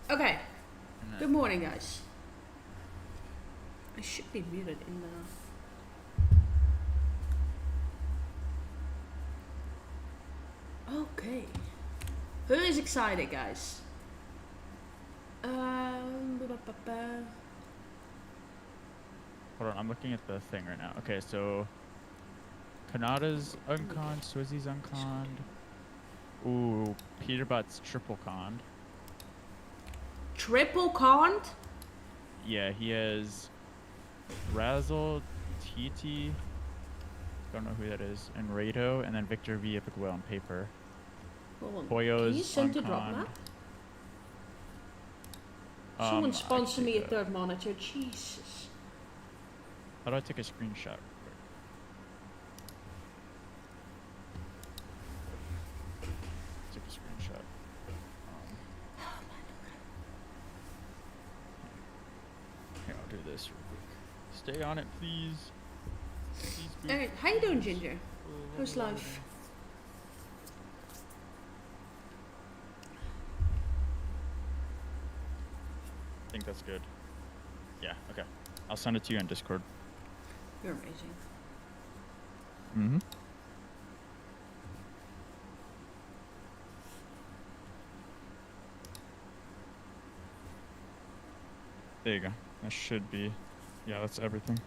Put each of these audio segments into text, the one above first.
Okay. Good morning, guys. I should be muted in the... Okay. Who is excited, guys? Hold on, I'm looking at the thing right now. Okay, so Kanada's unconned, Swizzy's unconned. Ooh, Peterbot's triple conned. Triple conned? Yeah, he has Razzle, TT, don't know who that is, and Rado, and then Victor V Epic Whale on paper. Hold on. Can you Poyo's send to drop unconned. map? Someone I can sponsor take me a third monitor. Jesus. How do I take a screenshot real quick? Take a screenshot. Here, I'll do this real quick. Stay on it, please. Alright, how you doing, Ginger? How's life? I think that's good. Yeah, okay. I'll send it to you on Discord. You're amazing. Mm-hmm. There you go. That should be... Yeah, that's everything.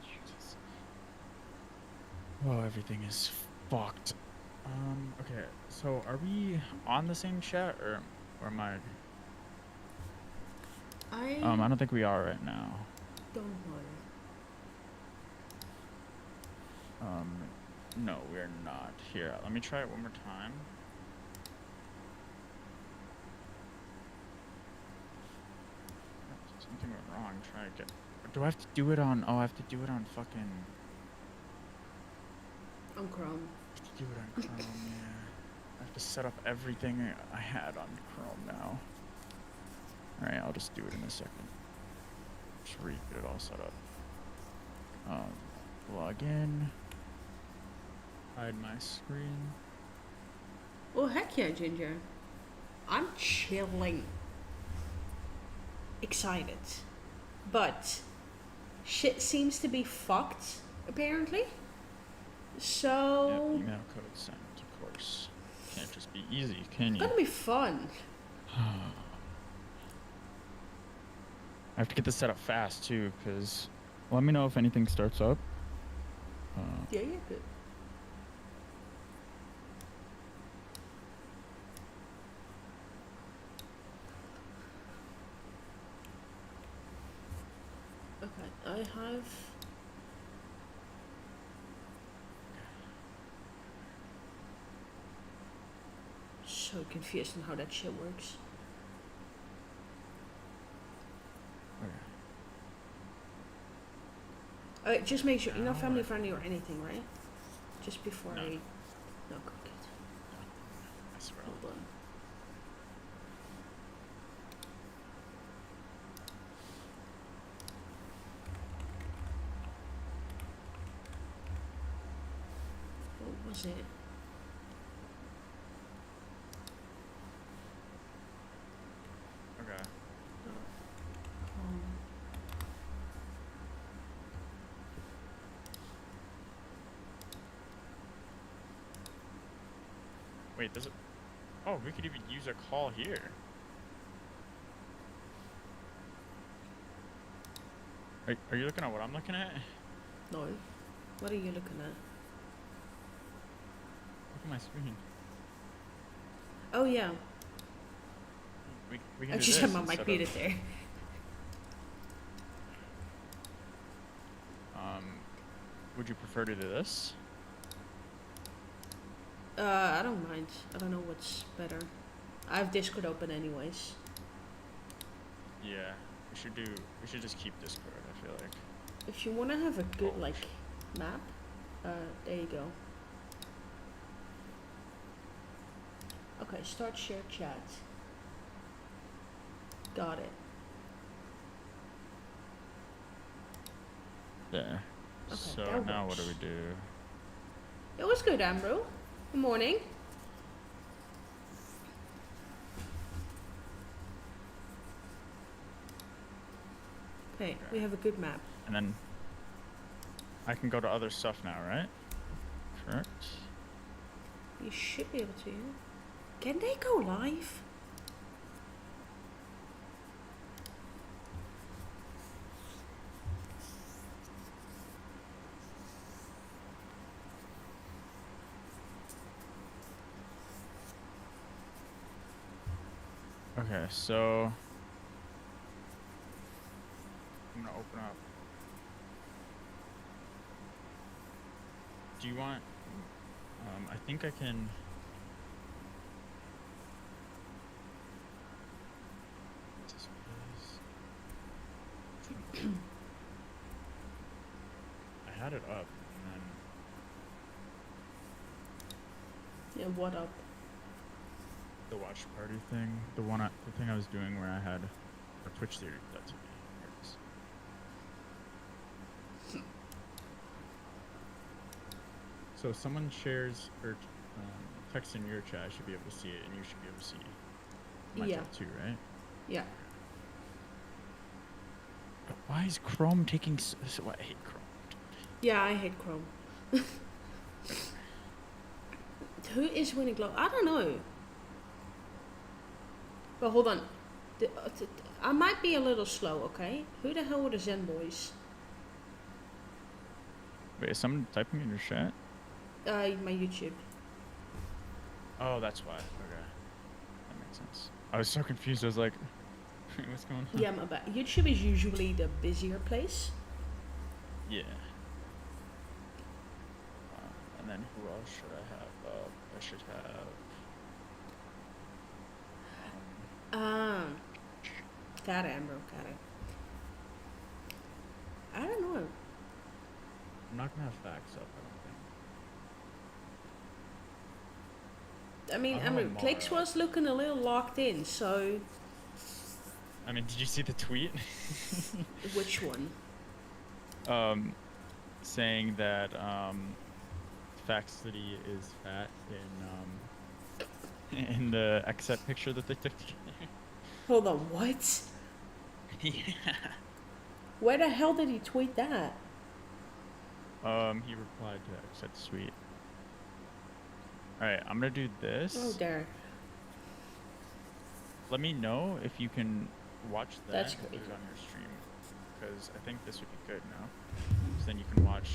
Jesus. Oh, everything is fucked. Okay. So are we on the same chat or am I... I don't think we are right now. Don't worry. No, we're not. Here, let me try it one more time. Something went wrong. Try again. Do I have to do it on... Oh, I have to do it on fucking... On Chrome. I have to do it on Chrome, yeah. I have to set up everything I had on Chrome now. Alright, I'll just do it in a second. Just get it all set up. Log in. Hide my screen. Oh, heck yeah, Ginger. I'm chilling. Excited. But shit seems to be fucked, apparently. So... Yep, email code sent, of course. Can't just be easy, can you? It's gonna be fun. I have to get this set up fast, too, because... Let me know if anything starts up. Yeah, you're good. Okay, I have... So confused on how that shit works. Okay. Just make sure you're not family friendly or anything, right? Just before No. I... No, good. I swear. Hold on. What was it? Okay. Wait, does it... Oh, we could even use a call here. Are you looking at what I'm looking at? No. What are you looking at? Look at my screen. Oh, yeah. We can I do just this had my mic muted there. Would you prefer to do this? I don't mind. I don't know what's better. I have Discord open anyways. Yeah, we should just keep Discord, I feel like. If you want to have a good, like, map, there you go. Okay, start share chat. Got it. There. Okay, So now what do we do? It was good, Ambro. Good morning. Okay, we have a good map. And then I can go to other stuff now, right? Correct. You should be able to. Can they go live? Okay, so I'm gonna open up. Do you want? I think I can. I had it up, and then Yeah, what up? the watch party thing, the thing I was doing where I had a Twitch theory. That's me. Here it is. So if someone shares or texts in your chat, I should be able to see it, and you should be able to see my chat too, right? Yeah. But why is Chrome taking so I hate Chrome. Yeah, I hate Chrome. Who is winning glow? I don't know. But hold on. I might be a little slow, okay? Who the hell are the Zen boys? Wait, is someone typing in your chat? My YouTube. Oh, that's why. Okay. That makes sense. I was so confused. I was like, what's going on? Yeah, my bad. YouTube is usually the busier place. Yeah. And then who else should I have up? I should have... Got it, Amber. Got it. I don't know. I'm not going to have facts up, I don't think. I mean, Amber, Clicks was looking a little locked in, so... I mean, did you see the tweet? Which one? Saying that Fact City is fat in the accept picture that they took together. Hold on, what? Yeah. Where the hell did he tweet that? He replied to accept tweet. Alright, I'm gonna do this. Oh, there. Let me know if you can watch that. That's and great. do it on your stream, because I think this would be good now. So then you can watch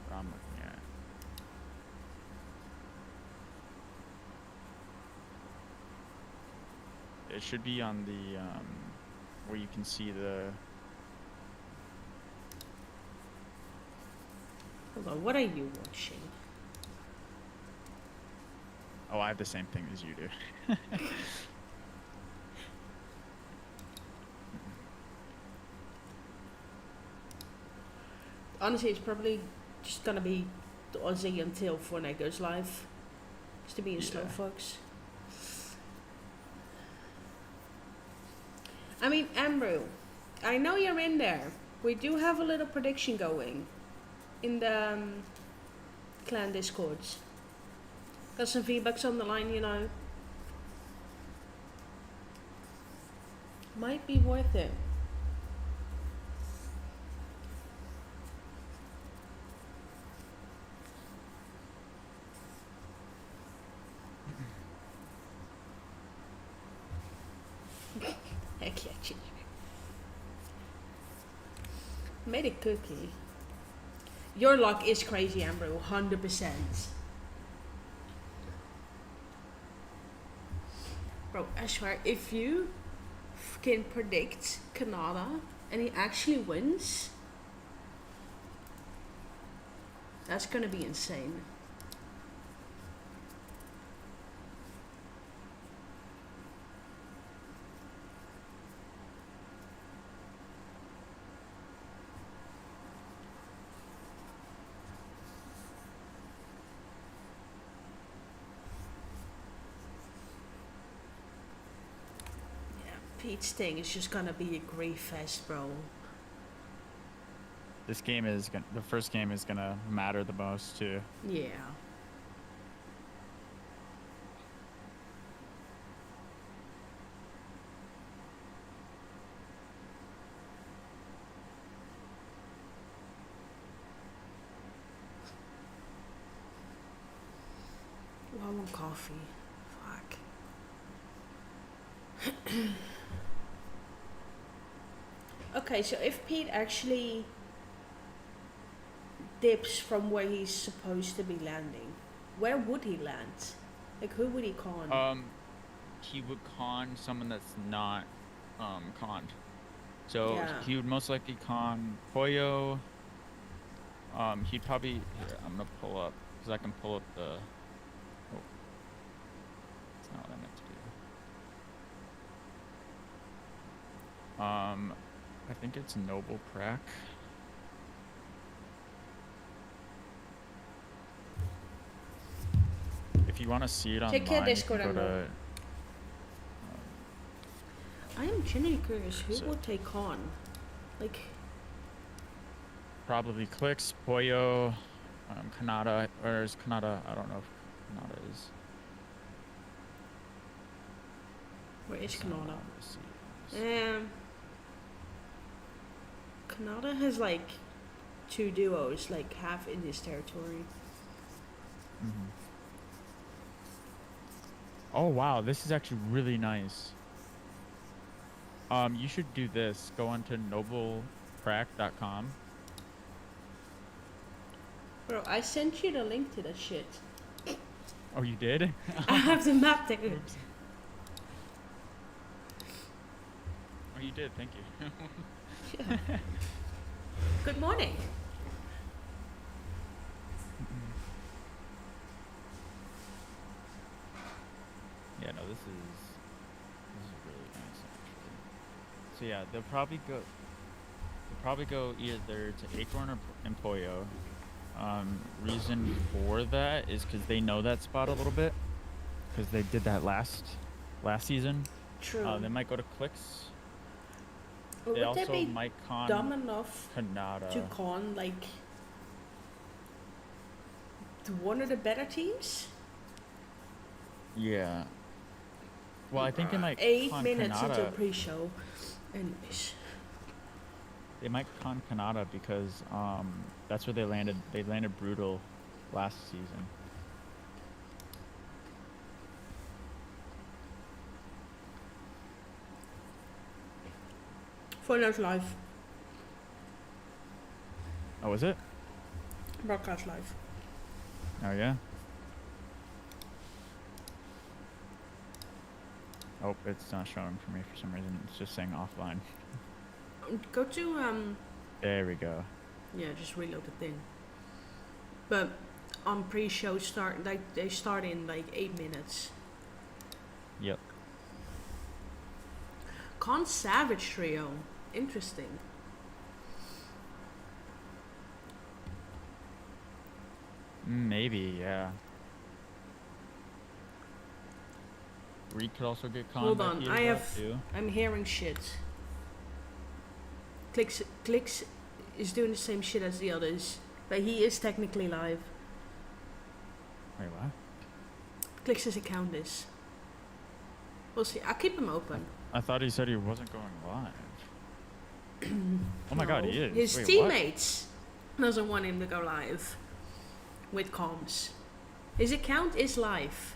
what I'm looking at. It should be on the where you can see the. Hold on, what are you watching? Oh, I have the same thing as you do. Honestly, it's probably just gonna be the Aussie until Fortnite goes live. Just to be in slow, folks. I mean, Amber, I know you're in there. We do have a little prediction going in the clan discords. Got some feedbacks on the line, you know. Might be worth it. Heck yeah, cheese. Made a cookie. Your luck is crazy, Amber, 100%. Bro, I swear, if you can predict Canada and he actually wins, that's gonna be insane. Pete's thing is just gonna be a grief fest, bro. This game is the first game is gonna matter the most too. Yeah. Oh, I want coffee. Fuck. Okay, so if Pete actually dips from where he's supposed to be landing, where would he land? Like, who would he con? He would con someone that's not conned. So Yeah. he would most likely con Pollo. He'd probably here. I'm gonna pull up because I can pull up the. Oh, that's not what I meant to do. I think it's Noble Prac. If you want to see it Check your online, you Discord can go and to. I am genuinely curious who So- would take on? Like, Probably Clicks, Pollo, Kanata, or is Kanata? I don't know if Kanata is. where is It's not Canada? allowed to see. Canada has like 2 duos, like half in his territory. Mhm. Oh wow, this is actually really nice. You should do this. Go onto nobleprac.com. Bro, I sent you the link to that shit. Oh, you did? I have the map there. Oops. Oh, you did. Thank you. Yeah. Good morning. Yeah, no, this is really nice actually. So yeah, they'll probably go either to Acorn or Empoyo. Reason for that is because they know that spot a little bit, because they did that last season. True. They might go to Clicks. But They would they also be might con dumb enough Kanata. to con like one of the better teams? Yeah. Well, I think they might 8 con minutes into Kanata. pre-show. Anyways. They might con Kanata because that's where they landed. They landed brutal last season. Fortnite Live. Oh, was it? Broadcast live. Oh yeah. Oh, it's not showing for me for some reason. It's just saying offline. Go to There we go. yeah, just reload the thing. But on pre-show start, like they start in like 8 minutes. Yep. Con Savage Trio. Interesting. Maybe, yeah. Reed could also get conned. Hold by on, Peter I Bot, have. too. I'm hearing shit. Clicks is doing the same shit as the others, but he is technically live. Wait, what? Clicks' account is. We'll see. I'll keep him open. I thought he said he wasn't going live. Oh my god, No, he is. His Wait, teammates doesn't want him to go live with comms. His account is live.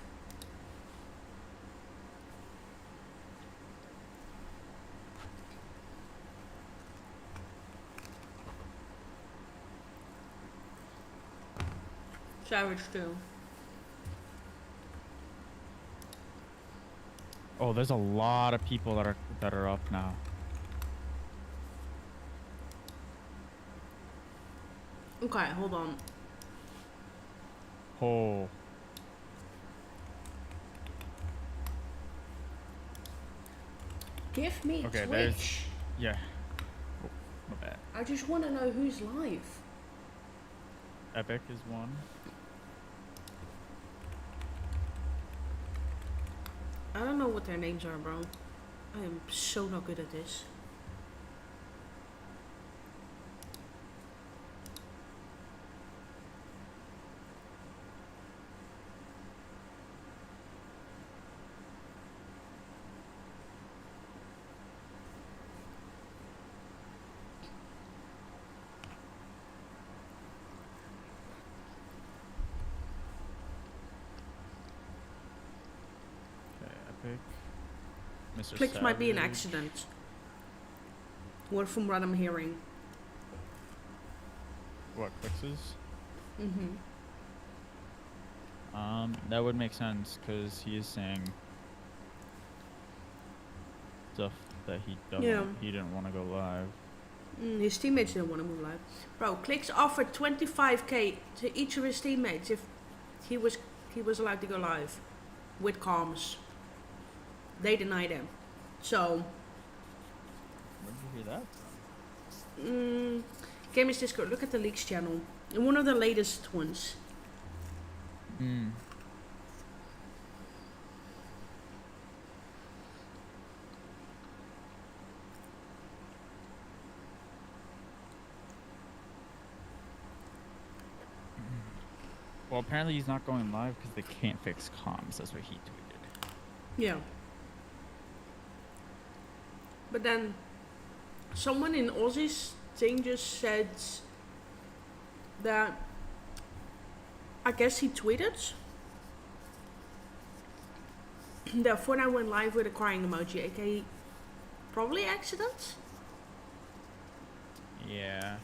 Savage too. What? Oh, there's a lot of people that are up now. Okay, hold on. Oh. Give me Okay, Twitch. Yeah. Oh, my bad. I just want to know who's live. Epic is one. I don't know what their names are, bro. I am so not good at this. Mr. Clicks might be an Savage. accident. Or from what I'm hearing. What, Clix's? Mm-hmm. That would make sense because he is saying stuff that he doesn't. Yeah. He didn't want to go live. His teammates didn't want to move live. Bro, Clicks offered 25k to each of his teammates if he was allowed to go live with comms. They denied him. So, Where'd you hear that from? Gamers Discord, look at the leaks channel. And one of the latest ones. Hmm. Well, apparently he's not going live because they can't fix comms. That's what he tweeted. Yeah. But then, someone in Aussie's thing just said that, I guess he tweeted that Fortnite went live with a crying emoji, aka probably accident? Yeah.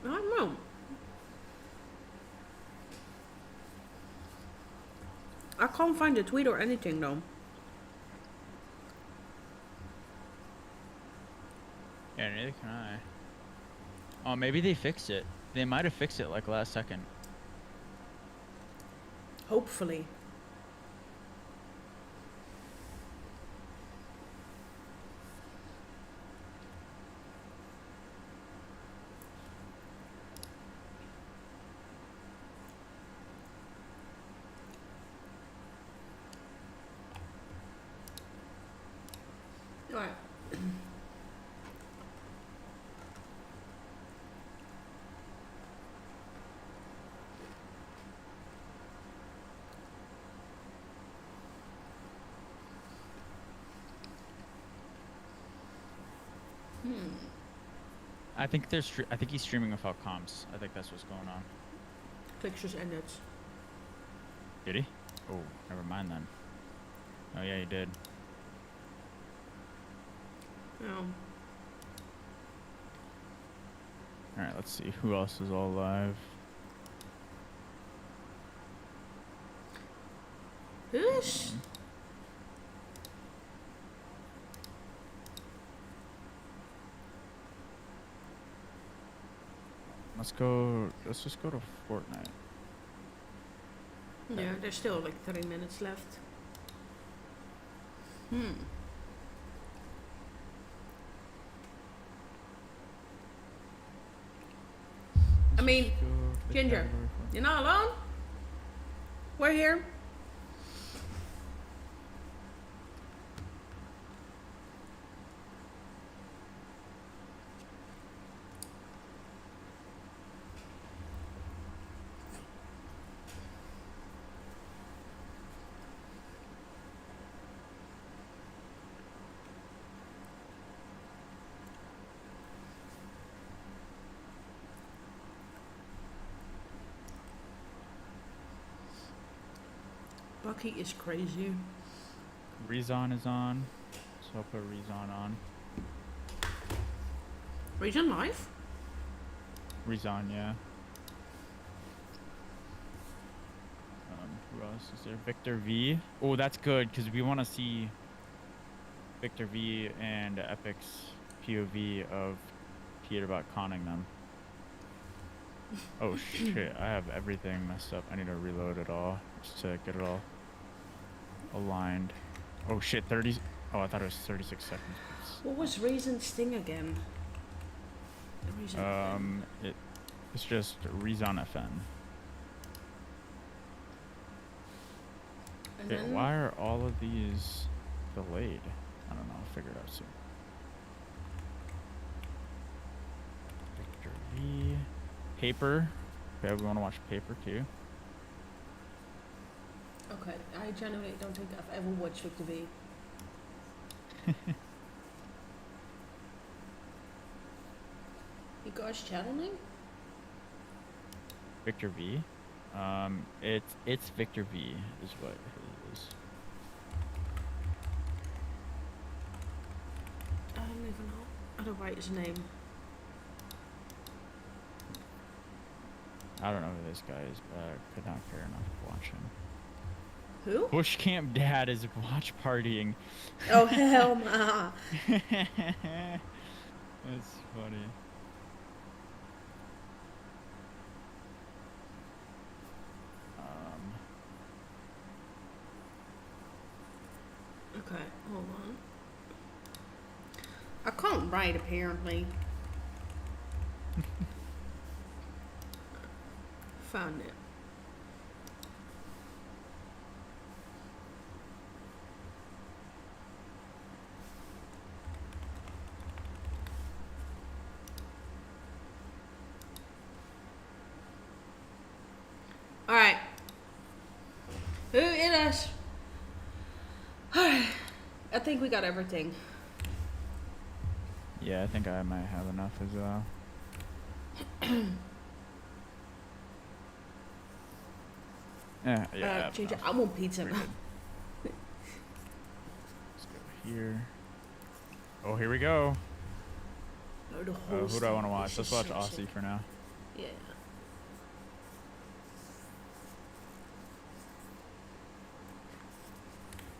I don't know. I can't find the tweet or anything though. Yeah, neither can I. Oh, maybe they fixed it. They might have fixed it like last second. Hopefully. Alright. I think I think he's streaming without comms. I think that's what's going on. Clicks just ended. Did he? Oh, never mind then. Oh yeah, he did. Oh. All right, let's see who else is all live. Who's? Let's just go to Fortnite. Yeah, there's still like 30 minutes left. I mean, Let's go to the Ginger, category for- you're not alone? We're here. Bucky is crazy. Rezon is on, so I'll put Rezon on. Region live? Rezon, yeah. Who else is there? Victor V. Oh, that's good because we want to see Victor V and Epic's POV of Peterbot conning them. Oh shit! I have everything messed up. I need to reload it all just to get it all aligned. Oh shit! 30. Oh, I thought it was 36 seconds. What was Reason's thing again? The Reason thing. It's just Rezon FN. And Okay, then why are all of these delayed? I don't know. I'll figure it out soon. Victor V. Paper. Okay, we want to watch Paper too. Okay, I genuinely don't think I've ever watched Victor V. You guys channeling? Victor V. It's Victor V is what it is. I don't even know how to write his name. I don't know who this guy is, but I could not care enough to watch him. Who? Bush Camp Dad is watch partying. Oh, hell nah. That's funny. Okay, hold on. I can't write, apparently. Found it. Alright. Who it is? Alright. I think we got everything. Yeah, I think I might have enough as well. Yeah, I have Change it. enough. I want pizza We're now. good. Let's go here. Oh, here we go. Oh, the whole Who do I want to thing. watch? This Let's is watch so Aussie sick. for now. Yeah.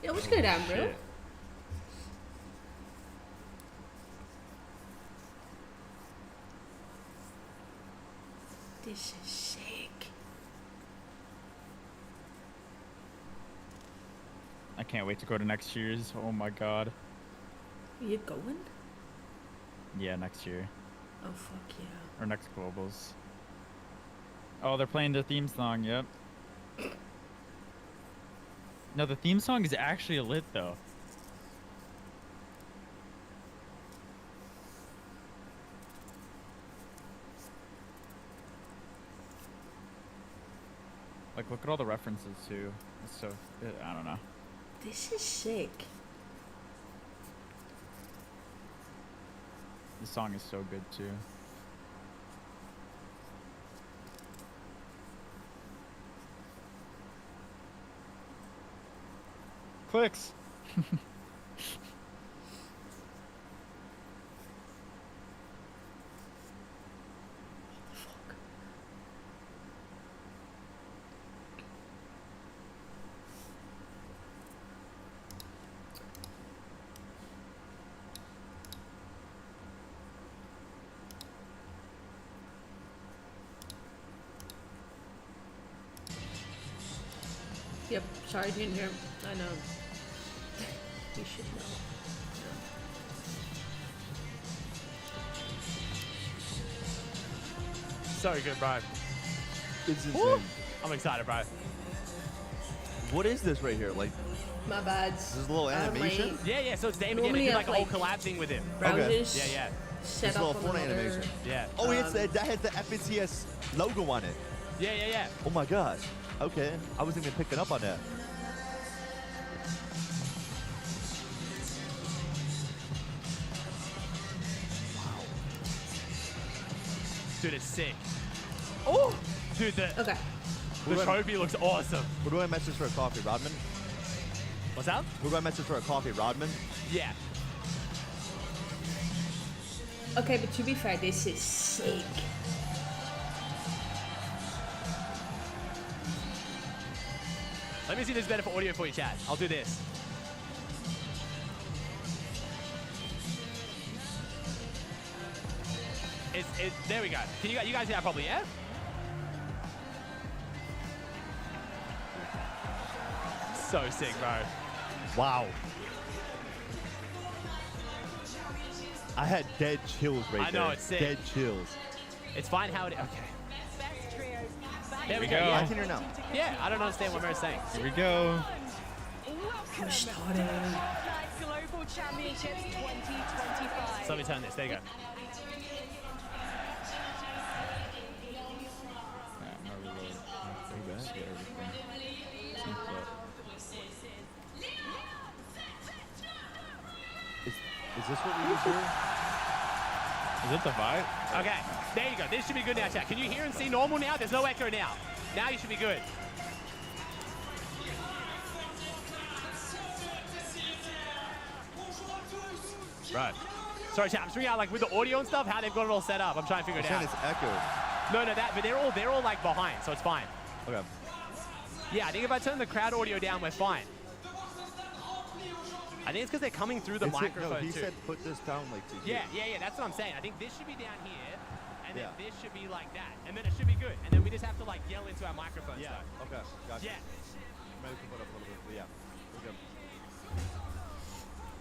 Yeah, what's good, Andrew? Shit. This is sick. I can't wait to go to next year's. Oh my god. Are you going? Yeah, next year. Oh, fuck yeah. Or next Globals. Oh, they're playing the theme song, yep. No, the theme song is actually lit though. Like, look at all the references too. It's so, I don't know. This is sick. The song is so good too. Clicks. Fuck. Yep, sorry, didn't hear. I know. You should know. So good, bro. It's Woo! insane. I'm excited, bro. What is this right here? Like, My bad. this is a little animation? Yeah, so it's Damon. Yeah, Normally they did I like a whole play collab thing with him. Browsers. Yeah. Set This up little on Fortnite another. animation. Yeah. Oh, that has the FNCS logo on it. Yeah. Oh my gosh. Okay. I wasn't even picking up on that. Dude, it's sick. Oh! Dude, the Okay. trophy looks awesome. Who do I message for a coffee, Rodman? What's that? Who do I message for a coffee, Rodman? Yeah. Okay, but to be fair, this is sick. Let me see if this is better for audio for you, chat. I'll do this. There we go. Can you guys hear that properly, yeah? So sick, bro. Wow. I had dead chills right I there. know, it's sick. Dead chills. It's fine how it. Okay. There we go. go. I Yeah. can hear now. Yeah, I don't understand what Mary's saying. Here we go. We're starting. Global Championships 2025. So let me turn this. There you go. Yeah, no reload. Let's get everything. Sneak up. Is this what we use here? Is it the vibe? Okay, there you go. This should be good now, chat. Can you hear and see normal now? There's no echo now. Now you should be good. Right. Sorry, chat. I'm just figuring out like with the audio and stuff how they've got it all set up. I'm trying to figure it It's out. it's echoed. No, but they're all like behind, so it's fine. Okay. Yeah, I think if I turn the crowd audio down, we're fine. I think it's because they're coming through the microphone No, he too. said put this down like to here. Yeah, that's what I'm saying. I think this should be down here, and then Yeah. this should be like that, and then it should be good. And then we just have to like yell into our microphones. Yeah. Though. Okay. Gotcha. Yeah. Maybe we can put up a little bit. But yeah. We're good.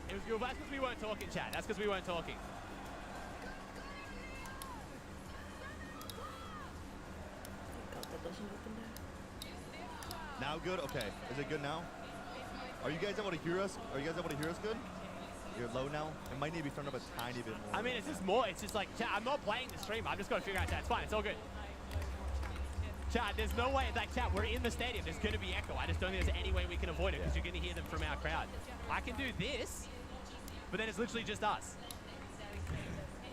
It was good. That's because we weren't talking, chat. That's because we weren't talking. God, that doesn't open there. Now good. Okay. Is it good now? Are you guys able to hear us? Are you guys able to hear us good? You're low now. It might need to be turned up a tiny bit more. I mean, it's just more. It's just like, chat, I'm not playing the stream. I'm just going to figure out, chat. It's fine. It's all good. Chat, there's no way. Like, chat, we're in the stadium. There's going to be echo. I just don't think there's any way we can avoid it because you're going to hear them from our crowd. I can do this, but then it's literally just us.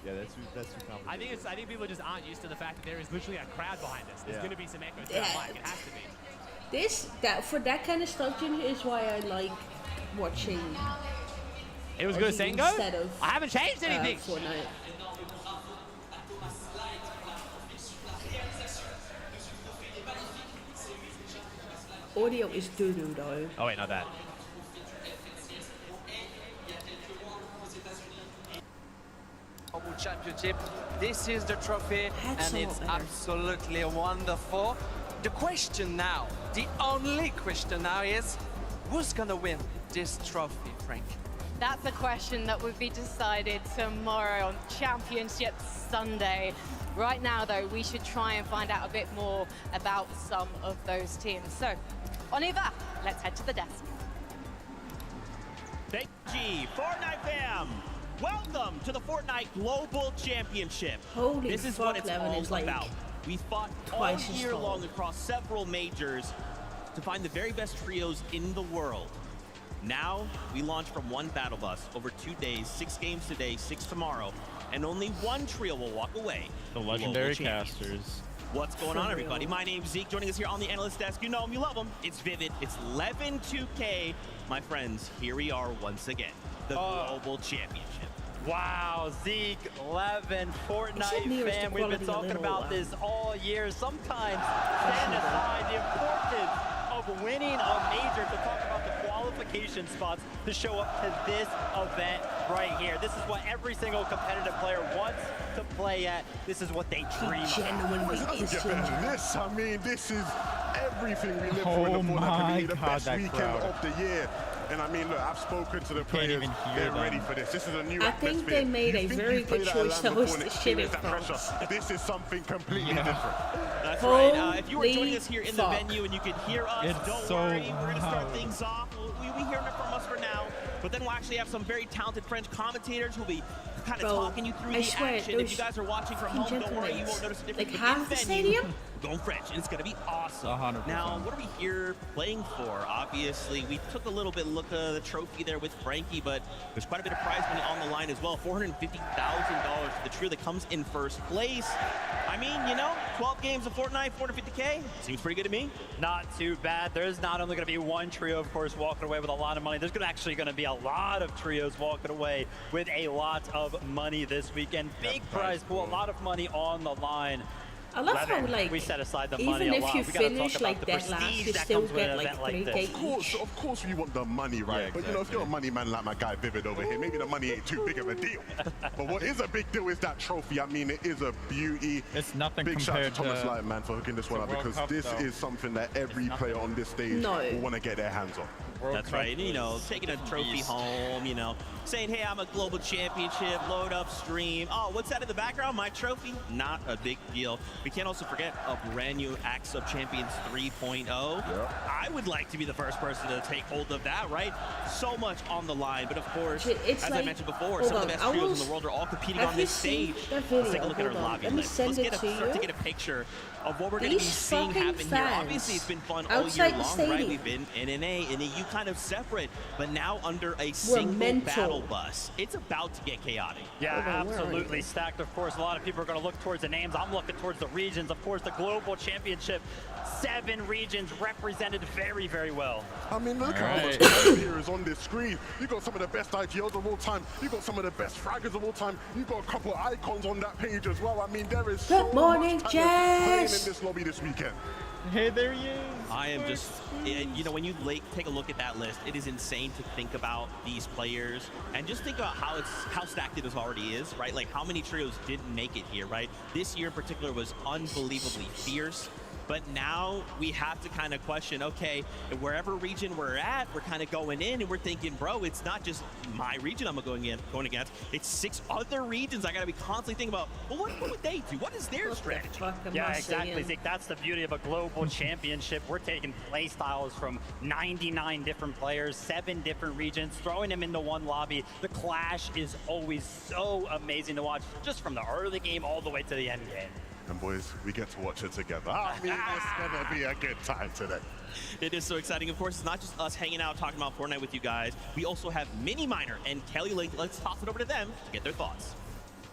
Yeah, that's too complicated. I think people just aren't used to the fact that there is literally a crowd behind us. There's Yeah. going to be some echo to our mic. It has to be. For that kind of stuff, Ginger, is why I like watching. It was good Aussie Sengo? instead of, I haven't changed anything. Fortnite. Audio is doo-doo though. Oh wait, not that. Global Championship. This is the trophy, That's and a lot it's better. absolutely wonderful. The question now, the only question now is, who's gonna win this trophy, Frank? That's a question that will be decided tomorrow on Championship Sunday. Right now, though, we should try and find out a bit more about some of those teams. So, on y va, let's head to the desk. Thank you, Fortnite fam. Welcome to the Fortnite Global Championship. Holy This is fuck, what it's Levin all is like about. We fought all twice as year tall. long across several majors to find the very best trios in the world. Now, we launch from one battle bus over 2 days, 6 games today, 6 tomorrow, and only one trio will walk away. The Global legendary champions. casters. What's going For on, real. everybody? My name's Zeke, joining us here on the analyst desk. You know him, you love him. It's Vivid. It's 11-2K. My friends, here we are once again. The Global Championship. Wow, Zeke, 11, Except Fortnite nearest fan. to We've been quality a talking little, about this all year. Sometimes stand aside the importance of winning a major to talk about the qualification spots to show up to this event right here. This is what every single competitive player wants to play at. This is what they dream of. Genuinely It doesn't is get better than Ginger. this. I mean, this is everything we live for in Oh the Fortnite my community. The God, best that weekend crowd. of the year. And I mean, look, I've spoken to the players. even hear They're them. ready for this. This is a new I atmosphere. think they made You a think very you played good at choice Atlanta to host before and this shit in experienced that France. pressure. This is something completely different. That's right. If you were Holy joining us here in the fuck. venue and you could hear us, It's don't so worry. We're going to start loud. things off. We'll be hearing it from us for now. But then we'll actually have some very talented French commentators who'll be kind of Bro, talking you through I the swear, action. If you guys are watching from home, fucking don't worry. You gentlemen. won't notice the difference. Like But half the in venue, stadium? we're going French, and it's going to be awesome. 100%. Now, what are we here playing for? Obviously, we took a little bit look at the trophy there with Frankie, but there's quite a bit of prize money on the line as well. $450,000 for the trio that comes in first place. I mean, you know, 12 games of Fortnite, 450K. Seems pretty good to me. Not too bad. There's not only going to be one trio, of course, walking away with a lot of money. There's actually going to be a lot of trios walking away with a lot of money this weekend. Big prize pool, a lot of money on the line. I love how, Levin, like, we set aside the money even a if lot. you We gotta talk finish about like the that last, prestige you that still comes with get an like event like 3K this. each. Of course we want the money, right? Yeah, But you know, if you're a money man like my guy Vivid over here, maybe the money ain't too big of a deal. But what is a big deal is that trophy. I mean, it is a beauty. It's nothing Big shout out to compared Thomas to Light, man, for hooking this one the up World because Cup, this though. is something that every nothing. player on this stage No. will want to get their hands on. World That's Cup right. And, you know, was taking a trophy beast. home, you know, saying, hey, I'm a global championship, load up stream. Oh, what's that in the background? My trophy? Not a big deal. We can't also forget a brand new Axe of Champions 3.0. I would like to be the first person to take hold of that, right? So much on the line. But of course, It's as I like- mentioned before, hold some of on, the best I trios was- in the world are all competing have on you this seen stage. that Let's take a video? look at our Hold on, lobby let me list. send Let's it get to start to you. get a picture of what we're going to be These seeing fucking happen here. fans Obviously, it's been fun all year outside the long, right? stadium. We've been in NA, in the UK, kind of separate, but now under a single mental. battle bus. It's about to get chaotic. Yeah, absolutely stacked. Of course, a lot of people are going to look towards the names. I'm looking towards the regions. Of course, the global championship, 7 regions represented very, very well. I mean, look how much talent here is on this screen. You got some of the best IGLs of all time. You got some of the best fraggers of all time. You got a couple of icons on that page as well. I mean, there is so much talent playing in this lobby this weekend. Hey, there he is. I am just, you know, when you take a look at that list, it is insane to think about these players and just think about how stacked it already is, right? Like how many trios didn't make it here, right? This year in particular was unbelievably fierce. But now we have to kind of question, okay, wherever region we're at, we're kind of going in and we're thinking, bro, it's not just my region I'm going against. It's 6 other regions I got to be constantly thinking about, well, what would they do? What is their strategy? Yeah, exactly, Zeke. That's the beauty of a global championship. We're taking play styles from 99 different players, 7 different regions, throwing them into one lobby. The clash is always so amazing to watch, just from the early game all the way to the end game. And boys, we get to watch it together. I mean, it's gonna be a good time today. It is so exciting. Of course, it's not just us hanging out talking about Fortnite with you guys. We also have Mini Miner and Kelly Link. Let's toss it over to them to get their thoughts.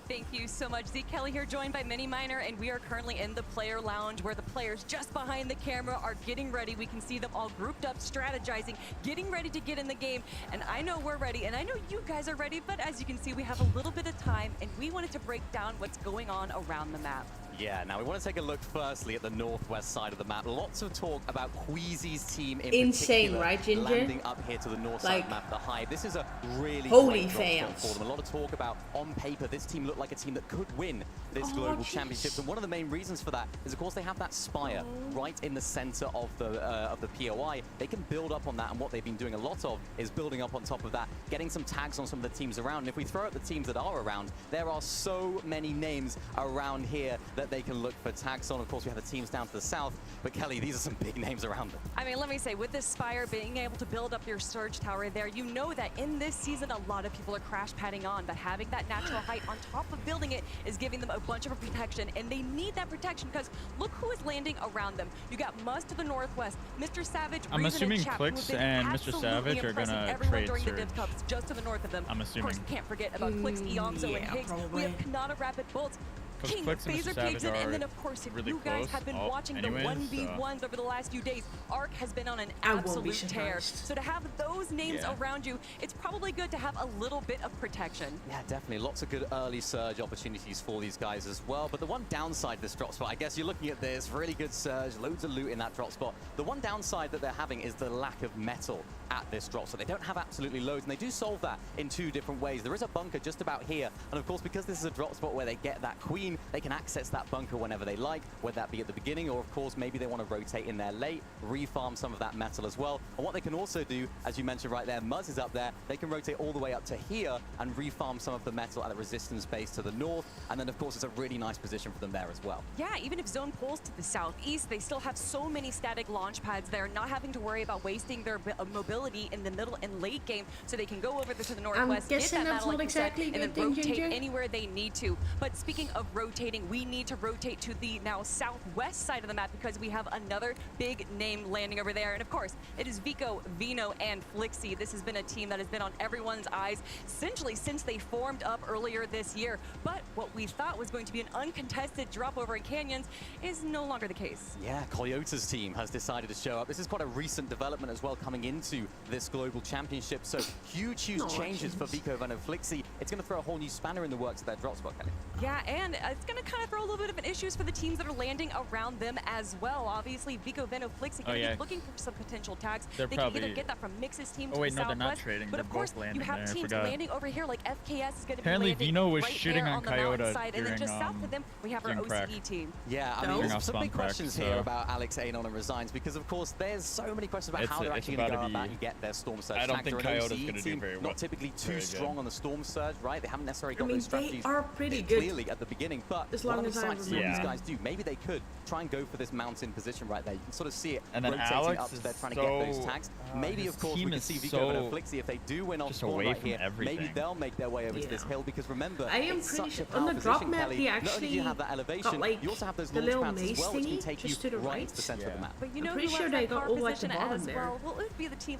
Thank you so much. Zeke Kelly here, joined by Mini Miner, and we are currently in the player lounge where the players just behind the camera are getting ready. We can see them all grouped up, strategizing, getting ready to get in the game. And I know we're ready, and I know you guys are ready, but as you can see, we have a little bit of time, and we wanted to break down what's going on around the map. Yeah, now we want to take a look firstly at the northwest side of the map. Lots of talk about Queasy's team in Insane, particular, right, Ginger? landing up here to the north side of the map, the Hive. This is a really holy great drop fans spot for them. A lot of talk about, on paper, this team looked like a team that could win this global championship. And one of the main reasons for that is, of course, they have that spire right in the center of the POI. They can build up on that, and what they've been doing a lot of is building up on top of that, getting some tags on some of the teams around. And if we throw out the teams that are around, there are so many names around here that they can look for tags on. Of course, we have the teams down to the south, but Kelly, these are some big names around them. I mean, let me say, with this Spire being able to build up your surge tower there, you know that in this season, a lot of people are crash padding on, but having that natural height on top of building it is giving them a bunch of protection, and they need that protection because look who is landing around them. You got Must to the northwest, Mr. Savage, I'm Reason, assuming and Chap, Clicks who have and been Mr. Savage are impressing gonna everyone trade during the surge. Div Cups just to the north of them. I'm assuming. Of course, can't forget about Clicks, Eonzo, and Higgs. We have Kanata Rapid Bolts, King, Clicks and Mr. Phaser Savage Pigs, and are then of course, if really you guys close. have been watching the anyways, 1v1s over the last few days, Arc has been on an I won't be absolute tear. surprised. So to have those names around you, it's probably good to have a little bit of protection. Yeah, definitely. Lots of good early surge opportunities for these guys as well. But the one downside of this drop spot, I guess you're looking at this, really good surge, loads of loot in that drop spot. The one downside that they're having is the lack of metal at this drop. So they don't have absolutely loads, and they do solve that in 2 different ways. There is a bunker just about here. And of course, because this is a drop spot where they get that queen, they can access that bunker whenever they like, whether that be at the beginning, or of course, maybe they want to rotate in there late, refarm some of that metal as well. And what they can also do, as you mentioned right there, Muzz is up there, they can rotate all the way up to here and refarm some of the metal at the resistance base to the north. And then of course, it's a really nice position for them there as well. Yeah, even if zone pulls to the southeast, they still have so many static launch pads there, not having to worry about wasting their mobility in the middle and late game, so they can go over to the northwest, get that battle like exactly and then thing, rotate Ginger. anywhere they need to. But speaking of rotating, we need to rotate to the now southwest side of the map because we have another big name landing over there. And of course, it is Vico, Vino, and Flixie. This has been a team that has been on everyone's eyes essentially since they formed up earlier this year. But what we thought was going to be an uncontested drop over in Canyons is no longer the case. Yeah, Coyota's team has decided to show up. This is quite a recent development as well coming into this global championship. So huge changes for Vico, Vino, and Flixie. It's going to throw a whole new spanner in the works of their drop spot, Kelly. Yeah, and it's going to kind of throw a little bit of an issues for the teams that are landing around them as well. Obviously, Vico, Veno, Flixie going to be looking for some potential tags. They can either get that from Mix's team to the no, they're not southwest, trading. but They're of course, both landing you have there. teams landing over here like FKS is going to be Apparently, landing Vino was right shooting there on the Coyote mountain side, and then during, just south of them, we have our OCE team. Yeah, I mean, some big questions here about Alex Anon and Resigns because, of course, there's so many questions about how they're actually going to go about and get their Storm Surge. I don't think Coyote's going to do very well. Not typically too strong on the Storm Surge, right? They haven't necessarily got those strategies they are pretty good clearly at the beginning, but as long what as I'm I excited to see what remember. these guys do. Maybe they could try and go for this mountain position right there. You can sort of see it and then rotating Alex up as they're trying so, to get those tags. Maybe, of course, we can see Vico and Flixie if they do win off spawn right here. Maybe they'll make their way over to this hill because remember, I am it's pretty such a sure on the power drop position, map Kelly. he Not only do you actually have that elevation, got like you also have those the launch little pads as maze well, which can thingy take you just to the right right. to the center of the map. But you know I'm pretty who sure has they that got power all like the position bottom as there. well? Well, it would be the team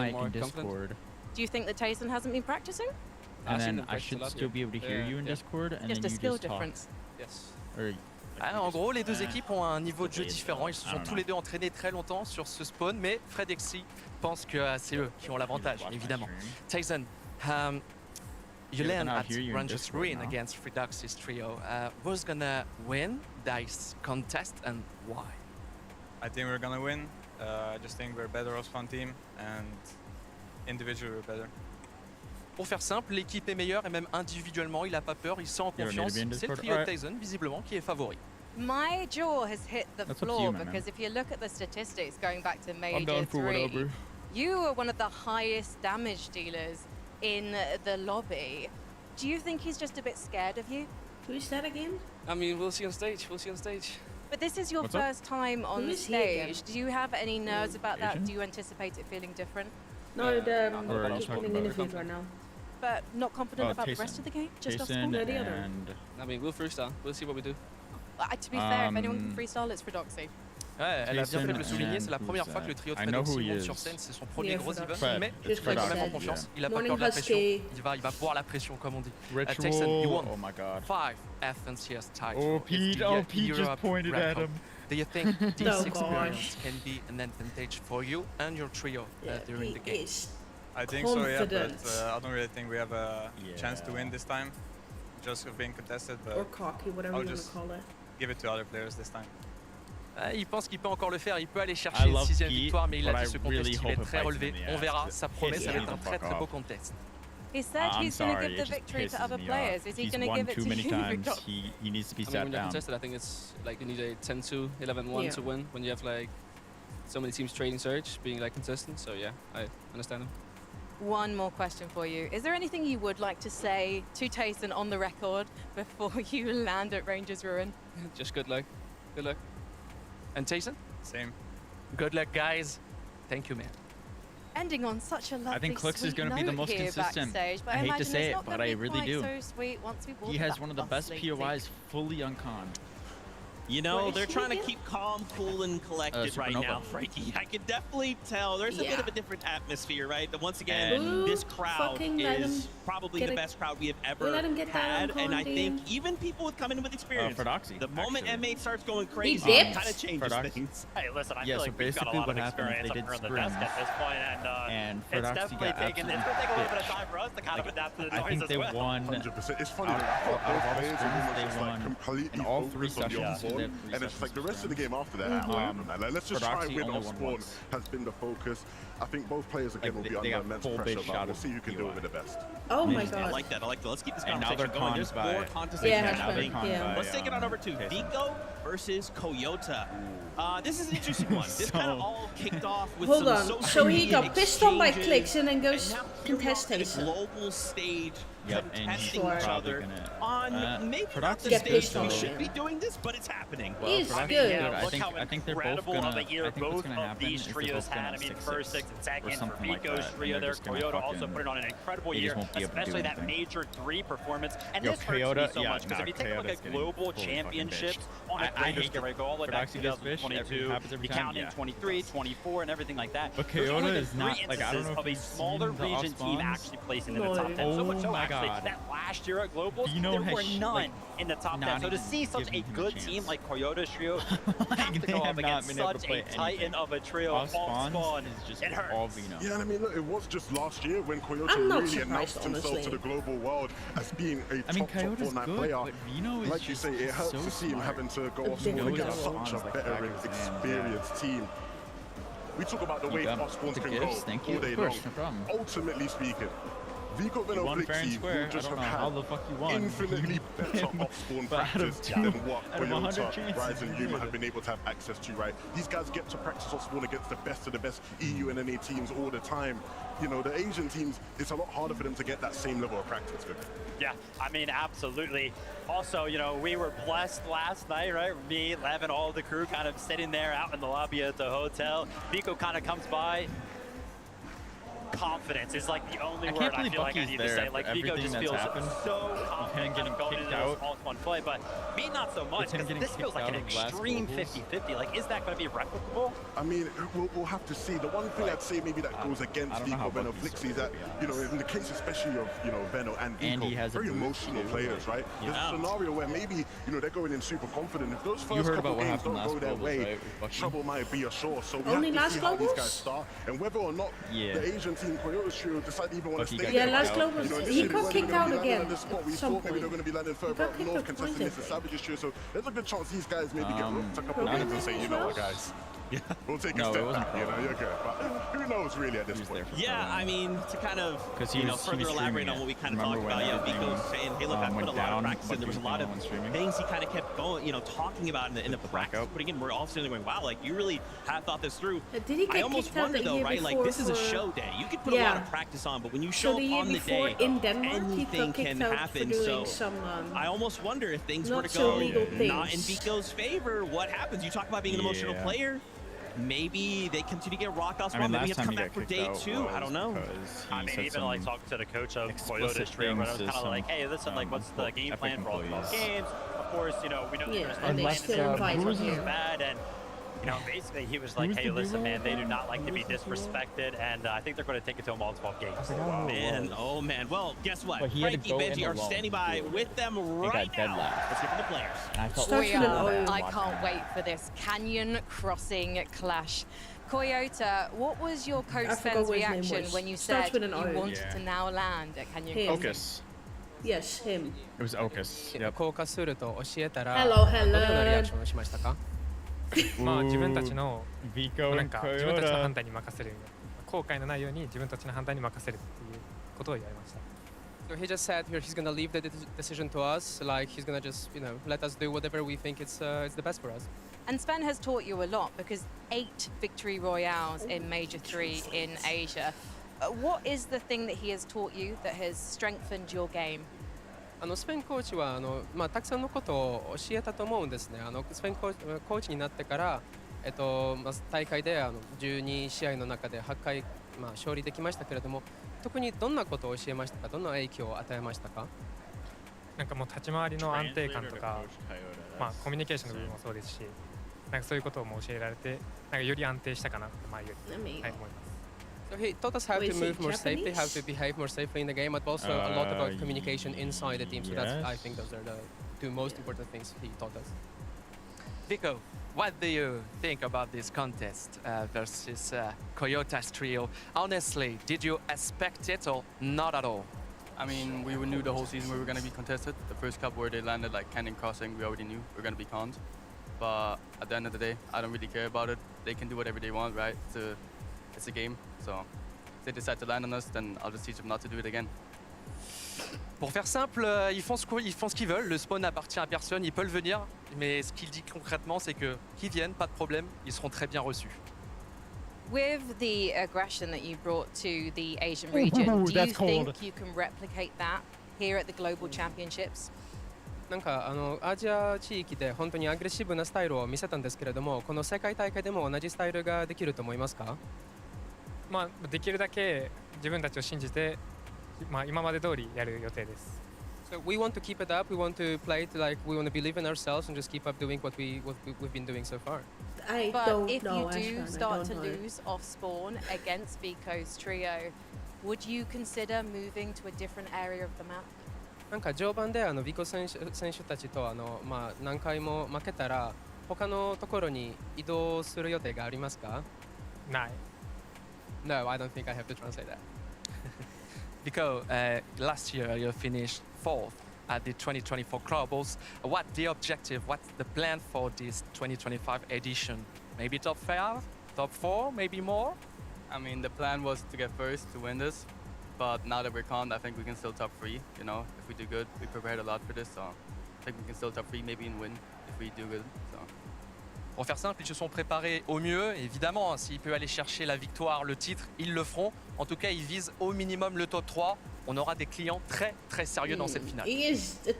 mic more and confident? Discord. Do you think that Tayson hasn't been practicing? And then I should still be able to hear you in Discord, and Just then a you skill just talk. difference. Yes. Or, Ah, en gros, les deux équipes ont un niveau de jeu it's différent. Ils se sont tous les deux entraînés très longtemps sur ce spawn, mais Fred Exy pense que c'est eux qui ont l'avantage, évidemment. Tayson, you land at Rangers Ruin against Freedux's trio. Who's gonna win this contest and why? I think we're gonna win. I just think we're a better Osfan team and individually we're better. Pour faire simple, l'équipe est meilleure et même individuellement, il a pas peur, il sent en confiance. C'est le trio de Tayson, visiblement, qui est favori. My jaw has hit the That's up to floor you, man. because if you look at the statistics going back to I'm Major down for 3, whatever. you are one of the highest damage dealers in the lobby. Do you think he's just a bit scared of you? Who is that again? I mean, we'll see on stage, we'll see on stage. But this is your What's up? first time on Who the is he again? stage. Do you have any nerves about that? Asian? Do you anticipate it feeling different? No, the Or are you he's talking getting about- interviewed right now. But not confident Oh, about the rest Tayson. of the game? Just off Jason spawn? the other. and I mean, we'll freestyle, we'll see what we do. To be fair, if anyone can freestyle, it's Fredoxy. Ouais, elle a bien fait de le Jason souligner, c'est la and première who's fois que le that? trio de I Fred know Exy who he monte is. sur scène, c'est son premier Yeah, gros event, Fred. mais It's Just il a like quand même en said, confiance, il a pas Morning peur de la pression, Husky. il va boire la pression comme on dit. Ritual. Tayson, you won Oh my god. 5 FNCS titles. Oh, It's Pete. the, Oh, Pete just Europe pointed at record. him. Do you think this Oh, experience can be an advantage for you and your trio during he the game? is I think so, yeah, but confident. I don't really think we have a chance to Yeah. win this time. Just of being contested, or but cocky, whatever I'll you want just to call it. give it to other players this time. Il pense qu'il peut encore le faire, il peut aller I chercher une love 6ème Pete, victoire, mais il a but dit I ce really contest il va hope être it très bites him relevé. in the On ass. verra, ça promet, ça va Yeah. être un très très beau contest. He said I'm he's going to sorry, give the it just victory to pisses other me players. off. Is he He's going to won give it too to many you? times. Fredoxy? He needs to be I mean, sat when you're down. contested, I think it's like you need a 10-2, 11-1 Yeah. to win. When you have like so many teams trading Surge, being like consistent. So yeah, I understand him. One more question for you. Is there anything you would like to say to Tayson on the record before you land at Rangers Ruin? Just good luck. Good luck. And Tayson? Same. Good luck, guys. Thank you, man. Ending on such a lovely, I think Clix is sweet going to be the note most here consistent. backstage, but I hate to imagine say it's it, not but gonna I be really quite do. So sweet once we walk He has that one of the best bustling POIs fully unconned. You know, What is they're she trying to again? keep calm, cool, and collected right Supernova. now, Frankie. I can definitely tell there's a bit of a different atmosphere, right? But once again, And this crowd fucking let is him probably get the a- best crowd we have ever let him get that had. And I unconned think in. even people with coming in with experience, Fredoxy, the moment actually. M8 starts going crazy, dipped. it kind of changes Fredoxy. things. Hey, listen, I Yeah, feel so like we've got a basically lot what of happened is experience they up did here in the desk scrims, at this point, and it's Fredoxy definitely got taking, it's going to take a little bit of time for us to kind of adapt to the I noise think as they well. won 100%. It's funny. out I thought of all both the players scrims, were they just like won completely in all 3 focused on the sessions. on-spawn, They had 3 and it's like the rest of the sessions game after that. Whatever, man. Like, let's just try and Fredoxy win only off won spawn once. has been the focus. I think both players again will Like, be they under got immense full pressure, base but shot we'll of see who can do it with the best. Oh my Amazing. I god. like that. I like that. Let's keep this And now they're conversation going. There's conned by- more contest Yeah, happening. happening, yeah. Let's take it on over to Tayson. Vico versus Coyota. This is an interesting one. This kind of So- all kicked off with Hold some on. social So he media got pissed on by exchanges, Clix and then and goes now here we contest are at a Tayson. global stage Yep, and he's contesting Sure. each probably other gonna, on maybe not Fredoxy's the Get stage pissed we on. should be doing this, but it's happening. He's Fredoxy's good. Yeah, I look think, how I think they're both incredible gonna, of a year I think what's both gonna of happen these is they're trios both gonna had. I mean, 6-6 first, second, or second for something like Vico's that, and trio they're there. just gonna Coyota also fucking- put it on an incredible they just year, won't be able to do especially that anything. major 3 performance. And Yo, this hurts me Coyota- so yeah, much because nah, if you take a look Coyota's at getting global fully fucking championships bitched. on a I great hate year, right? Go all the way back to Fredoxy gets bitched. 2022, It happens every you time. count in Yeah. 23, 24, and everything like that. But Those are only Coyota the is 3 not- like, I don't instances know if of a you've smaller seen the region team Osmonds. actually placing in the No. top 10. So much Oh so, my actually, God. that last year at Globals, Dino there has were none like, in the top 10. not So to even see such a giving him a good chance. team like Coyota's trio Like, have to they go have up not against been able to such play a titan anything. of a trio, Off False Spawn, is just it hurts. all Vino. Yeah, and I mean, look, it was just last year when Coyota I'm not really surprised, announced himself honestly. to the global world as being a I mean, top Coyota's Fortnite good, player. but Vino is Like you just say, it hurts so to see him smart. having to go off Vino spawn is against so such a smart. better, Like, experienced team. We talk about the You way got off spawns the can gifts, go thank all you. day Of course, long. no problem. Ultimately speaking, Vico You won fair and Blixie square. will just I don't have know had how the fuck you won. infinitely better off-spawn But out of practice two- than what out of 100 Coyota, chances, Rise, and you Yuma did. have been able to have access to, right? These guys get to practice off-spawn against the best of the best EU and NA teams all the time. You know, the Asian teams, it's a lot harder for them to get that same level of practice with. Yeah, I mean, absolutely. Also, you know, we were blessed last night, right? Me, Levin, all the crew kind of sitting there out in the lobby at the hotel. Vico kind of comes by. confidence is like the only I word can't I believe feel like I Bucky's need to there say. after Like Vico everything just that's feels happened. so confident getting going kicked into out. those one play, but me not so much, With him because getting this feels kicked like an out of last extreme globals. 50-50. Like, is that going to be replicable? I mean, we'll have to see. The one thing I'd say maybe that goes against Vico, Veno, Flixie is that, you know, in the case especially of, you know, Veno and Vico, he has a very boost emotional too. players, right? There's a scenario where maybe, you know, they're going in super confident. If those first heard couple about what games happened don't go last their globals, way, right, with Bucky? trouble might be ashore. So we Only have to last see how these globals? guys start and whether or not the Asian team, Coyote Trio, decide to even want to Bucky stay got there. Yeah, last kicked out. globals. You know, He initially got we kicked weren't out gonna be landing again at this spot. We at some thought maybe point. they're going to be landing He further got up kicked north, off contesting twice, I this think. Savages Trio. So there's a good chance these guys maybe get rooked a couple of Broken games and say, as you know well? what, guys, we'll take a No, it step wasn't back. You know, Pro. you're good. But who knows really at this point? Yeah, I mean, to kind of, 'Cause he you know, was- he further was elaborate streaming on it. what we kind of Remember talked when about, yeah, everything, Vico saying, hey, look, I went put a lot down, of practice in. There was a Bucky lot of was streaming? things he kind of kept going, you know, talking about in the practice, putting in. We're all sitting there going, wow, like, you really have thought this through. Did he get I almost kicked out wonder, the though, year right? Like, before this is a for- show day. You could put a lot Yeah. of practice on, but when you So show the up year on the before day, in Denmark, he anything got kicked can out happen. for doing So some I almost wonder if things were not to so go legal not in things. Vico's favor, what happens? You talk about being an emotional Yeah. player. Maybe they continue to get rocked off I spot. mean, Maybe you last have to time come he back for got day kicked out 2. I don't know. because he I mean, said even like some talking to the coach of explicit Coyote Trio, but I was things kind to of like, some, hey, listen, like, what's the game Epic plan for all 12 employees. games? Of course, you know, we know Yeah, they're and they going to still invite him who's here. bad, and you know, basically he was like, Who's hey, the listen, duo? man, they do not like to be disrespected, and I think they're going to take it to them all 12 games. Man, oh man. Well, guess what? But he had to Frankie, go in Benji are alone. standing by with them got right dead now. last. Let's hear from the players. And I felt Starts We with an are. O. I can't wait for this Canyon Crossing clash. Coyote, what was your coach I forgot Sven's what his name reaction was. when you Starts said with an you O. wanted Yeah. to now land at Canyon Him. Crossing? Ocus. Yes, him. It was Ocus. Yep. 降下すると教えたら Hello, どのようなリア hello. クションをしましたかまあ自分たちの Vico なん and か自分たちの Coyote. 判断に任せる後悔のないように自分たちの判断に任せるっていうことを言われました So he just said here he's gonna leave the decision to us, like he's gonna just, you know, let us do whatever we think it's the best for us. And Sven has taught you a lot because 8 victory royales in Major 3 in Asia. What is the thing that he has taught you that has strengthened your game? スペインコーチはまあ、たくさんのことを教えたと思うんですね。スペインコーチになってから、まあ、大会で12試合の中で8回、まあ、勝利できましたけれども、特にどんなことを教えましたか、どんな影響を与えましたか。なんかもう立ち回りの安定感とか、まあ、コミュニケーションの部分もそうですし、なんかそういうことをも教えられて、なんかより安定したかなって前より、はい、思います。So he taught us how to move more safely, how to behave more safely in the game, but also a lot about communication inside the team. So that's, I think those are the 2 most important things he taught us. Vico, what do you think about this contest versus Coyote's trio? Honestly, did you expect it or not at all? I mean, we knew the whole season we were going to be contested. The first cup where they landed like Canyon Crossing, we already knew we were going to be conned. But at the end of the day, I don't really care about it. They can do whatever they want, right? It's a game. So if they decide to land on us, then I'll just teach them not to do it again. Pour faire simple, ils font ce qu'ils veulent. Le spawn n'appartient à personne, ils peuvent venir. Mais ce qu'il dit concrètement, c'est que qu'ils viennent, pas de problème, ils seront très bien reçus. With the aggression that you brought to the Asian region, do you think you can replicate that here at the Global Championships? なんかアジア地域で本当にアグレッシブなスタイルを見せたんですけれども、この世界大会でも同じスタイルができると思いますか？まあできるだけ自分たちを信じて、まあ今まで通りやる予定です。So we want to keep it up. We want to play it like we want to believe in ourselves and just keep up doing what we've been doing so far. But if you do start to lose off spawn against Vico's trio, would you consider moving to a different area of the map? なんか序盤でビコ選手たちとまあ何回も負けたら他のところに移動する予定がありますか？ない。No, I don't think I have to translate that. Vico, last year you finished 4th at the 2024 Globals. What's the objective? What's the plan for this 2025 edition? Maybe top 5, top 4, maybe more? I mean, the plan was to get first to win this. But now that we're conned, I think we can still top 3. You know, if we do good, we prepared a lot for this. So I think we can still top 3, maybe and win if we do good. So. Pour faire simple, ils se sont préparés au mieux. Évidemment, s'il peut aller chercher la victoire, le titre, ils le feront. En tout cas, ils visent au minimum le top 3. On aura des clients très très sérieux dans cette finale.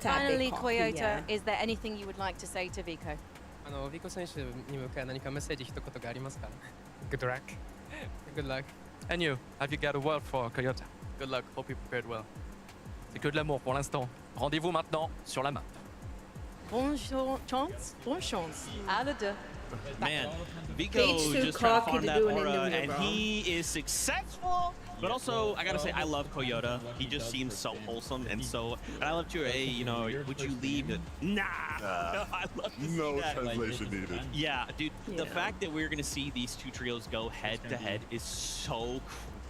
Finally, Coyote, is there anything you would like to say to Vico? ビコ選手に向け何かメッセージ一言がありますか？ Good luck. Good luck. And you, have you got a word for Coyote? Good luck. Hope you prepared well. C'est que de l'amour pour l'instant. Rendez-vous maintenant sur la map. Bonne chance. À le deux. Man, Vico He's too just trying to cocky farm to that do an aura, interview, and bro. he is successful. But also, I gotta say, I love Coyote. He just seems so wholesome and so. And I love too. Hey, you know, would you leave? Nah. I love to No see that. translation needed. Yeah, dude. The Yeah. fact that we're gonna see these two trios go head to head is so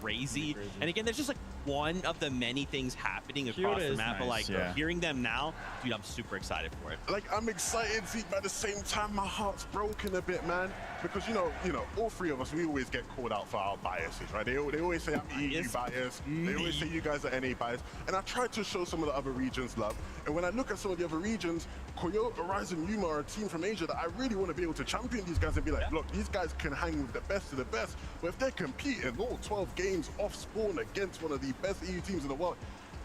crazy. And again, there's just like one of the many things happening across Kyoto the is map. But nice, like yeah. hearing them now, dude, I'm super excited for it. Like, I'm excited, see, but at the same time, my heart's broken a bit, man. Because, you know, all three of us, we always get called out for our biases, right? They always say I'm EU biased. They always say you guys are NA biased. And I tried to show some of the other regions love. And when I look at some of the other regions, Coyote, Horizon, Yuma are a team from Asia that I really want to be able to champion these guys and be like, look, these guys can hang with the best of the best. But if they're competing all 12 games off spawn against one of the best EU teams in the world,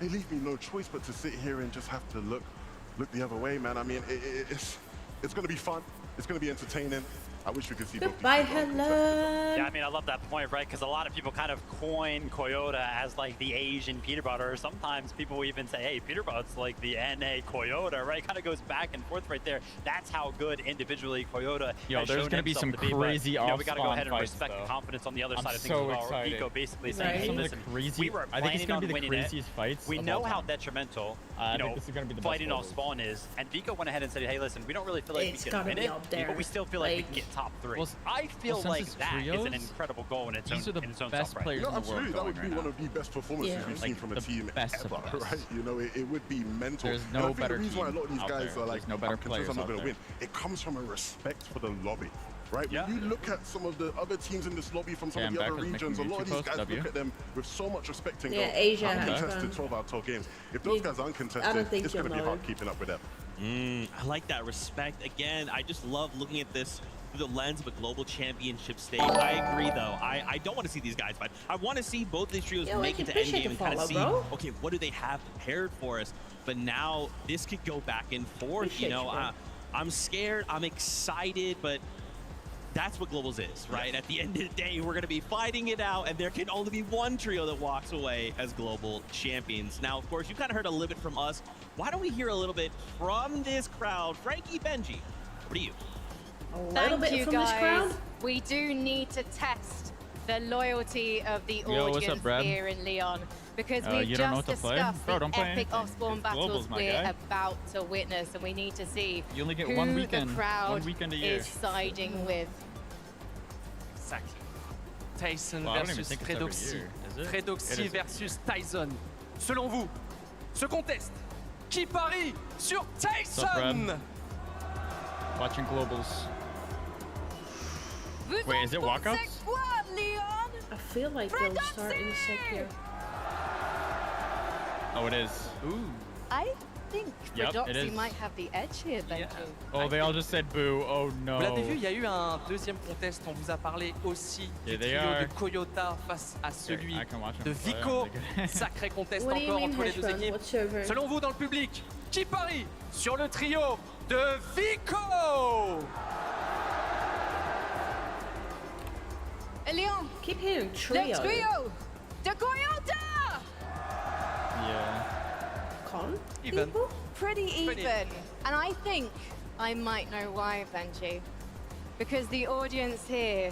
they leave me no choice but to sit here and just have to look the other way, man. I mean, it's going to be fun. It's going to be entertaining. I wish we could see both these Goodbye, teams on contest. Helen. Yeah, I mean, I love that point, right? Because a lot of people kind of coin Coyote as like the Asian peanut butter. Or sometimes people even say, hey, peanut butter's like the NA Coyote, right? Kind of goes back and forth right there. That's how good individually Coyote Yo, has there's shown gonna be himself some to be. crazy But, we got to go off-spawn ahead and fights, respect though. the confidence on the other I'm side of things so as well. excited. Vico basically Right. saying, Some of listen, the crazy, we were I think it's planning gonna on be the winning craziest it. fights We of know all how time. detrimental, I you think know, this is gonna be the best fighting off globals. spawn is. And Vico went ahead and said, hey, listen, we don't really feel like It's we can gotta win be it, up there. but we still feel like we Like- can get top three. Well, I feel since like it's that is an trios, incredible goal in its own, these are the in its own best self, right? players No, in the absolutely. world That would going be right one of the best performances Yeah. we've Like, seen from a the team best of ever, the best. right? You know, it would be mental. There's And no I think better the reason why a team lot of these out guys there. are like, There's no better I'm convinced players I'm not out going to there. win. It comes from a respect for the lobby. Right? Yeah. When you look at some of the other teams in this lobby from some Yeah, of the I'm other back with regions, a making lot of YouTube these guys post, W. look at them with so much respect and Yeah, go, Asia I'm has contested fun. 12 out of 12 games. If those guys are I uncontested, don't think it's going to you'll be hard know. keeping up with them. I like that respect. Again, I just love looking at this through the lens of a global championship stage. I agree, though. I don't want to see these guys fight. I want to see both these trios Yeah, make like, it to appreciate endgame the and kind of follow, see, bro. okay, what do they have prepared for us? But now this could go back and forth. Appreciate You know, you, bro. I'm scared. I'm excited, but that's what globals is, right? At the end of the day, we're going to be fighting it out, and there can only be one trio that walks away as global champions. Now, of course, you kind of heard a little bit from us. Why don't we hear a little bit from this crowd? Frankie, Benji, what do you? A little Thank bit you, from guys. this crowd. We do need to test the loyalty of the Yo, what's audience up, Brad? here in Leon, because You we've don't know just what to play? discussed Bro, the don't play epic anything. off-spawn It's battles globals, my we're guy. about to witness, and we need to see You only get who one weekend. the crowd One weekend a year. is siding with. Exactly. Tyson Well, I don't even versus think it's every Fredoxy. year, is it? Fredoxy It is. versus Tyson. Selon vous, ce contest, qui parie sur up, Tyson? Brad? Watching globals. Vous Wait, en is it pensez walkouts? quoi, Leon? I feel like they'll start in a sec here. Oh, it is. Ooh. I think Yep, it Fredoxy is. might have the edge here, Benji. Oh, they all just said boo. Oh no. Vous l'avez vu, il y a eu un deuxième contest. On vous a parlé aussi Yeah, du they trio are. de Coyota face à celui I can watch de them play, Vico. I'm like- Sacré contest What do you encore mean, entre les deux Hedgehog? équipes. What server? Selon vous, dans le public, qui parie sur le trio de Vico? Leon, Keep hearing the trio. trio de Coyote! Yeah. Con? Even. People? Pretty Pretty. even. And I think I might know why, Benji. Because the audience here,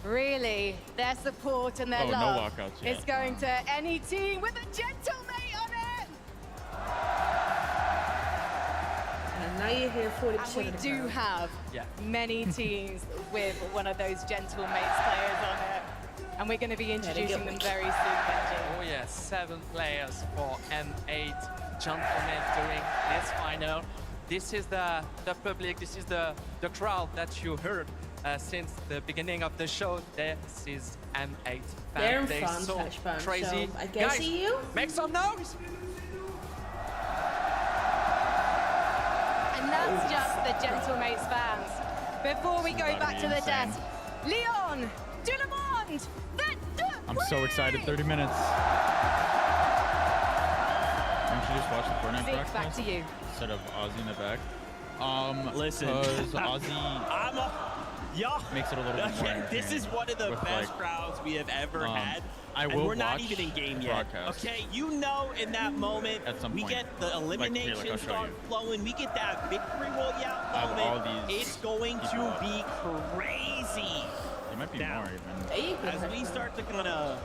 really, their support and their Oh, no love walkouts is yet. going to any team with a gentlemate on it. And now you hear 40% And we of the do crowd. have Yeah. many teams with one of those gentlemates players on it. And we're going to be introducing them very soon, Benji. Oh yeah, 7 players for M8 gentlemen doing this final. This is the public, this is the crowd that you heard since the beginning of the show. This is M8 They're in They're front, so Touchbone, crazy. so I guess Guys, EU? make some noise! And that's just the Gentlemates fans. Before we go about to back be to the insane. desk, Leon, tout le monde, I'm so excited. 30 minutes. Don't you just watch the Fortnite Zeke, back broadcast to you. instead of Ozzy in the back? Listen, Because Ozzy. Yeah. makes it a little bit more This is one of the with, best like, crowds we have ever had. I and will we're not watch even in game the yet. broadcast. Okay, you know, in that moment, At some we point. get the Like, here, elimination I'll show start you. flowing. We get that victory royale I have all moment. these It's going people to up. be crazy. There might be Now, more even. as we start to kind of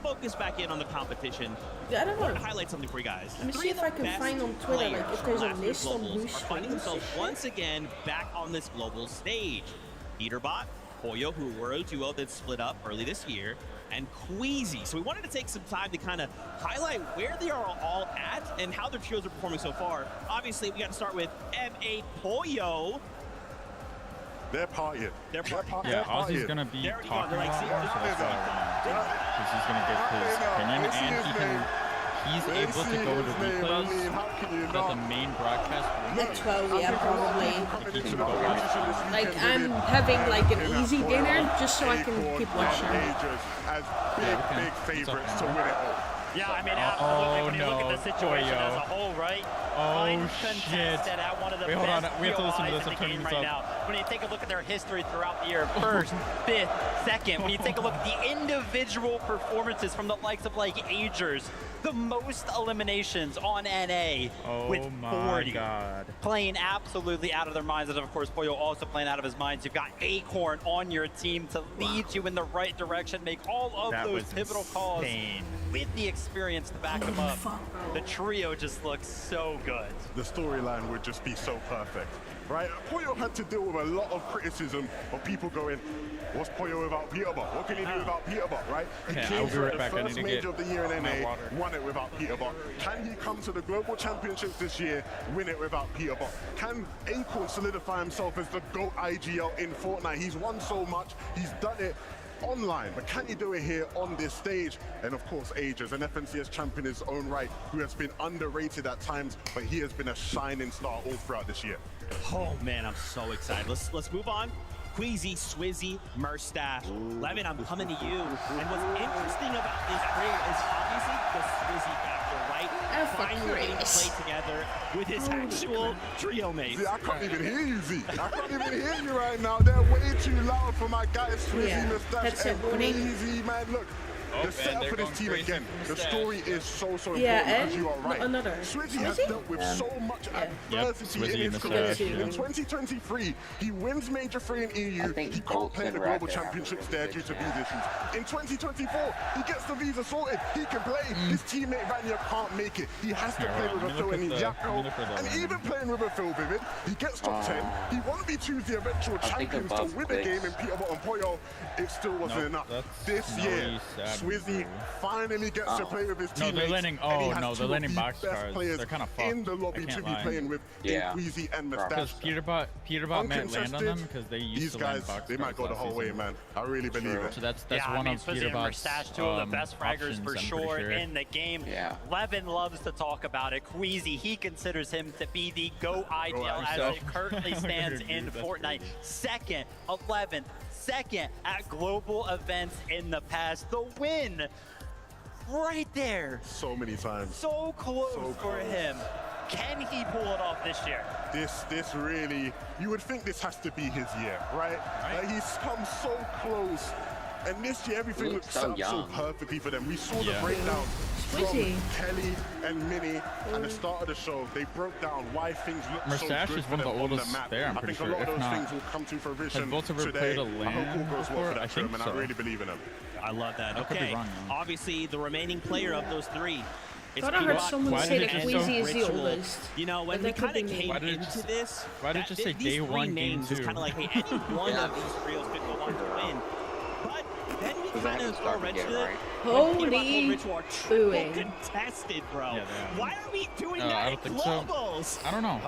focus back in on the competition, Yeah, I don't I want know. to highlight something for you guys. Let me Three see of if I the can best find on Twitter, players like, if from there's a last year's list on globals who are finding streams themselves this once again back on this global stage. Peterbot, Pollo, who were a duo that split up early this year, and Queasy. So we wanted to take some time to kind of highlight where they are all at and how their trios are performing so far. Obviously, we got to start with M8 Pollo. They're partying. They're partying. Yeah, Ozzy's gonna be talking a lot more, so that's why I want to, because he's gonna give his opinion, and he's able to go to replays that the main broadcast won't At do. 12, yeah, probably. Like, he can go watch. Like, I'm having like an easy dinner just so I can keep watching. As big favorites to win it all. Yeah, I mean, absolutely. When you look at the situation Pollo. as a whole, right? Oh, Shit. At one of the Wait, hold best on. We have to listen to POIs this. in I'm the turning game this right up. now. When you take a look at their history throughout the year, first, fifth, second, when you take a look at the individual performances from the likes of like Agers, the most eliminations on NA with 40. Oh my God. Playing absolutely out of their minds, and of course Pollo also playing out of his minds. You've got Acorn on your team to lead you in the right direction, make all of That those was pivotal calls insane. with the experience to back them up. The trio just looks so good. The storyline would just be so perfect, right? Pollo had to deal with a lot of criticism of people going, what's Pollo without Peterbot? What can he do without Peterbot, right? He Okay, came I'll be for right the back. I need first to major get of the year in my NA, water. won it without Peterbot. Can he come to the Global Championships this year, win it without Peterbot? Can Acorn solidify himself as the GOAT IGL in Fortnite? He's won so much, he's done it online, but can he do it here on this stage? And of course, Agers, an FNCS champion in his own right, who has been underrated at times, but he has been a shining star all throughout this year. Oh man, I'm so excited. Let's move on. Queasy, Swizzy, Murstache. Levin, I'm coming to you. And what's interesting about this career is obviously the Swizzy factor, right? Finally getting to play together with his actual trio mates. See, I can't even hear you, Z. I can't even hear you right now. They're way too loud for my guys, Swizzy, Moustache, and Queasy, man. Look. The setup for this team again, the story is so important because you are right. Swizzy has dealt with so much adversity in his career. In 2023, he wins Major 3 in EU. He can't play in the Global Championships there due to visa issues. In 2024, he gets the visa sorted. He can play. His teammate Vanya can't make it. He has to play with a Phil and Yako. And even playing with a Phil Vivid, he gets top 10. He won't be choose the eventual champions to win the game in Peterbot and Pollo. It still wasn't enough. This year, Swizzy finally gets to play with his teammates. No, they're landing. Oh no, they're landing box best cars. players They're kind of fucked. in the lobby to be playing with in Queasy and Because Moustache. Peterbot might land on them because they used These to guys, land box they might go cars the whole last way, season. man. I really believe it. So that's Yeah, one I mean, of Swizzy and Peterbot's Moustache, two of the best fraggers for sure in the game. Yeah. Levin loves to talk about it. Queasy, he considers him to be the GOAT IDL as it currently stands in Fortnite. Second, 11th, second at global events in the past. The win right there. So many times. So close for him. Can he pull it off this year? This really, you would think this has to be his year, right? Like he's come so close. And this year, everything looks set up so perfectly for them. We saw the breakdown from Kelly and Minnie at the start of the show. They broke down why things look so Moustache good is for one of them the on oldest map. there, I'm I pretty think sure. a lot of If those not, things will come to fruition have both ever today. played a I hope LAN all goes well before? for I that trim, think and so. I really believe in them. I love that. I could be Okay, wrong, though. obviously the remaining player of those three. Thought I heard someone say that Queasy is the oldest. You know, when But we that could kind of be me. came into this, why did it just say these day three one, game names is two? kind of like, hey, any one of these trios could go on to win. But then we kind of throw a wrench to it. Holy Ritual triple contested, bro. Yeah, they are. Why are we doing I that don't in think so. globals? I don't know.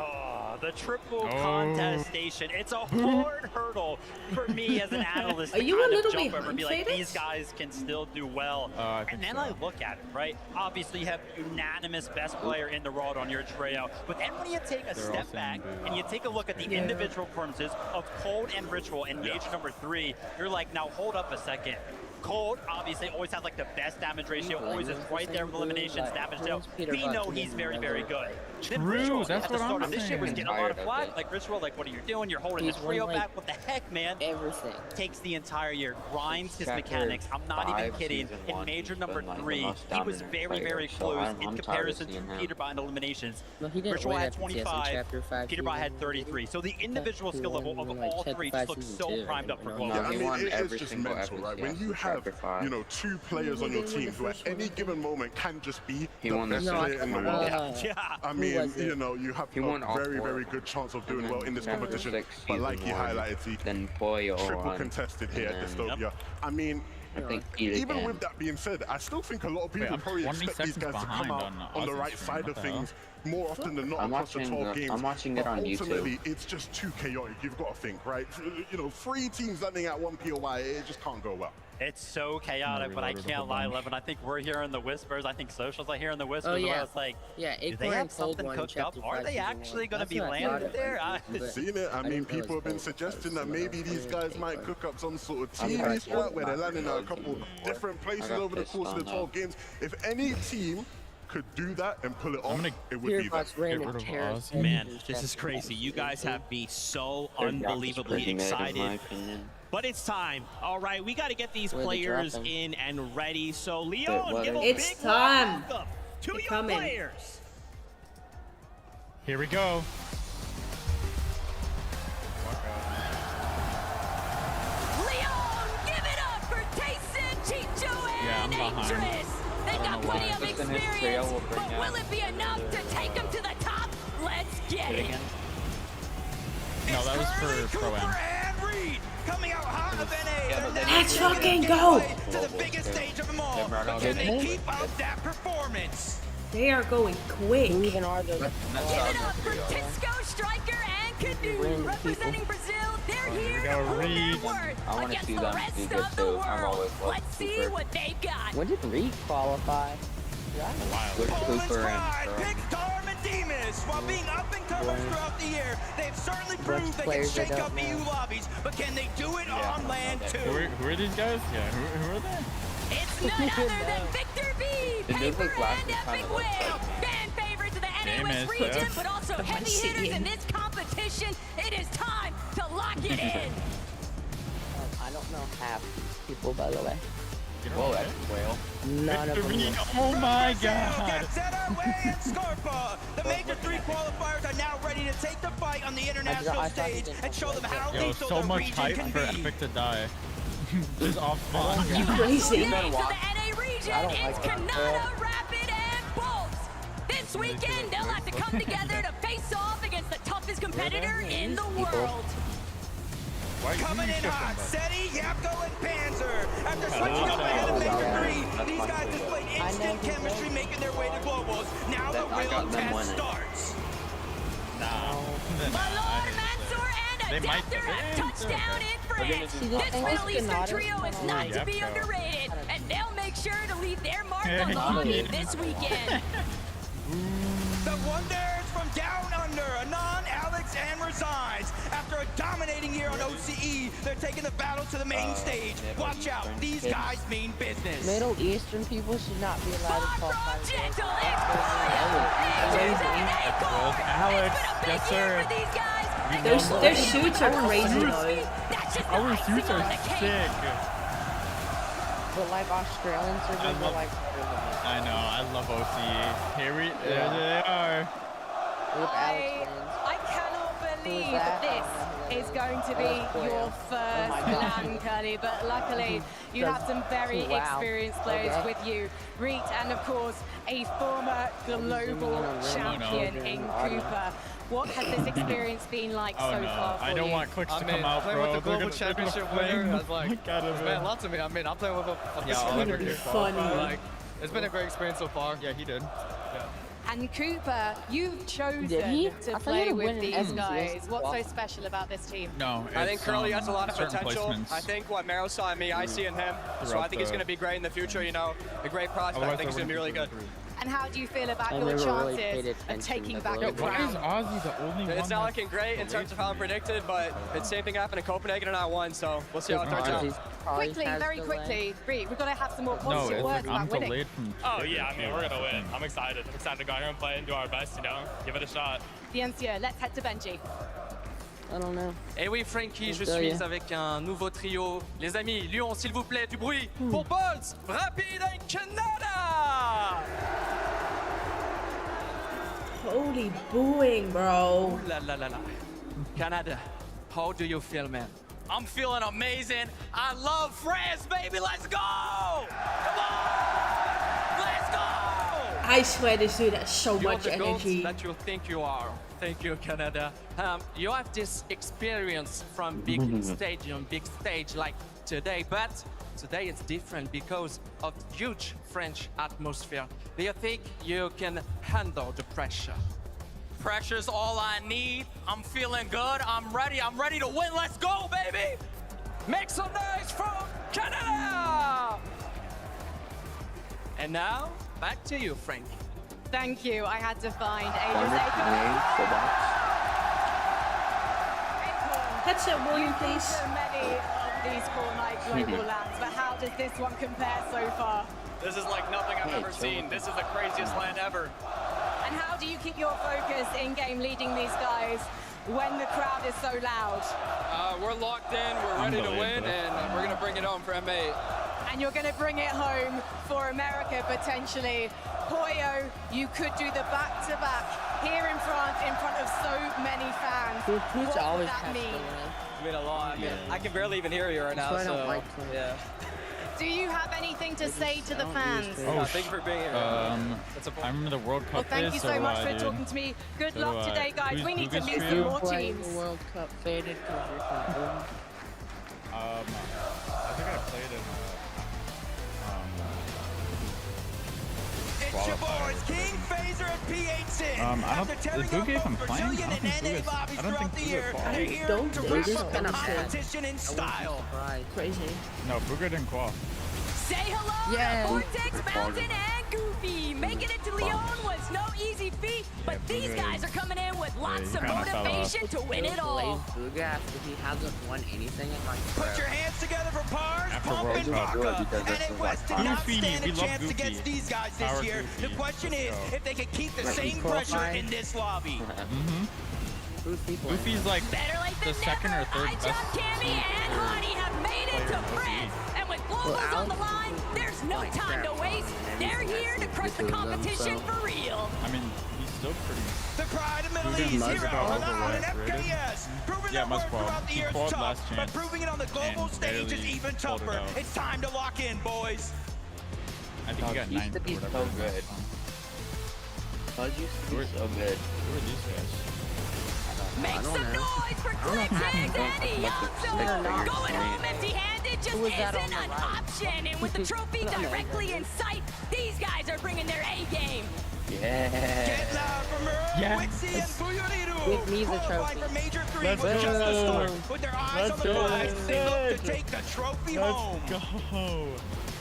The triple Oh. contest station. It's a hard hurdle for me as an analyst Are to you a kind of little jump over and behind, be like, Faded? these guys can still do well. I think And then so. I look at it, right? Obviously, you have unanimous best player in the world on your trio. But then when you take a They're all step saying back boo. and you take a look at the Yeah. individual performances of Cold and Ritual in Major number 3, you're like, now hold up a second. Cold, obviously, always has like the best damage ratio, always is right there with eliminations, damage dealt. We know he's very, very good. True, that's at the what start I'm of this shit was saying. getting a lot of flack. Like, Ritual, like, what are you doing? You're holding the trio back. What the heck, man? Everything. Takes the entire year, grinds his mechanics. I'm not even kidding. In Major number 3, he was very, very close in comparison to Peterbot in eliminations. Ritual had 25, Peterbot had 33. So the individual skill level of all three just looks so primed up for global. Yeah, I mean, it is just mental, right? When you have, you know, 2 players on your team who at any given moment can just be the best player in the world. I mean, you know, you have a very, very good chance of doing well in this competition. But like you highlighted, triple contested here at Dystopia. I mean, even with that being said, I still think a lot of people probably expect these guys to come out on the right side of things more often than not across the 12 games. I'm watching it on YouTube. Ultimately, it's just too chaotic. You've got to think, right? You know, 3 teams landing at 1 POI, it just can't go well. It's so chaotic, but I can't lie, Levin. I think we're hearing the whispers. I think socials are hearing the whispers. Oh, yeah. Where it's like, do they have something cooked up? Are they actually going to be landed there? Seen it. I mean, people have been suggesting that maybe these guys might cook up some sort of TV strat where they're landing at a couple different places over the course of the 12 games. If any team could do that and pull it off, it would be that. Man, this is crazy. You guys have me so unbelievably excited. But it's time. All right, we got to get these players in and ready. So, Leon, give a big welcome to your players. Here we go. Leon, give it up for Tayson, Chicho, and Idris. They got plenty of experience, but will it be enough to take them to the top? Let's get it. No, that was for Pro-Am. Coming out hot of NA. Let's fucking go! To the biggest stage of them all. But can they keep up that performance? They are going quick. Give it up for Tisco, Striker, and Canoe. Representing Brazil, they're here to prove their worth against the rest of the world. Let's see what they got. When did Reed qualify? With Cooper and Pixar and Demas, while being up and comers throughout the year, they've certainly proved they can shake up EU lobbies, but can they do it on land too? Who are these guys? Yeah, who are they? It's none other than Victor B, Paper, and Epic Whale. Fan favorites of the NA West region, but also heavy hitters in this competition. It is time to lock it in. I don't know half these people, by the way. Whoa, that's Whale. None of them. Oh my god! and Scarpa. The Major 3 qualifiers are now ready to take the fight on the international stage and show them how lethal so the much region hype can for be. Epic to die. Just off fun. You crazy. The NA region is Kanata, Rapid, and Bolts. This weekend, they'll have to come together to face off against the toughest competitor in the world. Coming in hot, Seti, Yapko, and Panzer. After switching up ahead of Major 3, these guys displayed instant chemistry making their way to globals. Now the real test starts. Malor, Mansour, and Adapter have touched down in France. This Middle Eastern trio is not to be underrated, and they'll make sure to leave their mark on the hockey this weekend. The Wonders from Down Under, Anon, Alex, and Resigns. After a dominating year on OCE, they're taking the battle to the main stage. Watch out, these guys mean business. Middle Eastern people should not be allowed to qualify. Alex, yes sir. Their suits are crazy though. Our suits are sick. But like Australians are like. I know, I love OCE. There they are. I cannot believe this is going to be your first LAN, Curly, but luckily you have some very experienced players with you. Reet, and of course, a former global champion in Cooper. What has this experience been like so far for I don't you? want clicks to come out, playing bro. with the global championship winner, I was like, it's meant lots to me. I mean, I'm playing with a gonna be funny. Like, it's been a great experience so far. Yeah, he did. Yeah. And Cooper, you've chosen to play with these guys. What's so special about this team? No, I think Curly has a lot of certain potential. placements. I think what Mero saw in me, I see in him. So I think he's going to be great in the future, you know, a great prospect. I think he's going to be really good. And how do you feel about I your never really paid chances of attention taking to back the the logo. Why is crown? Ozzy the only one? It's not that's looking great in terms of how I predicted, but the same thing happened in Copenhagen and I won, so we'll see how it turns out. Quickly, very quickly, Bree, we've got to have some more No, positive it's words like I'm about winning. delayed from. Oh yeah, I mean we're gonna win. I'm excited. I'm excited to go out here and play and do our best. You know, give it a shot. Bien sûr, let's head to Benji. I don't know. Et oui, Frankie, je Tell suis ya. avec un nouveau trio. Les amis, Lyon, s'il vous plaît, du bruit pour Bolts, Rapide and Canada! Holy booing, bro. Ooh la la la la. Canada, how do you feel, man? I'm feeling amazing. I love France, baby. Let's go! Come on! Let's go! I swear this dude has so You're much the goat energy. that you think you are. Thank you, Canada. You have this experience from big stadium, big stage like today, but today it's different because of huge French atmosphere. Do you think you can handle the pressure? Pressure's all I need. I'm feeling good. I'm ready to win. Let's go, baby! Make some noise from Canada! And now, back to you, Frank. Thank you. I had to find Headset warning, please. So many of these Fortnite global lands, but how does this one compare so far? This is like nothing I've ever seen. This is the craziest land ever. And how do you keep your focus in game leading these guys when the crowd is so loud? We're locked in. We're ready to win, and we're gonna bring it home for M8. And you're going to bring it home for America potentially. Poyo, you could do the back-to-back here in front of so many fans. What would that mean? I mean a lot. I can barely even hear you right now. That's why I don't So like him. yeah. Do you have anything to say to the fans? Oh, thank you for being here. I remember the World Cup. Well, thank you so much for talking to me. Good luck today, guys. We need to meet some more teams. World Cup faded because you're from England. I think I played in. It's your boys, King, Phaser, and P8 Sin. After tearing up both Brazilian and NA lobbies throughout the year, they're here to wrap up the competition in style. Crazy. No, Booger didn't qual. Say hello to Vortex, Mountain, and Goofy. Making it to Lyon was no easy feat, but these guys are coming in with lots of motivation to win it all. Booga after he hasn't won anything in like Put your hands together for Pars, After Pump, World and Cup. Baka. NA West did not Goofy, stand we a love chance Goofy. against these guys this Power year. Goofy. The question is Let's go. if they can keep the Like, same he pressure qualified. in this lobby. Goofy's like Better late the than second or never. third iJump, best. Cammy, and Honey have made it to France. And with globals on the line, there's no time to waste. They're here to crush the competition for real. I mean, he's still pretty. The pride of Middle Dude, East Mud's hero, about Renown and overrated. FKS. Proving Yeah, their Mud's worth qual. throughout the He years qualled tough, last but chance proving it on the global and stage is barely even pulled it tougher. out. It's time to lock in, boys. I think he got he used 9th to or be whatever. so good. Bud used to be so good. Who are these guys? Make I don't some know. noise for Click Tags and Yonzo. Going home empty-handed just Who was that on isn't the an right? option. And with the trophy directly in sight, these guys are bringing their A game. Yeah. Get loud from Earl, Yeah. Wixie, and Buyuriru. Give me the Qualifying trophy. for Major 3 Let's was just a go. start. With their eyes on the prize, they look to take the trophy home. Let's go.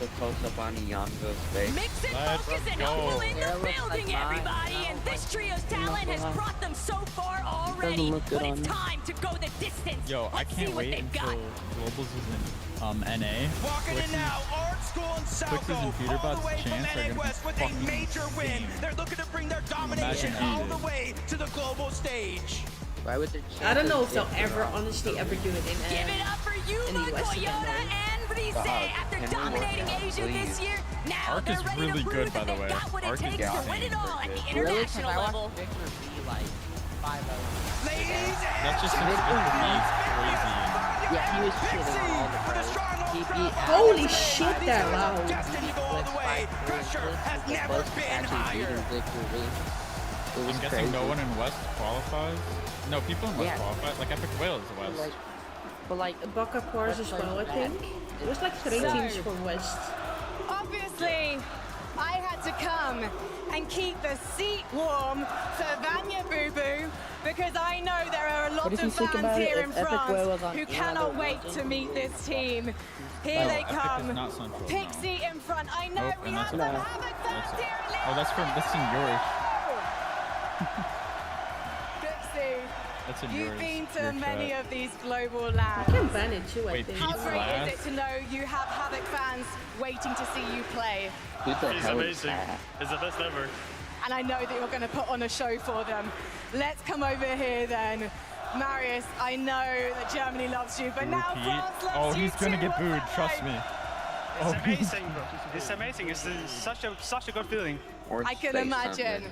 The close up on Yongo's face. Mix and Let's focus and go. hopeful in Yeah, the looks like building, mine. everybody. And this trio's talent has brought them so far already. look good But on it's me. time to go the distance. Yo, I Let's see can't what wait they've until got. Globals is in NA. Walking in now, Art School and Quickest Salco, and Peter all the Butts way from chance are NA gonna West be with a fucking major win. insane. They're looking to bring their domination Imagine all he the did. way to the global stage. Why would their I don't know if they'll chances ever, differ? honestly, ever do it in Give it up for Yuma, the West Toyota, again, and Rise. After and dominating more, Asia this please. year, now Arc they're is ready really to prove good, by that the they've way. got what it Arc is takes to insane. win it all at the Really? 'Cause international I watched level. Victor be like 5-0. Ladies and That's just gentlemen, crazy. Yeah, he was shitting on all the for the pros. strong He old beat crowd. Holy shit, they're These guys are loud. destined to go all the way. Pressure has never been higher. I'm guessing no one in West qualifies. No, people in West Yeah. qualify. Like Epic Whale is West. But like, Baka Quars as well, I think. It was like 3 So- teams from West. Obviously, I had to come and keep the seat warm for Vanya Boo Boo, because I know there are a lot of fans here in France who cannot wait to meet this team. Here they come. Pixie in front. I know we have some Havoc fans here. Oh, that's in York. Pixie, That's in you've yours, been to your many chat. of these global lands. I can ban it too, I Wait, think. How Pete's great last? is it to know you have Havoc fans waiting to see you play? He's amazing. It's the best ever. And I know that you're going to put on a show for them. Let's come over here then. Marius, I know that Germany loves you, but now France loves you he's gonna too. get booed, trust me. It's amazing, bro. It's amazing. It's such a good feeling. I can imagine.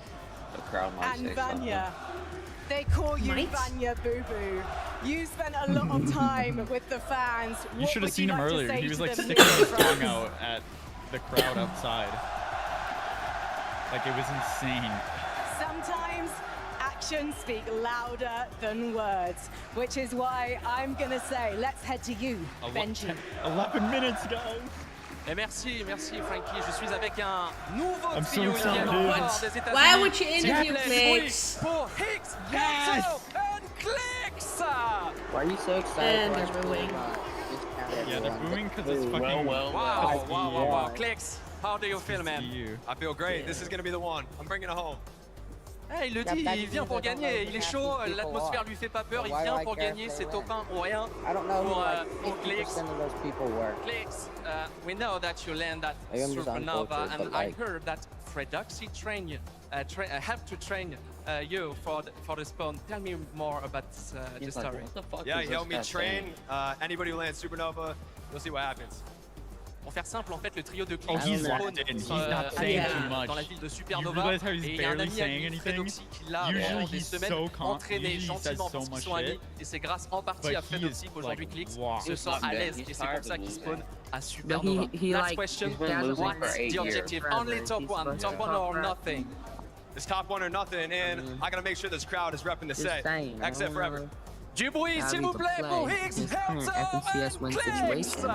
The crowd might And say Vanya, they call you Might? Vanya Boo Boo. You spent a lot of time with the fans. You should have seen him earlier. He was like sticking his tongue out at the crowd outside. Like it was insane. Sometimes actions speak louder than words, which is why I'm gonna say, let's head to you, Benji. 11 minutes, guys. Et merci Frankie. Je suis avec un nouveau I'm so trio excited. qui vient encore des États-Unis. Why would you S'il vous interview plaît, Clicks? pour Hicks, Gonzo, and Clicks. Why are you so excited? And for they're us booing. Yeah, they're booing because it's fucking. Wow. Clicks, how do you feel, man? I feel great. This is gonna be the one. I'm bringing it home. Hey, il le dit, il vient pour gagner, il est chaud, l'atmosphère lui fait pas peur, il vient pour gagner, c'est top 1 ou rien pour Clicks. Clicks, we know that you land at Supernova, and I heard that Fredoxy have to train you for the spawn. Tell me more about the story. Yeah, he helped me train. Anybody who lands Supernova, you'll see what happens. Pour faire simple, en fait, le trio de Oh, Clicks he's spawn locked in. He's not saying too much. dans la ville de You Supernova. realize how he's Et il y a un barely ami à saying lui, anything? Fredoxy, qui l'a Usually pendant des he's semaines so calm. entraîné Usually he says gentiment so parce qu'ils much sont amis. shit. Et c'est grâce en partie But à he Fredoxy is, qu'aujourd'hui like, Clicks wow. se sent à l'aise. Et c'est pour ça qu'il spawn à Supernova. But he Last like, question, he's been losing what's for 8 the objective? years. Only top one. Top one or nothing. It's top one or nothing, and I gotta make sure this crowd is repping the set. saying, Except forever. Du bruit, s'il vous plaît, pour Hicks, FNCS win situation.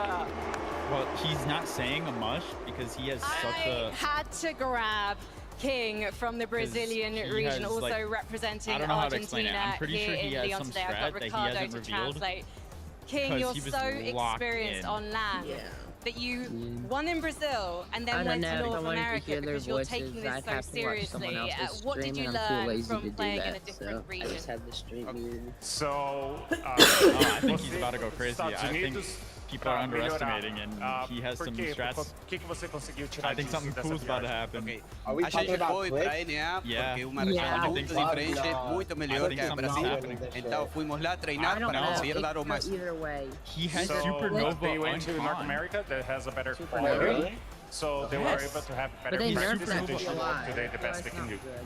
Well, he's not saying a much because he has such I a. had to grab King from the Brazilian he region, has, also like, I representing don't know how to explain it. Argentina I'm pretty here sure he in has Lyon some today. I've strat got that he Ricardo hasn't to revealed. translate. King, 'Cause you're he was so locked experienced in. on land that you won in Brazil and I then don't went know, to I North don't want to America hear their because you're voices. taking this I'd so have to watch someone seriously. else's What did stream, you and I'm too learn lazy from to do playing in a that, different so I region? just had the stream muted. So, I think he's about to go crazy. I think people are underestimating, and he has some strats. I think something cool's about to happen. A gente foi pra NA Yeah. porque o Marcelo I think de frente é muito melhor think que o something's Brasil. happening. Então fomos lá treinar para conseguir dar o máximo. Either way. He has So Supernova they went to on North con. America that has a better Supernova? quality. So they were Yes. able to have better But they nerfed practice that and they a showed lot. today the best they That's can do. not good.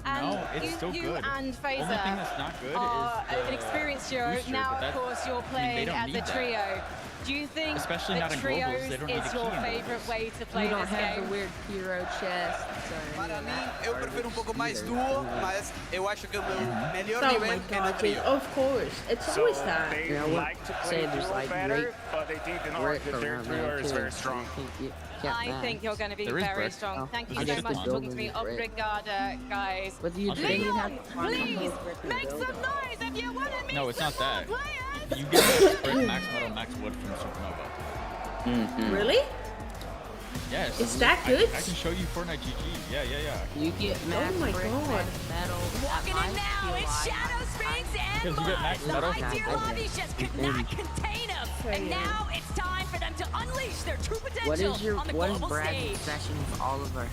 And No, it's still you good. and Only Fraser thing that's not good are is the an experienced duo. booster, Now, but of that- course, you're I mean, they playing don't as a need that. trio. Do you think Especially that not in globals, trios they don't need is a your key in favorite way to play You don't this have game? the weird hero chest. So Para mim, eu prefiro pouco mais duo, mas eu acho que o meu melhor Oh nível my é no god, trio. of course. It's So always that. they Yeah, I would like to say play there's, duo like, better, great but they think Rick that their around trio there, is too. very strong. I think you're going to be There is very Brick. strong. Thank you I so just much for talking to me. building Brick. Obrigada, guys. Whether you think you have fun Please, with make some noise if you want to meet No, it's not that. some players. You get max Brick, max metal, max wood from Supernova. Really? Yes. Is that good? I can show you Fortnite GG. Yeah. You get max my brick, God. max metal. Walking in now, it's Shadow Sphinx and Because you get max Mud. The metal. high tier lobbies just could not contain them. And now it's time for them to unleash their true potential on the what is global Brad's stage. obsession with Oliver?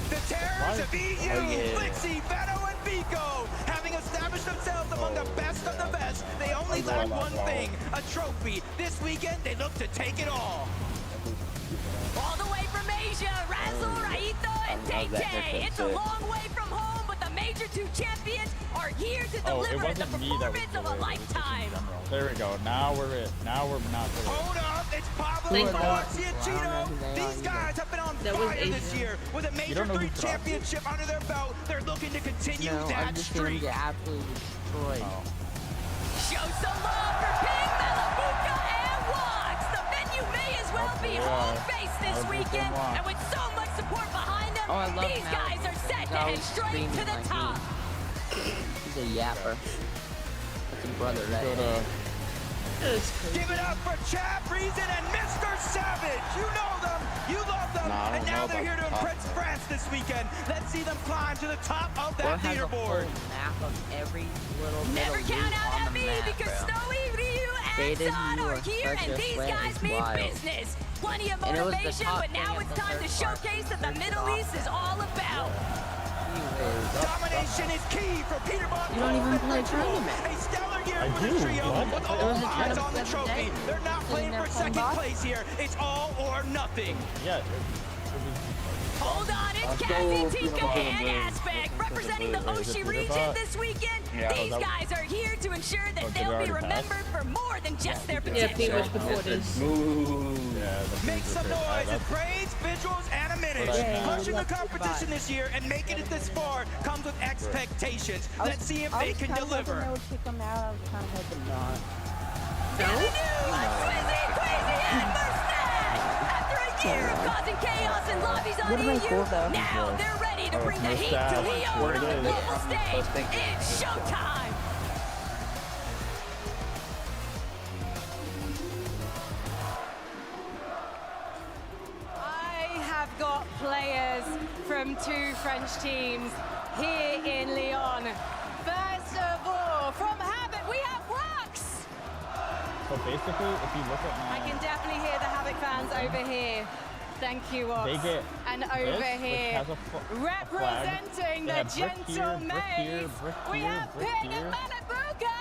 The terrors of EU, Lixie, Veto, and Vico, having established themselves among the best of the best, they only lack one thing, a trophy. This weekend, they look to take it all. All the way from Asia, Razzle, Raito, and Tay-Tay. It's a long way from home, but the Major 2 champions are here to Oh, it deliver the wasn't me that was performance of a delayed, it was just in lifetime. general. There we go. Now we're it. Now we're not delayed. Hold up, it's Pablo Who are Barcia they? I don't know who they These are guys have been on That was fire this Asian. year. With a You Major don't know 3 who Proxy is? championship under their belt, they're looking to continue No, that I'm just gonna streak. get absolutely destroyed. Oh. Show some love for Ping, Malabuka, and Wax. The venue may as well be home base this weekend. And with so much support behind them, Oh, I love These guys are set to head straight to the top. He's a yapper. That's a brother, right? Give it up for Chap Reason and Mr. Savage. You know them, you love them, and now they're here to impress France this weekend. Let's see them climb to the top of that leaderboard. Map of every little Never count out ME because Snowy, Ryu, and Zod are here, and these guys mean business. Plenty of motivation, but now it's time to showcase that the Middle East is all about. Domination is key for Peter Buck. You don't even play tournament. A stellar year for the trio with all eyes on the trophy. They're not playing for second place here. It's all or nothing. Yeah. Hold on, it's Cassie, Tika, and Aspect representing the Oshi region this weekend. These guys are here to ensure that they'll be remembered for more than just their potential. Yeah, was before this. Make some noise with praise, visuals, and a minute. Pushing the competition this year and making it this far comes with expectations. Let's see if they can deliver. I would kick them out. I was kind of hoping not. Year of causing chaos and lobbies on EU. Now they're ready to bring the heat to Leo on the global stage. It's showtime. I have got players from 2 French teams here in Lyon. First of all, from Habit, we have Wax. So basically, if you look at my... I can definitely hear the Havoc fans over here. Thank you, Ox. They get and over this, here, representing the Gentle Maze, we have Pin and Malibuka.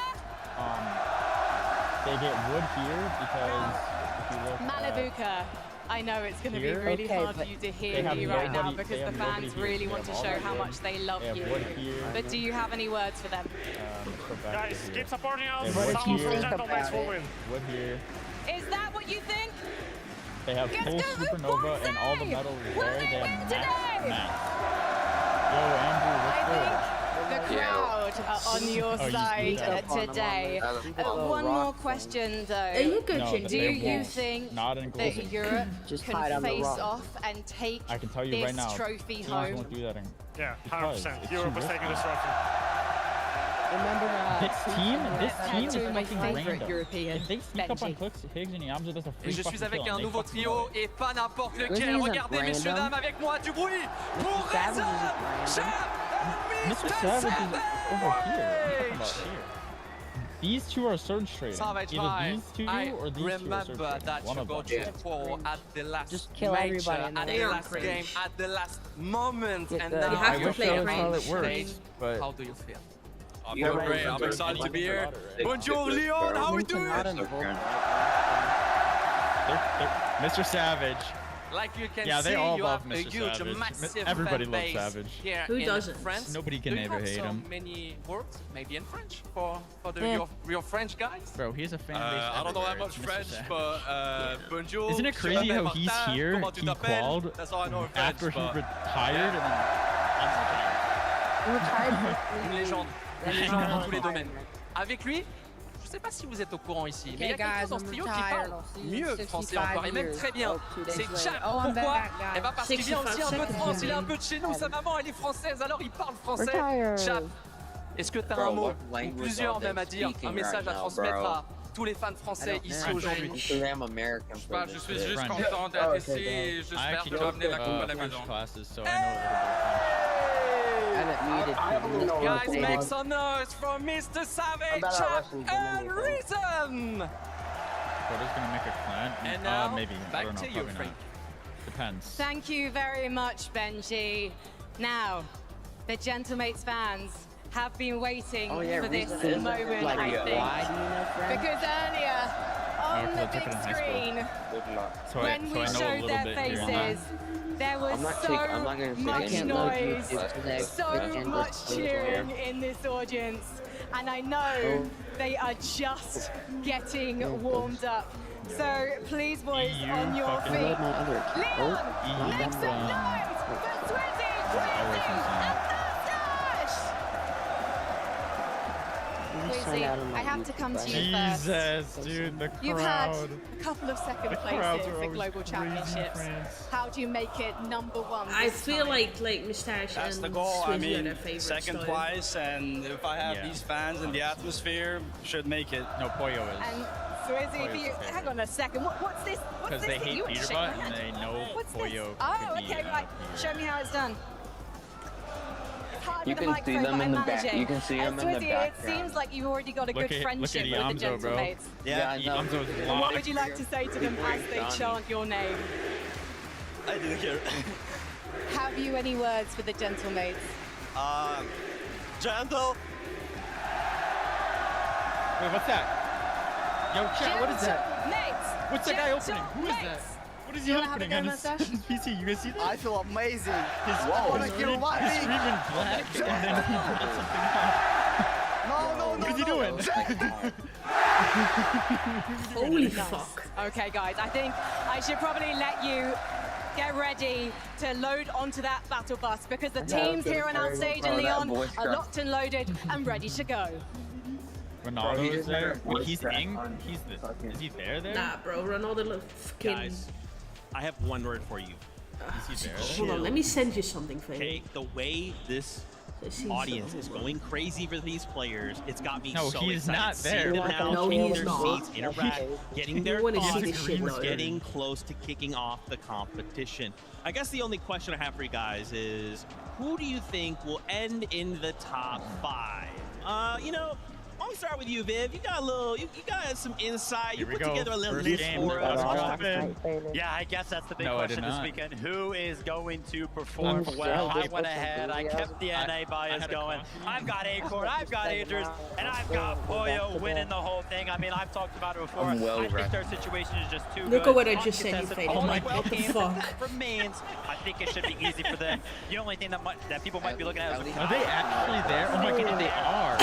They get wood here because if you look Malibuka. I know it's going to be really hard for you to hear me right now because the fans really want to show how much they love you. But do you have any words for them? Guys, keep supporting us. Wood Someone from here. Gentle Maze will win. Wood here. Is that what you think? They have full supernova and all the metal is there. They have max. Yo, Andrew, what's good? The crowd are on your side today. One more question though. Do you think that Europe can face off and take this trophy home? Yeah, 100%. Europe is taking this trophy. Remember this team is my fucking favorite random. European, If they sneak up on Cooks, Higgs, and Yamza, that's a free Et je suis fucking avec kill, un and they nouveau fucking trio et pas n'importe lequel. Regardez, messieurs, dames, avec moi, du bruit pour Reza, Chap, Mr. Savage is over here. I'm talking about here. These two are surge trading. Savage, Either these two I or these two are surge remember trading. that One you of got them. to pour at the last Just kill major, everybody in at there. the last game, at the last moment, and the- now You have to you're play feeling how it works, but how do you feel? I feel great. I'm excited to be here. Bonjour, Leon. How we doing? Mr. Savage. Like you can Yeah, they see, all you love have a Mr. huge, Savage. massive Everybody fan loves base Savage. here Who in doesn't? France. Nobody can Do you ever have hate so him. many words, maybe in French, for Yeah. your French guys? Bro, he's a fan base. I don't know that everywhere, much Mr. French, Savage. but bonjour. Isn't it je crazy m'appelle how he's Martin, here, comment tu he t'appelles? qualled That's all I know in French, after he but- retired and Une légende dans tous les domaines. Avec lui, je sais pas si vous êtes au courant ici, mais il y a quelqu'un dans ce trio qui parle mieux français encore, et même très bien. C'est Chap. Pourquoi? Eh ben parce qu'il vient aussi un peu de France, il est un peu de chez nous, sa maman elle est française, alors il parle français. Chap, est-ce que tu as un mot, ou plusieurs même à dire, un message à transmettre à tous les fans français ici aujourd'hui? I'm American. Je suis juste content d'être ici et I j'espère actually de ramener la took coupe à la French maison. classes, so I know a little bit Guys, make some noise for Mr. Savage, Chap, and Reason! Brothers gonna make a clan? And now, maybe. I back don't know, to you, probably Frank. not. Depends. Thank you very much, Benji. Now, the Gentlemates fans have been waiting for this moment, I think. Why do you know French? Because earlier, on because the I took big it in high school. screen, So when we I know a showed little their bit here. faces, there was I'm not so gonna say much any noise, language. so much cheering in this audience, and I know they are just getting warmed up. So please, boys, on your fucking- feet. Oh, Leon, make some noise for Swizzy, Crazy, and Mustache! Swizzy, I have to come to you first. Jesus, dude, the crowd. You've had a couple of second places at Global crazy Championships. France. How do you make it #1? I feel like Moustache That's and the goal. I Swizzy are mean, their favorite second style. twice, and if I have Yeah. these fans and the atmosphere, should make it. No, Pollo is. And Swizzy, if you, hang on a second, what's this? What's Because this they that hate you want to shake Peterbutt my and hand? they know What's Pollo this? could Oh, be okay, right. Show me how it's done. You can see them in the back. You can see them in the Swizzy, it background. seems like you've already got a good friendship with the Yamzo, bro. Gentlemates. Yeah, I know. What would you like to say to them as they chant your name? I didn't hear. Have you any words for the Gentlemates? Gentle. Wait, what's that? Yo, chat, what is that? Mates! What's that guy opening? Who is that? Mates! What is he You wanna have a opening go, on his Mustache? PC? You guys see that? I feel amazing. Whoa, He's screaming black and then he puts something out. No. What is he doing? Holy Nice. fuck. Okay, guys, I think I should probably let you get ready to load onto that battle bus because the teams here on our stage in Leon are locked and loaded and ready to go. Ronaldo is there. Wait, he's in. Is he there? Nah, bro, Ronaldo look fucking. Guys, I have one word for you. Is he there? Hold on, let me send you something, Finn. Okay, the way this audience is going crazy for these players, it's got me No, so he's excited. not there. Seeing them now, No, taking he's their not. seats, interact, getting their You wanna see thoughts, this shit, we're though. getting close to kicking off the competition. I guess the only question I have for you guys is, who do you think will end in the top 5? You know, I'll start with you, Viv. You got a little, you got some insight. You Here we put go. together a little First list game. for us. Yeah, I guess that's the big No, I question did this not. weekend. Who is going to perform well? I went ahead, I kept the NA bias going. I've got Acorn, I've got Adrian, and I've got Pollo winning the whole thing. I mean, I've talked about it before. I'm well I think read. their situation is just too Look good. at what I just sent you, Uncontested, Fade. only I'm like, 12 what the games. fuck? That remains. I think it should be easy for them. The only thing that people might be looking at is Are they actually there? Oh my god, they are.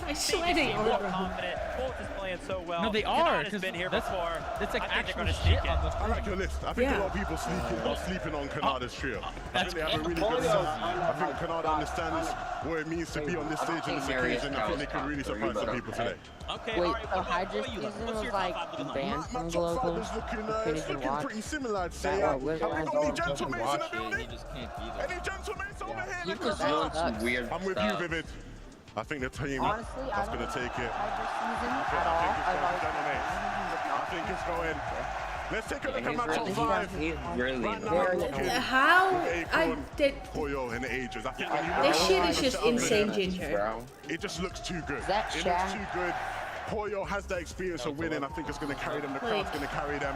I swear they more are. confident. Bolt is playing so well. No, they are. Kanada's been here before. That's like I think actual they're gonna shit sneak on in. the I like your list. I think a Yeah. lot of people are sleeping on Kanada's trio. I think they have a really good set. I think Kanada understands what it means to be on this stage in this occasion. I think they could really surprise some people today. Okay, Wait, all right. so What Hydra about you? season What's was your like top 5 looking like? banned My from top 5 global? is looking, Couldn't it's even looking watch. pretty similar, I'd say. That Have was we got any watch gentlemates in the it, building? you just can't be there. Any gentlemates over here? You Let us just doing know. some weird I'm with you, stuff. Vivid. I think the team Honestly, I that's going don't to take it. Hydra season I at all. think it's I going like to gentlemates. I think it's going. Let's take a look at my top 5. He's really Right now, very I'm looking How with I Acorn, did. Pollo, and the Ages. I think This shit is just insane, Ginger. bro. it just looks too good. Is that it Shaq? looks too good. Pollo has that experience of winning. I think it's going to carry them. The crowd's going to carry them.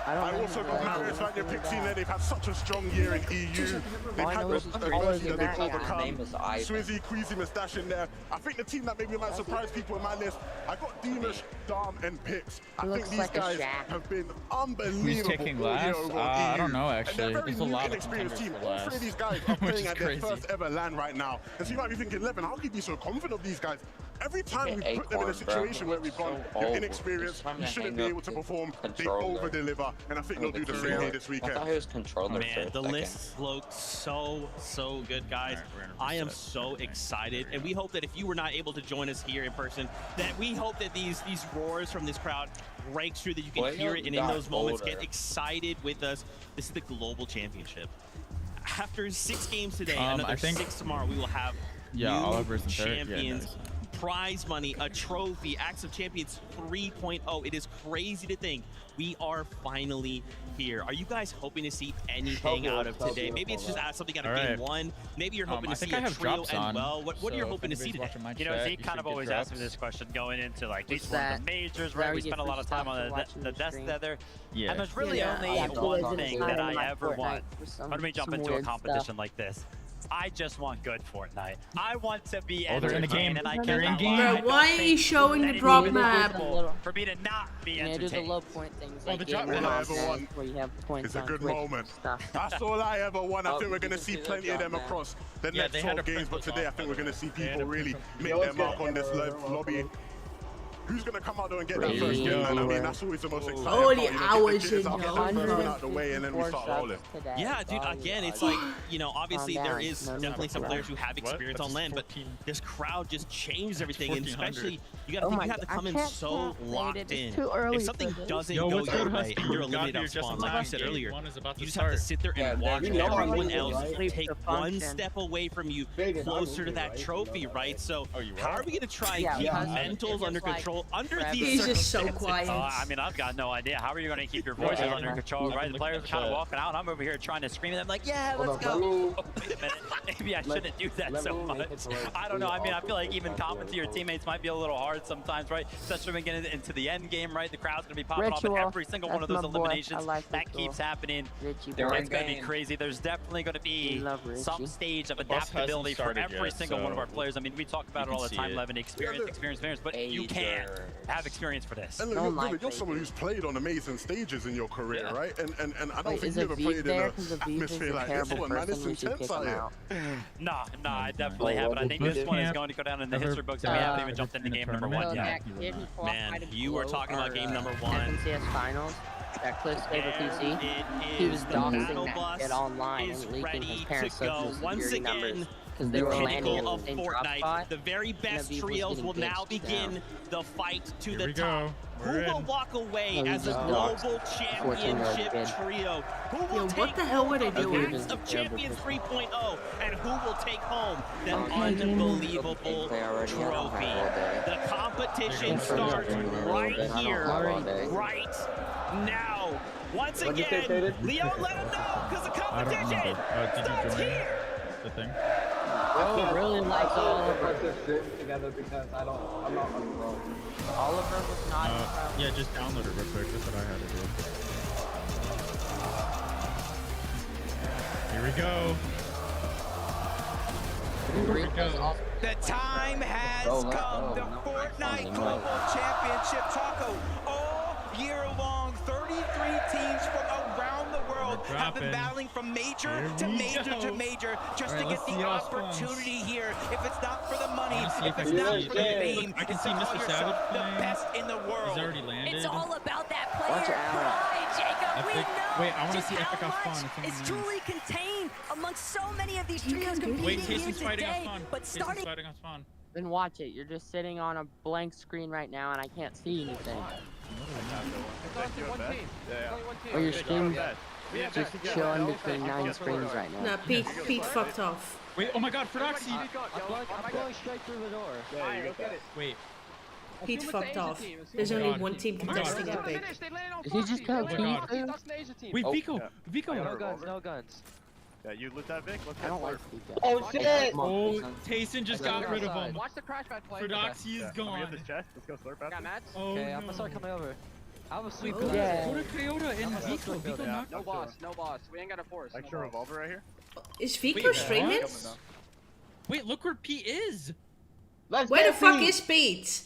I also got Marius Vanya Pixie there. They've had such a strong year in EU. They've had adversity that they've overcome. Swizzy, Queasy, Moustache in there. I think the team that maybe might surprise people in my list, I got Demus, Dom, and Pix. I think these guys have been unbelievable. Who's taking last? I don't know, actually. There's a lot of experienced team. contenders for All 3 of last. these guys are Which playing is at their crazy. first ever LAN right now. And so you might be thinking, Levin, how can you be so confident of these guys? Every time we put them in a situation where we've gone, you're inexperienced, you shouldn't be able to perform, they over-deliver, and I think they'll do the same here this weekend. I thought it was controller. Man, the list looks so good, guys. I am so excited, and we hope that if you were not able to join us here in person, that we hope that these roars from this crowd breaks through, that you can hear it, and in those moments, get excited with us. This is the Global Championship. After 6 games today, I another think- 6 tomorrow, we will have new Oliver's in third. champions. Yeah, Prize money, a trophy, Acts of Champions 3.0. It is crazy to think we are finally here. Are you guys hoping to see anything out of today? Maybe it's just something out of game 1. Maybe you're hoping to see a trio end well. What are you hoping to see today? You know, Zeke kind of always asks me this question going into like these the majors, right? We spend a lot of time on the desk together. Yeah. And there's really only one thing that I ever want when we jump into a competition like this. I just want good Fortnite. I want to be Oh, they're in the game. and I They're in cannot game. lie. Bro, why are you showing the drop map? For me to not be Yeah, do the entertained. low point things Oh, like the drop gamer map house ever won. games where you have points It's a on good Twitch moment. stuff. That's all I ever want. I Oh, think we're you going to can see see the plenty of them drop map. across the Yeah, next they had 12 a games, but purple today I top think we're going to see They had people a really purple make their mark on this lobby. Who's going to come out there and get that first game? And I mean, that's always the most exciting Oh, the part. You know, hours get this in out, get your the first one out the way, and then we start rolling. Yeah, dude, again, it's like, you know, obviously there is definitely some players who have experience on land, but this crowd just changed everything, and especially, you gotta think you have to come in so locked in. If something doesn't go your way and you're eliminated on spawn, like you said earlier, you just have to sit there and watch everyone else take one step away from you closer to that trophy, right? So how are we gonna try and keep mentals under control under these circumstances? He's just so quiet. I mean, I've got no idea. How are you going to keep your voices under control, right? The players are kind of walking out. I'm over here trying to scream at them like, yeah, let's go. Oh, wait a minute. Maybe I shouldn't do that so much. I don't know. I mean, I feel like even commenting to your teammates might be a little hard sometimes, right? Especially when we get into the end game, right? The crowd's going to be popping off at every single one of those eliminations. That keeps happening. It's going to be crazy. There's definitely going to be some stage of adaptability for every single one of our players. I mean, we talk about it all the time, Levin. Experience, but you can have experience for this. And look, you're someone who's played on amazing stages in your career, right? And I don't think you've ever played in an atmosphere like this one, man. It's intense out here. Nah, I definitely haven't. I think this one is going to go down in the history books, and we haven't even jumped into game number 1 yet. Man, you were talking about game number 1. FNCS Finals. That Cliff's favorite PC. He was doxing that kid online and leaking his parents' social security numbers. Because they were landing at the same drop spot. The very best trios will now begin the fight to the top. Who will walk away as a global championship trio? Who will take home the Axe of Champions 3.0? And who will take home that unbelievable trophy? The competition starts right here, right now. Once again, Leo, let him know, because the competition starts here. The thing. Bro really likes Oliver. Together because I'm not a pro. Oliver was not. Yeah, just download it real quick. That's what I had to do. Here we go. The time has come. The Fortnite Global Championship Taco all year long. 33 teams from around the world have been battling from major to major just to get the opportunity here. If it's not for the money, if it's not for the fame, I can see Mr. Savage playing. The best in the world. He's already landed. It's all about that player pride, Jacob. We know wait, I want to see just Epic how off much spawn. is truly contained amongst so many of these trios competing Wait, here Tayson's fighting off today. spawn. But Tayson's starting fighting off spawn. Then watch it. You're just sitting on a blank screen right now, and I can't see anything. Or your screen just chilling between 9 screens right now. Nah, Pete fucked off. Wait, oh my god, Frodoxy! I'm going straight through the door. Wait. Pete fucked off. There's only one team contesting Epic. Is he just gonna team? Wait, Vico! Vico! No guns. Yeah, you loot that, Vic? I don't like Vico. Oh shit! Oh, Tayson just got rid of him. Watch the crash pad play. Frodoxy is gone. We have the chest. Let's go slurp Got mats? Oh, okay, I'm no. gonna start coming over. I have a sweep. Go to Toyota and Vico. Vico knocked No boss. We ain't got a force. Extra revolver right here. Is Vico streaming? Wait, look where Pete is. Where the fuck is Pete?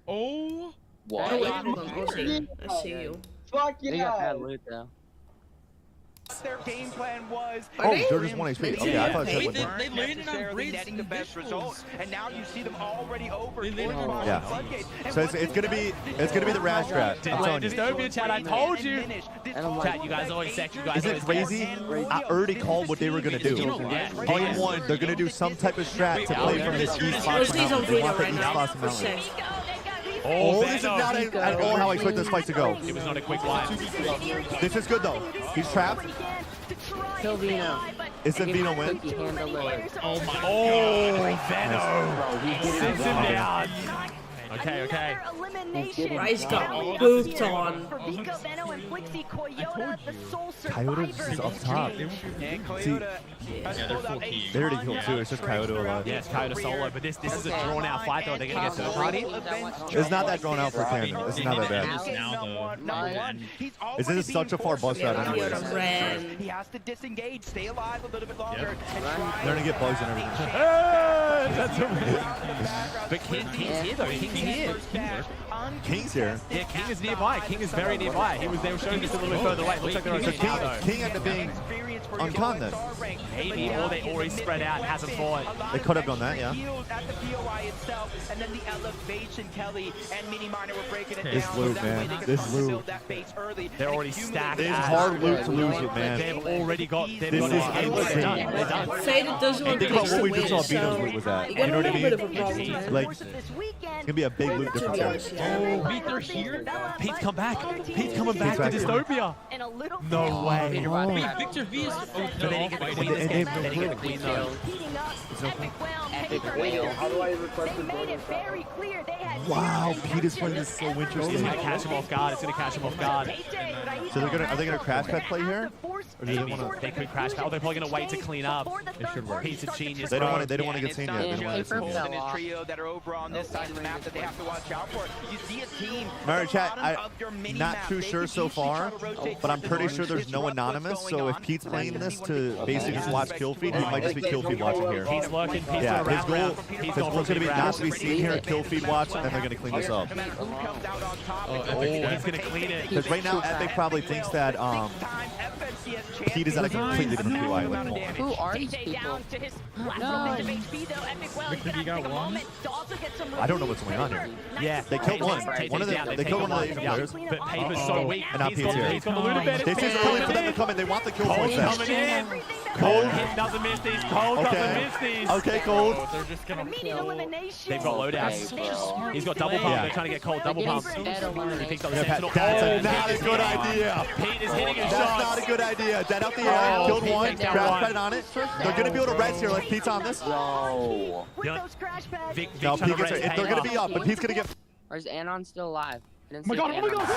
Oh. What? Oh, wait, hold on. I see you. Fuck They got bad loot though. Their game plan was. Oh, they're just 1 HP. Okay, I thought Wait, it they landed on bridge netting the best results, and now you see them already over. Yeah. So it's gonna be the rash strat. I'm telling you. Dystopia, Chad, I told you. Chad, you guys always said you guys. Isn't it crazy? I already called what they were gonna do. Game 1, they're gonna do some type of strat to play from this east box mountain. They want the east box mountain. Oh, this is not at all how I expect this fight to go. It was not a quick one. This is good though. He's trapped. Kill Vino. Is it Vino win? Oh my god. Sits him down. Okay. Rise got pooped on. Coyote is up top. See, they already killed 2. It's just Coyote alive. Yeah, it's Coyote solo, but this is a drawn out fight though. They're gonna get third party. It's not that drawn out for Canada. It's not that bad. This is such a far bus route anyways. He has to disengage, stay alive a little bit longer. They're gonna get bugs and everything. But King's here though. King's here. King's here. Yeah, King is nearby. King is very nearby. They were showing this a little bit further away. Looks like they're on King ended up being uncon then. Maybe, or they already spread out and hasn't fought. They could have done that, yeah. At the POI itself, and then the elevation, Kelly and Mini Miner were breaking it This down. loop, So man. that way This loop. that base early. They're already stacked. It's hard loop to lose it, man. They've already got. This is insane. They're done. Faded doesn't want to Think about what we win, just saw so Vito's loop was at. you You got know a what I little bit of a mean? problem, man. Like, it's gonna be a big loop difference. Oh, Pete, they're here. Pete's come back. Pete's coming back to Dystopia. No way. Wait, Victor V is. Oh, But they didn't get the queen this game. They didn't get the queen though. How do I request Wow, Pete is playing this so It's interesting. gonna catch him off guard. It's gonna catch him off guard. So are they gonna crash pad play here? Or do they Maybe. want to? They could crash. Oh, they're probably gonna wait to clean up. It should work. Pete's a genius. They don't bro. want to. They don't want to get seen yet. They don't want to get seen yet. And his trio that are over on this side of the map that they have to watch out for. You see a team. Mario Chat, bottom I'm of your mini not map. too They sure could so easily far, try to rotate but I'm to pretty the sure there's no disrupt what's anonymous. going So if on. Pete's playing this to basically just watch kill feed, he might just be kill feed watching here. Pete's looking. Pete's Yeah, going his goal, around. his goal's gonna be not to be seen here, kill feed watch, and then they're gonna clean this up. Oh, he's gonna clean it. Because right now, Epic probably thinks that Pete is at a completely different POI. Who are these people? No. Victor V got one. I don't know what's going on here. Yeah, They killed one. One of the, they killed one of the Asian players. But Paper's so weak. And now He's Pete's got here. he's got the loot advantage. This is really for them to come in. They want the kill points then. coming in. Cold doesn't miss these. Cold doesn't miss these. Okay, Cold. They're just gonna kill. They've got loadouts. He's got double pump. Yeah. They're trying to get Cold double pump. He picks up the sentinel. That's not a good idea. Pete is hitting his That's shots. not a good idea. Dead out the air. Killed one. Crash pad on it. They're gonna be able to res here like Pete's on this. No. Vic No, trying Pete to gets raise it. They're gonna be up, but Pete's gonna get. Or is Anon still alive? Oh my god, oh my god!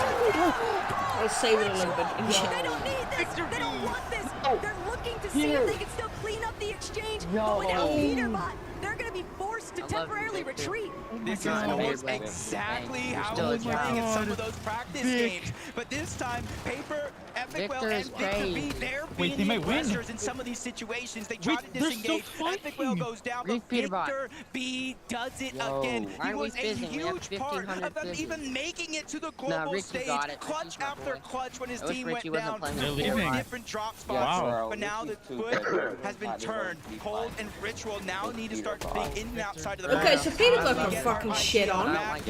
I'll save it a little bit. They don't need this. They don't want this. They're looking to see if they can still clean up the exchange. But without Peterbot, they're going to be forced to temporarily retreat. This is almost exactly how it was playing in some of those practice games. But this time, Paper, Epicwell, and Victor V, they're being the aggressors in some of these situations. They try to disengage. Epicwell goes down, but Victor V does it again. He was a huge part of them even making it to the global stage. Clutch after clutch when his team went down. Four different drop spots. But now the foot has been turned. Cold and Ritual now need to start being in and outside of the Okay, so Peter got my fucking shit on. Look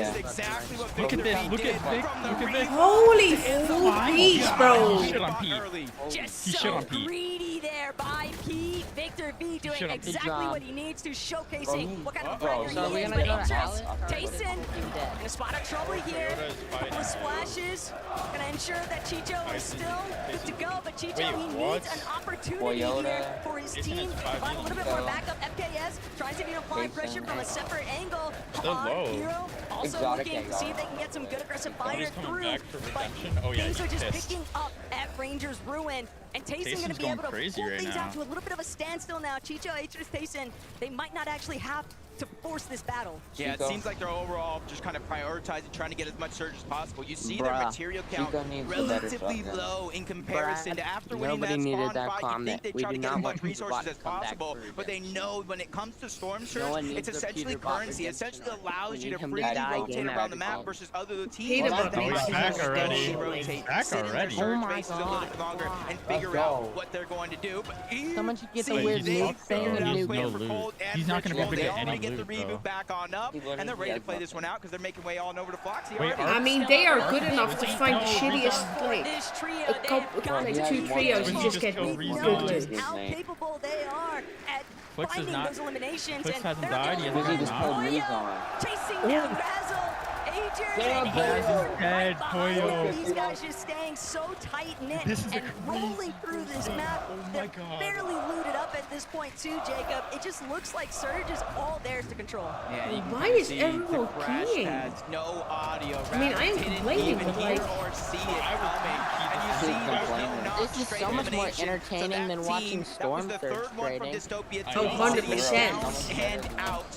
at this. Look at Vic. Look at Vic. Holy full piece, bro. Shit on Pete. Just He shit so on Pete. greedy there by Pete. Victor V doing shit on Pete. exactly what he needs to, showcasing what kind of player So he we're is. gonna go to Just Alice? Tayson in a spot of trouble here. Couple of splashes. Gonna ensure that Chicho is still good to go, but Chicho, he needs an opportunity here for his team to provide a little bit more backup. FKS tries to be applying pressure from a separate angle. On Hero also looking to see if they can get some good aggressive fire through. But things are just picking up at Rangers Ruin. And Tayson going to be able to pull things out to a little bit of a standstill now. Chicho, Atrus, Tayson, they might not actually have to force this battle. Yeah, it seems like they're overall just kind of prioritizing trying to get as much surge as possible. You see their material count relatively low in comparison to after winning that spawn fight. You think they try to get as much resources as possible, but they know when it comes to storm surge, it's essentially currency. It essentially allows you to freely rotate around the map versus other teams that back already. rotate, Back sit in their already. surge bases a little bit longer and figure out what they're going to do. But someone should get the see, weird they nuke thing. figured out for Cold and He's not going to Ritual. be They able to already any get the loot, bro. reboot back on up, and they're ready to play this one out because they're making way all over to Foxy already. I mean, they are good enough to find the shittiest, like, a couple, like 2 trios and just get good loot. How capable they are at Flix is finding not. those eliminations. Flix And hasn't they're died. He hasn't died. chasing down Basil. Agers Yeah, and Basil's Hayward dead, right behind Toyo. them. These guys just staying so tight-knit This is and rolling through this map. They're God. barely looted up at this point too, Jacob. It just looks like Surge is all theirs to control. Yeah, you Why can is see everyone the crash keying? pads, no audio. I mean, I am Didn't complaining, even but, hear like, or see it coming. And you see there's no knock This is straight so much more elimination. entertaining So than that watching team, Storm that was the Surge third one from trading. Dystopia. Oh, 100%. And out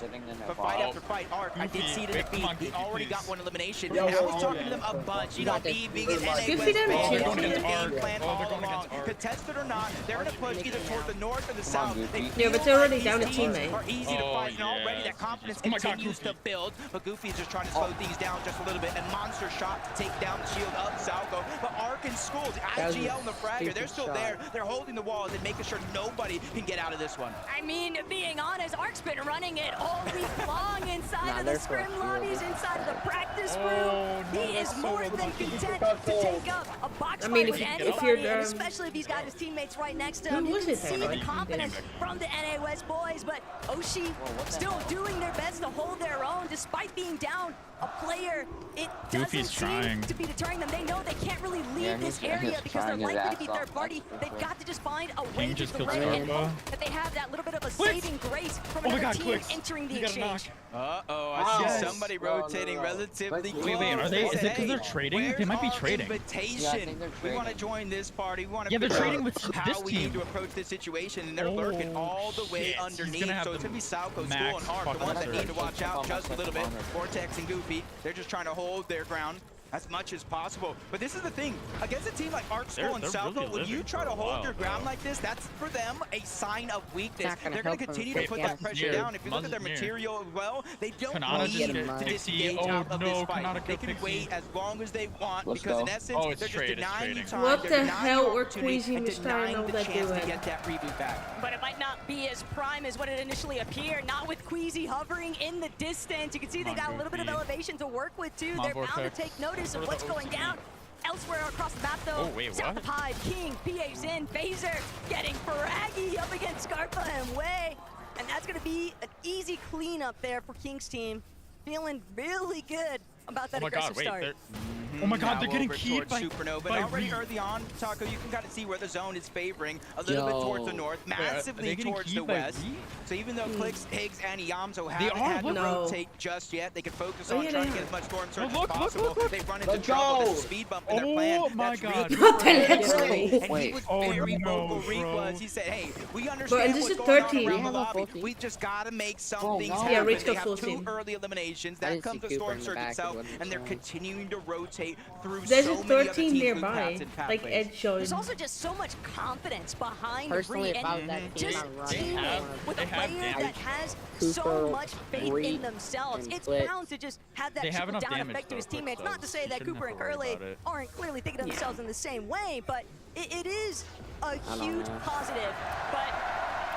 for fight after fight. Arc, I did see the defeat. He already got one eliminated. elimination. And I was talking to them a bunch, you know, me being an NA West fan, game plan all along. Contested or not, they're going to push either toward the north or the south. Yeah, but they're already down a teammate. Are easy to fight, and already that confidence continues to build. But Goofy is just trying to slow things down just a little bit, and monster shot to take down the shield of Salco. But Ark and School, the IGL and the Fragger, they're still there. They're holding the walls and making sure nobody can get out of this one. I mean, being honest, Ark's been running it all week long inside of the scrim lobbies, inside of the practice room. He is more than content to take up a box fight with anybody, and especially if he's got his teammates right next to him. You can see the confidence from the NA West boys, but Oshi still doing their best to hold their own despite being down a player. It doesn't seem to be deterring them. They know they can't really leave this area because they're likely to be third party. They've got to just find a way to delay it and hope that they have that little bit of a saving grace from another team entering the exchange. Uh-oh, I see somebody rotating relatively close. Wait, are they? Is it because they're trading? They might be trading. Invitation. We want to join this party. We want to they're trading with how we need to approach this situation, and they're lurking all the way underneath. So it's gonna be Salco, School, and Ark, the ones that need to watch out just a little bit. Vortex and Goofy, they're just trying to hold their ground as much as possible. But this is the thing, against a team like Ark, School, and Salco, really when you try to hold your ground like this, that's for them a sign of weakness. They're going to continue to put that pressure down. If you look at their material as well, they don't need to disengage out of this fight. They can wait as long as they want, because in essence, they're just denying you time. What the hell were Queasy and denying all the that chance doing? to get that reboot back. But it might not be as prime as what it initially appeared. Not with Queasy hovering in the distance. You can see they got a little bit of elevation to work with too. They're bound to take notice of what's going down. Elsewhere across the map though, South of Hive, King, PA's in, Phaser getting fraggy up against Scarpa and Way. And that's gonna be an easy cleanup there for King's team. Feeling really good about that aggressive start. Oh my god, they're getting over keyed towards Supernova. But already early on, Taco, you can kind of see where the zone is favoring a little bit towards the north, massively towards the west. So even though Clicks, Higgs, and Yamzo haven't had to rotate just yet, they can focus on trying to get as much storm surge as possible. They run into trouble. There's a speed bump in their plan. Oh my god. And he was very vocal. Reed was, he said, hey, we understand what's going on around the lobby. We just got to make some things happen. They have 2 early eliminations. That comes the storm surge itself, and they're continuing to rotate through There's a 13 nearby, like Ed showed. There's also just so much confidence behind Reed, and just teaming with a player that has so much faith in themselves. It's bound to just have that trickle down effect to his teammates. Not to say that Cooper and Curly aren't clearly thinking of themselves in the same way, but it is a huge positive. But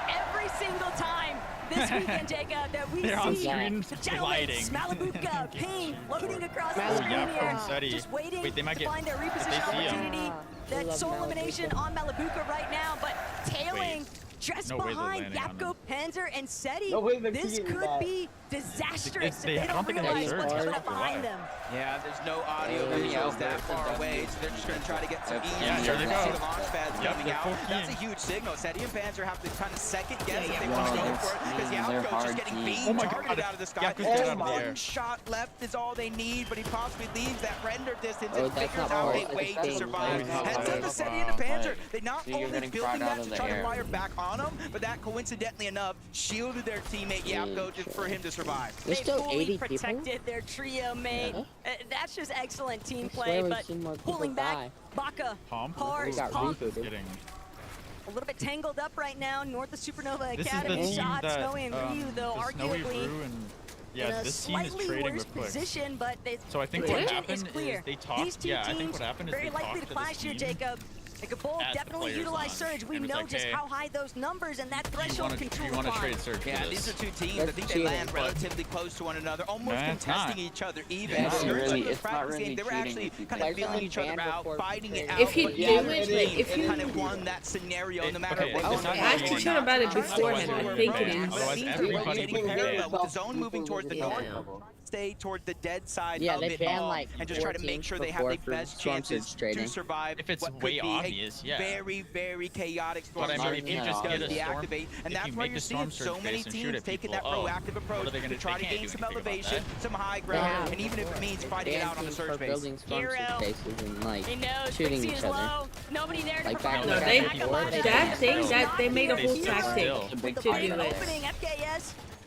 every single time this weekend, Jacob, that we see the gentlemen, Smalabuka, Ping, loading across the screen here, just waiting to find their reposition opportunity. That sole elimination on Malabuka right now, but tailing just behind Yapko, Panzer, and Seti. This could be disastrous if they don't realize what's coming up behind them. Yeah, there's no audio visuals that far away, so they're just going to try to get some easy. See the launch pads coming out. That's a huge signal. Seti and Panzer have to kind of second guess if they want to go for it, because Yapko's just getting beamed, targeted out of the sky. One shot left is all they need, but he possibly leaves that render distance and figures out a way to survive. Heads up to Seti and the Panzer. They not only building that to try to fire back on him, but that coincidentally enough shielded their teamate Yapko just for him to survive. They fully protected their trio mate. That's just excellent team play, but pulling back, Baka, Pars, Pump. A little bit tangled up right now, north of Supernova Academy. Shots, Snowy and Ryu, though, arguably in a slightly worse position, but so I think the what tension happened is clear. they talked. These two teams very likely to clash here, Jacob. They could both definitely utilize Surge. We know just how high those numbers and that threshold can truly climb. Yeah, these are two teams. I think they land relatively close to one another, almost contesting each other. Even Surge in this practice game, they were actually kind of feeling each other out, fighting it out. If you do it, if you kind of won that scenario, no matter what. I asked you about it beforehand. I think it is. But it means they're rotating parallel with the zone moving towards the north. Stay toward the dead side of it all, and just try to make sure they have the best chances to survive. If it's what way could be obvious, very, very chaotic storm but I mean, if you just get a deactivate, and that's why you're seeing so many teams taking that proactive approach to try to gain some elevation, some high ground, and even if it means fighting it out on the surge base. Hero, he knows Pixie is low. Nobody there to provide no, that thing that they made a whole tactic to do it. Opening FKS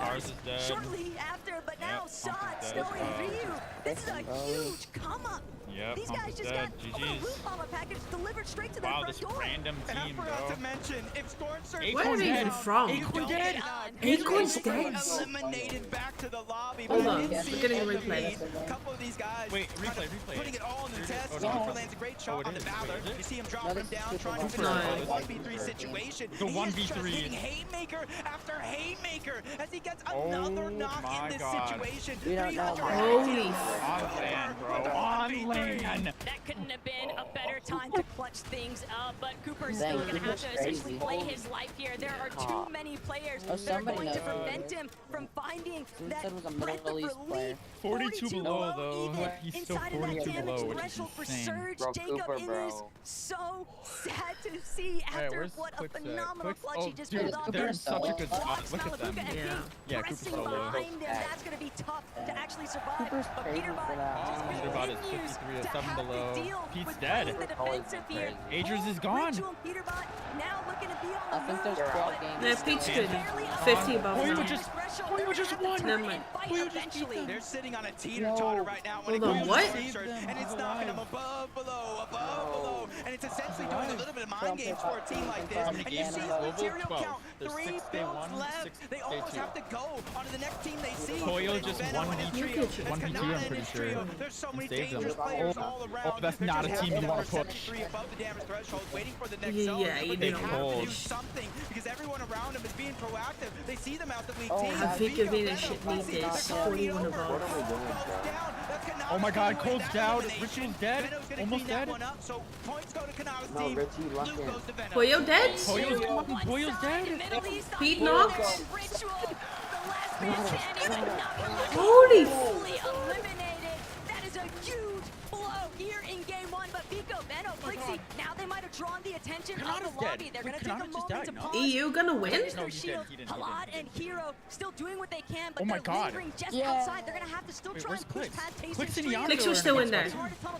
Ours is dead. Shortly after, but now Sod, Snowy, and Ryu. This is a huge come up. Yep, These guys just got a loot bomber package delivered straight to their front door. Wow, this random team, bro. To mention, if Scorn Where are they even from? Acorn dead. Acorn's dead. Eliminated back to the lobby. Hold on, we're getting a replay. A couple of these guys. Wait, replay. Putting it all in the test. Scorn lands a great shot on the Valor. You see him drop him down, trying to finish a 1v3 situation. The 1v3. Hitting haymaker after haymaker as he gets another knock in this situation. Holy On land, bro. On land. That couldn't have been a better time to clutch things up, but Cooper's still going to have to essentially play his life here. There are too many players that are going to prevent him from finding that breath of relief. 42 below, though. He's still 42 below, which is for insane. Surge, Jacob, it is so sad to see after what a phenomenal clutch he just pulled off. They're in such a good spot. Look at them. Yeah, Cooper's Pressing so low. behind them, that's going to be tough to actually survive. But Peterbot is 53 at 7 below. Pete's dead. Adrian is gone. I think there's 12 games. No, Pete's good. 50 above now. Poyo just won. Never mind. They're sitting on a teeter-totter right now. Hold on, what? And it's knocking them above, below. And it's essentially doing a little bit of mind games for a team like this. And you see the material count. 3 builds left. They almost have to go on to the next team they see. Poyo just 1v2, I'm pretty sure. There's so many dangerous players all around. Oh, that's not a team you want to push. Above the damage threshold, waiting for the next zone. Yeah, you They do. have to do something because everyone around them is being proactive. They see them out the weak team. I think Avina should need this. 41 above. Oh my god, Cole's down. Ritual's dead. Almost dead. So points go to Kanata's team. Luke goes to Venom. Poyo dead? Poyo's dead. Pete knocked. Holy! That is a huge blow here in game one. But Vico, Benno, Flixie, now they might have drawn the attention of the lobby. They're going to take a moment to pause. EU gonna win? Halad and Hero still doing what they can, but Oh my they're God. lingering just outside. They're going to have to still try and push past Taste. Clicks was still in there.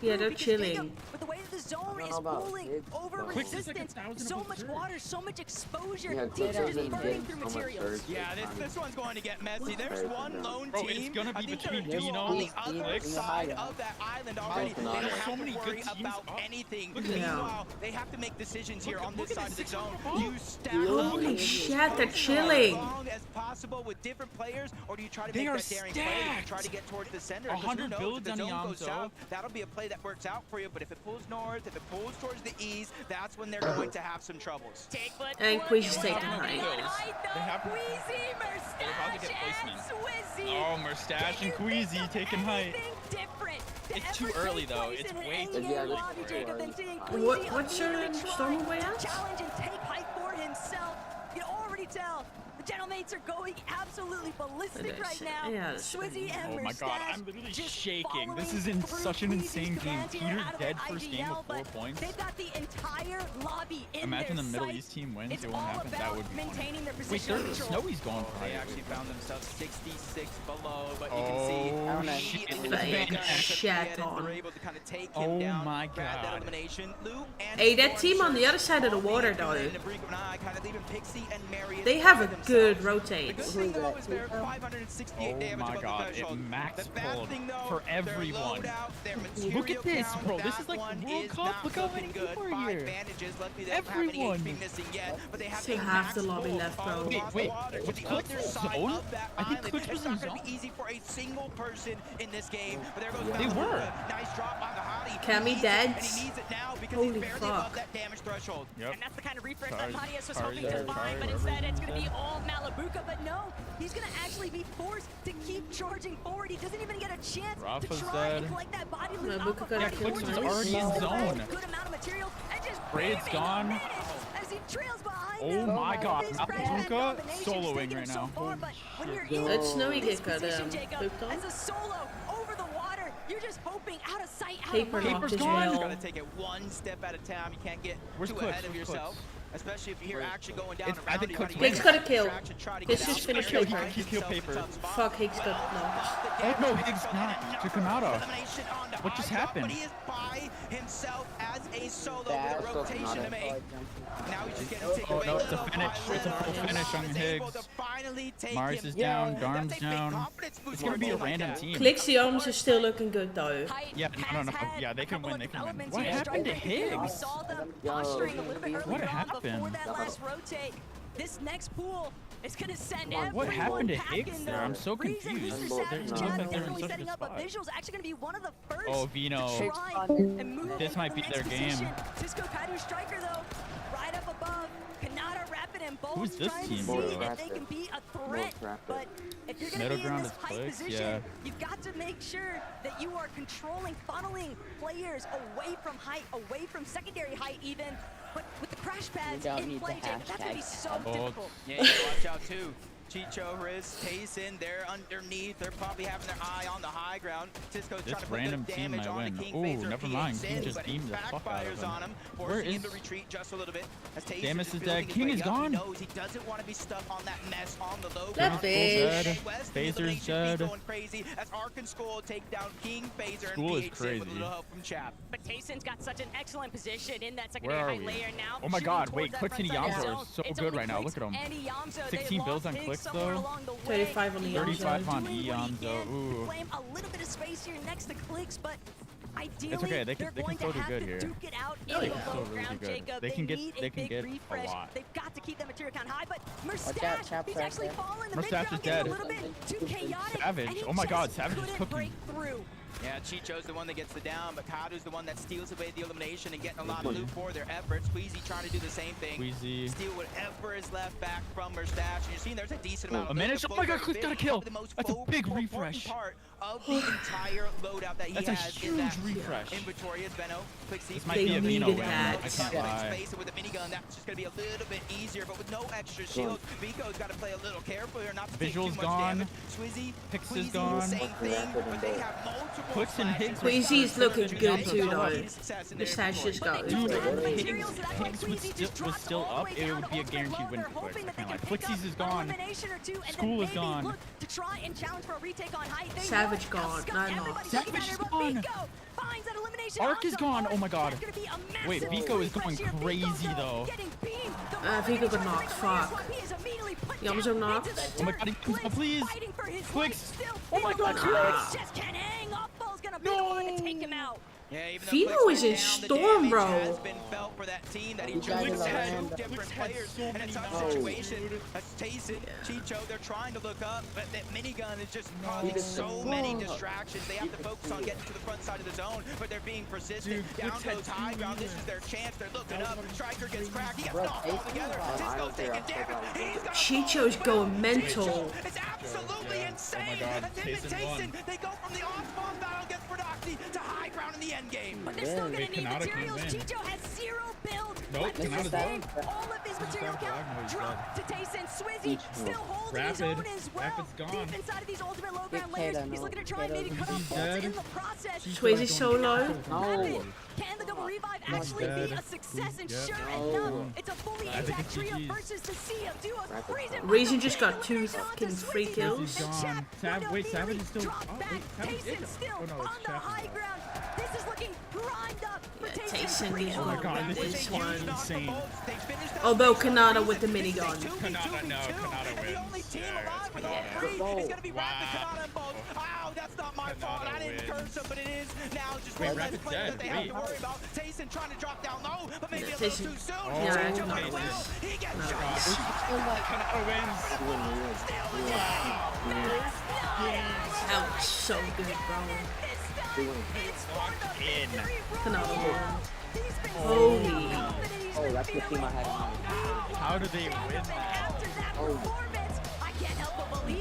Yeah, they're chilling. With the way that the zone is pulling over resistance, so much water, so much exposure. Teams are just burning through materials. Yeah, this one's going to get messy. There's one lone Bro, team. it's gonna be between Dino Dino, on the other Flicks. side of that island already. They don't have So to many good worry teams about up. anything. Look at Meanwhile, they have to make decisions here on this side of the zone. You stack Holy up shit, they're chilling. as long as possible with different players, or do you try to They make are that daring play and try to get towards the center? 100 builds if the on zone goes Yamso. south, that'll be a play that works out for you. But if it pulls north, if it pulls towards the east, that's when they're going to have some troubles. And Queezy's taking height. They have they're about to get placement. Oh, Mustache and Queasy taking height. It's too early though. It's way too early. What's your Storm way out? Challenge and take height for himself. You can already tell the Gentlemates are going absolutely ballistic right now. Yeah, Swizzy and Oh my god, Mustache I'm literally just shaking. This following is in through such an Queasy's insane game. commands here Peter out of dead that first game IGL, with 4 but points. They've got the entire lobby in Imagine the their Middle sights. East team wins. It's It won't all happen. That about would be funny. maintaining their Wait, position there's control. Snowy's going for They it. actually found themselves 66 below, but you can see Oh shit! Shat on. they're able to kind of take him down, my grab that god. elimination. Luke and Hey, that team on the other side of the water though, they have a good rotate. Oh my god, it max pulled for everyone. Look at this, bro. This is like World Cup. Look how many people are here. Everyone. Still half the lobby left, bro. Wait, was Clutch in zone? I think Clutch was in zone. Easy for a single person in this game, but there goes They were. Nice drop on the Hottie. Cammy dead. And he needs it now because Holy he's barely fuck. above that damage threshold. Yep. And that's the kind of refresh that Hadias was hoping to find, but instead it's going to be all Malabuka. But no, he's going to actually be forced to keep charging forward. He doesn't even get a chance Rafa's to try dead. and collect that body loot. Malabuka got Yeah, killed. Clutch was already in zone. Good amount of material and just Braid's gone. as he trails behind Oh him. my god, His Malabuka combination's soloing taken right him now. so far, but when you're in Let Snowy this get position, cut, Jacob, hooked on. as a solo over the water, you're just hoping out of sight, out Paper of mind. knocked his You rail. gotta take it one step at a time. You can't get Where's too Clutch? ahead of Where's yourself. Clutch? Especially if you hear action going down It's- I around think you. Clutch gotta Higgs use got a that kill. distraction, try to His get just out. finished Area Paper. finds He killed himself in Paper. tough spots. Fuck, Higgs got knocked. Oh no, Higgs not to Kanata. Elimination on the What just high drop, happened? But he is by himself as a solo That's with a rotation to make. Now he's just getting taken Oh away. no, it's a Little finish. by It's a little. full finish on Is able Higgs. to find finally take Mars him is down, down. Darm's down. It's gonna be a random team. Clixie Arms is still looking good though. Yeah, no. Yeah, they can win. They can win. What happened to Higgs? We saw them posturing a little bit What earlier on before happened? that last rotate. This next pool is going to send What happened to everyone Higgs there? I'm so confused. Mr. Savage They Chad look like they're in definitely such a setting good up a spot. visual's actually going to be one of the first Oh, Vino. to try and move This might be into their the next game. position. Cisco Padu Striker though, right up above. Kanata Rapid and both Who's this trying team, to bro? see if they can be a threat. But if you're going to Middle be in ground this is high Clicks, position, yeah. you've got to make sure that you are controlling, funneling players away from height, away from secondary height even. But with the crash pads in play, Jacob, that's going to be so difficult. Yeah, you gotta watch out too. Chicho, Riz, Tayson, they're underneath. They're probably having their eye on the high ground. Cisco's This trying to put random good team damage might on win. the King Ooh, Phaser never mind. King PH6, just but beamed the fuck out backfires of him. on him, Where forcing him is- to retreat just a little bit. As Tayson Damus is is building dead. his King way is up. gone. He knows he doesn't want to be stuck on that mess on the low That ground. bitch. Phaser's dead. Going crazy as Arkan Skull take down King Phaser Skull and is PH6 with a crazy. little help from Chap. But Tayson's got such an excellent position in that Where secondary are high we? layer now. Oh my shooting god, towards wait, that Clicks and front side of the Yamzo zone. is so It's good only right now. Clicks Look at and him. Yamzo. 16 They builds lost on Higgs Clicks somewhere though. along the way. 35 on the 35 on Doing what he Yamzo. can. Ooh. Claim a little bit of space here next to Clicks, but ideally, It's okay. They they're can going still to do have good to here. duke it out Oh, in yeah. the Still low really ground, good. Jacob. They can get need a a big lot. refresh. They've got to keep that material count high, but out, Mustache, Chap's he's right actually there. fallen. The Mustache mid-ground is getting dead. a little bit too chaotic. Savage. and he Oh my god, just Savage is couldn't cooking. break through. Yeah, Chicho's the one that gets the down, but Kadu's the one that steals away the elimination and getting a lot of loot for their efforts. Squeezy trying to do the same thing. Squeezy. Steal whatever is left back from Mustache. And you're seeing there's a decent amount of A minute. loot. Oh my god, Both Clicks are got a big, kill. probably the most That's a big focal refresh. part of the entire loadout that he That's a has in that huge refresh. inventory is Benno. This might be a Vino win. I can't lie. Space it with a minigun. That's just going to be a little bit easier, but with no extra shield, Vico's got to play a little careful here not to take too Visual's much gone. damage. Swizzy, Pix is Queasy, gone. same thing, but they have multiple Clicks and Higgs. Queasy's looking good too though. Mustache just got Dude, it. Higgs was still up, it would be a guaranteed win for Clicks. I can't lie. Flixies is gone. School is gone. To try and challenge for a retake on height. They Savage know gone. Scott, No, everybody's Savage looking at is her, but gone. Vico finds that elimination Arc is onto gone. Arc. Oh my god. That's gonna be a Wait, massive Vico is going refresh here. crazy Vico, though. getting beamed. The Vico got elimination knocked. tries to Fuck. make He is immediately put Yamzo down knocked. into the Oh my dirt. god, he Clicks please. fighting for his Clicks. life still. Oh my god, Clicks Clicks. just can't hang up. Ball's gonna be the one to take him out. Yeah, even though Vino Clicks is in went down, the storm, damage bro. has been felt for that team that he chose to have two different players in a tough situation. That's Tayson, Chicho, they're trying to look up, but that minigun is just causing so many distractions. They have to focus on getting to the front side of the zone, but they're being persistent. Down goes high ground. This is their chance. They're looking up. Striker gets cracked. He gets knocked all together. Cisco's taking damage. He's got Chicho's going mental. It's absolutely insane. god, As him and Tayson won. Tayson, they go from the off-spawn battle against Prodoxy to high ground in the end game. But they're still gonna Wait, need Kanata can materials. win. Chicho has 0 build. Nope, But to Kanata's sustain dead. all of his material He's count dead. dropped to Tayson. Swizzy still holding his Rapid. own as well. Rapid's gone. Deep inside of these ultimate low Get ground layers. Kato, He's no. looking to try and maybe cut off He's bolts dead. in the process. Swayze's so low. Rapid. Can the double revive actually be dead. a success? And Yep. sure No. enough, it's a fully I think intact it's trio GG's. versus the sea of duos. Reason just got 2 fucking free kills. He's gone. Wait, Savage is still. Oh, wait, Savage is. Tayson still Oh no, on it's the high Chapman. ground. This is looking grind up for Tayson is Oh my one god, with this this is one. insane. Although Kanata with the minigun. Kanata, no, Kanata wins. Wow, that's not my fault. I didn't curse him, but it is now just Wait, one less Rapid's player dead. that they have to Wait. worry about. Tayson trying to drop down low, but maybe a Yeah, little Tayson- too soon. Oh, Yeah, Chicho I does know. well. He gets Oh, shot. Kanata wins. Ouch, so good, bro. In. Kanata won. Holy. Oh, that's the team I had in mind. How do they win that?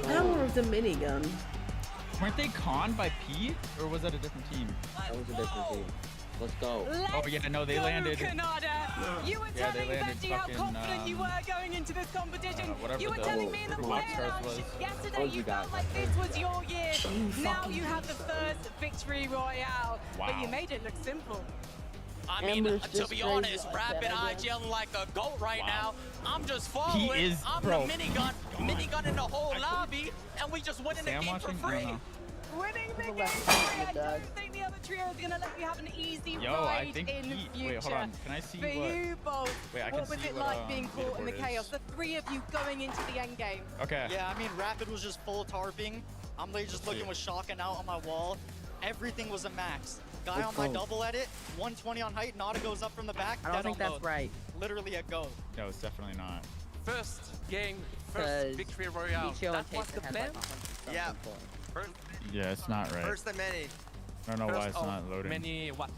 That one with the minigun. Weren't they conned by Pete, or was that a different team? That was a different team. Let's go. Oh yeah, no, they landed. Canada. You were Yeah, they telling landed Benji how fucking, confident you were going into this competition. whatever You were the telling me in the player Rockstars was. lounge yesterday Told you you felt guys. like this was your year. Now fucking you have the first victory royale, but Wow. you made it look simple. I mean, Amber's to just be crazy honest, like Rapid that, Eye yelling like a goat right now. I'm just following. He is, I'm bro. the minigun in the whole lobby, and we just winning the Sam game for watching? I don't free. know. Winning the game. Well, I that's don't think the other trio is going to let you have an easy Yo, ride I think in the future. Wait, hold on. Can I see For you both, Wait, I can what was see it what, like being caught in the leaderboard chaos? is. The three of you going into the end game. Okay. Yeah, I mean, Rapid was just full tarping. I'm literally just looking with shocking out on my wall. Everything was a max. Guy on my double edit, 120 on height, Nada goes up from the back. I don't think that's right. Literally a go. No, it's definitely not. First game, first victory royale. That was the plan? Yeah. Yeah, it's not right. First of many. I don't know why it's not loading. Many what?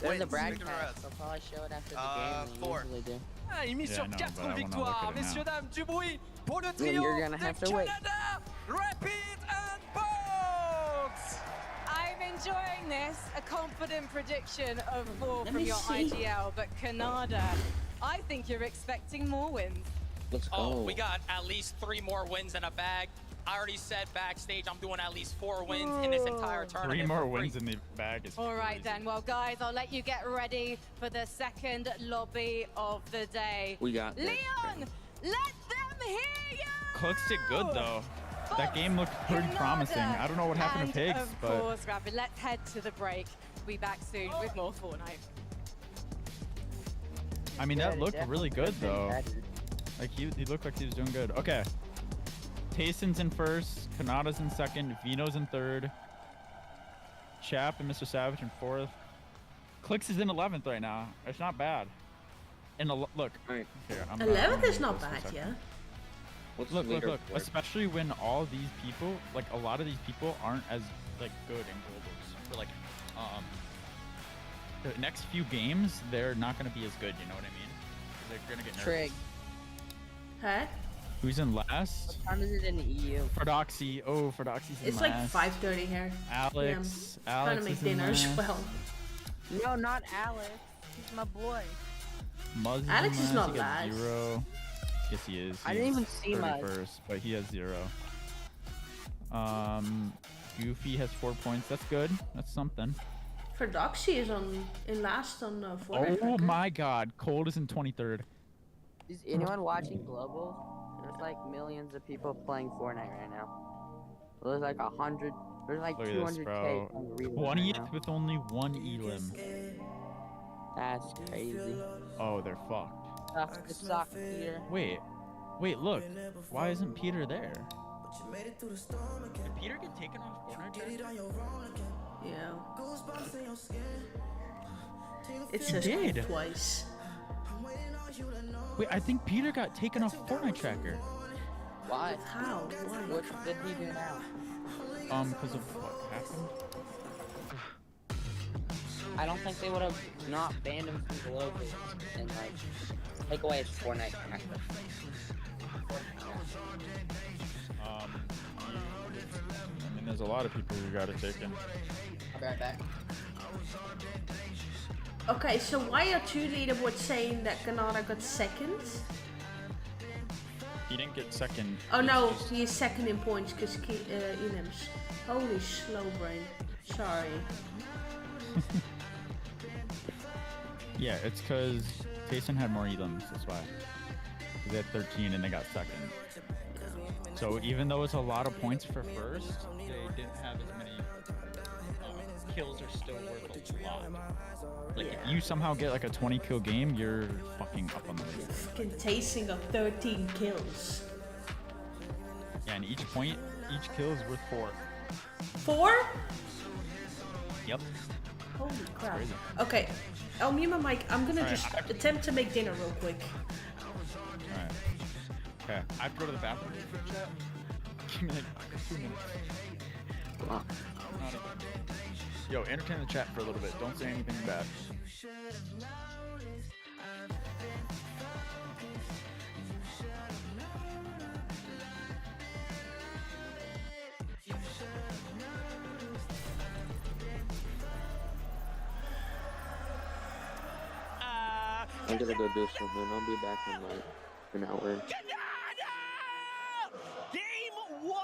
There's a broadcast. They'll probably show it after the game. They usually do. Ah, il mise sur 4 victoires, messieurs, dames, du bruit pour le Then trio you're gonna de have to wait. Canada, Rapid and Box! I'm enjoying this. A confident prediction of 4 from me your see. IGL, but Canada, I think you're expecting more wins. Let's go. Oh, we got at least 3 more wins in a bag. I already said backstage I'm doing at least 4 wins in this entire tournament. 3 more wins in the bag is All right crazy. then, well guys, I'll let you get ready for the second lobby of the day. We got this. Leon, let them hear you! Cooks did good though. That game looked pretty promising. I don't know what happened to Pigs, of but course, Rapid, let's head to the break. We'll be back soon with more Fortnite. I mean that looked really good though. Like he looked like he was doing good. Okay. Tayson's in first, Kanada's in second, Vino's in third, Chap and Mr. Savage in fourth. Clicks is in 11th right now. It's not bad. And look, here, 11th is not bad, yeah. Look. Especially when all these people, like a lot of these people, aren't as like good in globals. For like, the next few games, they're not gonna be as good. You know what I mean? They're gonna get nervous. Trig. Huh? Who's in last? What time is it in the EU? Ferdoxy. Oh, Ferdoxy's in It's last. like 5:30 here. Alex. Yeah, Alex trying to make is in dinner as last. well. No, not Alex. He's my boy. Muzz is Alex in is last. not He got last. 0. Yes, he is. I didn't He's even see Muzz. 31st, but he has 0. Goofy has 4 points. That's good. That's something. For Doxy is in last on Fortnite. Oh my God, Cold is in 23rd. Is anyone watching Global? There's like millions of people playing Fortnite right now. There's like 100. There's like Look at this, 200K. bro. on the reload 20th right now. with only 1 elim. That's crazy. Oh, they're fucked. It sucks, Peter. Wait, look. Why isn't Peter there? Did Peter get taken off Fortnite? Yeah. It He says did. twice. Wait, I think Peter got taken off Fortnite tracker. Why? How? Why? What did he do now? Because of what happened? I don't think they would have not banned him from Global and like take away his Fortnite tracker. I mean, there's a lot of people who got it taken. I'll be right back. Okay, so why are 2 leaderboards saying that Canada got second? He didn't get second. Oh It's no, just- he is second in points because Elims. Holy slow brain. Sorry. Yeah, it's because Tayson had more elims, that's why. They had 13 and they got second. So even though it's a lot of points for first, they didn't have as many kills are still worth a lot. Like if you somehow get like a 20 kill game, you're fucking up on the leaderboard. Fucking Tayson got 13 kills. Yeah, and each point, each kill is worth 4. 4? Yep. Holy crap. Crazy. Okay, I'll mute my mic. I'm gonna Alright, just attempt to make dinner real quick. Alright. Okay, I have to go to the bathroom. Give me like 2 minutes. Not even. Yo, entertain the chat for a little bit. Don't say anything bad. I'm gonna go do something. I'll be back in like an hour. Game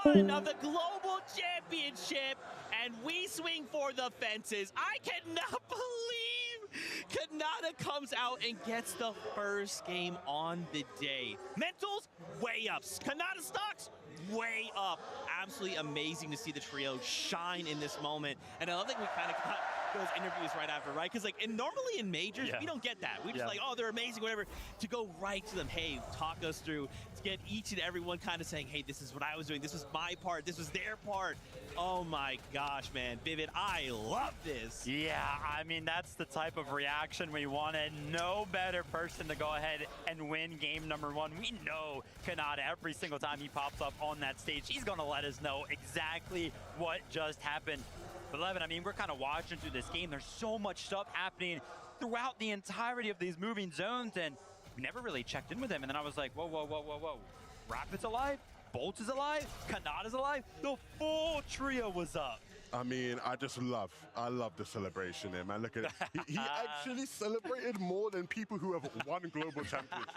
1 of the Global Championship, and we swing for the fences. I cannot believe Kanada comes out and gets the first game on the day. Mentals, way up. Kanada stocks, way up. Absolutely amazing to see the trio shine in this moment. And I love that we kind of got those interviews right after, right? Because like, and normally in majors, we don't get that. We just like, oh, they're amazing, whatever. To go right to them, hey, talk us through, to get each and every one kind of saying, hey, this is what I was doing, this was my part, this was their part. Oh my gosh, man, Vivid, I love this. Yeah, I mean, that's the type of reaction we wanted. No better person to go ahead and win game number 1. We know Kanata, every single time he pops up on that stage, he's gonna let us know exactly what just happened. But Levin, I mean, we're kind of watching through this game. There's so much stuff happening throughout the entirety of these moving zones, and we never really checked in with him. And then I was like, whoa, whoa, whoa, whoa, whoa. Rapid's alive, Bolt is alive, Kanata's alive. The full trio was up. I mean, I love the celebration there, man. Look at it. He actually celebrated more than people who have won global championship.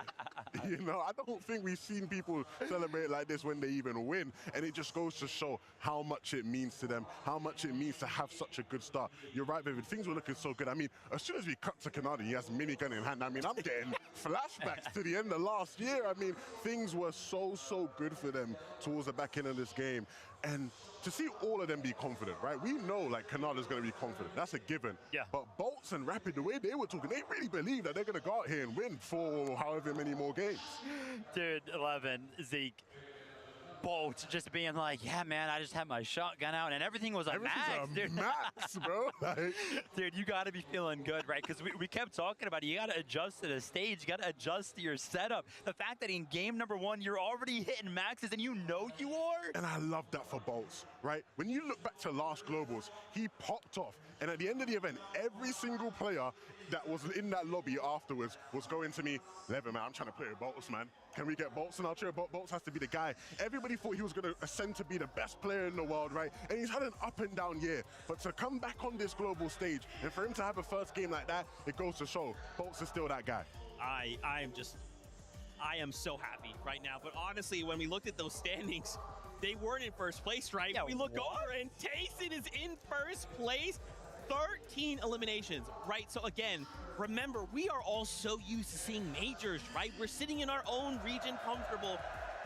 You know, I don't think we've seen people celebrate like this when they even win. And it just goes to show how much it means to them, how much it means to have such a good start. You're right, Vivid. Things were looking so good. I mean, as soon as we cut to Kanata, he has minigun in hand. I mean, I'm getting flashbacks to the end of last year. I mean, things were so good for them towards the back end of this game. And to see all of them be confident, right? We know, like, Kanata's going to be confident. That's a given. Yeah. But Bolts and Rapid, the way they were talking, they really believe that they're going to go out here and win for however many more games. Dude, 11, Zeke. Bolt just being like, yeah, man, I just had my shotgun out and everything was a max, dude. Max, bro. Dude, you got to be feeling good, right? Because we kept talking about it. You got to adjust to the stage. You got to adjust to your setup. The fact that in game number 1, you're already hitting maxes and you know you are. And I love that for Bolts, right? When you look back to last Globals, he popped off. And at the end of the event, every single player that was in that lobby afterwards was going to me, Levin, man, I'm trying to play with Bolts, man. Can we get Bolts in our chair? Bolts has to be the guy. Everybody thought he was going to ascend to be the best player in the world, right? And he's had an up and down year. But to come back on this global stage and for him to have a first game like that, it goes to show Bolts is still that guy. I am so happy right now. But honestly, when we looked at those standings, they weren't in first place, right? Yeah, we look over and Tayson is in first place. 13 eliminations, right? So again, remember, we are all so used to seeing majors, right? We're sitting in our own region comfortable,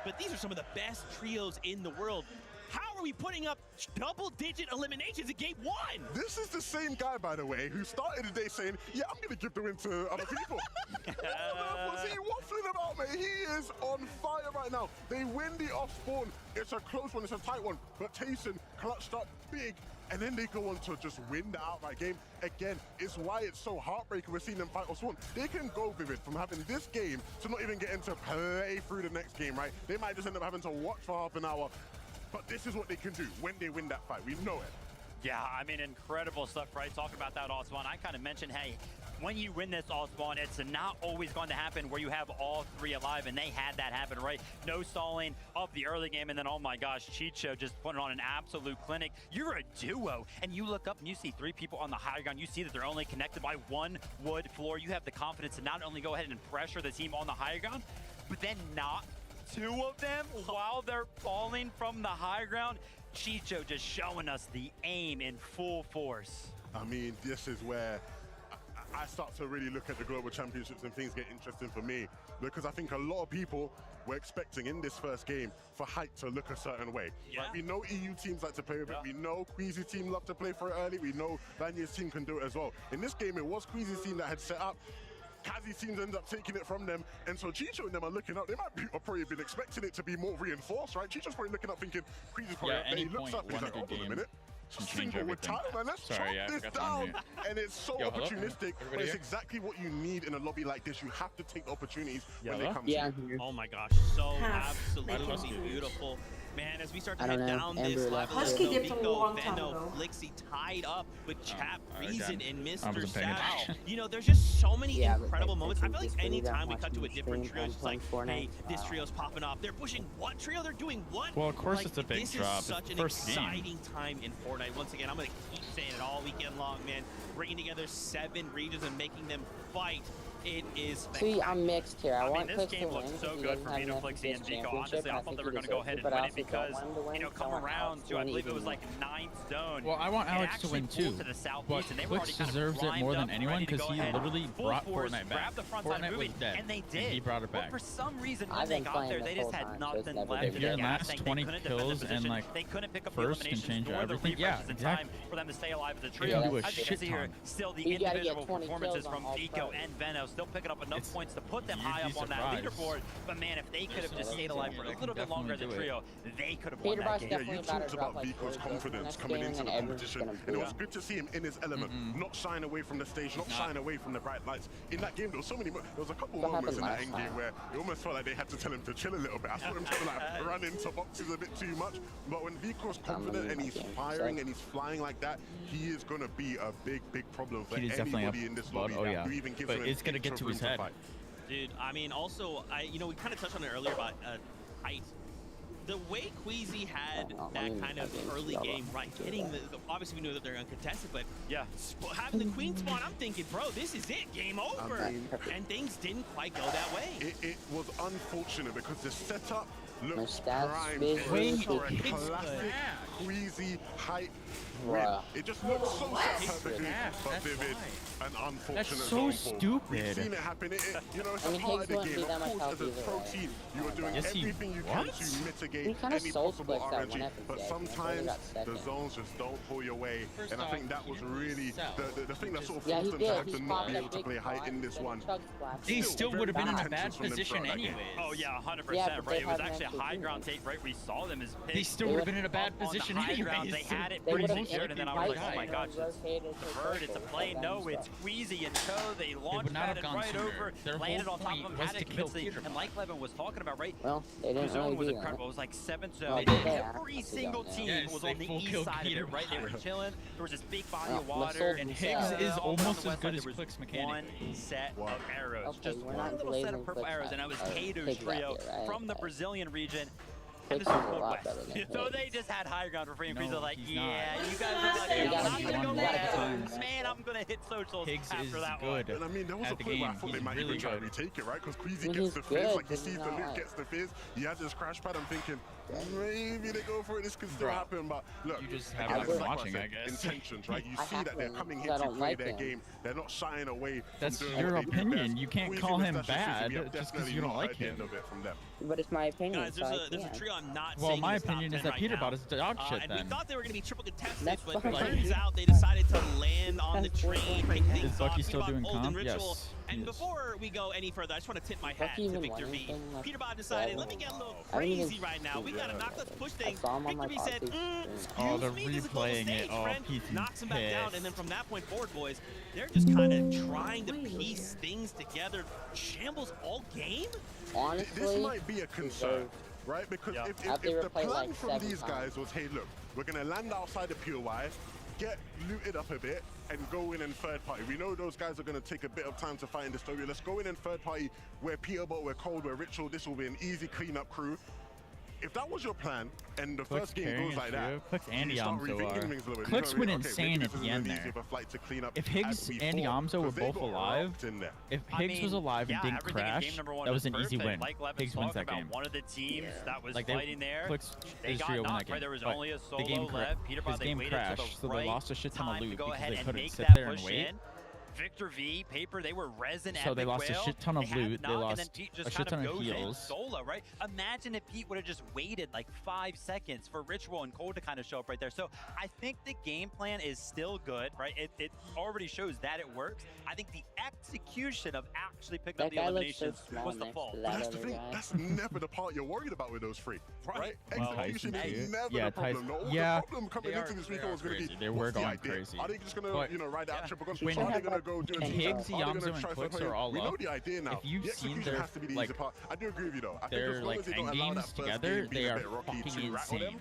but these are some of the best trios in the world. How are we putting up double-digit eliminations in game 1? This is the same guy, by the way, who started the day saying, yeah, I'm going to give the win to other people. What was he waffling about, mate? He is on fire right now. They win the off-spawn. It's a close one. It's a tight one. But Tayson clutched up big, and then they go on to just win the outright game. Again, it's why it's so heartbreaking we're seeing them fight off-spawn. They can go, Vivid, from having this game to not even getting to play through the next game, right? They might just end up having to watch for half an hour. But this is what they can do when they win that fight. We know it. Yeah, I mean, incredible stuff, right? Talking about that all-spawn, I kind of mentioned, hey, when you win this all-spawn, it's not always going to happen where you have all 3 alive, and they had that happen, right? No stalling of the early game, and then, oh my gosh, Chicho just putting on an absolute clinic. You're a duo, and you look up and you see 3 people on the high ground. You see that they're only connected by 1 wood floor. You have the confidence to not only go ahead and pressure the team on the high ground, but then not 2 of them while they're falling from the high ground. Chicho just showing us the aim in full force. I mean, this is where I start to really look at the global championships and things get interesting for me, because I think a lot of people were expecting in this first game for Height to look a certain way. Yeah. Right? We know EU teams like to play with it. We know Queasy's team love to play for it early. We know Vanya's team can do it as well. In this game, it was Queasy's team that had set up. Kazi's team ends up taking it from them, and so Chicho and them are looking up. They might be, or probably been expecting it to be more reinforced, right? Chicho's probably looking up thinking, Queasy's probably, he looks up and he's like, hold on a minute. Single with time, man. Let's chop this down. And it's so opportunistic, but it's exactly what you need in a lobby like this. You have to take the opportunities when they come to you. Oh my gosh, so absolutely beautiful. Man, as we start to head down this level, Veno, Flixie tied up with Chap, Reason, and Mr. Sal. You know, there's just so many incredible moments. I feel like anytime we cut to a different trio, it's just like, hey, this trio's popping off. They're pushing what trio? They're doing what? Well, of course it's a big drop. This is such an exciting time in Fortnite. Once again, I'm going to keep saying it all weekend long, man. Bringing together 7 regions and making them fight. It is See, I'm mixed here. I want this Clix game to win. looked so He good doesn't for have Vino, enough Flixie, to and get Vico. Honestly, I thought they were going to go ahead and win it because, coming around to, I believe it was like 9th zone. Well, I want Alex to win too, but Flix deserves it more than anyone because he literally brought Fortnite back. Fortnite was dead, and they did. And he brought it back. But for some reason, when they got there, they just had nothing left. If your last 20 kills and like first can change everything, yeah, exactly. For them to stay alive as a trio. You can do a As you can shit see here, ton. still the individual performances from Vico and Veno still picking up enough points to put them high up on that leaderboard. But man, if they could have just stayed alive for a little bit longer as a trio, they could have won that game. Yeah, you talked about Vico's confidence coming into the competition, and it was good to see him in his element, not shying away from the stage, not shying away from the bright lights. In that game, there was so many. There was a couple moments in that end game where it almost felt like they had to tell him to chill a little bit. I saw him trying to like run into boxes a bit too much. But when Vico's confident and he's firing and he's flying like that, he is going to be a big problem for anybody in this lobby who even gives him an it's going to get to his head. Dude, I mean, also, we kind of touched on it earlier about height. The way Queasy had that kind of early game, right, hitting obviously we know that they're uncontested, but yeah, having the queen spawn, I'm thinking, bro, this is it, game over. And things didn't quite go that way. It was unfortunate because the setup looks Mustache, primed for a classic Queasy height win. It just looks so perfectly, but Vivid, an unfortunate That's so stupid. We've seen it happen. You know, it's a part of the game. Of course, as a pro team, you are doing everything you can to mitigate any possible RNG, but sometimes the zones just don't pull your way, and I think that was really the thing that sort of forced them to have to not be able to play height in this one. They still would have been in a bad position anyways. Oh yeah, 100%, right? It was actually a high ground take, right? We saw them as pigs. They still would have been in a bad position anyways. They had it pretty secured, and then I was like, oh my gosh, it's Bird, it's a play. No, it's Queasy and Cho. They launched that right over, landed on top of him, had it convincingly. And like Levin was talking about, right? Well, they didn't the zone was do incredible. that. It was like 7th zone. Every single team was on the east side of it, right? They were chilling. There was this big body of water. And Higgs is almost as good as Clix mechanically. One set of arrows. Just one little set of purple arrows, and that was Kato's trio from the Brazilian region. And this is Cold West. So they just had high ground for free, and Frieza like, yeah, you guys are like, I'm not gonna go back. Man, I'm gonna hit socials after that one. And I mean, there was a point where I thought they might even try to retake it, right? Because Queasy gets the fizz, like he sees the loot, gets the fizz. He has his crash pad. I'm thinking, maybe they go for it. This could still happen, but look, you just haven't been watching, I guess. Intentions, right? You see that they're coming here to play their game. They're not shying away. That's your opinion. You can't call him bad just because you don't like him. But it's my opinion. Guys, there's a trio I'm not well, saying my opinion is that Peterbot is dog shit and then. we thought they were going to be triple contested, but it turns out they decided to land on the train, pick things Is off. Bucky still doing comp? Ritual. Yes. And before we go any further, I just want to tip my hat to Victor V. Peterbot decided, let me get a little crazy right now. We got to knock, let's push things. Victor V said, they're replaying it. Oh, knocks him back down, and then from that point forward, boys, they're just kind of trying to piece things together. Shambles all game? Honestly, this might be a concern, right? Because if the plan from these guys was, hey, look, we're going to land outside the POI, get looted up a bit, and go in third party. We know those guys are going to take a bit of time to find the story. Let's go in third party. We're Peterbot, we're Cold, we're Ritual. This will be an easy cleanup crew. If that was your plan, and the first game goes like that, Clix and Yamzo are. Clix Clix went insane at the end there. If Higgs and Yamzo were both alive, if Higgs was alive and didn't crash, that was an easy win. Higgs wins that game. One of the teams that was like fighting there, Clix they got knocked, right? There was only a solo left. Peterbot, they waited to the right lost a shit ton of loot to go ahead and make sit that there and push wait. in. Victor V, Paper, they were resin at So they the lost a quail. shit ton of loot. They lost a shit ton of heals. Solo, right? Imagine if Pete would have just waited like 5 seconds for Ritual and Cold to kind of show up right there. So I think the game plan is still good, right? It already shows that it works. I think the execution of actually picking up the eliminations was the fault. But that's the thing. That's never the part you're worried about with those three, right? Execution is never the problem. The problem coming into this weekend was going to be, they were going crazy. Are they just going to, ride out triple guns? Are they going to go do Higgs, Yamzo, and Clix are all we up. know the idea now. If you've seen their has to be the easy part. I do agree with you though. I think their as long as they don't end allow games that first together, game they are rocky fucking to rattle them, insane.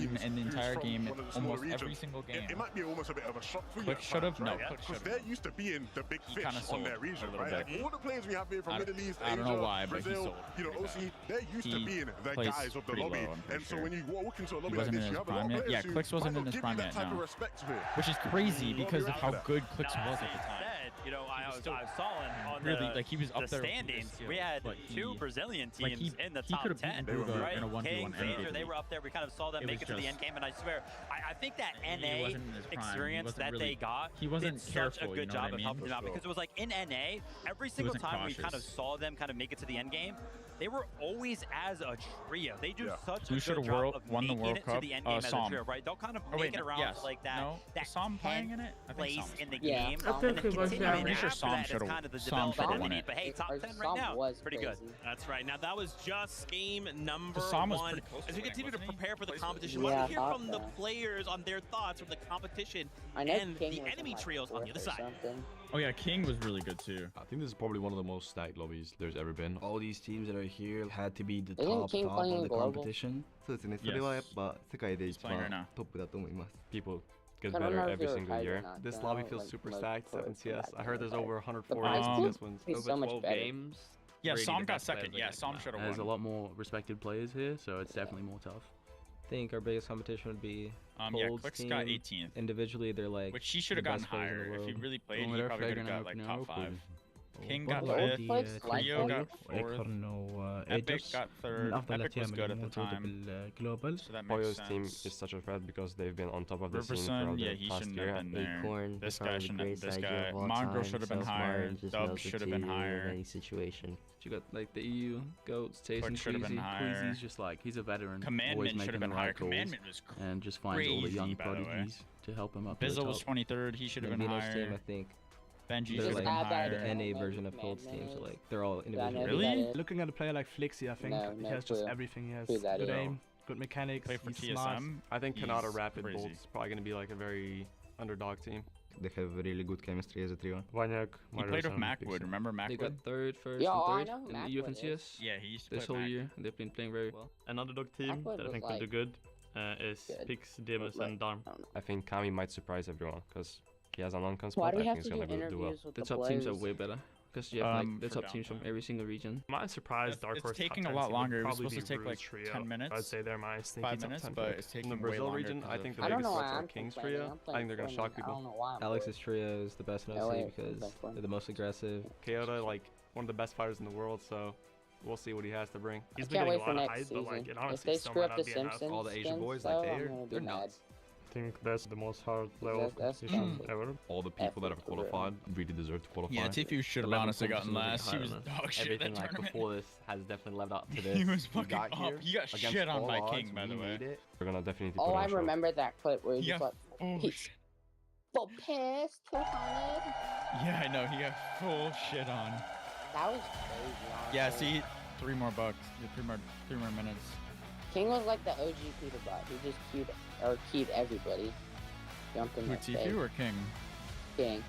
teams in the who's entire from game, one of the smaller almost every regions, single game. it might be almost a bit of a shock for you. Click should have, no, right? Click Because should they're have. used to being the big He fish kinda on sold their a region, little right? bit. Like all the players we have here from Middle East, I Asia, don't know why, but he Brazil, sold you know, pretty OC, they're used to He being the plays guys of the pretty lobby. low, I'm pretty And so sure. when you walk into a lobby He like wasn't in this, you his have a lot prime of yet. players Yeah, who Clicks wasn't might in not his give prime you yet, that type of no. respect here. Which is crazy because of how good Clicks Now, was that at the being time. said, you know, I saw on Really, the, like, he was up the there with standings. Lucas, We had but two he- Brazilian like, teams he- in the he top could've 10. beaten Bruger Right? in a 1v1 King, Phaser, immediately. they were up there. We kind of saw them It make was it to the just- end game, and I swear, I think that He NA wasn't in his prime. He experience wasn't that really- they got he wasn't did such careful, a you good know what job I of mean? helping them out, because it was like in NA, every single wasn't time we cautious. kind of saw them kind of make it to the end game, they were always as a trio. They do such Who a should good have job of won the making World it Cup? to the end game as a Psalm. trio, right? They'll kind of Oh, make wait, it around yes. to like that, No, that Psalm playing 10th in it? I think place Psalm's in the playing. game. I And think then it was, continuing yeah. I'm pretty sure after Psalm that is should've- kind of the Psalm should've development won they need. it. But hey, top 10 right Psalm now. was Pretty crazy. good. That's right. Now that was just game number Psalm was one. pretty close As to we continue to winning, wasn't he? prepare for the Place competition, was- let Yeah, me hear I from thought the so. players on their thoughts from the competition I know and King the was in, enemy like, trios on the fourth other or side. something. Oh yeah, King was really good too. I think this is probably one of the most stacked lobbies there's ever been. All these teams that are here had to be the Isn't top King playing of the global? competition. そうですね。それはやっぱ世界で一 playing right now. 番トップだと思います。 People get I don't know better if every you're single tied or year. not. This Yeah, lobby like- feels super like stacked. for 7 CS. I heard there's back. over The 140 prize pool CS wins. is so much better. Yeah, Brady, Psalm the got best second. players Yeah, that Psalm can should come out. have There's a won. lot more respected players here, so it's definitely more tough. I think our biggest competition would be Yeah, Cold's Click's team. got 18th. Individually, they're like Which he should have the gotten best players in higher. the If he world. really played, Don't he let probably her could have got flag like now, top 5. cool. King Well, got the old 5th. players like Rio got إنه 4th. Epic Aegis got 3rd. من أفضل Epic was الأتيام good at the الموجودة time. بالجلوبال. So that makes Poyo's sense. team is such a threat because they've been on top of the scene Riverson, for yeah, the he past shouldn't year. have been there. Acorn, This probably guy the shouldn't have. greatest This idea guy, of all Mongrel time. should have been Self-smart higher. and just Dub knows should what have been to do in higher. any situation. You got like the EU goats, Taze and should have been Queasy. higher. Queasy's just like he's a veteran. always Commandment should making have been the higher. right calls Commandment was and just finds all the crazy, young by the way. prodigies to help him up. to the Bizzle was top. 23rd. He should have been Vino's team, higher. I think. Benji They're should like have been higher. the NA version of Cold's team, so like they're all individual. Really? Looking at a player like Flixie, I think he has just everything. He has Who that good is. aim, good mechanics. Play for he's TSM. smart. I think He's Canada Rapid crazy. Bolt's probably going to be like a very underdog team. They have really good chemistry as a trio. Vanyak, He played with Macwood. Remember They got Macwood? third, first, Yo, I and know third who in the Macwood UFNCS. Yeah, he used to this play whole Mac. year. They've been playing very well. Another dog team Macwood that I was think will do like- good is good. Pix, Demus, But- and Darm. I think Kami might surprise everyone because he has an uncon Why spot. do I we have think to he's do going to do well. interviews with The the top teams are players? way better because you have like the for top teams from every single region. I'm surprised Dark It's Horse taking top a 10 lot team would longer. It was probably supposed to be take like Bruce trio. 10 minutes. I'd say they're my sneaky 5 top minutes, 10 but pick. it's taking In the way Brazil longer region, because I of- think the I don't biggest know threats why are I'm King's complaining. trio. I'm I think they're going to shock I people. don't know why I'm Alex's trio is the best in Oh, OC wait, because that's fine. they're the most aggressive. Kyoto, like one of the best fighters in the world, so we'll see what he has to bring. I can't wait for next season. If they screw up the Simpsons All the Asian skins, boys, though, like I'm gonna be they're mad. nuts. I think that's the most hard level of That's competition tough. ever. All the people that have qualified really deserve to qualify. Yeah, Tifu should have honestly gotten last. He was dog shit Everything that like tournament. before this has definitely lived up to this. He was We fucking got up. here He got against shit on all by odds, King, by the we way. made it. We're gonna definitely Oh, put on I a show. remember that clip where he Yeah. just like, he's full pissed, 200. Yeah, I know. He got full shit on. That was crazy. Honestly. Yeah, see, 3 more bucks. 3 more minutes. King was like the OG Peter bot. He just keyed everybody. Jumped in Who, their face. Tifu or King? King.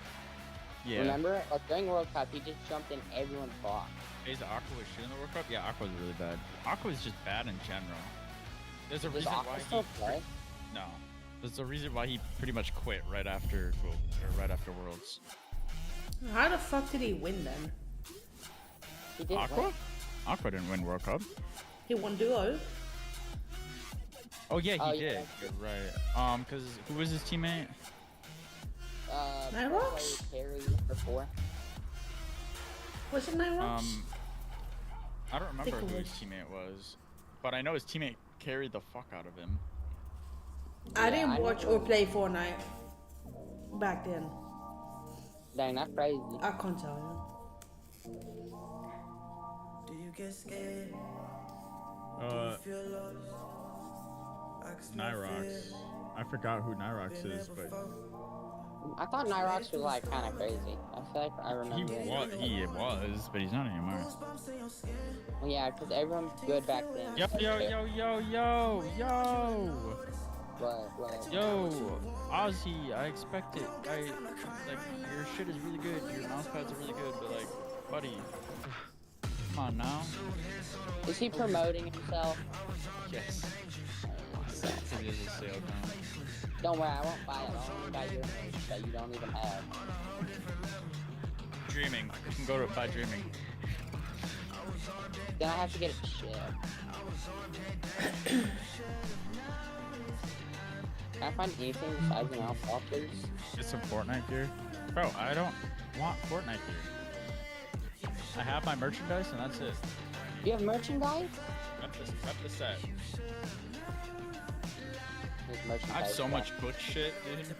Yeah. Remember, like during World Cup, he just jumped in everyone's box. Is Aqua was shit in the World Cup? Yeah, Aqua was really bad. Aqua is just bad in general. There's a Does reason Aqua why still he play? no. There's a reason why he pretty much quit right after Worlds. How the fuck did he win then? He didn't Aqua? win. Aqua didn't win World Cup. He won duo. Oh yeah, Oh, he yeah, did. You're right. Cause who was his teammate? Nyrox? Carry before. Was it Nyrox? I don't remember think it who his was. teammate was, but I know his teammate carried the fuck out of him. I didn't watch or play Fortnite back then. Dang, that's crazy. I can't tell you. Do you get scared? Nyrox. I forgot who Nyrox is, but I thought Nyrox was like kind of crazy. I feel like I remember. he was, but he's not anymore. Well, yeah, because everyone's good back then. Yo, What? Yo, Ozzy, I expect it. Like, your shit is really good, your mouse pads are really good, but like, buddy, come on now. Is he promoting himself? Yes. It is a sale account. Don't worry, I won't buy it. I'll only buy your merch that you don't even have. Dreaming. You can go to buy Dreaming. Then I have to get it shipped. Can I find anything besides an alpha, please? Get some Fortnite gear. Bro, I don't want Fortnite gear. I have my merchandise and that's it. You have merchandise? Rep the set. merchandise. I have so stuff. much Butch shit, dude.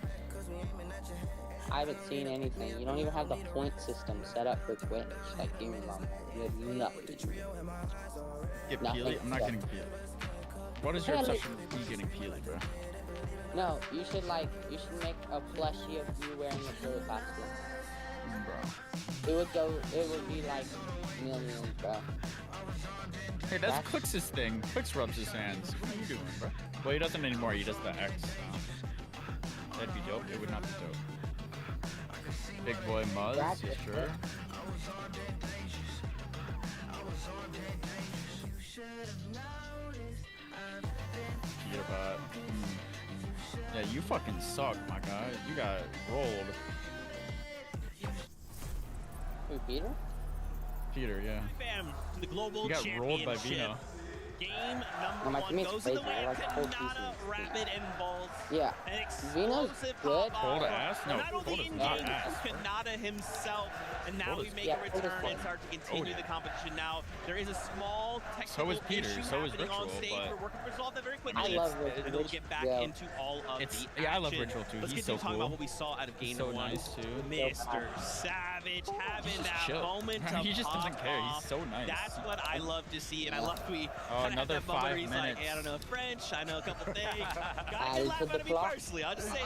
I haven't seen anything. You don't even have the point system set up for Twitch. Like, give me mom. You have nothing. Get Nothing. Peely? I'm not getting Peely. What is your Yeah, obsession with me getting Peely, bro? No, you should make a plushie of you wearing a blue costume. Bro. It would be like millions, bro. Hey, that's Clix's thing. Clix rubs his hands. What are you doing, bro? Well, he doesn't anymore. He does the X. That'd be dope. It would not be dope. Big boy Muzz, yeah, sure. Peterbot. Yeah, you fucking suck, my guy. You got rolled. Who, Peter? Peter, yeah. Bam, the global you got rolled by championship. Vino. Game number one goes to the way of Kanata, Rapid, and Vault. Yeah. An Vino's explosive good. Cold ass? No, not only Cold is in not game, ass. Kanata himself, and now we make a return and start to continue the competition. Now, there is a small technical Peter, issue so is happening on Ritual, stage. but We're working to resolve that very quickly. I love Ritual. And we'll get back into all of the action. Yeah, I love Ritual too. Let's He's continue so talking cool. about what we saw out of game He's number so one. nice too. Mr. Savage having that chill. moment of He just doesn't care. off. He's so nice. That's what I love to see, and I love we Oh, kind of have another that moment where 5 he's minutes. like, hey, I don't know French, I know a couple things. Guys, just laugh at me personally. I'll just say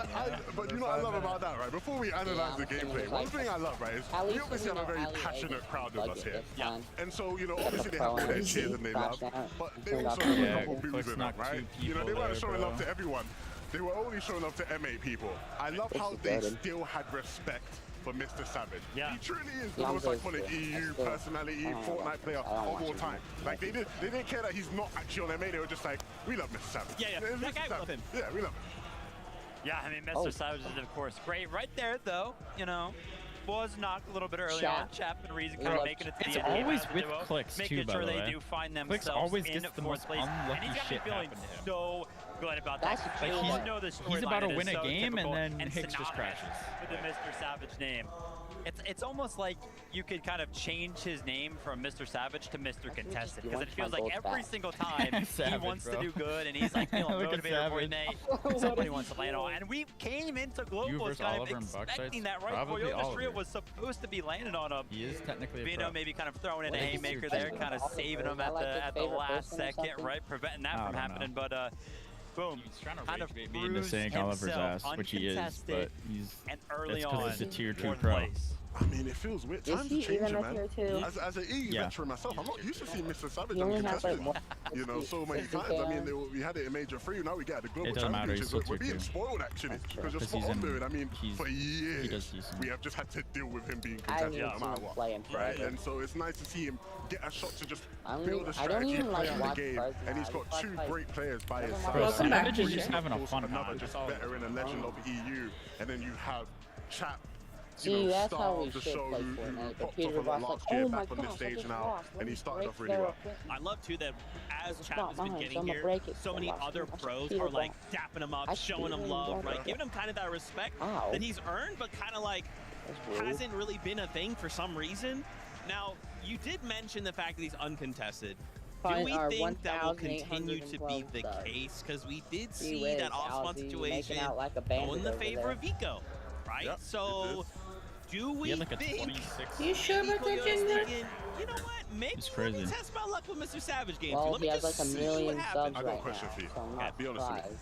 But you know what I love about that, right? Before we analyze the gameplay, one thing I love, right, is we obviously have a very passionate crowd with us here. Yeah. And so, you know, obviously they have all their cheers and they love, but they also have a couple boos in them, right? You know, they weren't showing love to everyone. They were only showing love to M8 people. I love how they still had respect for Mr. Savage. Yeah. He truly is the most iconic EU personality, Fortnite player of all time. Like, they didn't care that he's not actually on M8. They were just like, we love Mr. Savage. Yeah, yeah. That guy love him. Yeah, we love him. Yeah, I mean, Mr. Savage is, of course, great. Right there, though, you know, was knocked a little bit early on. Chap and Reason kind of making it to the end. It's always of the with duo, Clix, making too, by sure the they way. do find Clix themselves always in gets the fourth most place. unlucky And he's got shit me feeling happen to him. so good about that. Like You know the he's about to storyline win is a so game and typical then Hicks just synonymous crashes. with the Mr. Savage name. It's almost like you could kind of change his name from Mr. Savage to Mr. Contested, because it feels like every single time Savage, he wants bro. to do good and he's like feeling Look at motivated for Savage. Nate. Somebody wants to land on. And we came into You Global versus kind of Oliver and expecting Buckside? that, right? Probably Boyoga's Oliver. trio was supposed to be landing on him. He is technically a Vino pro. maybe kind of throwing in a What is your haymaker there, team? kind of saving him at the last second, right? Preventing that from happening, but boom. He's trying to kind of rage bait me into proves saying Oliver's himself ass, which he is, but he's and early that's 'cause on, he's a tier 2 fourth pro. place. I mean, it feels weird. Times are changing, man. As an EU veteran myself, I'm not used to seeing Mr. Savage uncontested, you know, so many times. I mean, we had it in Major 3, now we get the Global It doesn't matter, Championships. he's still We're being tier 2. spoiled, actually, because you're 'Cause spot he's on, in- dude. I mean, for he years, does decent. we have just had to deal with him being I contested need no to matter what. play him Right, forever. and so it's nice to see him get a shot to just I don't build even- a I don't strategy, even, play like, the watch game, Buzz and he's now. got I two watch, great players by his Never side. mind. Welcome back. Savage is just having a fun Another time. just veteran and legend of EU, and then you have Chap. See, that's star how of we the should show play who Fortnite. But popped Peter off on was like, last year, oh my back on the gosh, I stage just now, lost. Let and he me started break off really their well. equipment. I love too that as It's Chap not has been mine, so getting I'ma here, break it so for many watch. other That's pros Peter are like ball. dapping him up, I showing him really love, don't right? know. Giving him kind of that respect Ow. that he's earned, but kind of like rude. hasn't really been a thing for some reason. Now, you did mention the fact that he's uncontested. Do we think that will continue to be the case? Because we did see that off-spawn situation go in the favor of Vico, right? Yep, so, do we had like a think... 26. You sure about that, Vico's Ginger? thinking, you know what? Maybe It's let me crazy. test my luck with Mr. Savage game. Well, Let he me has just like a see million what happens. subs I got a right question now, for you. so I'm Yeah, not be honest with me. surprised.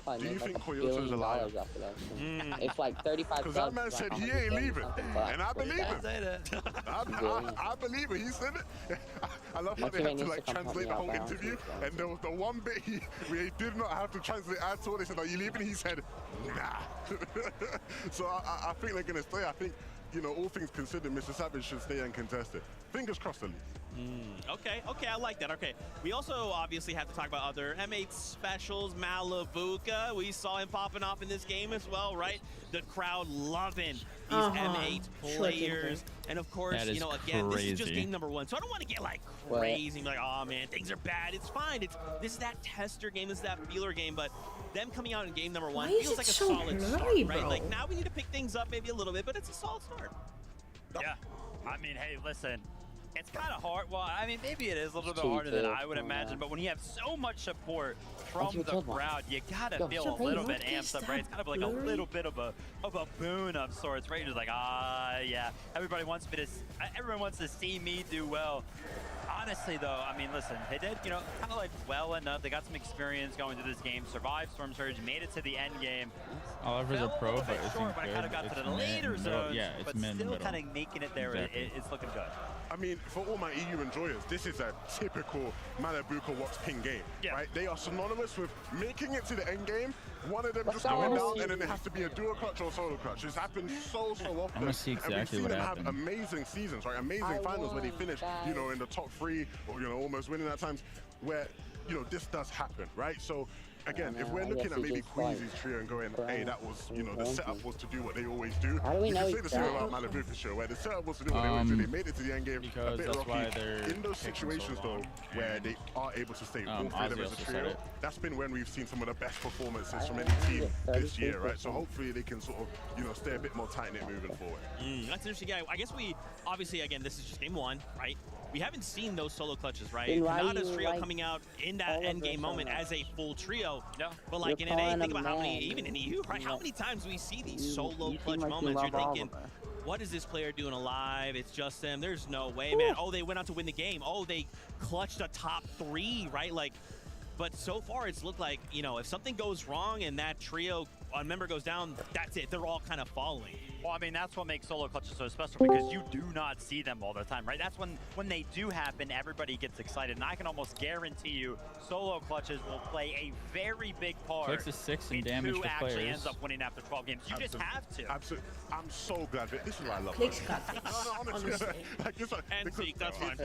Probably Do you made think like $1 Coyote's billion a liar? off of that. It's like 35 Because subs. that man like, said I'm he gonna ain't get leaving, something, but and I believe him. Yeah. I believe it. He said it. I love how My they had teammate to needs like to come help translate me the out, whole but I don't interview, think so. and there was the one bit where he did not have to translate at all. They said, "Are you leaving?" He said, "Nah." So I think they're gonna stay. I think, you know, all things considered, Mr. Savage should stay uncontested. Fingers crossed, at least. Okay, I like that. Okay, we also obviously have to talk about other M8 specials. Malavuka, we saw him popping off in this game as well, right? The crowd loving these M8 players. And of course, That is you know, again, this is just crazy. game number one, so I don't want to get like crazy and be like, oh man, things are bad. It's fine. This is that tester game, this is that feeler game, but them coming out in game number one Why is feels it like a so solid start, blurry, right? bro? Like now we need to pick things up maybe a little bit, but it's a solid start. Yeah, I mean, hey, listen, It's kind of hard. Well, I mean, maybe it is a little bit harder than I would imagine, but when you have so much support from the crowd, you gotta feel a little bit amped up, right? It's kind of like a little bit of a boon of sorts, right? You're just like, yeah, everyone wants to see me do well. Honestly, though, I mean, listen, they did, you know, kind of like well enough. They got some experience going through this game, survived Storm Surge, made it to the end game. Oliver's a pro, but it's short, but I kind of got to the later zones, yeah, it's but mid still middle. kind of making it there. Exactly. It's looking good. I mean, for all my EU enjoyers, this is a typical Malibuca Watts ping game, right? They are synonymous with making it to the end game, one of them just going down, and then it has to be a dual clutch or solo clutch. It's happened so often. I'm gonna see exactly and we've seen what them happened. have amazing seasons, right? Amazing finals where they finish, you know, in the top 3, or, you know, almost winning at times, where, you know, this does happen, right? So, again, if we're looking at maybe Queasy's trio and going, hey, that was, you know, the setup was to do what they always do. How do we know can say the same about Malibuca show, where the setup was to do what they always do. They made it to the end game, a bit rocky. In those situations, though, where they are able to stay all 3 of them as a trio, that's been when we've seen some of the best performances from any team this year, right? So hopefully they can sort of, you know, stay a bit more tight-knit moving forward. That's interesting. Yeah, I guess we, obviously, again, this is just game 1, right? We haven't seen those solo clutches, right? Kanada's trio coming out in that end game moment as a full trio. Yeah. But like in NA, think about how many, even in EU, right? How many times we see these solo clutch moments? You're thinking, what is this player doing alive? It's just them. There's no way, man. Oh, they went out to win the game. Oh, they clutched a top 3, right? Like, but so far it's looked like, you know, if something goes wrong and that trio, a member goes down, that's it. They're all kind of falling. Well, I mean, that's what makes solo clutches so special, because you do not see them all the time, right? That's when they do happen, everybody gets excited. And I can almost guarantee you solo clutches will play a very big part Clicks is 6 in damage who to actually players. ends up winning after 12 games. You just have to. Absolutely. I'm so glad that this is why I love Clicks it. got Honestly. Like, it's like, and Zeke, that's fine.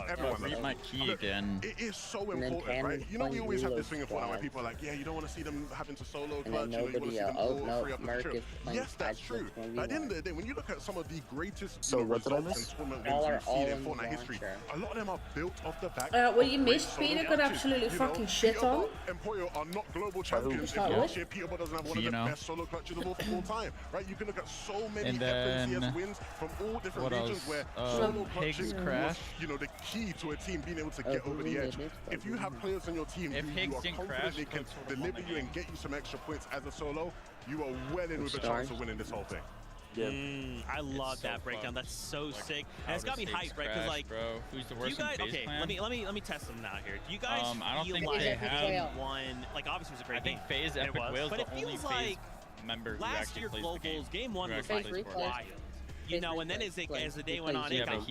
Everyone read my key again. It is so important, right? You know, we always have this thing in Fortnite where people are like, yeah, you don't want to see them having to solo clutch, you know, you want to see them all 3 up the trio. Yes, that's true. But at the end of the day, when you look at some of the greatest results and tournament wins we've seen in Fortnite history, a lot of them are built off the back. Well, you missed Peter got absolutely fucking shit on. And Poyo are not global champions. If last year Peter doesn't have one of the best solo clutches of all time, right? You can look at so many FNCS wins from all different regions where solo clutching was, you know, the key to a team being able to get over the edge. If you have players on your team who you are confident they can deliver you and get you some extra points as a solo, you are well in with a chance of winning this whole thing. I love that breakdown. That's so sick. And it's got me hyped, right? Because like, bro, who's the do worst you guys? in FaZe Okay, Clan? let me test them out here. Do you guys I don't feel think like they have game 1? Like, obviously, it was a great game. I think FaZe Epic Whale's but the it only feels FaZe like member who last actually year plays the game. Globals, game 1 was like wild. You know, and then as the day went on, it got,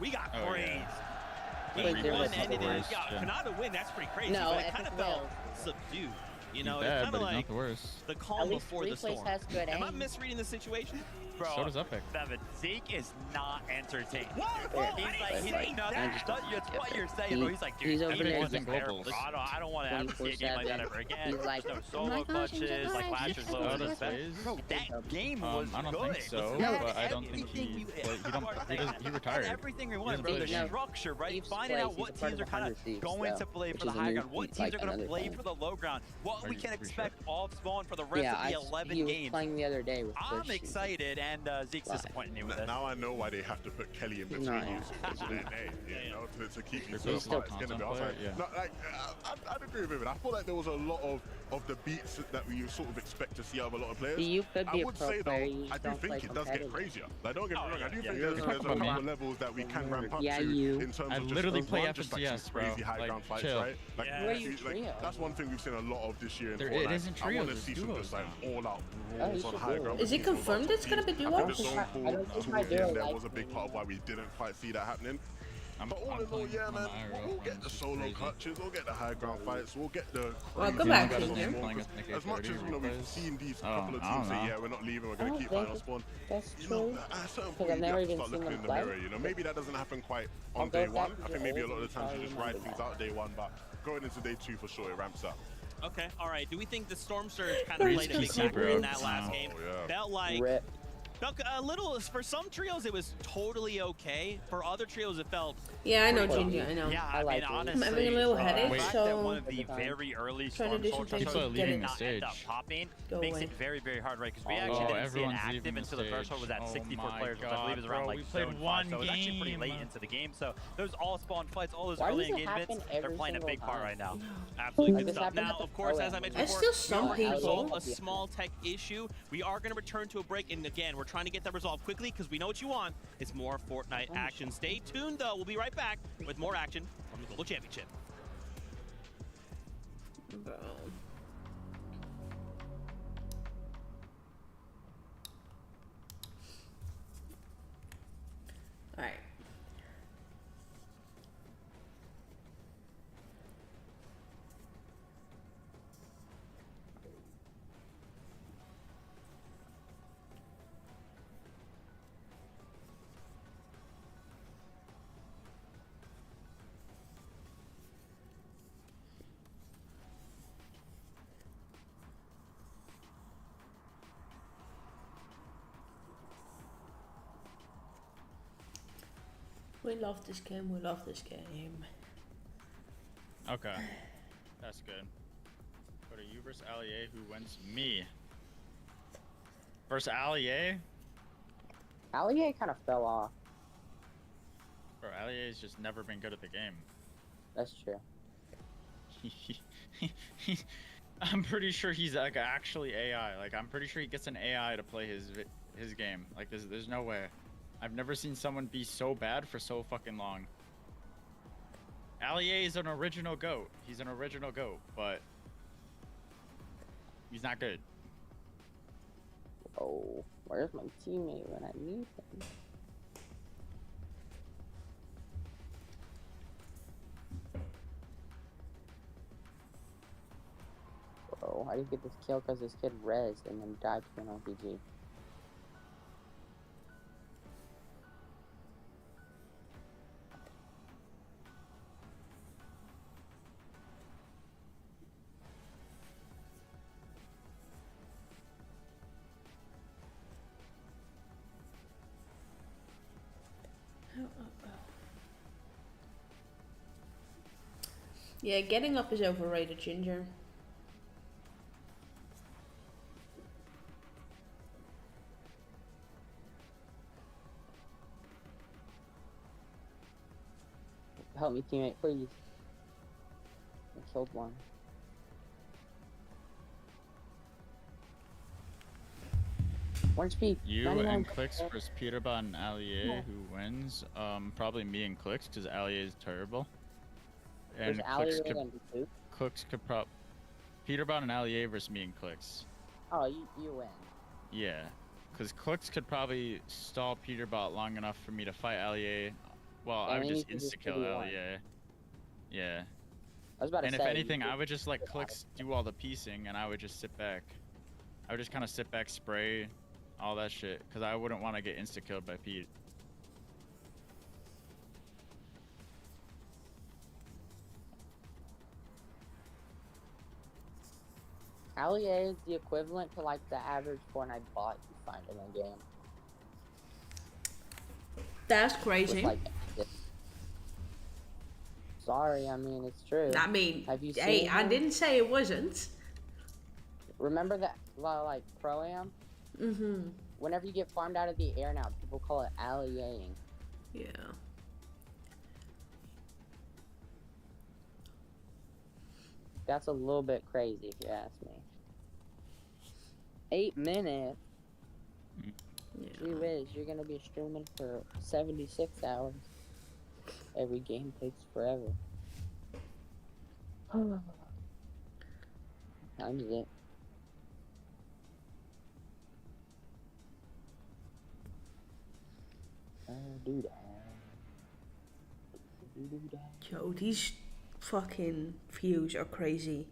we got crazy. Game 1 ended in, Kanada win. That's pretty crazy. No, but it kind of felt subdued. You know, bad, it's kind of like the worst. the calm before the storm. Am I misreading the situation? Bro, so does Epic. Seven. Zeke is not entertained. He's like, that's what you're saying, bro. He's like, dude, he's over there wasn't terrible. I don't want to ever see a game like that ever again. He's like, no solo clutches, like last year's low. That game was I don't good. think so, but I don't think he retired. Everything we wanted, bro. The structure, right? Finding out what teams are kind of going to play for the high ground, what teams are going to play for the low ground, what we can expect off spawn for the rest of the 11 games. Playing the other day with I'm excited, and Zeke's disappointing me with this. Now I know why they have to put Kelly in between you know, to keep you still apart. It's going to be outside. No, like, I'd agree with him. I feel like there was a lot of the beats that we sort of expect to see out of a lot of players. You could be I would say though, I do think it does get crazier. Like, don't get me wrong, I do think there's a couple of levels that we can ramp up to in terms of literally just, play just like some crazy high ground fights, right? Like, that's one thing we've seen a lot of this year in Fortnite. It isn't I want to trios, see some just like all out brawls on high ground. Is it confirmed it's gonna be duo? I think the zone pool towards the end there was a big part of why we didn't quite see that happening. But all in all, yeah, man, we'll get the solo clutches, we'll get the high ground fights, we'll get the Welcome back, as much as, you know, we've seen these couple of teams say, yeah, we're not leaving, we're going to keep final spawn. You know, at a certain point, you have to start looking in the mirror, you know. Maybe that doesn't happen quite on day 1. I think maybe a lot of the times you just ride things out day 1, but going into day 2 for sure, it ramps up. Okay, all right. Do we think the Storm Surge kind of played a big factor in that last game? Felt like Felt a little, for some trios it was totally okay. For other trios it felt... Yeah, I know pretty Ginger, rough. I know. Yeah, I mean, honestly, I'm having a little headache, the fact so that one of the very early trying to Storm do some Soldiers things to get it not end up popping go makes away. it very, very hard, right? Because we actually didn't see it active until the threshold was at 64 players, which I believe is around like zone 5. So it was actually pretty late into the game. So those all spawn fights, all those early engagements, they're playing a big part right now. Absolutely good stuff. Now, of course, as I mentioned There's before, still some we are gonna people. resolve a small tech issue. We are going to return to a break, and again, we're trying to get that resolved quickly because we know what you want. It's more Fortnite action. Stay tuned, though. We'll be right back with more action from the Global Championship. Bro. All right. We love this game, we love this game. Okay. That's good. Go to you versus Allier, who wins? Me. Versus Allier? Allier kind of fell off. Bro, Allier's just never been good at the game. That's true. I'm pretty sure he's like actually AI. Like, I'm pretty sure he gets an AI to play his game. Like, there's no way. I've never seen someone be so bad for so fucking long. Allier is an original GOAT. He's an original GOAT, but he's not good. Oh, where's my teammate when I need him? Bro, I didn't get this kill because this kid rezzed and then died to an RPG. Yeah, getting up is overrated, Ginger. Help me, teammate, please. I killed one. One speed. You 99. and Clicks versus Peterbot and Allier, who wins? Probably me and Clicks, because Allier is terrible. And Clicks could Peterbot and Allier versus me and Clicks. Oh, you win. Yeah, because Clicks could probably stall Peterbot long enough for me to fight Allier. Well, I would just insta-kill Allier. Yeah. I was about to say, if anything, I would just let Clicks do all the piecing, and I would just sit back. I would just kind of sit back, spray, all that shit, because I wouldn't want to get insta-killed by Pete. Allier is the equivalent to like the average Fortnite bot you find in a game. That's crazy. Sorry, I mean it's true. I mean, have you seen hey, him? I didn't say it wasn't. Remember that like Pro-Am? Mm-hmm. Whenever you get farmed out of the air now, people call it alleying. Yeah. That's a little bit crazy if you ask me. 8 minutes? Yeah. Gee whiz, you're gonna be streaming for 76 hours. Every game takes forever. Times it. Do that. Yo, these fucking views are crazy.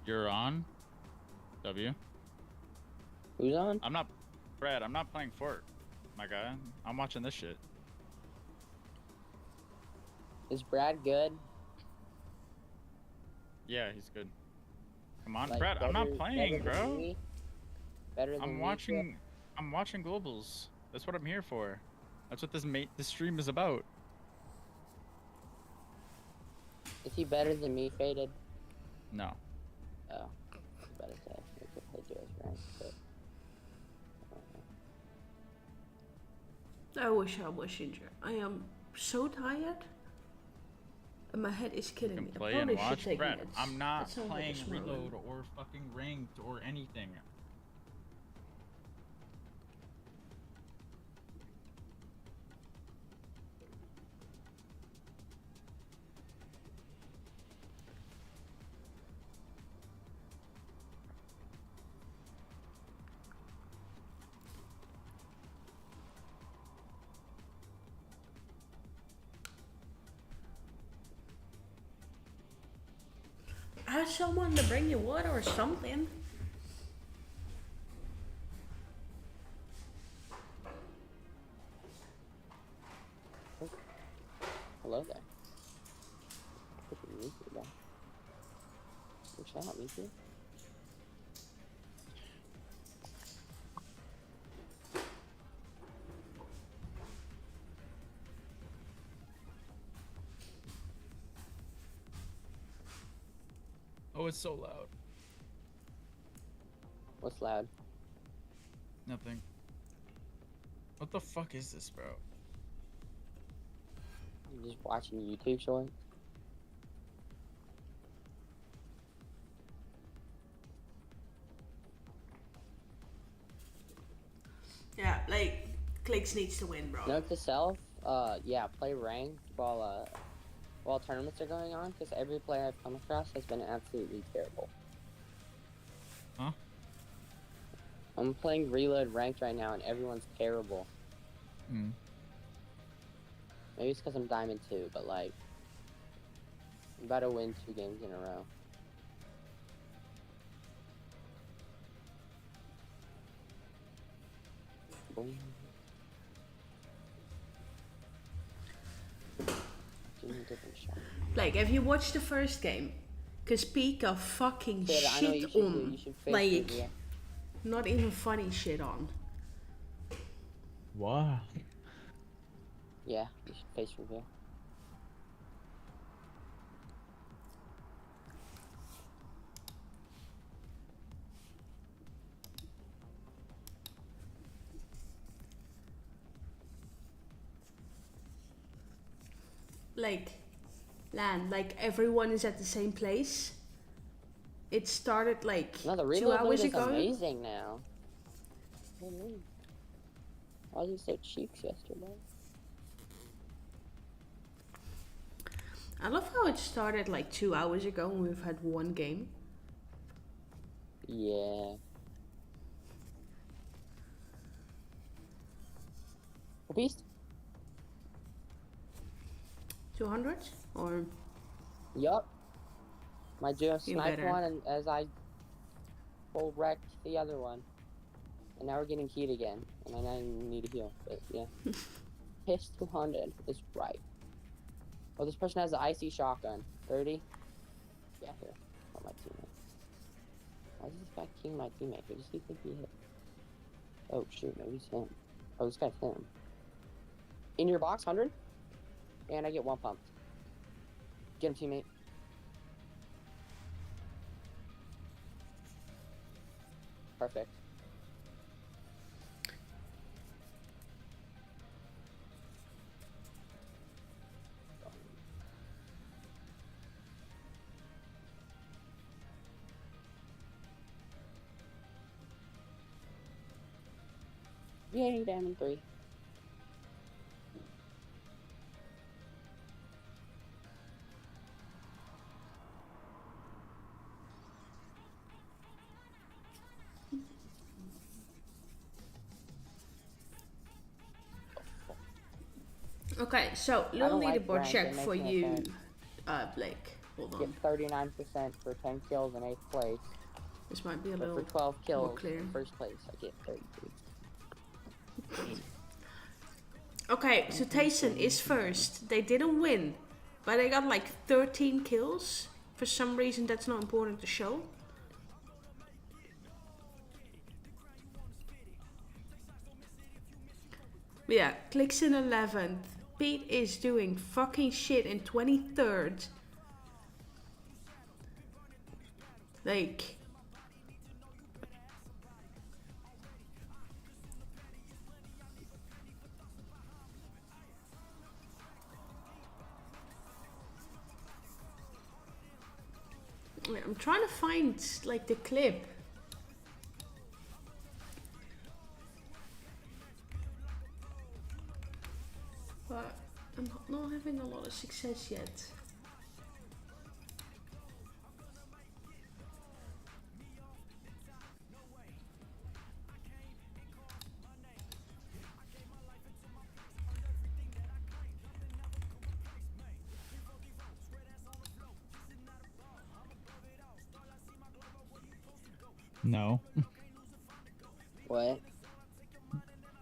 You're on? W? Who's on? I'm not, Brad. I'm not playing Fort, my guy. I'm watching this shit. Is Brad good? Yeah, he's good. Come on, Like, Brad. I'm not playing, better than bro. me? Better than I'm me, watching. I'm watching globals. That's what I'm here for. That's what this stream is about. Is he better than me, Faded? No. Oh, I was about to say we could play duos rank, but I wish I was injured. I am so tired. And my head is killing me. Play I and probably should watch, take Brad. meds. I'm not That sounds like a playing smart one. reload or fucking ranked or anything. Ask someone to bring you water or something. hello there. Look at me too, though. Shout out me too. Oh, it's so loud. What's loud? Nothing. What the fuck is this, bro? You just watching YouTube shorts? Yeah, like, Clicks needs to win, bro. Note to self, yeah, play ranked while tournaments are going on, because every player I've come across has been absolutely terrible. Huh? I'm playing reload ranked right now, and everyone's terrible. Hmm. Maybe it's because I'm Diamond 2, but like, I'm about to win 2 games in a row. Boom. Give me a different shot. Like, have you watched the first game? Cause Pika fucking Kid, I know you shit should on. you should face Like, review. not even funny shit on. What? Yeah, you should face review. Like, land, like everyone is at the same place. It started like No, the 2 reload mode hours is ago. amazing now. What do you mean? Why was he so cheeks yesterday? I love how it started like 2 hours ago and we've had 1 game. Yeah. Beast? 200? Or? Yup. My duo You sniped better. one and as I full wrecked the other one. And now we're getting keyed again. And I need a heal. But yeah. Piss 200 is right. Oh, this person has an icy shotgun. 30? Yeah, here. Oh, my teammate. Why is this guy keying my teammate? Who does he think he hit? Oh, shoot. Maybe it's him. Oh, this guy's him. In your box, 100? And I get 1 pump. Get him, teammate. Perfect. Yay, Diamond 3. Okay, so I little don't like leaderboard rank, check it for makes no you, sense. Blake. Hold on. Get 39% for 10 kills in 8th place. This might be a But little for 12 more kills clear. in first place, I get 33. Okay, so Tyson is first. They didn't win, but they got like 13 kills. For some reason, that's not important to show. But yeah, Clicks in 11th. Pete is doing fucking shit in 23rd. Like... I'm trying to find like the clip. But I'm not having a lot of success yet. No. What?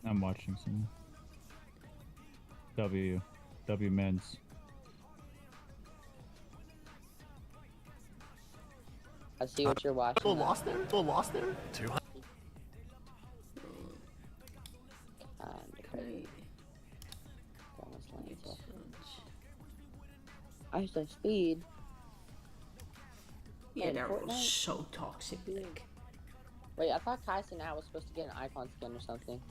I'm watching some W men's. I see what you're watching. People lost there? People lost there? 200. I used to speed. Yeah, Man, they're all Fortnite? so toxic. Like. Wait, I thought Kai now was supposed to get an icon skin or something.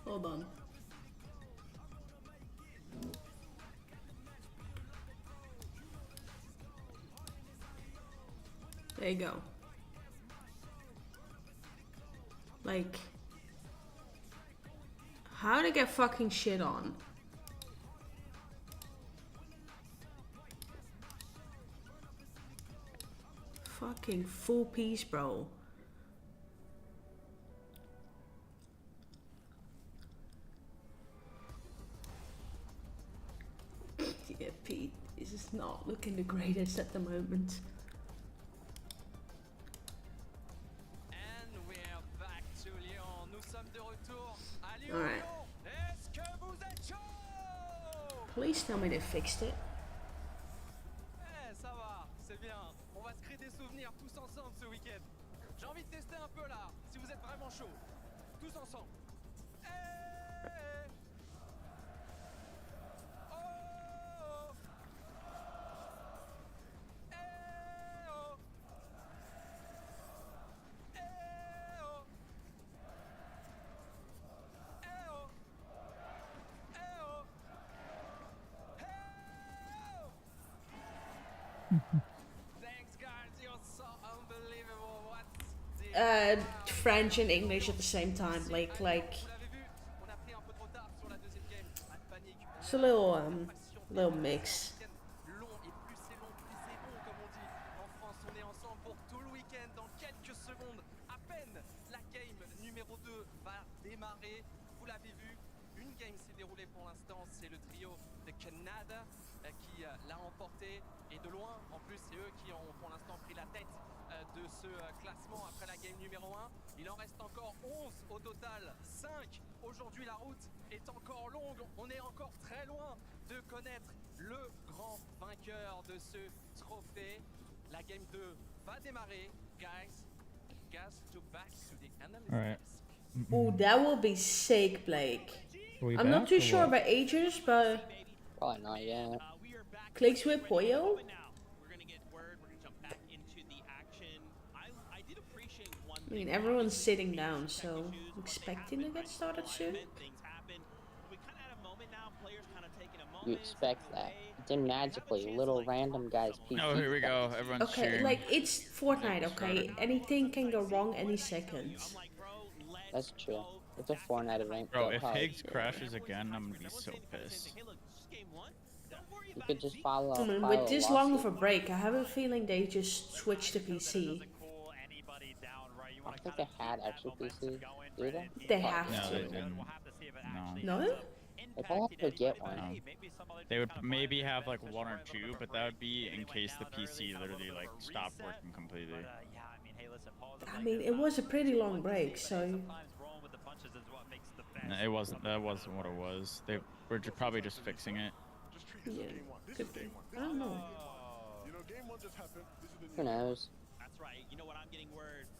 Hold on. There you go. Like, how to get fucking shit on? Fucking full piece, bro. Yeah, Pete is just not looking the greatest at the moment. Alright. Please tell me they fixed it. Ça va, c'est bien. On va se créer des souvenirs tous ensemble ce week-end. J'ai envie de tester un peu là, si vous êtes vraiment chaud. Tous ensemble. Thanks guys, you're so unbelievable. What? French and English at the same time. Like. It's a little mix. Long et plus c'est long, plus c'est bon comme on dit. En France, on est ensemble pour tout le week-end. Dans quelques secondes, à peine, la game numéro 2 va démarrer. Vous l'avez vu, une game s'est déroulée pour l'instant. C'est le trio de Canada qui l'a emporté. Et de loin, en plus, c'est eux qui ont pour l'instant pris la tête de ce classement après la game numéro 1. Il en reste encore 11 au total, 5. Aujourd'hui, la route est encore longue. On est encore très loin de connaître le grand vainqueur de ce trophée. La game 2 va démarrer. Guys, to back to the analysis. All right. Ooh, that will be sick, Blake. I'm not too sure about ages, but probably not yet. Clicks with Pollo. I mean, everyone's sitting down, so I'm expecting to get started soon. You expect that. Then magically, little random guys. Oh, here we go. Everyone's Okay, cheering. like it's Fortnite, okay? Anything can go wrong any second. That's true. It's a Fortnite event. Bro, if Higgs crashes again, I'm gonna be so pissed. You could just follow. I mean, with this long of a break, I have a feeling they just switched to PC. I don't think they had extra PCs, do they? They have No, to. they didn't. No? They probably have to get one. No. They would maybe have like 1 or 2, but that would be in case the PC literally like stopped working completely. I mean, it was a pretty long break, so... No, it wasn't. That wasn't what it was. They were probably just fixing it. Yeah, could be. I don't know. Who knows?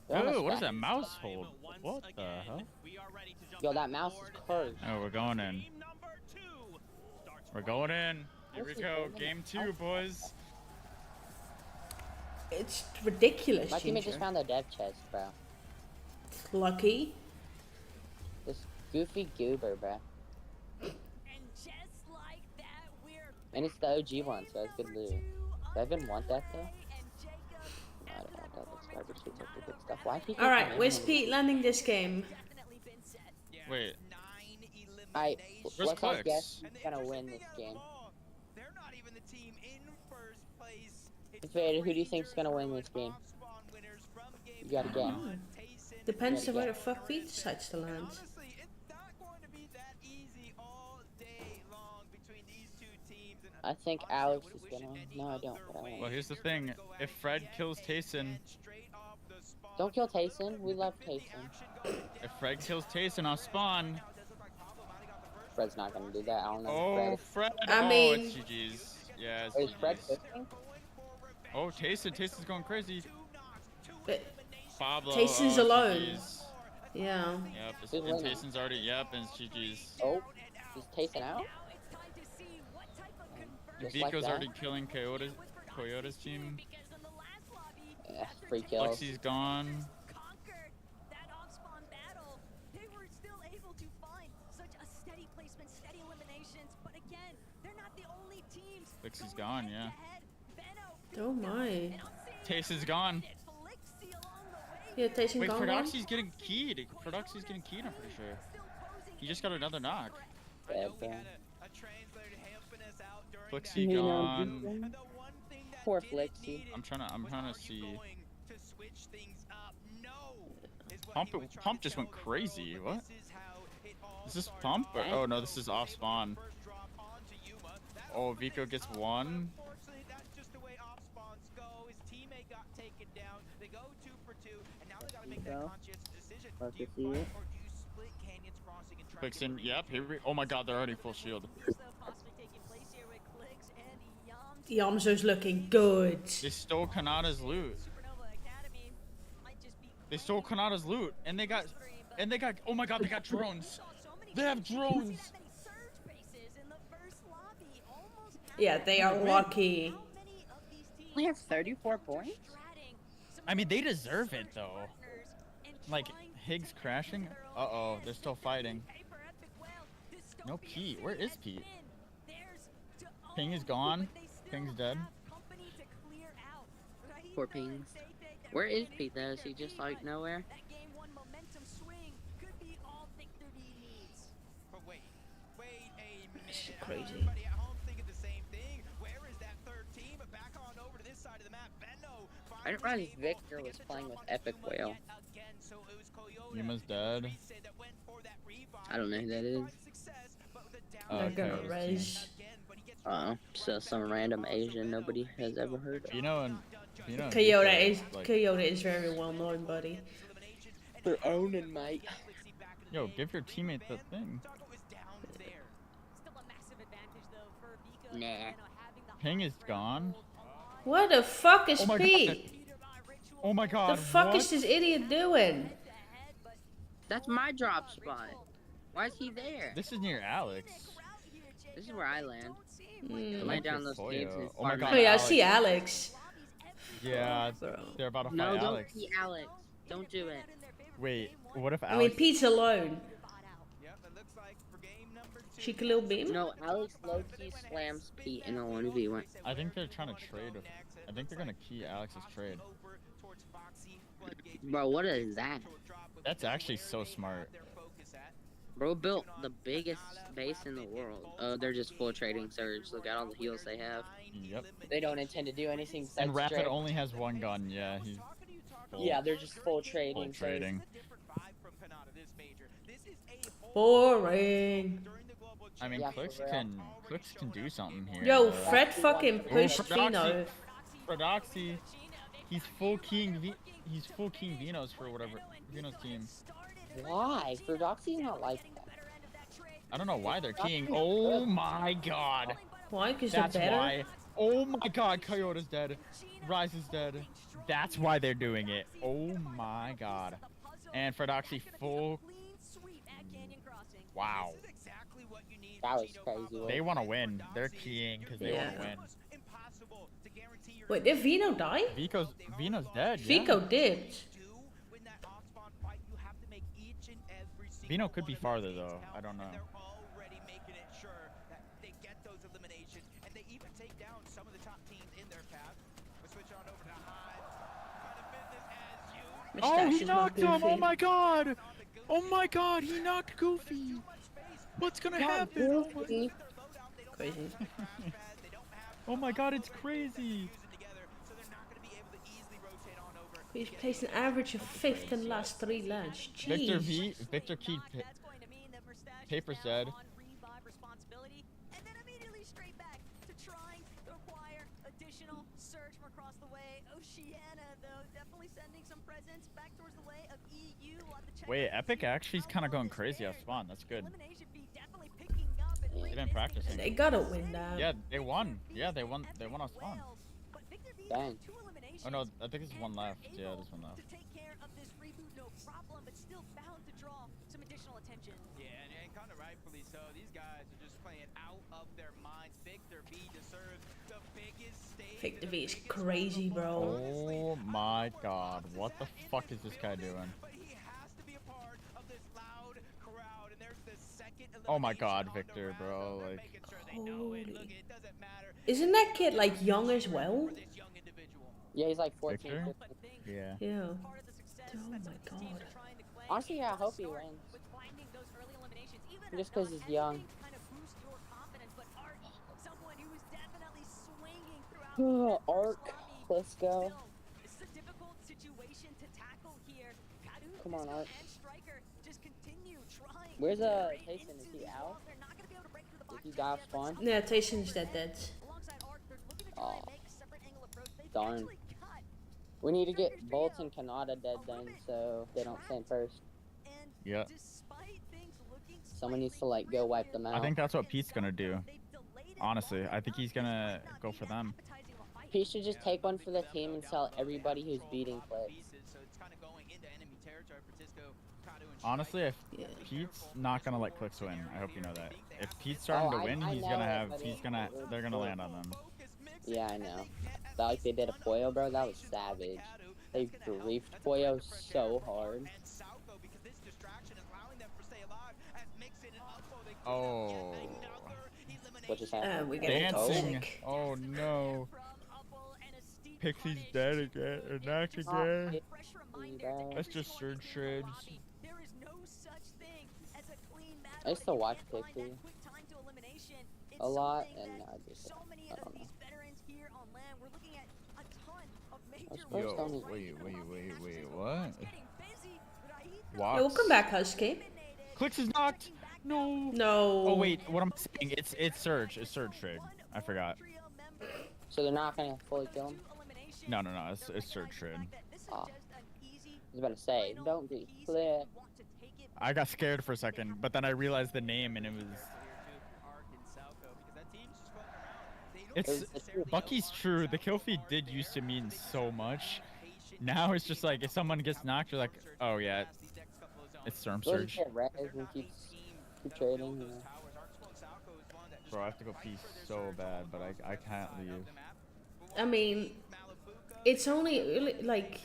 Oh, what is that mouse hold? What the hell? Yo, that mouse is cursed. Oh, we're going in. We're going in. Here we go. Game 2, boys. It's ridiculous, My teammate Ginger. just found the dev chest, bro. Lucky. This goofy goober, bro. And it's the OG one, so it's good loot. Do I even want that, though? No, I don't want that. That's garbage. It's like the good stuff. Why he Alright, where's Pete landing this game? Wait. Alright, Where's let's all Clicks? guess who's gonna win this game. Who do you think's gonna win this game? You gotta guess. Depends on where the fuck Pete decides to land. I think Alex is gonna win. No, I don't, but I won't. Well, here's the thing. If Fred kills Tayson... Don't kill Tayson. We love Tayson. If Fred kills Tayson, I'll spawn. Fred's not gonna do that. I don't know. Oh, Fred. I mean... it's GG's. Yeah, it's Wait, is Fred GG's. cooking? Oh, Tayson's going crazy. But Pablo. Tayson's oh, alone. GG's. Yeah. Yep, Who's and winning? Tayson's already, yep, and it's GG's. Oh, is Tayson out? Just like Vico's that? already killing Coyote's team. Yeah, free kills. Lexi's gone. Lexi's gone, yeah. Oh my. Tayson's gone. Yeah, Tayson Wait, gone. Produxi's getting keyed. Produxi's getting keyed, I'm pretty sure. He just got another knock. Bad, bro. Flixie You know, gone. Poor Flixie. I'm trying to see. Pump just went crazy. What? Is this Pump? Or, oh no, this is off spawn. Oh, Vico gets one. Love to see it. Flixen, yep. Here we. Oh my God, they're already full shield. Yamso's looking good. They stole Kanata's loot. They stole Kanata's loot, and they got. Oh my God, they got drones. They have drones. Yeah, they are lucky. We have 34 points? I mean, they deserve it though. Like Higgs crashing. Uh-oh, they're still fighting. No Pete. Where is Pete? Ping is gone. Ping's dead. Poor Pings. Where is Pete though? Is he just like nowhere? This is crazy. I didn't realize Victor was playing with Epic Whale. Yuma's dead. I don't know who that is. They're gonna res. So some random Asian nobody has ever heard of. Pino and Coyote Vico, is like, Coyote is very well known, buddy. They're owning, mate. Yo, give your teammate the thing. Nah. Ping is gone. What the fuck is Oh my Pete? God. Oh my God. The fuck what? is this idiot doing? That's my drop spot. Why is he there? This is near Alex. This is where I land. Mm. I land down those Foyo. caves and Oh my God, Oh yeah, I Alex. see Alex. Yeah, Bro. they're about to fight No, don't Alex. see Alex. Don't do it. Wait, what if I mean, Alex? Pete's alone. Cheek a little beam. No, Alex low-key slams Pete in a 1v1. I think they're trying to trade. I think they're gonna key Alex's trade. Bro, what is that? That's actually so smart. Bro built the biggest base in the world. Oh, they're just full trading Surge. Look at all the heals they have. Yep. They don't intend to do anything besides And Rapid trade. only has one gun. Yeah, he's full. Yeah, they're just full trading. Full trading. Boring. I mean, Yeah, Clicks can do something here. Yo, Fred fucking pushed Fredoxy, Vino. Fredoxy, he's full King Vinos for whatever Vino's team. Why? Fredoxy's not like that. I don't know why they're keying. Oh my god. Why? Because they're That's better? why. Oh my god, Coyote's dead. Rise is dead. That's why they're doing it. Oh my god. And Fredoxy full. Wow. That was crazy. They want to win. They're keying because they want to win. Wait, did Vino die? Vino's dead. Vico yeah. did. Vino could be farther though. I don't know. Oh, he knocked him! Oh my god! Oh my god, he knocked Goofy! What's gonna happen? Crazy. Oh my god, it's crazy! He's placed an average of 5th in the last 3 lads. Jeez. Victor keyed Paper's dead. Wait, Epic actually is kind of going crazy off spawn. That's good. They've been practicing. They gotta win now. Yeah, they won. Yeah, they won. They won off spawn. Dang. Oh no, I think there's one left. Yeah, there's one left. Yeah, and kind of rightfully so. These guys are just playing out of their minds. Victor V deserves the biggest stage. Victor V is crazy, bro. Oh my god, what the fuck is this guy doing? Oh my god, Victor, bro, like... Holy. Isn't that kid, like, young as well? Yeah, he's like 14. Victor? 15. Yeah. Yeah. Oh my god. Honestly, yeah, I hope he wins. Just because he's young. Arc, let's go. Come on, Arc. Where's Tayson? Is he out? Did he die off spawn? Yeah, Tayson's dead. Oh, darn. We need to get Bolt and Kanata dead then, so they don't stand first. Yeah. Someone needs to like go wipe them out. I think that's what Pete's gonna do. Honestly, I think he's gonna go for them. Pete should just take one for the team and sell everybody who's beating Clips. Honestly, if Pete's not gonna let Clicks win, I hope you know that. If Pete's starting to win, they're gonna land on them. Yeah, I know. But like they did a Poyo, bro, that was savage. They griefed Poyo so hard. Oh. What just happened? We're getting dancing. Oh no. Pixie's dead again, or knocked again. That's just Surge Shreds. I used to watch Pixie a lot, and I don't know. Yo, wait, what? Yo, welcome back, Husky. Clicks is knocked! No! No. Oh wait, what am I saying? It's Surge. It's Surge Trade. I forgot. So they're not gonna fully kill him? No, it's Surge Trade. Oh. I was about to say, don't be clear. I got scared for a second, but then I realized the name and it was... It's Bucky's true. The kill feed did used to mean so much. Now it's just like if someone gets knocked, you're like, oh yeah, it's Storm Surge. Keep trading. You know. Bro, I have to go pee so bad, but I can't leave. I mean, it's only like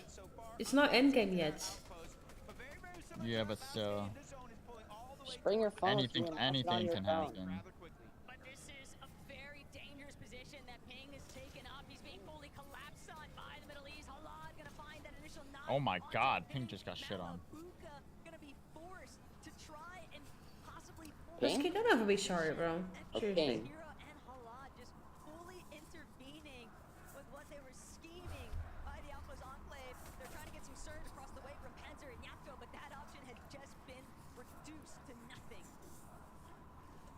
it's not endgame yet. Yeah, but still. Just bring your phone. Anything can happen. Oh my god, Pink just got shit on. Husky, don't ever be sorry, bro. Seriously.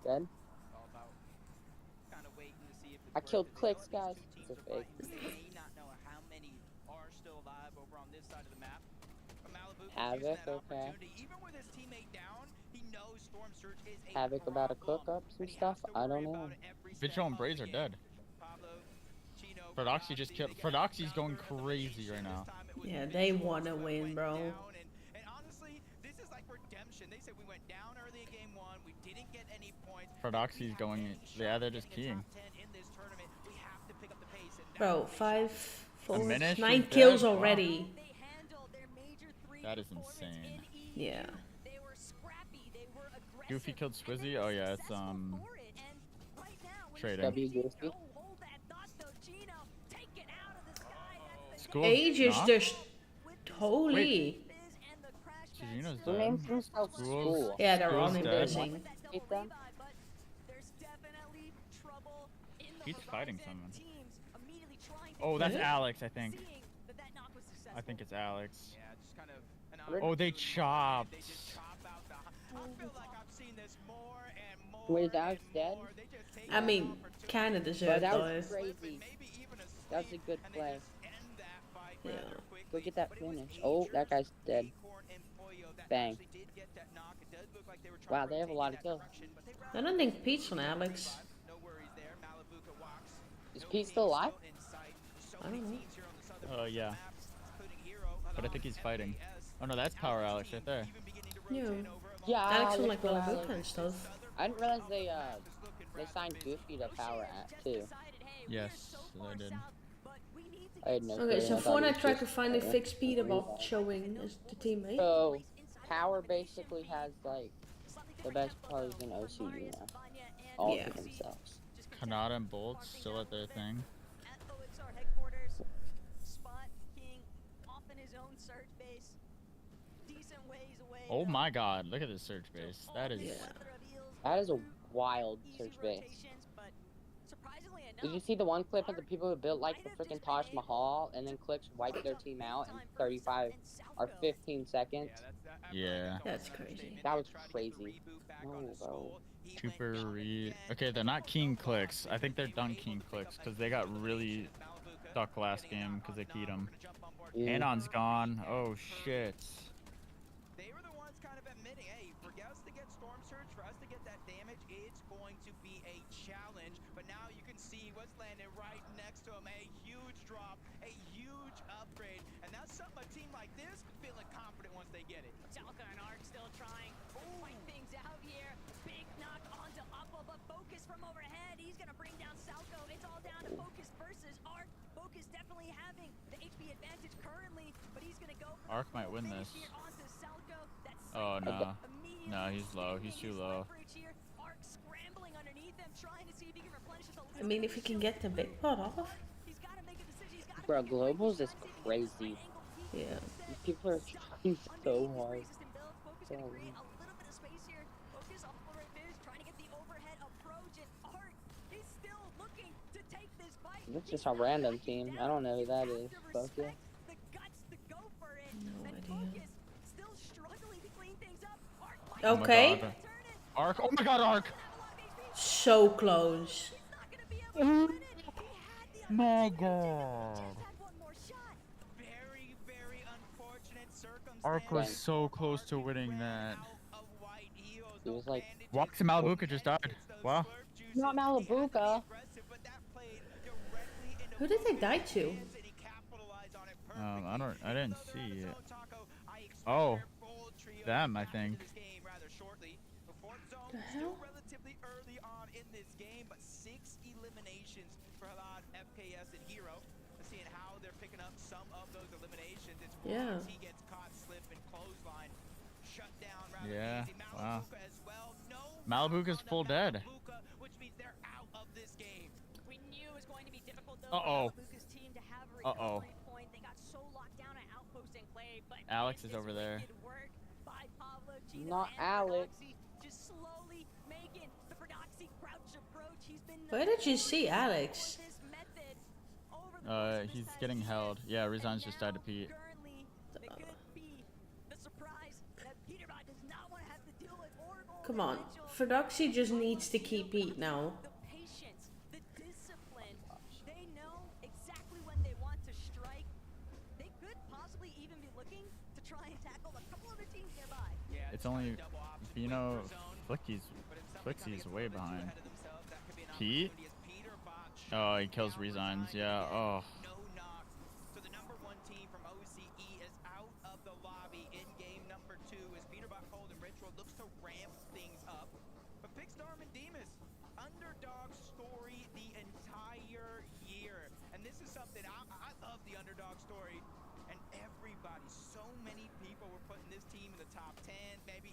Dead. I killed clicks, guys. It's a fake. Havoc, okay. Havoc about to cook up some stuff? I don't know. Vigil and Braze are dead. Ferdoxy just killed. Ferdoxy's going crazy right now. Yeah, they want to win, bro. Ferdoxy's going. Yeah, they're just keying. Bro, 5, 4, Diminish 9 is kills dead. already. Wow. That is insane. Yeah. Goofy killed Swizzy. Oh yeah, it's trading. W Goofy. School. Age is Nah. just holy. Chigino's Who dead. named himself School? Yeah, they're all School's named dead. Dizzy. Hate them? He's fighting someone. Oh, that's Alex, I think. I think it's Alex. Oh, they chopped. Wait, is Alex dead? I mean, kind of Bro, deserved that though. was crazy. That was a good play. Yeah. Go get that finish. Oh, that guy's dead. Bang. Wow, they have a lot of kills. I don't think Pete's on Alex. Is Pete still alive? I don't know. Yeah. But I think he's fighting. Oh no, that's Power Alex right there. Yeah. Yeah, Alex on let's like go, Malabuka Alex. and stuff. I didn't realize they signed Goofy to Power Act too. Yes, I did. I had no Okay, clue. so I thought it Fortnite was tried to just find a Power. fixed speed about showing as the teammate. So, Power basically has like the best players in OCU now. All Yeah. to themselves. Kanata and Bolt still at their thing. Oh my god, look at this search base. That is... That is a wild search base. Did you see the one clip of the people who built like the freaking Taj Mahal and then clicks wiped their team out in 35 or 15 seconds? Yeah. That's crazy. That was crazy. No, bro. Super Okay, they're not keying clicks. I think they're done keying clicks because they got really stuck last game because they keyed them. Yeah. Anon's gone. Oh shit. Talca and Ark still trying to fight things out here. Big knock onto Uppo, but Focus from overhead. He's gonna bring down Salco. It's all down to Focus versus Ark. Focus definitely having the HP advantage currently, but he's gonna go for Ark might win this. onto Salco. That's Oh no. No, he's low. He's too low. Ark scrambling underneath them, trying to see if he can replenish the I mean, if he can get the big pot off. Bro, Globals is crazy. Yeah. These people are trying so hard. So, that's just a random team. I don't know who that is. Focus. No idea. Oh my Okay. God. Ark. Oh my god, Ark. So close. My god. Ark was so close to winning that. It was like... Walk to Malabuka just died. Wow. Not Malabuka. Who did they die to? I didn't see it. Oh. Them, I think. The hell? Yeah. Yeah. Wow. Malabuka's full dead. Uh-oh. Uh-oh. Alex is over there. Not Alex. Where did you see Alex? He's getting held. Yeah, Resigns just died to Pete. Come on, Fedoxy just needs to keep Pete now. It's only Flixie's way behind. Pete? Oh, he kills Resigns. Yeah. Oh.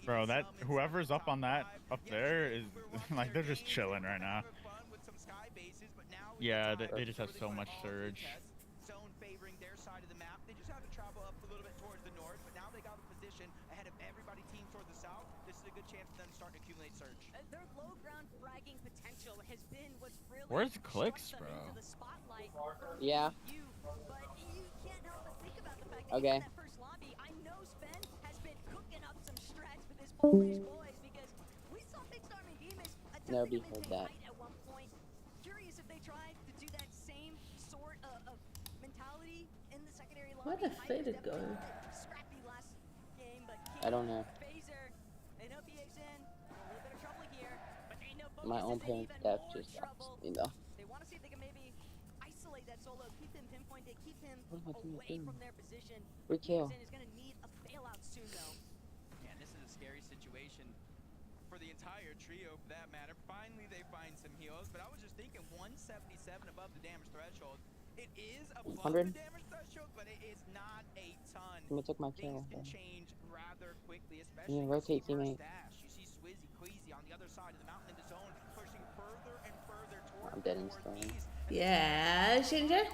Bro, that whoever's up on that up there is like they're just chilling right now. Yeah, they just have so much surge. Zone favoring their side of the map. They just have to travel up a little bit towards the north, but now they got a position ahead of everybody team towards the south. This is a good chance for them to start to accumulate surge. Their low ground fragging potential has been what's really Where's Clicks, bro? Yeah. Okay. Nobody heard that. Curious if they tried to do that same sort of mentality in the secondary lobby. Where the fuck did it go? I don't know. My own parents' death just upset me though. They want to see if they can maybe isolate that solo, keep him pinpointed, keep him away from their position. Free kill. Is going to need a bailout soon though. Yeah, this is a scary situation for the entire trio for that matter. Finally they find some heals, but I was just thinking 177 above the damage threshold. It is above 100. the damage threshold, but it is not a ton. I'm gonna take my kill. Things can change rather quickly, especially Yeah, rotate teammate. You see Swizzy, Queasy on the other side of the mountain in the zone, pushing further and further towards I'm dead in stone. Yeah, Ginger.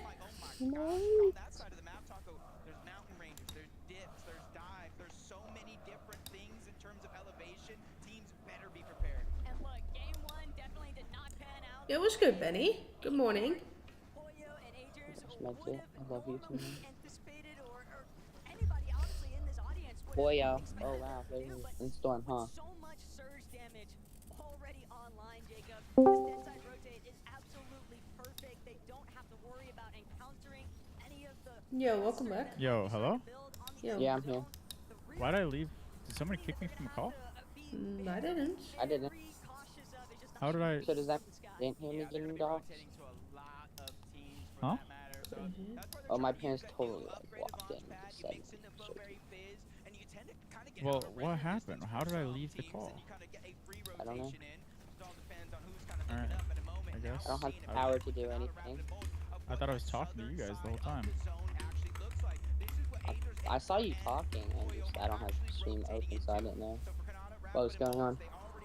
No. that side of the map, Taco. There's mountain ranges, there's dips, there's dives, there's so many different things in terms of elevation. Teams better be prepared. And look, game one definitely did not pan out. It was good, Benny. Good morning. I love you too. Boyo. Oh wow, there's in storm, huh? So much surge damage already online, Jacob. This dead side rotate is absolutely perfect. They don't have to worry about encountering any of the. Yo, welcome back. Yo, hello? Yo. Yeah, I'm here. Why'd I leave? Did somebody kick me from the call? I didn't. I didn't. How did I? So does that didn't hear me getting dogs? Huh? Oh, my parents totally like walked in and just said. Well, what happened? How did I leave the call? I don't know. Alright, I guess. I don't have the power to do anything. I thought I was talking to you guys the whole time. I saw you talking, and just, I don't have the stream open, so I didn't know what was going on.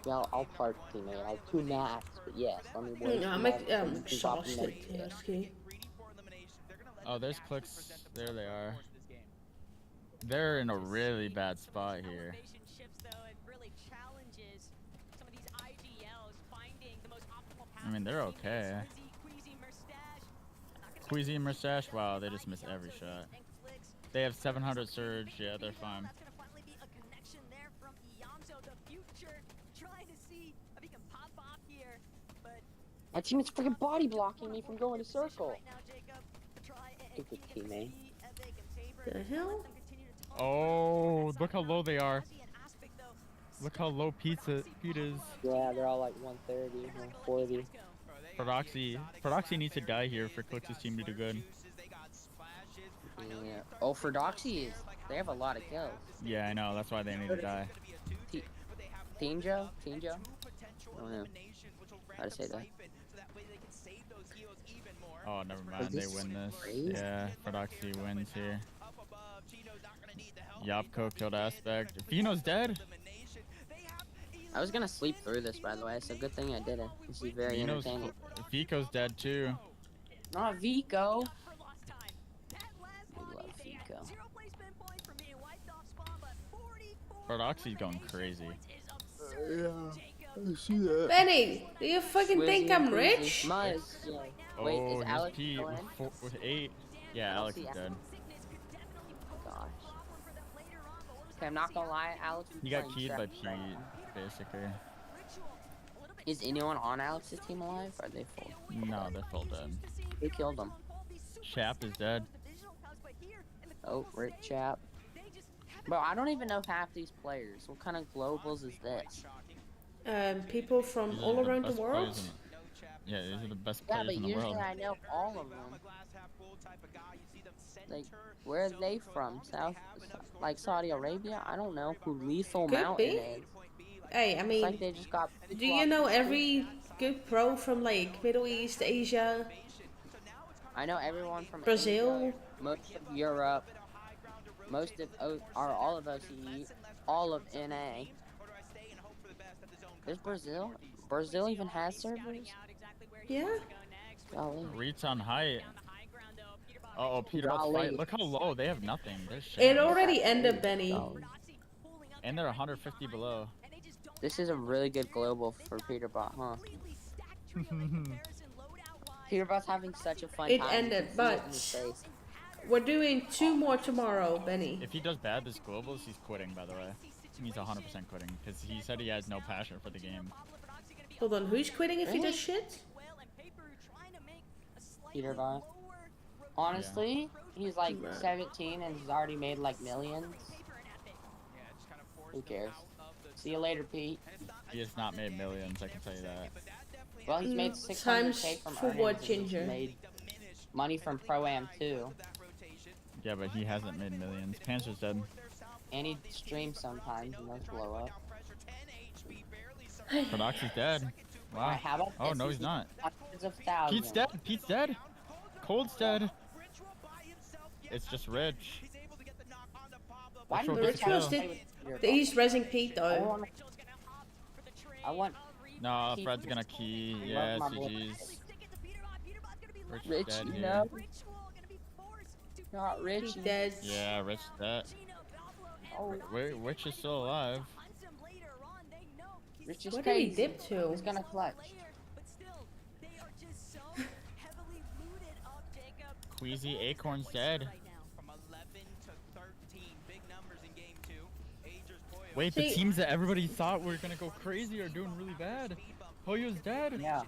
Yeah, I'll park teammate. I have 2 mats, but yes, let me work. I'm exhausted, TSK. Oh, there's Clicks. There they are. They're in a really bad spot here. I mean, they're okay. Queasy and Mustache, wow, they just miss every shot. They have 700 surge, yeah, they're fine. My team is freaking body blocking me from going to circle. Stupid teammate. The hell? Oh, look how low they are. Look how low Pete is. Yeah, they're all like 130, 140. Prodoxy needs to die here for Clicks' team to do good. Yeah. Oh, for Doxy they have a lot of kills. Yeah, I know. That's why they need to die. Tinjo? I don't know how to say that. Oh, never mind. They win this. Yeah, Prodoxy wins here. Yapko killed Aspect. Vino's dead. I was gonna sleep through this, by the way, so good thing I didn't. This is very entertaining. Vico's dead too. Not Vico. I love Vico. Prodoxy's going crazy. I see that. Benny, do you fucking think I'm rich? Wait, is Oh, here's Alex Pete still in? with 8. Yeah, Alex is dead. Gosh. Okay, I'm not gonna lie, Alex was He got playing keyed by second. Pete, basically. Is anyone on Alex's team alive? Or are they full? No, they're full dead. Who killed them? Chap is dead. Oh, Rick Chap. Bro, I don't even know half these players. What kind of globals is this? People from These are all the around the best world. players yeah, these are the best Yeah, players but in the usually world. I know all of them. Like, where are they from? Like Saudi Arabia? I don't know who Lethal Could Mountain be. is. Hey, I It's mean, like they just got. do you know every good pro from like Middle East, Asia? I know everyone from Brazil. Asia, most of Europe, most of all of OCE, all of NA. There's Brazil. Brazil even has servers. Yeah. Golly. Reach on height. Oh, Peter about to Golly. fight. Look how low. They have nothing. They're It shit. already ended, Benny. Golly. And they're 150 below. This is a really good global for Peterbot, huh? Peterbot's having such a fun It time. ended, You can see it in his but face. we're doing 2 more tomorrow, Benny. If he does bad this globals, he's quitting, by the way. He's 100% quitting, because he said he has no passion for the game. Hold on, who's quitting if he does shit? Peterbot. Honestly, he's like 17 and he's already made like millions. Who cares? See you later, Pete. He has not made millions, I can tell you that. Well, he's made 600K Times from for earnings what, and he's Ginger? made money from Pro-Am too. Yeah, but he hasn't made millions. Panzer's dead. And he streams sometimes and those blow up. Prodox is dead. Wow. Alright, how about Oh, this? no, he's not. Hundreds of thousands. Pete's dead. Pete's dead. Cold's dead. It's just Rich. Why did Rich was he's resing Pete though. I want. No, Fred's gonna key. Yeah, CG's. Rich, dead you here. know. Not Rich. He dead. Yeah, Rich dead. Oh. Rich is still alive. Rich is Where did he crazy. dip to? He's gonna clutch. Queasy Acorn's dead. Wait, the See- teams that everybody thought were gonna go crazy are doing really bad. Hoyo's dead. Yeah.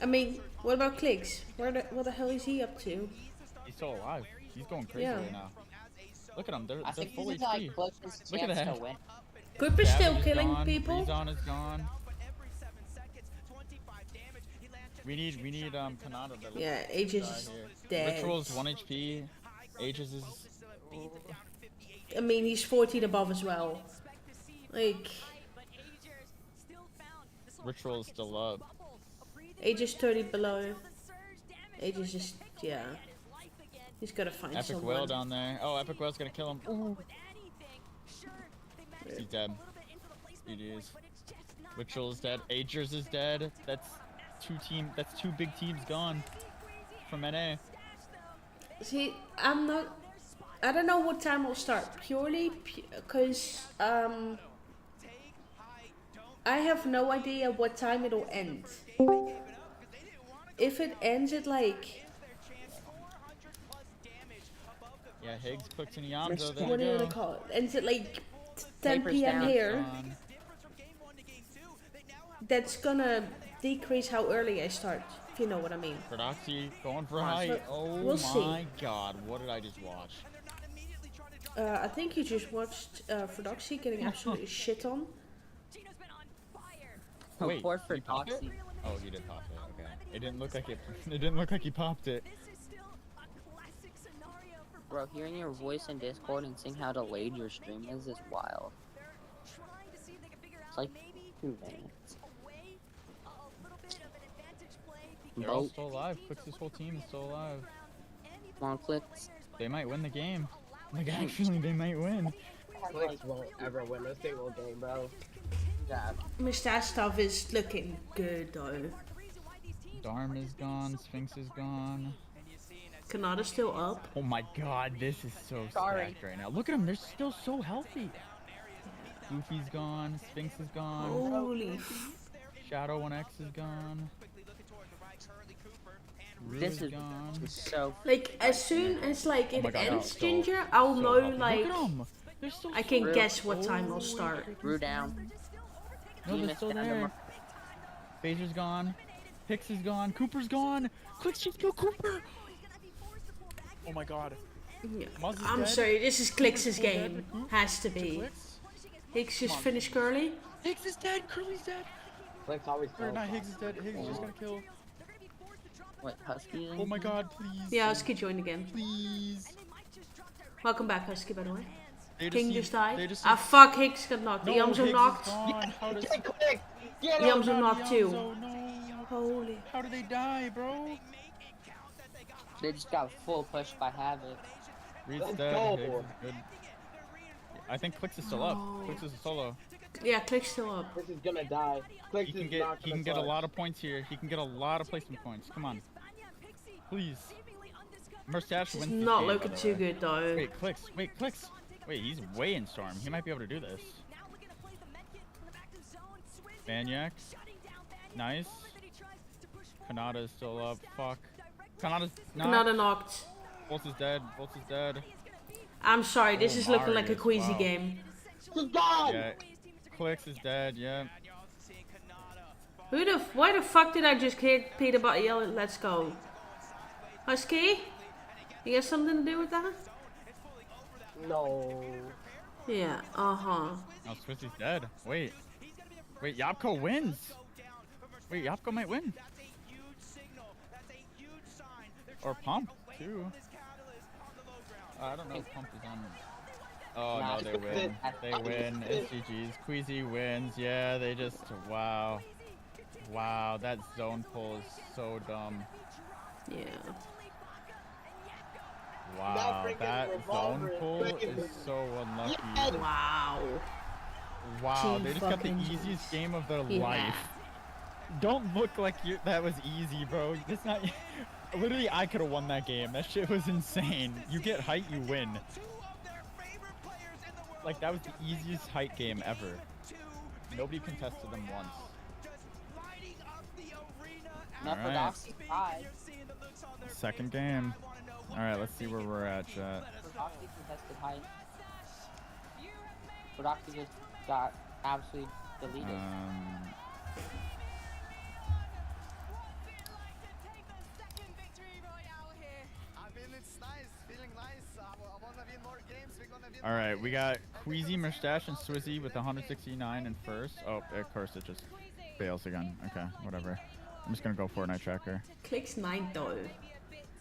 I mean, what about Clicks? What the hell is he up to? He's still alive. He's going crazy Yeah. right now. Look at him. They're I think full this is HP. like closest Look at chance that. to win. Cooper's still Savage is killing gone. people. Rezon is gone. We need Kanata to Yeah, Aegis die is here. dead. Ritual's 1 HP. Aegis is I mean, he's 14 above as well. Like, Ritual is still up. Aegis 30 below. Aegis is, yeah. He's gotta find Epic someone. Whale down there. Oh, Epic Whale's gonna kill him. Ooh. He's dead. GG's. Ritual's dead. Agers is dead. That's two big teams gone from NA. See, I don't know what time we'll start. Purely because, I have no idea what time it'll end. If it ends at like, Yeah, Higgs clicks in Yamjo. There what do you you go. wanna call it? Ends at like 10 Papers p.m. down. here. Gone. That's gonna decrease how early I start, if you know what I mean. Prodoxy going for height. Oh We'll see. my god, what did I just watch? I think you just watched Frodoxy getting absolutely shit on. Oh, Wait, poor he popped it? Frodoxy. Oh, he did pop it. Okay. It didn't look like it. It didn't look like he popped it. Bro, hearing your voice in Discord and seeing how delayed your stream is wild. It's like 2 minutes. They're all Boat. still alive. Clicks' whole team is still alive. Come on, Clicks. They might win the game. Like, actually, they might win. Clicks won't ever win a single game, bro. Yeah. Mustache stuff is looking good though. Darm is gone. Sphinx is gone. Kanata's still up. Oh my god, this is so Sorry. stacked right now. Look at them. They're still so healthy. Goofy's gone. Sphinx is gone. Holy. Shadow 1X is gone. This is gone. so. Like as soon as like it my God, ends, so- Ginger, I'll so know healthy. like Look at 'em. They're still I can Brew. guess what time I'll start. Brew down. No, they're Demon's still down to there. Phaser's gone. Hicks is gone. Cooper's gone. Clicks just killed Cooper. Oh my God. Yeah. Muzz is I'm dead. sorry, this is Clicks' Cooper's full dead game. to Coop. Has to To be. Clicks. Hicks just Come on. finished Curly. Higgs is dead. Curly's dead. Clicks always Or kills. not, Higgs is dead. Higgs is just gonna kill. What, Husky? Oh my God, please. Yeah, Husky joined again. Please. Welcome back, Husky, by the way. They King see- just died. they just Ah, see- fuck, Hicks got knocked. No, Yamzo Higgs is knocked. gone. How does... Yamzo not knocked too. Yamzo, no. Holy. How did they die, bro? They just got full pushed by Havoc. Reed's Let's dead. go. Higgs is good. I think Clicks is still up. Clicks is a solo. Yeah, Click's still up. This is gonna die. Clicks He can is get not he gonna can get a fly. lot of points here. He can get a lot of placement points. Come on. Please. Mustache This is wins this not game, looking by the too way. good though. Wait, Clicks. Wait, Clicks. Wait, he's way in Storm. He might be able to do this. Banyak. Nice. Kanata is still up. Fuck. Kanata's knocked. Kanata knocked. Bolts is dead. Bolts is dead. I'm sorry, this is looking like a Marius, queasy wow. game. Yeah. Clicks is dead. Yeah. Why the fuck did I just hear Peter Butter yell, let's go? Husky? You got something to do with that? No. Yeah, uh-huh. Oh, Swizzy's dead. Wait. Wait, Yapko wins. Wait, Yapko might win. Or Pump, too. I don't know if Pump is on. Oh, no, they win. They win. SGG's. Queasy wins. Yeah, they just. Wow. Wow, that zone pull is so dumb. Yeah. Wow, that zone pull is so unlucky. Wow. Wow, Team they just got the fucking easiest game of their Yeah. life. Don't look like that was easy, bro. It's not. Literally, I could have won that game. That shit was insane. You get height, you win. Like, that was the easiest height game ever. Nobody contested them once. Alright. Second game. Alright, let's see where we're at, chat. Prodoxy contested height. Prodoxy just got absolutely deleted. Alright, we got Queasy, Mustache, and Swizzy with 169 in first. Oh, of course it just fails again. Okay, whatever. I'm just gonna go Fortnite tracker. Clicks 9 though.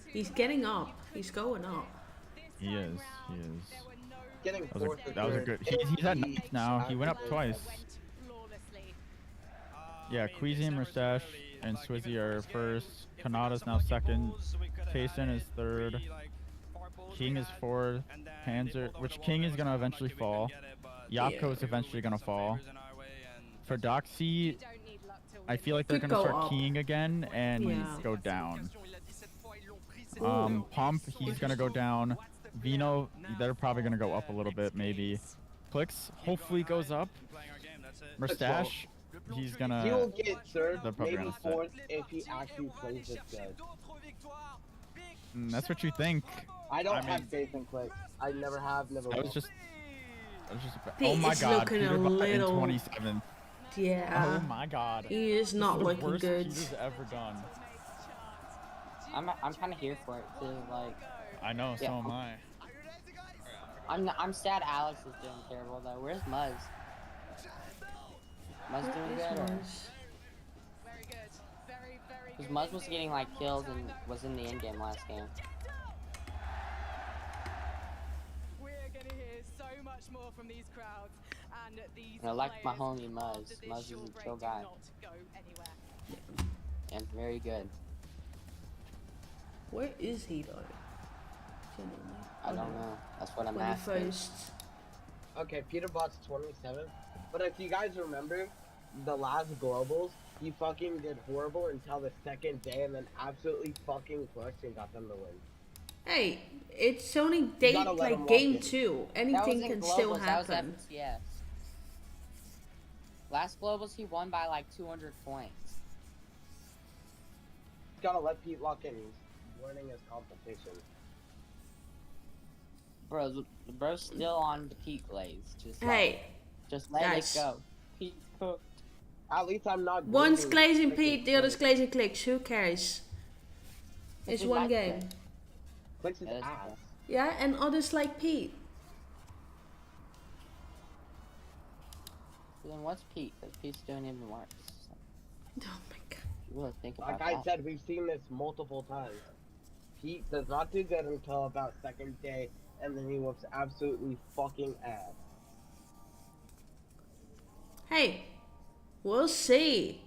He's getting up. He's going up. He is. He is. Getting That was a good. He's at 9th now. He went up twice. Yeah, Queasy and Mustache and Swizzy are first. Kanata's now second. Kaysen is third. King is fourth. Panzer, which King is gonna eventually fall. Yapko is eventually gonna fall. For Doxy, I feel like they're Could gonna go start up. keying again and Yeah. go down. Pump, he's gonna go down. Vino, they're probably gonna go up a little bit, maybe. Clicks, hopefully goes up. Mustache, he's gonna. He will get third, they're probably maybe gonna sit. fourth if he actually plays this good. That's what you think. I don't I have mean- faith in Clicks. I never have, never I will. was just. Oh Pete my is god, looking a Peter Butt in little- 27th. Yeah. Oh my god. He is This not the looking worst good. Peter's ever done. I'm kind of here for it too. Like. I know, so Yeah. am I. I'm sad Alex is doing terrible though. Where's Muzz? Muzz doing good? Or? Because Muzz was getting like kills and was in the end game last game. We're gonna hear so much more from these crowds, and these And I like my players homie Muzz. after this Muzz is short a break chill do guy. not go anywhere. And very good. Where is he though? Genuinely. I don't know. That's what I'm asking. 21st. Okay, Peter Bot's 27th. But if you guys remember, the last globals, he fucking did horrible until the second day and then absolutely fucking clutched and got them the win. Hey, it's only day gotta let him like walk game in. 2. That Anything was in can still globals, that was happen. FCS. Last Globals, he won by like 200 points. Gotta let Pete lock in. He's learning his competition. Bro's still on the Pete glaze. Just let guys. it go. Pete's cooked. At least I'm not. One's glazing Pete, the other's glazing Clicks. Who cares? It's one game. Clicks is ass. Yeah, and others like Pete. Then what's Pete? Because Pete's doing even worse. Oh my god. You really think about Like I said, we've seen this multiple times. Pete does not do good until about second day, and then he whoops absolutely fucking ass. Hey, we'll see.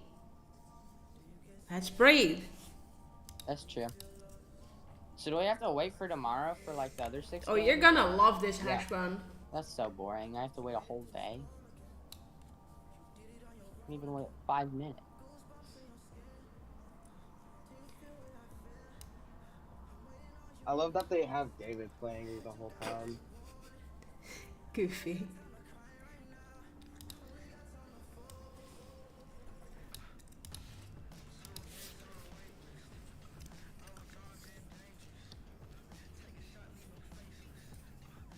Let's breathe. That's true. So do we have to wait for tomorrow for like the other 6 Oh, games? you're gonna love this hash brown. That's so boring. I have to wait a whole day. Even wait 5 minutes. I love that they have David playing the whole time. Goofy.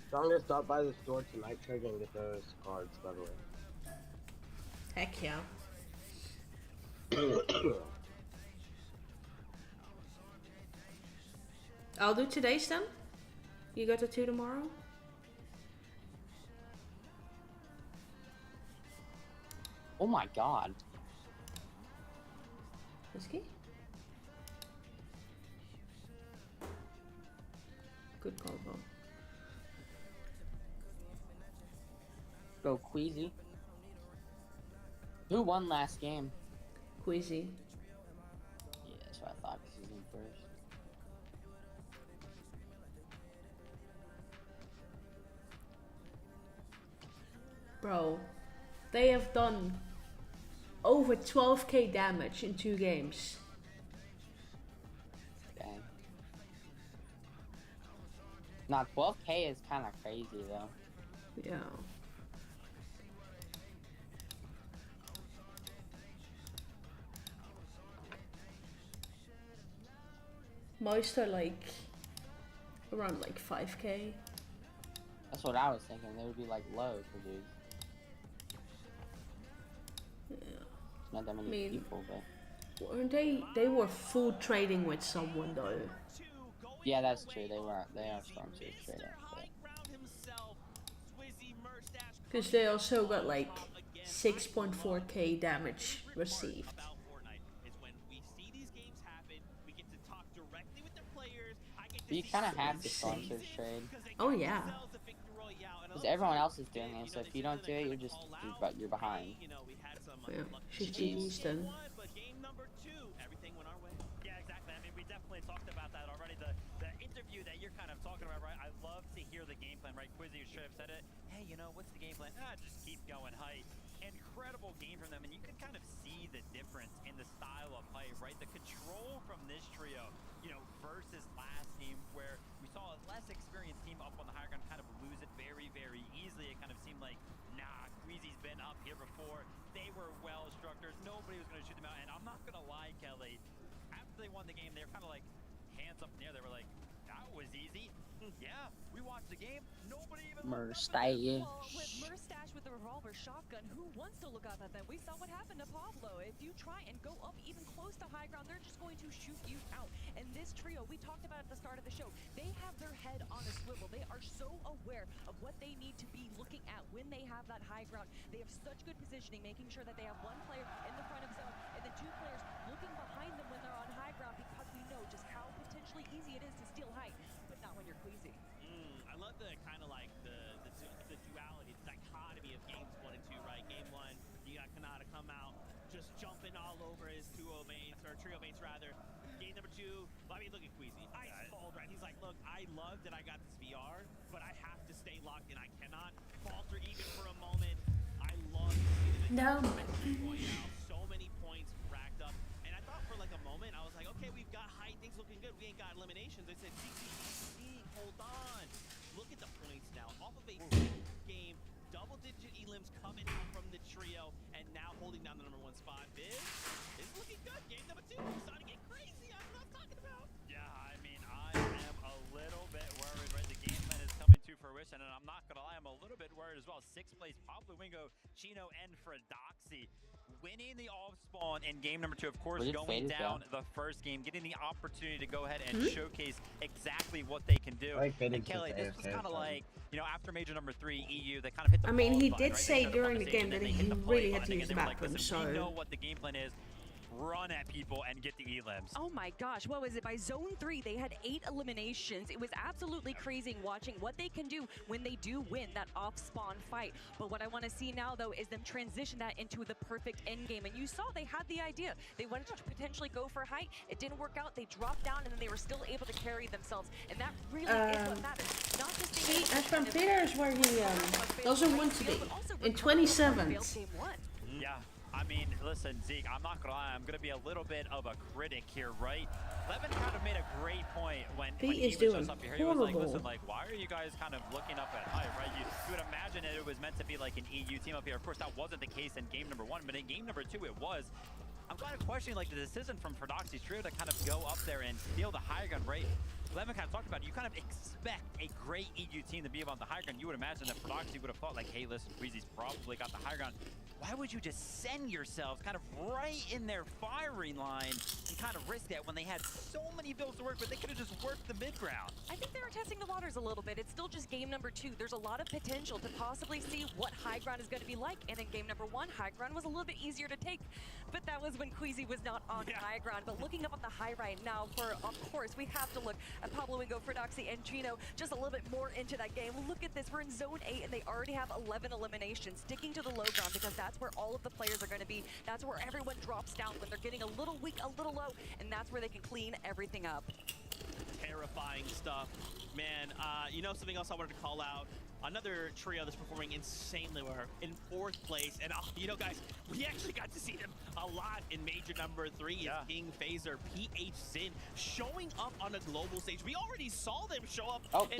So I'm gonna stop by the store tonight, Craig, and get those cards, by the way. Heck yeah. I'll do today's then. You got the 2 tomorrow? Oh my god. Whiskey? Good call, Bob. Go Queasy. Who won last game? Queasy. Yeah, that's what I thought, because he's in first. Bro, they have done over 12k damage in 2 games. Dang. Nah, 12k is kind of crazy though. Yeah. Most are like around like 5k. That's what I was thinking. They would be like low for dudes. Yeah. It's not that many people, but Weren't they were food trading with someone though. yeah, that's true. They are strong suits straight up. Because they also got like 6.4k damage received. But you kind of have to strong suits trade. Oh yeah. Because everyone else is doing it, so if you don't do it, you're behind. Yeah, she's GG's then. Yeah, exactly. I mean, we definitely talked about that already. The interview that you're kind of talking about, right? I love to hear the game plan, right? Quizzy should have said it. Hey, you know, what's the game plan? Just keep going height. Incredible game from them, and you can kind of see the difference in the style of height, right? The control from this trio, you know, versus last team where we saw a less experienced team up on the higher ground kind of lose it very, very easily. It kind of seemed like, nah, Queasy's been up here before. They were well structured. Nobody was going to shoot them out. And I'm not going to lie, Kelly, after they won the game, they were kind of like hands up in the air. They were like, that was easy. Yeah, we watched the game. Nobody even Mustache. With Mustache with the revolver shotgun, who wants to look out at them? We saw what happened to Pablo. If you try and go up even close to high ground, they're just going to shoot you out. And this trio, we talked about at the start of the show, they have their head on a swivel. They are so aware of what they need to be looking at when they have that high ground. They have such good positioning, making sure that they have one player in the front of zone and then 2 players looking behind them when they're on high ground, because we know just how potentially easy it is to steal height, but not when you're Queasy. I love the kind of like the duality, the dichotomy of games 1 and 2, right? Game 1, you got Kanata come out, just jumping all over his trio mates rather. Game number 2, I mean, look at Queasy, ice cold, right? He's like, look, I love that I got this VR, but I have to stay locked in. I cannot falter even for a moment. I love to see the going out. So many points racked up, and I thought for like a moment, I was like, okay, we've got height, things looking good. We ain't got eliminations. They said, hold on. Look at the points now. Off of a game, double digit elims coming out from the trio, and now holding down the #1 spot. This is looking good. Game number 2 is starting to get crazy. I don't know what I'm talking about. Yeah, I mean, I am a little bit worried, right? The game plan is coming to fruition, and I'm not going to lie, I'm a little bit worried as well. 6th place, Pablo Wingo, Chino, and Fredoxy winning the off spawn in game number 2. Of course, going down the first game, getting the opportunity to go ahead and showcase exactly what they can do. And Kelly, this was kind of like, you know, after major number 3, EU, they kind of hit the he button, did right? say during the game that he really had to use the bathroom, We so... know what the game plan is. Run at people and get the elims. Oh my gosh, what was it? By zone 3, they had 8 eliminations. It was absolutely crazy watching what they can do when they do win that off-spawn fight. But what I want to see now, though, is them transition that into the perfect end game. And you saw they had the idea. They wanted to potentially go for height. It didn't work out. They dropped down, and then they were still able to carry themselves. And that really is what matters. Not just see, Ashburn Peter is where he doesn't want to be. In 27th. Yeah. I mean, listen, Zeke, I'm not gonna lie, I'm gonna be a little bit of a critic here, right? Levin kind of made a great point when he was just up here. He was like, listen, like, why are you guys kind of looking up at height, right? You would imagine that it was meant to be like an EU team up here. Of course, that wasn't the case in game number 1, but in game number 2, it was. I'm kind of questioning like the decision from Fredoxy's trio to kind of go up there and steal the high ground, right? Levin kind of talked about it. You kind of expect a great EU team to be on the high ground. You would imagine that Fredoxy would have thought like, hey, listen, Queasy's probably got the high ground. Why would you just send yourselves kind of right in their firing line and kind of risk that when they had so many builds to work with? They could have just worked the mid ground. I think they were testing the waters a little bit. It's still just game number 2. There's a lot of potential to possibly see what high ground is going to be like. And in game number 1, high ground was a little bit easier to take. But that was when Queasy was not on high ground. But looking up at the high right now, of course, we have to look at Pablo Wingo, Fredoxy, and Chino just a little bit more into that game. Look at this. We're in zone 8, and they already have 11 eliminations, sticking to the low ground because that's where all of the players are going to be. That's where everyone drops down when they're getting a little weak, a little low, and that's where they can clean everything up. Terrifying stuff. Man, you know something else I wanted to call out? Another trio that's performing insanely well in 4th place. And, you know, guys, we actually got to see them a lot in major number 3. Yeah. King Phaser, PH Sin showing up on a global stage. We already saw them show up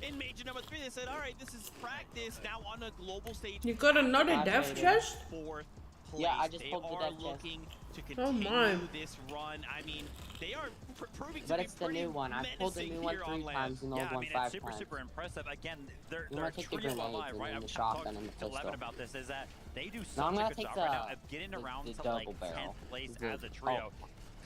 in major number 3. They said, all right, this is practice now on a global stage. You got another death chest? 4th place. Yeah, I just they pulled the are death looking chest. to continue this run. I mean, they are proving to but be it's the new one. I pulled the new one 3 times and the old one 5 times. Super impressive. Again, they're take trio the alive, right? I was talking to Levin about this. Is that they do such a good job right now of getting around to like 10th place as a trio.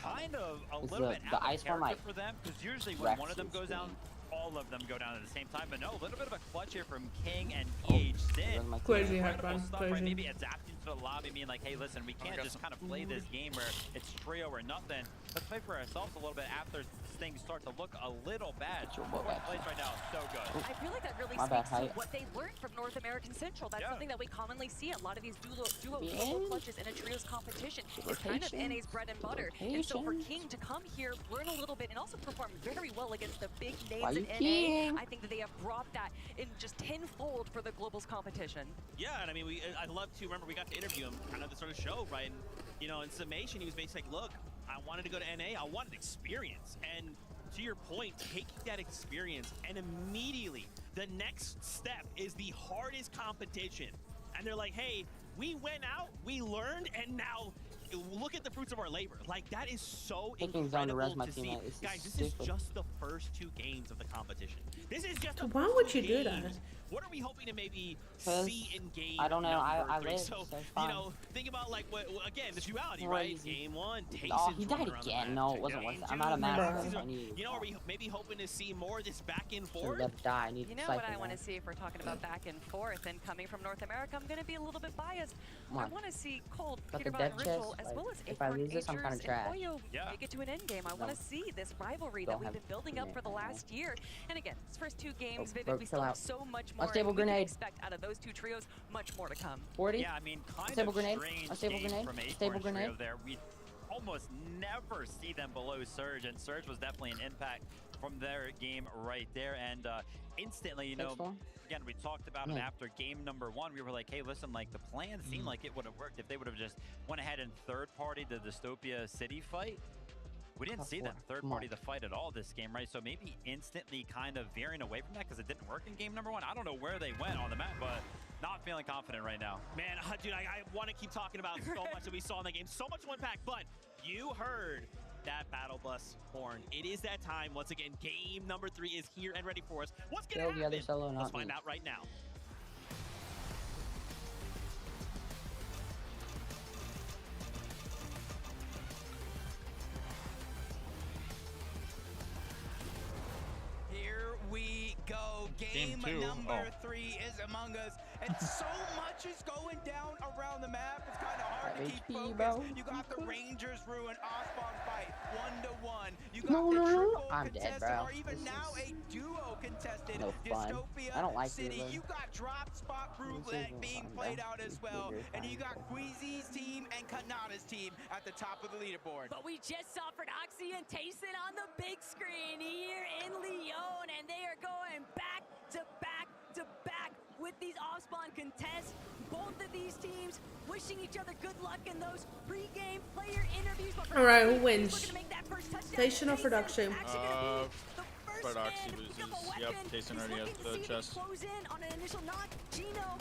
Kind of a little bit out of character for them because usually when one of them goes down, all of them go down at the same time. But no, a little bit of a clutch here from King and PH Sin. Crazy Incredible stuff, right? Maybe adapting to the lobby, being like, hey, listen, we can't just kind of play this game where it's trio or nothing. Let's play for ourselves a little bit after things start to look a little bad. 4th place right now, so good. I feel like that really speaks to what they learned from North American Central. That's something that we commonly see. A lot of these duo clutches in a trios competition is kind of NA's bread and butter. And so for King to come here, learn a little bit, and also perform very well against the big names in NA, I think that they have brought that in just tenfold for the Globals competition. Yeah, and I mean, I'd love to remember we got to interview him kind of at the start of the show, right? And, you know, in summation, he was basically like, look, I wanted to go to NA, I wanted experience. And to your point, taking that experience and immediately the next step is the hardest competition. And they're like, hey, we went out, we learned, and now look at the fruits of our labor. Like, that is so incredible to see. Guys, this is just the first 2 games of the competition. This is just the Why first would 2 you do games. that? What are we hoping to maybe see in game I don't know. number I 3? live, So, fine. you know, think about like what again the duality, right? Game 1, Tayson's Oh, he died running around the again. map. No, it wasn't worth it. I'm out of math. You know, are we maybe hoping to see more of this back and forth? Die. I need You know what I want to see if we're talking about back and forth, and coming from North America, I'm going to be a little bit biased. I want to see Cold, But Peter the Von death Ritual, chest, as well like, as if I lose Acorn, this, I'm kind of Agers, trash. and Boyo make it to an end game. I want to see this rivalry that we've been building up for the last year. And again, this first 2 games, Vivid, we still have so much more. Unstable grenade. Expect out of those 2 trios, much more to come. 40. Yeah, I mean, kind Unstable of grenade. strange Unstable game grenade. from Unstable Acorn's grenade. trio there. We almost never see them below Surge, and Surge was definitely an impact from their game right there. And instantly, you know, again, we talked about it after game number 1. We were like, hey, listen, like the plan seemed like it would have worked if they would have just went ahead and third-partied the Dystopia City fight. We didn't see them third party the fight at all this game, right? So maybe instantly kind of veering away from that because it didn't work in game number 1. I don't know where they went on the map, but not feeling confident right now. Man, dude, I want to keep talking about so much that we saw in the game. So much one pack, but you heard that battle bus horn. It is that time. Once again, game number 3 is here and ready for us. What's going to happen? Let's find out right now. Here we go. Game number 3 is among us, and so much is going down around the map. It's kind of hard to keep focused. You got the Rangers Ruin Osbon fight 1-1. You got the triple contested, or even now a duo contested Dystopia City. You got Drop Spot Roulette being played out as well, and you got Queasy's team and Kanata's team at the top of the leaderboard. But we just saw Prodoxy and Tayson on the big screen here in Lyon, and they are going back to back to back with these off-spawn contests. Both of these teams wishing each other good luck in those pre-game player interviews. Alright, who wins? Tayson or Prodoxy? Prodoxy loses. Yep, Tayson already has the chest. Close in on an initial knock. Gino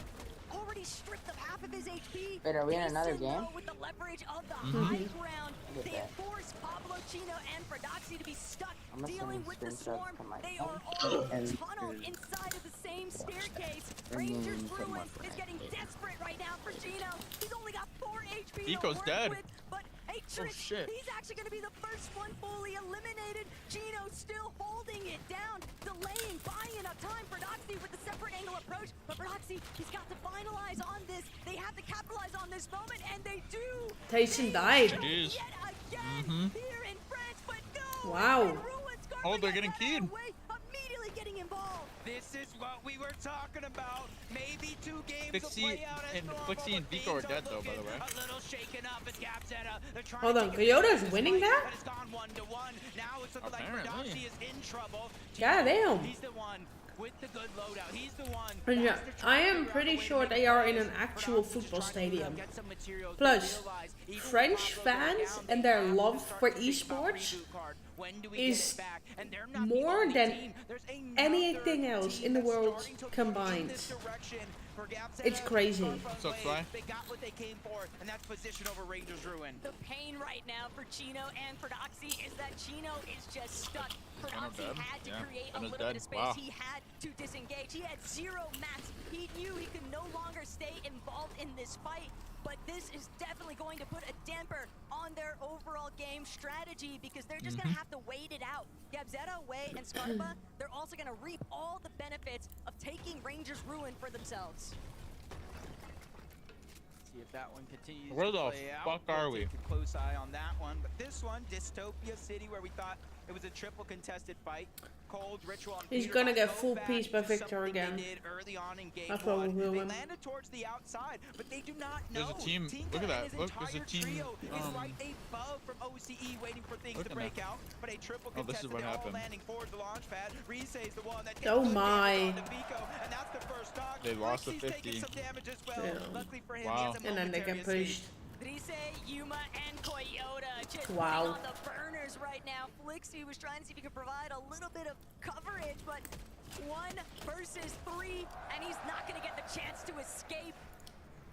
already stripped of half of his HP. Wait, are we in another game? With the leverage of the high ground, they force Pablo, Chino, and Prodoxy to be stuck dealing with the swarm. They are all tunneled inside of the same staircase. Rangers Ruin is getting desperate right now for Gino. He's only got 4 HP Eco's to work dead. with, but hey, Trish, he's actually going to be the first one fully eliminated. Gino still holding it down, delaying, buying enough time. Prodoxy with the separate angle approach, but Prodoxy, he's got to finalize on this. They have to capitalize on this moment, and they do. Tayson died. Yet again here in France, but no. Wow. Oh, they're getting keyed. Immediately getting involved. This is what we were talking about. Maybe 2 games Flixie will play out as normal, Flixie and Vico are dead though, by the way. a little shaken up as Gapzetta. They're trying Hold to on, take advantage Kyoto's of this winning fight, that? but it's gone 1-1. Now it's looking like Prodoxy is in trouble. God damn. He's the one with the good loadout. He's the one. Yeah, I am pretty sure they are in an actual football stadium. Plus, French fans and their love for esports is more than anything else in the world combined. It's crazy. They got what they came for, and that's position over Rangers Ruin. The pain right now for Chino and Prodoxy is that Chino is just stuck. Prodoxy had to create a little bit of space. He had to disengage. He had 0 mats. He knew he could no longer stay involved in this fight. But this is definitely going to put a damper on their overall game strategy because they're just going to have to wait it out. Gapzetta, Wei, and Scarpa, they're also going to reap all the benefits of taking Rangers Ruin for themselves. See if that one continues Where to the play fuck out. are We'll we? take a close eye on that one. But this one, Dystopia City, where we thought it was a triple contested fight. Cold Ritual and He's Peter gonna Buck get go full back piece by to Victor something they again. did early on in game That's what 1. we'll They win. landed towards the outside, but they do not know. There's a team. Tinka Look at that. and his Look, there's a entire team. trio is right above from OCE, waiting for things to break out. But a triple Oh, this is contested, what they're all happened. landing forward the launch pad. Rise is the one that Oh gets good my. damage onto Vico, and that's the first knock. They lost the Rixie's 50. taking some damage as well. Damn. Luckily for him, he Wow. has a And then they momentary get escape. pushed. Rise, Yuma, and Coyota just Wow. on the burners right now. Flixie was trying to see if he could provide a little bit of coverage, but 1 versus 3, and he's not going to get the chance to escape.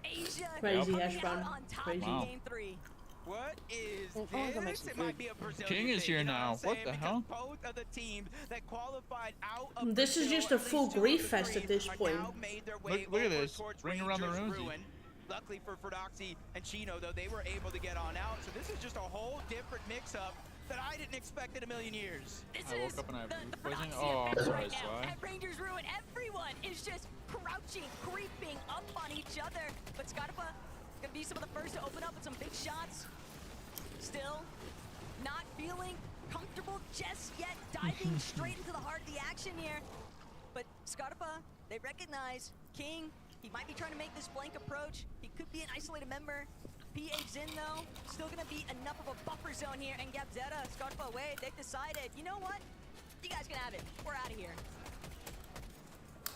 Asia Crazy coming ass out run. on top Crazy. in game 3. What is Well, I'm gonna make this? some It might food. be a Brazilian King is thing, here you know now. I'm What saying? the Because hell? both of the teams that qualified out of This is Brazil, just a at least full 2 of grief the fest 3 at this are point. now made their way Look at over this. towards Ring around the Rangers rosy. Ruin. Luckily for Prodoxy and Chino, though, they were able to get on out. So this is just a whole different mix-up that I didn't expect in a million years. This I woke is up and I have the food poisoning. Prodoxy Oh, I'm effect sorry, right now. Sly. At Rangers Ruin, everyone is just crouching, creeping up on each other. But Scarpa gonna be some of the first to open up with some big shots. Still not feeling comfortable just yet, diving straight into the heart of the action here. But Scarpa, they recognize King. He might be trying to make this flank approach. He could be an isolated member. PA's in though, still gonna be enough of a buffer zone here. And Gapzetta, Scarpa away, they've decided, you know what? You guys can have it. We're out of here.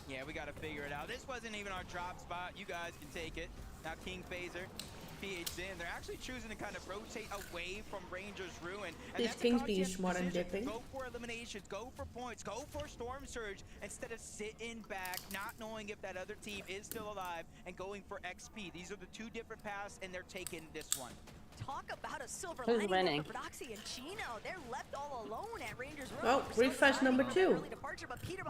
Yeah, we got to figure it out. This wasn't even our drop spot. You guys can take it. Now King Phaser PH in. They're actually choosing to kind of rotate away from Ranger's Ruin. And These that's kings a being conscious smart and decision. dipping. Go for eliminations, go for points, go for Storm Surge, instead of sitting back, not knowing if that other team is still alive, and going for XP. These are the two different paths, and they're taking this one. Talk about a silver Who's lining winning? for Broxy and Chino. They're left all alone at Rangers Road. Oh, refresh number 2.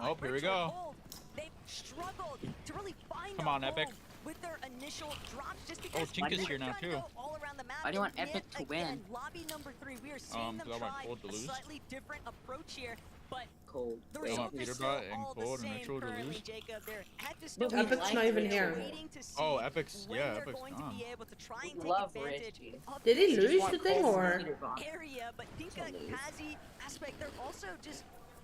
Oh, here we go. They've struggled to really find Come on, Epic. with their initial drops just because Tink is here now too. all around the map. Why do you want And Epic yet to win? again, Lobby number 3, we are seeing them I want try Cold to a lose. slightly different approach here, but Cold. the I result want is Peter still Bot and all Cold the and same Mitchell to currently, lose. Jacob. They're at this But stage Epic's not even here. waiting to see Oh, Epic's when yeah, they're Epic's going gone. to be able to try and We take love advantage Richie. of Did he this lose the thing or? area, but Dinka, Kazi, Aspect, they're also just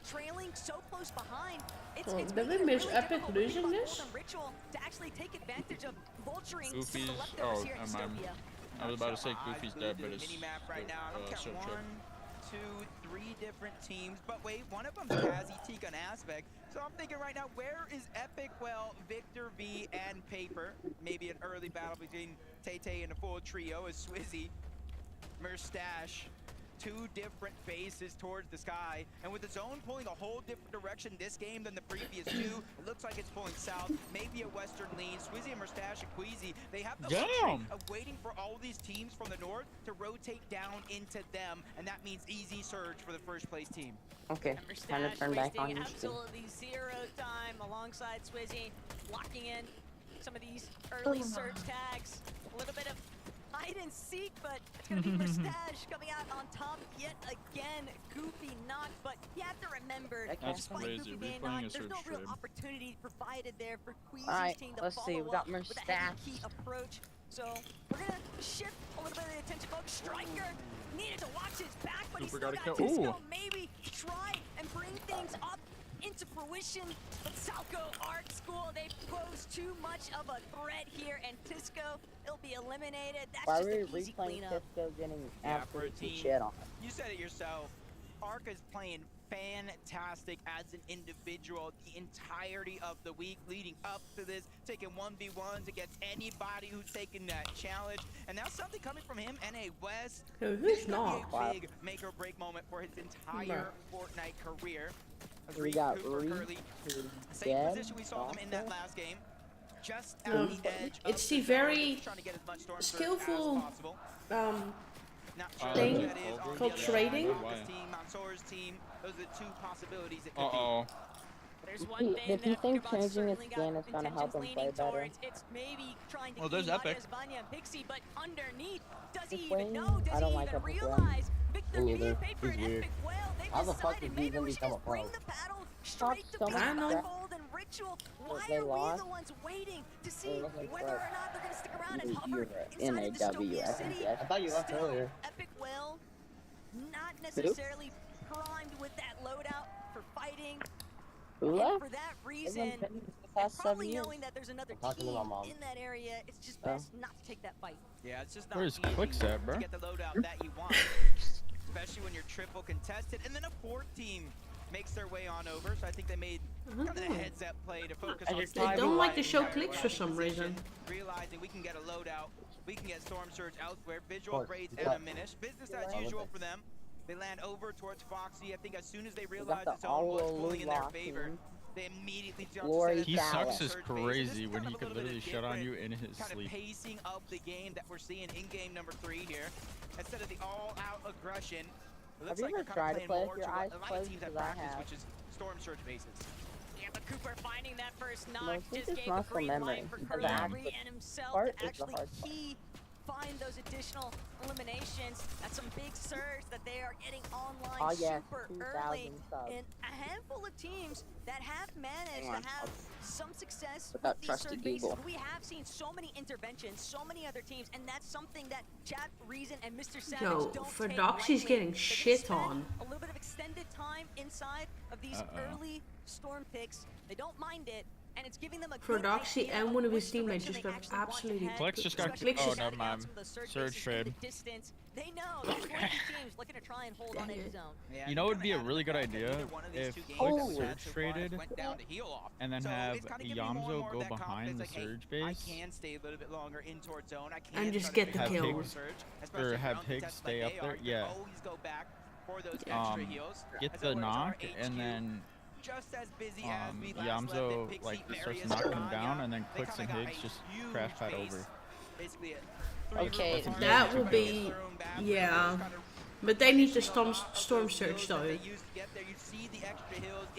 trailing so close behind. It's Did making we it miss really Epic difficult for losing people on this? Golden Ritual to actually take advantage of vulturing some of the Goofy's. leftovers Oh, here at I'm. Dystopia. I was about to say Goofy's dead, but it's Mini-map right now. I don't count so trip. 1, 2, 3 different teams, but wait, one of them's Kazi, Tika, and Aspect. So I'm thinking right now, where is Epic? Well, Victor V and Paper. Maybe an early battle between Tay and a full trio is Swizzy, Merstash. 2 different faces towards the sky, and with the zone pulling a whole different direction this game than the previous 2, it looks like it's pulling south, maybe a western lean. Swizzy and Merstash and Queasy, they have the luxury of waiting for all these teams from the north to rotate down into them, and that means easy surge for the first place team. Okay, time to turn back on your screen. Absolutely zero time alongside Swizzy, locking in some of these early surge tags. A little bit of hide and seek, but it's going to be Merstash coming out on top yet again. Goofy knocked, but you have to remember, That's despite crazy. Goofy being Replaying knocked, a there's surge no real trade. opportunity provided there for Queasy's Alright, team to let's see, we follow got up with a Merstash. heavy key approach. So we're going to shift a little bit of the attention, folks. Striker needed to watch his back, but he's Super still gotta got kill- Disco. Ooh. Maybe try and bring things up into fruition, but Salco Art School, they pose too much of a threat here, and Tisco, he'll be eliminated. That's Why just were an we easy replaying cleanup. Tisco getting Yeah, for a absolutely team. shit on? You said it yourself. Arc is playing fantastic as an individual the entirety of the week leading up to this, taking 1v1s against anybody who's taking that challenge, and now something coming from him and a West. Who's This could not? be a big make or break moment for his entire Fortnite career. As We Reed got Cooper Reed Curly, who's same dead, position we saw them in that also. last game, just No, at the edge. it's of the zone, very trying to get as much storm surge skillful as possible. Not sure thing who that is on called the other trading. side. Marcus team, Mansour's team. Those are the 2 possibilities it could Uh-oh. There's If one he- thing if you that think Pickerbot's changing certainly his got skin is gonna help intentions him leaning play better. towards. It's maybe trying to Oh, there's keep Epic. Marius, Vanya, and Pixie, but underneath, does he Epic even Wing? know? Does I don't he like even Epic Wing. realize? Victor Me V neither. Paper He's and weird. Epic Whale, they've How the fuck decided did he maybe even we should become just a pro? bring the battle straight to so much Pixie crap. Golden Ritual. Why they are we lost. the ones waiting to see They look like whether crap. or not they're going to stick around and You're hover in inside a of Dystopia W, I City? think. I thought you left Still, earlier. Epic Whale, not necessarily primed with that loadout for fighting. Who And left? for that They've reason, been playing for the and past 7 probably years. knowing that there's another I'm talking to team my mom. in that area, it's just Oh. best not to take that fight. Yeah, it's just not Where's easy Clicks at, bro? to get the loadout that you want, especially when you're triple contested. And then a 4th team makes their way on over, so I think they made kind of a heads-up play to focus on. They don't like to show clicks for some reason. Realizing we can get a loadout, we can get Storm Surge elsewhere, visual Course, braids yeah. and a Minish. Business as usual for them. They land over towards Foxy. I think as soon as they We realized got the the zone was all pulling in their lock favor, team. they immediately jumped Glory to He Dallas. sucks is surge phase. So crazy this when is he kind could of a little literally bit shut on you different in his kind sleep. of pacing of the game that we're seeing in game number 3 here. Instead of the all-out aggression, it Have looks you like ever they're tried kind to of play playing with more your to what eyes a lot of closed? teams have Because I practiced, have. which is Storm Surge bases. Yeah, but Cooper finding that first knock Mostly just just gave the muscle green memory, light for because Curly the Bree actual and himself part to is the actually hard part. key find those additional eliminations. That's some big surge that they are getting online Oh yeah, super 2,000 early. subs. And a handful of teams that have managed Hang on, to have some success Without with these trusty surge bases. Google. We have seen so many interventions, so many other teams, and that's something that Chad Reason and Mr. Savage Yo, don't for take Doxy's lightly. getting They're gonna shit spend on. a little bit of extended time inside of these early storm picks. They don't mind it, and it's giving them a For good Doxy idea and of one of his which teammates direction just they got actually want to absolutely. head, Flex just got. especially Oh, with never mind. some of the surge Surge bases in trade. the distance. They know there's going to be teams looking to try and hold on edge zone. You know, it would be a really good idea if Flex surge traded and then have Yamzo go behind the surge base And just get the kill. Or have Higgs stay up there. Yeah. Get the knock and then Yamzo like starts knocking him down and then clicks and Higgs just crash pad over. Okay, that would be, yeah. But they need the storm surge though.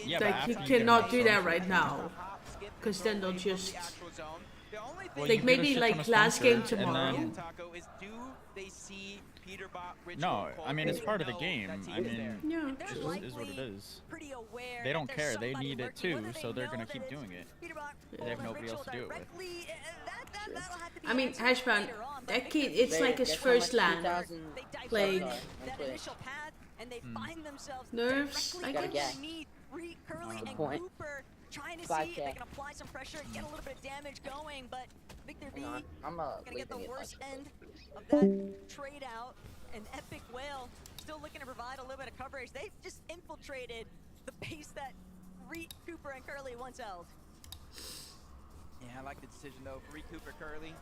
Yeah, like you cannot do that right now, because then they'll just like maybe like last game tomorrow. No, I mean it's part of the game. I mean, yeah, it is what it is. They don't care. They need it too, so they're gonna keep doing it. They have nobody else to do it with. I mean, Hashpan, that kid, it's like his first land. Like, nerves, I guess. Point. Trying to see if they can apply some pressure, get a little bit of damage going, but Victor V gonna get the worst end of that trade out. And Epic Whale still looking to provide a little bit of coverage. They've just infiltrated the base that Reed, Cooper, and Curly once held. Yeah, I like the decision though for Reed, Cooper, Curly.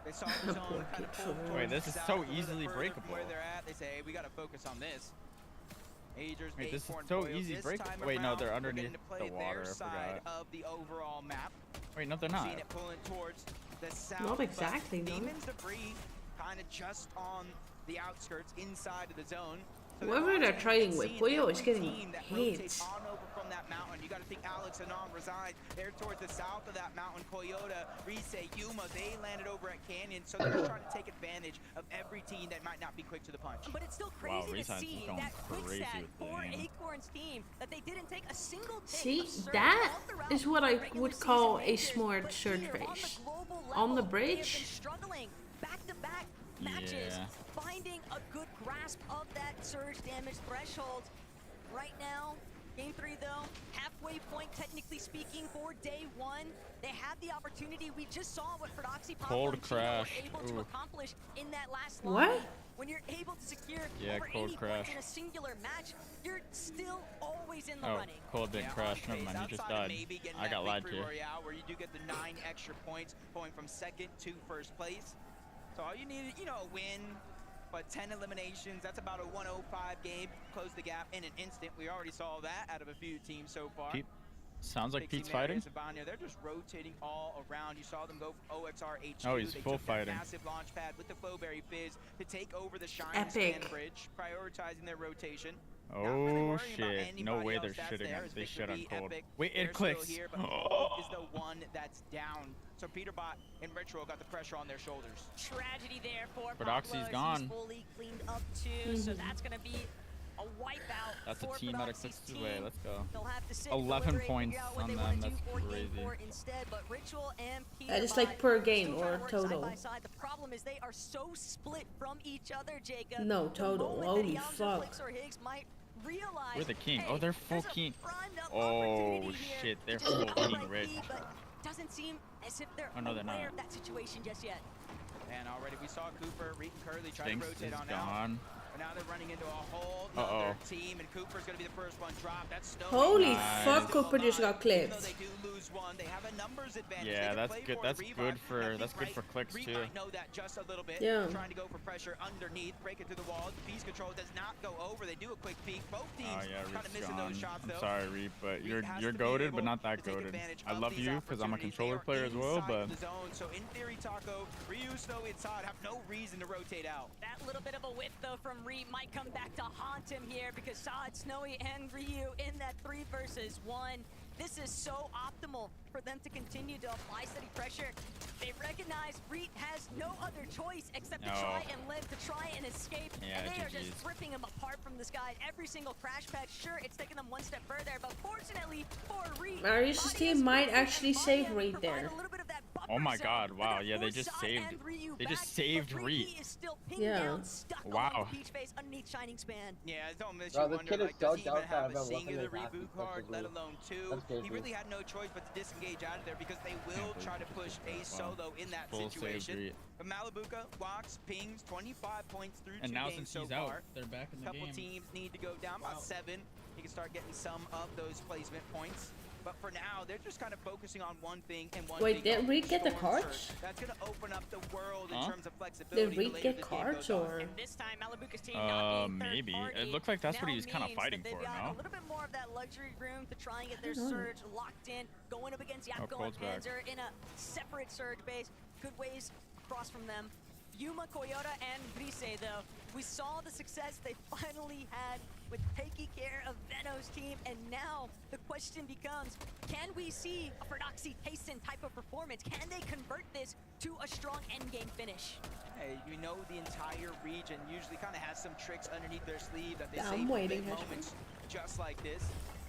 They saw the zone kind of pull towards Wait, this is so easily breakable. Where they're at, they say, hey, we gotta focus on this. Wait, this is so easy breakable. Wait, no, they're underneath the water. I forgot. Of the overall map. Wait, no, they're not. Seen it pulling towards the south, not exactly, no. Demon's debris kind of just on the outskirts inside of the zone. So whoever they're trading with, Puyo is getting hit. From that mountain. You got to think Alex and Nam reside there towards the south of that mountain. Koyota, Rise, Yuma, they landed over at Canyon, so they're just trying to take advantage of every team that might not be quick to the punch. But it's still crazy to see that quick stat for Acorn's team that they didn't take a single See, that is what I would call a smart surge phase. On the bridge. Struggling back-to-back matches, finding a good grasp of that surge damage threshold. Right now, Game 3 though, halfway point technically speaking for day 1. They had the opportunity. We just saw what Prodoxy Cold crash. were able to accomplish in that last what? line. When you're able to secure over 80 points in a singular match, you're still always in the running. Cold didn't crash. Never mind, he just died. I got lied to. Where you do get the 9 extra points going from second to first place. So all you need is, a win. But 10 eliminations, that's about a 105 game. Close the gap in an instant. We already saw that out of a few teams so far. Pete, sounds like Pete's fighting. They're just rotating all around. You saw them go OXR HQ. Oh, he's full fighting. Massive launch pad with the Flowberry Fizz to take over the Shine Epic. Span Bridge, prioritizing their rotation. Oh shit! No way they're shitting on. They shit on Cold. Wait, it clicks. Here, but Cold is the one that's down. So Peterbot and Retro got the pressure on their shoulders. Tragedy there for Prodoxy's gone. He's fully cleaned up too, so that's gonna be a wipeout. That's a team out of Clicks away. Let's go. They'll have to sit 11 points on them. That's crazy. Instead, but Ritual and That is like per game or total. Side by side. The problem is they are so split from each other, Jacob. No, total. Holy fuck. We're the king. Oh, they're full king. Oh shit, they're full king rich. Doesn't seem as if they're aware of that situation just yet. And already we saw Cooper, Reed, and Curly try to rotate on out. But now they're running into a whole other team, and Cooper's going to be the first one dropped. That's Snowy. Holy fuck, Cooper just got clipped. They do lose one. They have a numbers advantage. Yeah, that's good. That's good for Clicks too. Might know that just a little bit. Yeah. Trying to go for pressure underneath, break it through the wall. Piece control does not go over. They do a quick peek. Both teams kind of missing those shots though. I'm sorry, Reed, but you're goated, but not that goated. I love you because I'm a controller player as well, but. So in theory, Taco, Ryu, Snowy, and Todd have no reason to rotate out. That little bit of a whip though from Reed might come back to haunt him here because Todd, Snowy, and Ryu in that 3 versus 1. This is so optimal for them to continue to apply steady pressure. They recognize Reed has no other choice except to try and live, to try and escape. And they are just ripping him apart from the sky. Every single crash pad, sure, it's taking them one step further, but fortunately for Reed, Marius' team might actually save Reed there. A little bit of that Oh my God! Wow. Yeah, they just saved. They just saved Reed. Yeah. Wow. Underneath Shining Span. Yeah, it's almost Bro, you this wonder, kid is like, so does he even dope that have I've a been looking singular at his reboot app card, versus let me. alone two? That's crazy. He really had no choice but to disengage out of there because they will try to push a solo in that Full situation. saved Reed. But Malibuca walks, pings, 25 points through And 2 now games since so he's far. out, they're back in the Couple game. teams need to go down about 7. He can start getting some of those placement points. But for now, they're just kind of focusing on one thing and one Wait, thing. did Reed get the Storm cards? Surge. That's going to open up the world in Huh? terms of flexibility. Did Reed get cards or? And this time, Malibuca's team not being third Maybe. party It looked like that's what now he was kind of means fighting that they've for, got no? a little bit more of that luxury room to try and get their I don't know. surge locked in, going up against Yapko and Cold's back. Panzer in a separate surge base. Good ways across from them. Yuma, Toyota, and Brise, though, we saw the success they finally had with taking care of Veno's team, and now the question becomes, can we see a Fernoxy Tyson type of performance? Can they convert this to a strong endgame finish? Hey, you know the entire region usually kind of has some tricks underneath their sleeve that they I'm save for waiting, big Hedgehog. moments just like this.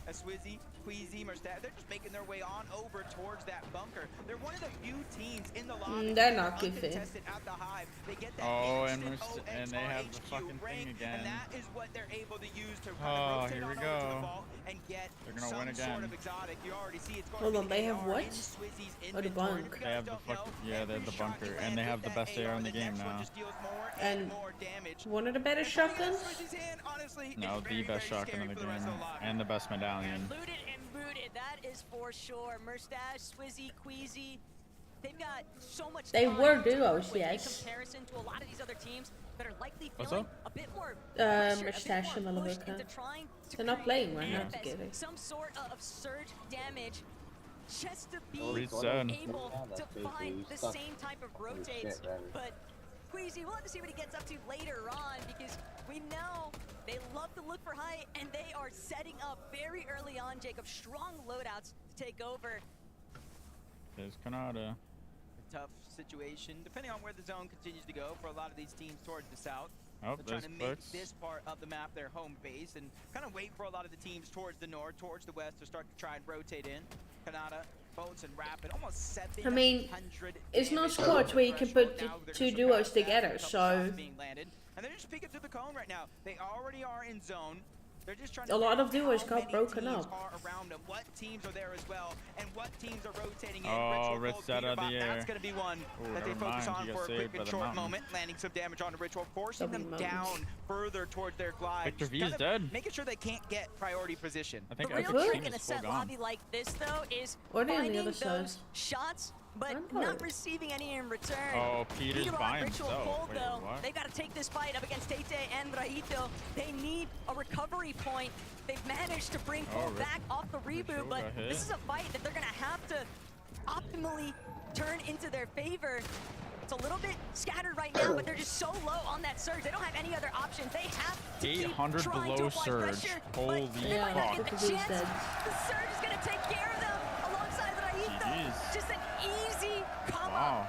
A Swizzy, Queasy, Merstad, they're just making their way on over towards that bunker. They're one of the few teams in the lobby They're not good fit. uncontested at the hive. They get that And instant and they have the OXRHQ fucking rank, thing again. and that is what they're able to use to kind Oh, of rotate here on we over to the go. vault and get They're gonna some win sort again. of exotic. You already see it's going Hold to on, be they the have AR what? in Swizzy's Oh, the inventory. bunk. They have the yeah, they have the bunker, and they have the best AR in the game now. And one of the better shotguns? No, the best shotgun in the game, and the best medallion. Looted and booted, that is for sure. Merstash, Swizzy, Queasy, they've got so much They time were to duos, work with yes. In comparison to a lot of these other teams that are likely What's feeling up? a bit more pressure, a bit Merstash and more pushed Malibuca. into trying to They're not create playing right now manifest together. some sort of surge damage just to be Reset. able Yeah, that's to crazy. find He's the stuck. same type of Holy rotates. shit, man. But Queasy, we'll have to see what he gets up to later on, because we know they love to look for height, and they are setting up very early on, Jacob, strong loadouts to take over. There's Canada. Tough situation, depending on where the zone continues to go for a lot of these teams towards the south. Oh, They're there's trying to make Clerks. this part of the map their home base and kind of wait for a lot of the teams towards the north, towards the west to start to try and rotate in. Canada, Boats, and Rapid, almost 700 I mean, it's not damage squads where you can put threshold. Now they're two gonna duos surpass that together, with a couple so shots being landed. And they're just peeking through the cone right now. They already are in zone. They're just trying to a lot of figure out duos how got many broken teams up. are around them, what teams are there as well, and what teams are rotating in. Oh, Ritual Rich Gold set out of Peterbot, the air. that's going to be one Ooh, that they never focus mind, on he got for a saved quick by and the short mountain. moment, landing some damage onto Ritual, forcing them Mountains. down further towards their glide. Victor Just V kind is of dead. Making sure they can't get priority position. I The think real Epic's trick team in a is full set gone. lobby like this, though, is Or they're on the finding other side. those shots, but Oh. not receiving any in return. Oh, Peter's Peterbot, by Ritual himself. Cold, Wait, though, what? they've got to take this fight up against Tate and Raito. They need a recovery point. They've managed to bring Oh, Cold back off the reboot, Ritual but got hit. this is a fight that they're going to have to optimally turn into their favor. It's a little bit scattered right now, but they're just so low on that surge. They don't have any other options. They have to keep 800 trying to below apply surge. pressure, Holy but they might not fuck. get the Victor V's chance. dead. The surge is going to take care of them alongside Raito. GG's. Just an easy come up. Wow.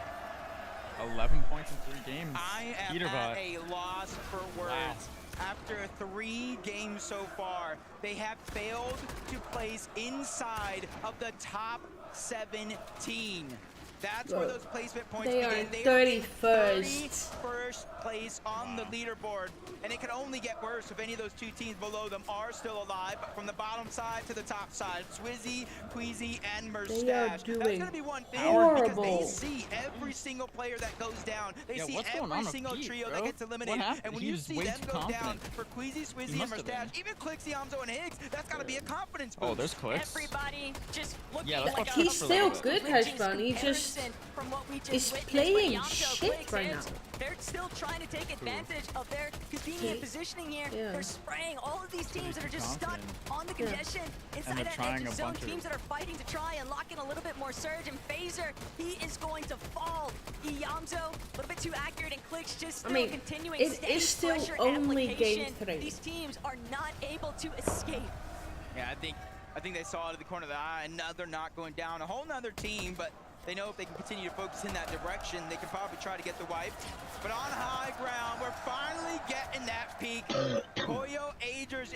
11 points in 3 games. I am Peterbot. at a loss for words. After 3 games so far, they have failed to place inside of the top 17. That's where Bro, those placement points they are begin. in They are in 31st. 31st place on the leaderboard, and it can only get worse if any of those 2 teams below them are still alive. But from the bottom side to the top side, Swizzy, Queasy, and Merstash. That's doing going to be one thing horrible. because they see every single player that goes down. They Yeah, see what's going every on with single Pete, trio bro? that gets What eliminated. happened? And when He you was see way them too go down confident. for Queasy, Swizzy, and must have Merstash, been. even Clixy, Yamzo, and Higgs, that's got to be a confidence boost. Oh, there's Clicks. Everybody just looking Yeah, let's like watch a He's for a still little good, Bridges Heshbon. He just comparison from what we just is witnessed playing with Yamzo, shit Clicks right is now. They're still trying to take advantage of their convenient positioning here. Yeah. They're spraying all of these teams that are just stuck confident. on the congestion inside they're that trying edge a of zone. bunch of- Teams that are fighting to try and lock in a little bit more surge. And Phaser, he is going to fall. Yamzo, a little bit too accurate, and Clicks just still mean, continuing it steady is still pressure only game application. 3. These teams are not able to escape. Yeah, I think they saw it at the corner of the eye, and now they're not going down. A whole nother team, but they know if they can continue to focus in that direction, they can probably try to get the wipe. But on high ground, we're finally getting that peak. Koyo Agers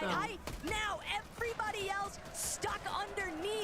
side height. Now everybody else stuck underneath.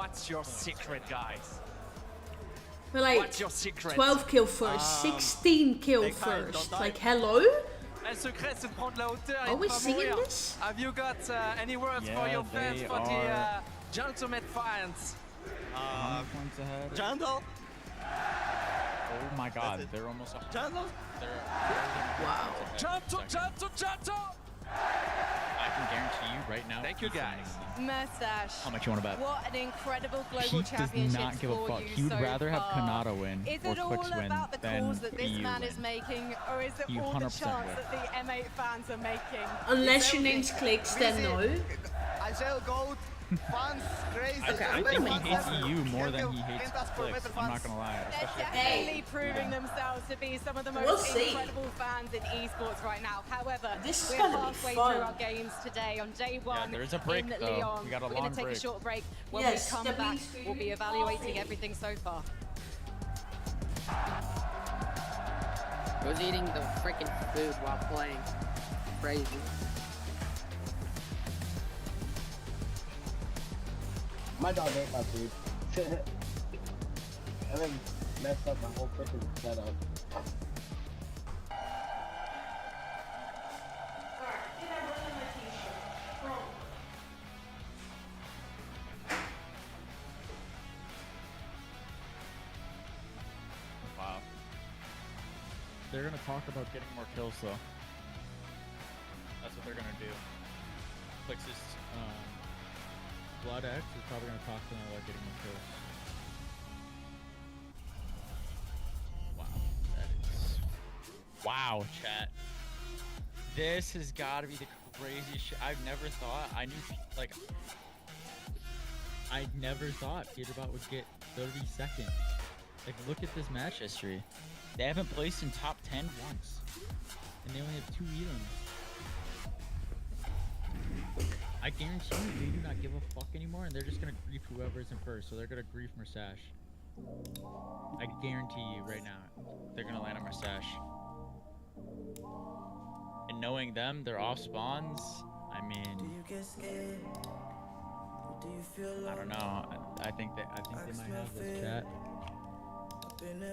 What's your secret, guys? We're like What's your secret? 12 kill first, 16 kill first. Like, hello? Un secret, c'est de prendre la hauteur Are et we de pas singing mourir. this? Have you got any words for Yeah, your fans, they for the are- Gentleman fans? How many points ahead? Jungle. Oh my god, they're almost. Jungle. They're Wow. Janto, Janto, Janto! I can guarantee you right now. Thank you, guys. Mustache. How much you want to bet? What an incredible global He does championship not give a for fuck. you He would so rather have far. Kanata win Is or it all Quicks win about the than calls that this EU man win. is making, or is it You all the 100% chants would. that the M8 fans are making? Unless your name's Clicks, then no. I shall go fans crazy. Okay, I'm I gonna think make he hates EU more than he hates Clicks. I'm not gonna lie. They're definitely proving themselves to be some of the We'll most see. incredible fans in esports right now. However, This is we're gonna be halfway fun. through our games today on day one there's a break, in though. Lyon. We got a We're long gonna take break. a short break. When Yes, we come the back, blue screen we'll be is evaluating coffee. everything so far. I was eating the freaking food while playing. Crazy. My dog ate my food. I then messed up my whole freaking setup. Wow. They're gonna talk about getting more kills though. That's what they're gonna do. Clicks is Blood X is probably gonna talk to them about getting more kills. Wow, that is. Wow, chat. This has got to be the craziest shit. I've never thought. I never thought Peterbot would get 32nd. Like, look at this match history. They haven't placed in top 10 once, and they only have 2 elims. I guarantee you, they do not give a fuck anymore, and they're just gonna grief whoever's in first. So they're gonna grief Mersash. I guarantee you right now, they're gonna land on Mersash. And knowing them, they're off spawns. I mean, I don't know. I think they might have this chat.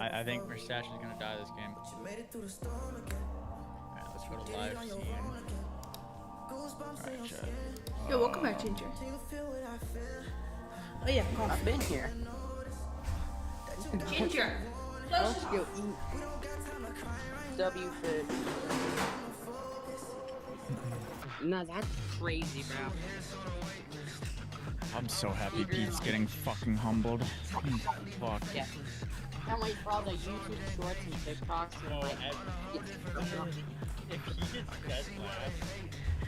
I think Mersash is gonna die this game. Alright, let's go to live scene. Alright, chat. Yo, welcome back, Ginger. Oh yeah, coffee. I've been here. Ginger. Let's go eat. W food. No, that's crazy, bro. I'm so happy Pete's getting fucking humbled. Fuck. Yeah. Can't wait for all the YouTube shorts and TikToks and like. If he gets dead last,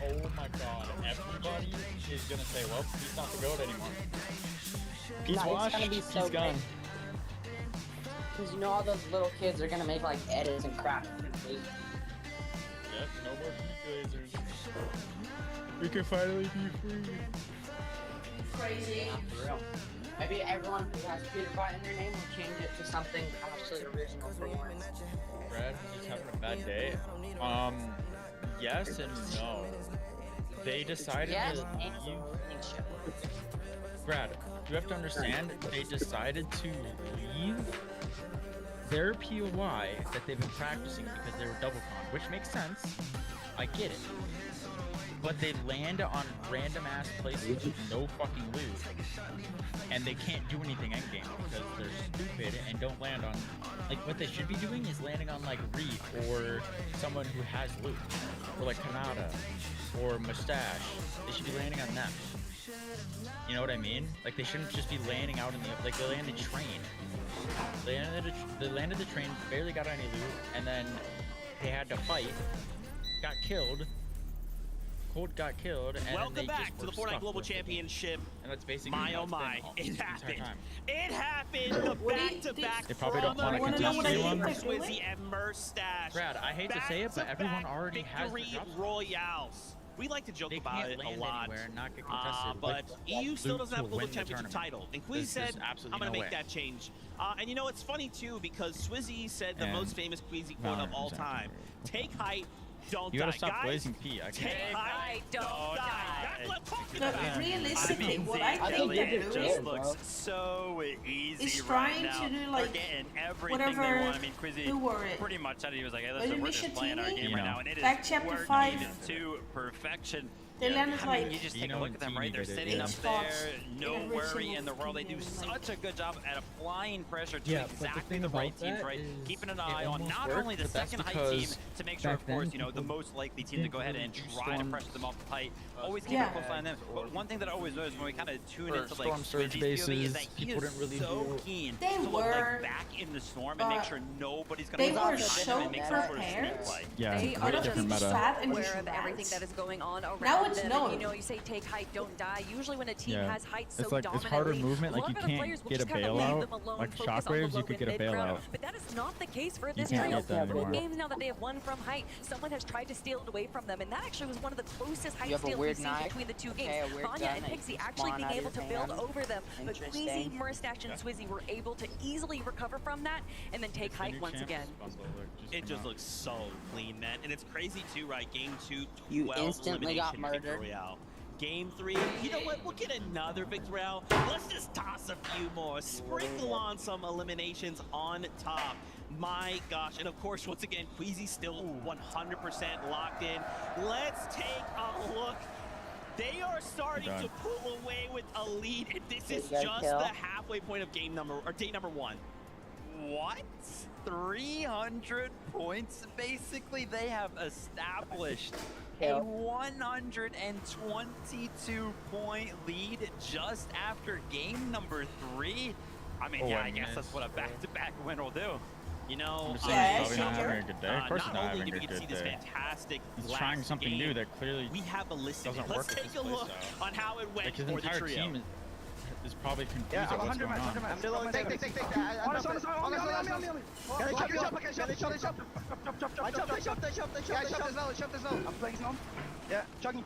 oh my god, everybody is gonna say, well, he's not the GOAT anymore. Pete's No, it's washed, gonna be so he's gone. Because you know all those little kids are gonna make like edits and crap. Yep, no more Pete lasers. We can finally be free. Crazy. Not for real. Maybe everyone who has Peterbot in their name will change it to something actually original for once. Brad, he's having a bad day. Yes and no. They decided Yes, to and Brad, you have to understand, they decided to leave their POI that they've been practicing because they were double con, which makes sense. I get it. But they land on random ass places with no fucking loot. And they can't do anything endgame because they're stupid and don't land on, like, what they should be doing is landing on like Reef or someone who has loot. Or like Kanata or Mustache. They should be landing on them. You know what I mean? Like, they shouldn't just be landing out in the, like, they landed train. They landed the train, barely got any loot, and then they had to fight, got killed. Cold got killed, and Welcome then they back just to the were Fortnite stuck Global with it. Championship. And that's basically My how oh it's been my, all- it this entire happened. time. It happened. The back-to-back They probably don't from want to Swizzy continue one. Swizzy and Mustache. Brad, I hate to say it, but everyone already has victory the drops. royales. We like to joke They about can't it a land lot, anywhere and not get contested but with EU still loot doesn't have a to global win the championship tournament. title. And Quiz There's said, absolutely I'm going to no make way. that change. And you know, it's funny, too, because Swizzy said the And most famous Queasy quote of all time. Take height, don't You die. gotta stop Guys, blazing P. I take can't. height, don't die. That's what I'm talking No, about. realistically, what I I think they're it doing just looks so easy is right trying now. to do, They're like, getting everything whatever. they want. I mean, Quizzy Who were it? pretty much said he was like, hey, Was listen, it we're just Misha playing our Tini? game right now, and it is Back chapter working 5. to perfection. They landed I like mean, you just take a look at them, right? They're sitting up there, no worry in the world. They do such a good job at applying pressure to exactly the right teams, right? Keeping an eye on not only the second height team to make sure, of course, you know, the most likely team to go ahead and try to pressure them off the height. Always keep a close eye on them. But one thing that I always notice when we kind of tune into like surge Swizzy's POV is bases, that he people is didn't really so keen to look like back in the storm and make sure nobody's going to they were so prepared. Yeah, They great are different just meta. aware of everything that is going on around Now it's them. known. And, you know, you say take height, don't die. Usually when a team has height so it's like dominantly, it's harder movement. a Like lot you of other players can't will get a just kind of leave bailout. them alone, Like focus on the shockwaves, low you could and get a mid-ground. bailout. But that is not the case for You this can't trio. get that Both anymore. games now that they have won from height, someone has tried to steal it away from them, and that actually was one of the closest height You have a steals we've weird seen knife? between the two Okay, games. a weird Vanya gun and that Pixie you actually spawn being out of able to your build hand. over them, but Queasy, Interesting. Mustache, and Swizzy were able to easily recover from that and then take height once again. It just looks so clean, man. And it's crazy too, right? Game 2, You 12 instantly got elimination victory murdered. royale. Game 3, you know what? We'll get another victory royale. Let's just toss a few more. Sprinkle on some eliminations on top. My gosh. And of course, once again, Queasy still 100% locked in. Let's take a look. They are starting to pull away with a lead, and this is just the halfway point of game number, or day number 1. What? 300 points, basically. They have established a 122 point lead just after game number 3. I mean, yeah, I guess that's what a back-to-back win will do. You know, He's probably not having a good day. Of course he's not having a we get to see good this day. fantastic He's trying something new that clearly we have a list. doesn't Let's work. take a look on how it went Like his for the entire trio. team is probably confused Yeah, at what's going on. I'm still take. I'm playing zone. Yeah, chugging,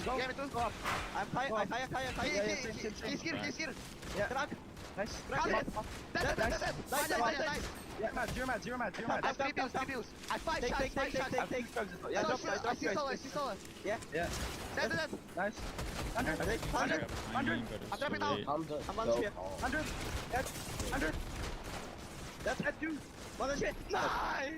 go. Go up. I'm fire. He's here. Yeah. Nice. Nice. Yeah, zero mad. I have 3 bills. I have 5 shots. Take. Yeah, drop. I see solo. Yeah. Dead. Nice. 100. I'm dropping down. I'm 100. 100. That's 100. That's at 2. 100. Nice.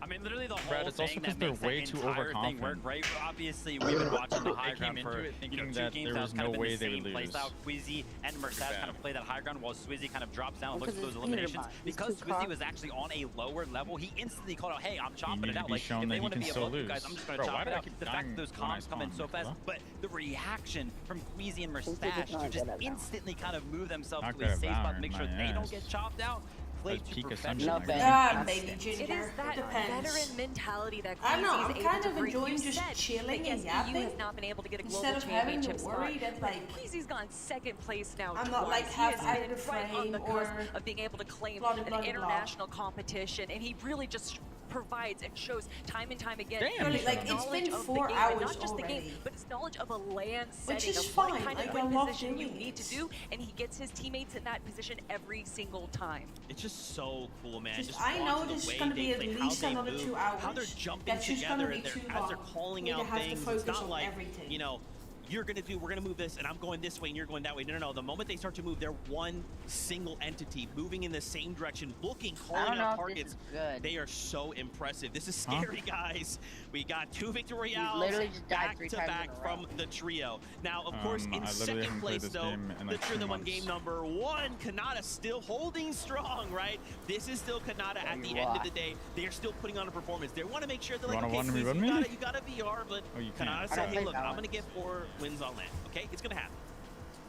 I mean, literally the whole Brad, it's also thing because that they're makes way that too entire thing work, overconfident. right? Obviously, we've been watching the high ground for, it you know, thinking 2 that games there now. was It's kind no of way been they the would same lose. playstyle. Queasy and Mercedes kind of play that high ground while Swizzy kind of drops down, looks Because for it's those peanut eliminations. butter. Because It's too Swizzy was actually on a lower level, he instantly called out, hey, I'm chopping need it to out. be Like, shown if that they he want to can be still above you lose. guys, I'm just going to Bro, chop why it do I out. keep The fact dying that those when I comms come in spawn, so fast, Nicola? but the reaction from Queasy and Since Mercedes you're to just not good at instantly kind of move themselves Not to a good at safe spot to Valorant, make sure my they don't ass. get chopped out. Play That's to peak perfection. assumption. Baby Ginger. It is that Depends. veteran mentality that I don't know, Queasy I'm is kind able to of bring. enjoying You just said chilling that, and yes, EU yapping has not been able to get a global instead of having to championship worry spot. that like Queasy's gone second place now. I'm not like twice. half He out has of the been right on the frame cusp or of being able to claim blah, blah, blah, an blah. international competition, and he really just provides and shows time and time again. Damn, his like, it's knowledge been of the 4 game, hours and not just the game, already. but his knowledge of a land Which setting is of what fine, kind like, of I win love position you doing need it. to do, and he gets his teammates in that position every single time. It's just so cool, man. Just, Just I know watching this the is way going to be they at play, least how they another move, 2 hours. how they're jumping That's just together going and to be too as they're long. calling We out have to things. It's focus not on like, everything. you know, we're gonna move this and I'm going this way and you're going that way. No. The moment they start to move, they're one single entity moving in the same direction, looking, calling out targets. They are so impressive. This is scary, guys. We got 2 victory royales literally just died back 3 to times back in a row. from the trio. Now, of course, in I literally second haven't played place, this though, game in, the like, trio 2 that won months. game number 1, Kanata still holding strong, right? This is still Kanata at the end of the day. They are still putting on a performance. They want to make sure they're like, okay, me Queasy, with me? you got a VR, but Oh, you can't. Kanata said, hey, look, I'm going to get 4 wins on land. Okay, it's going to happen.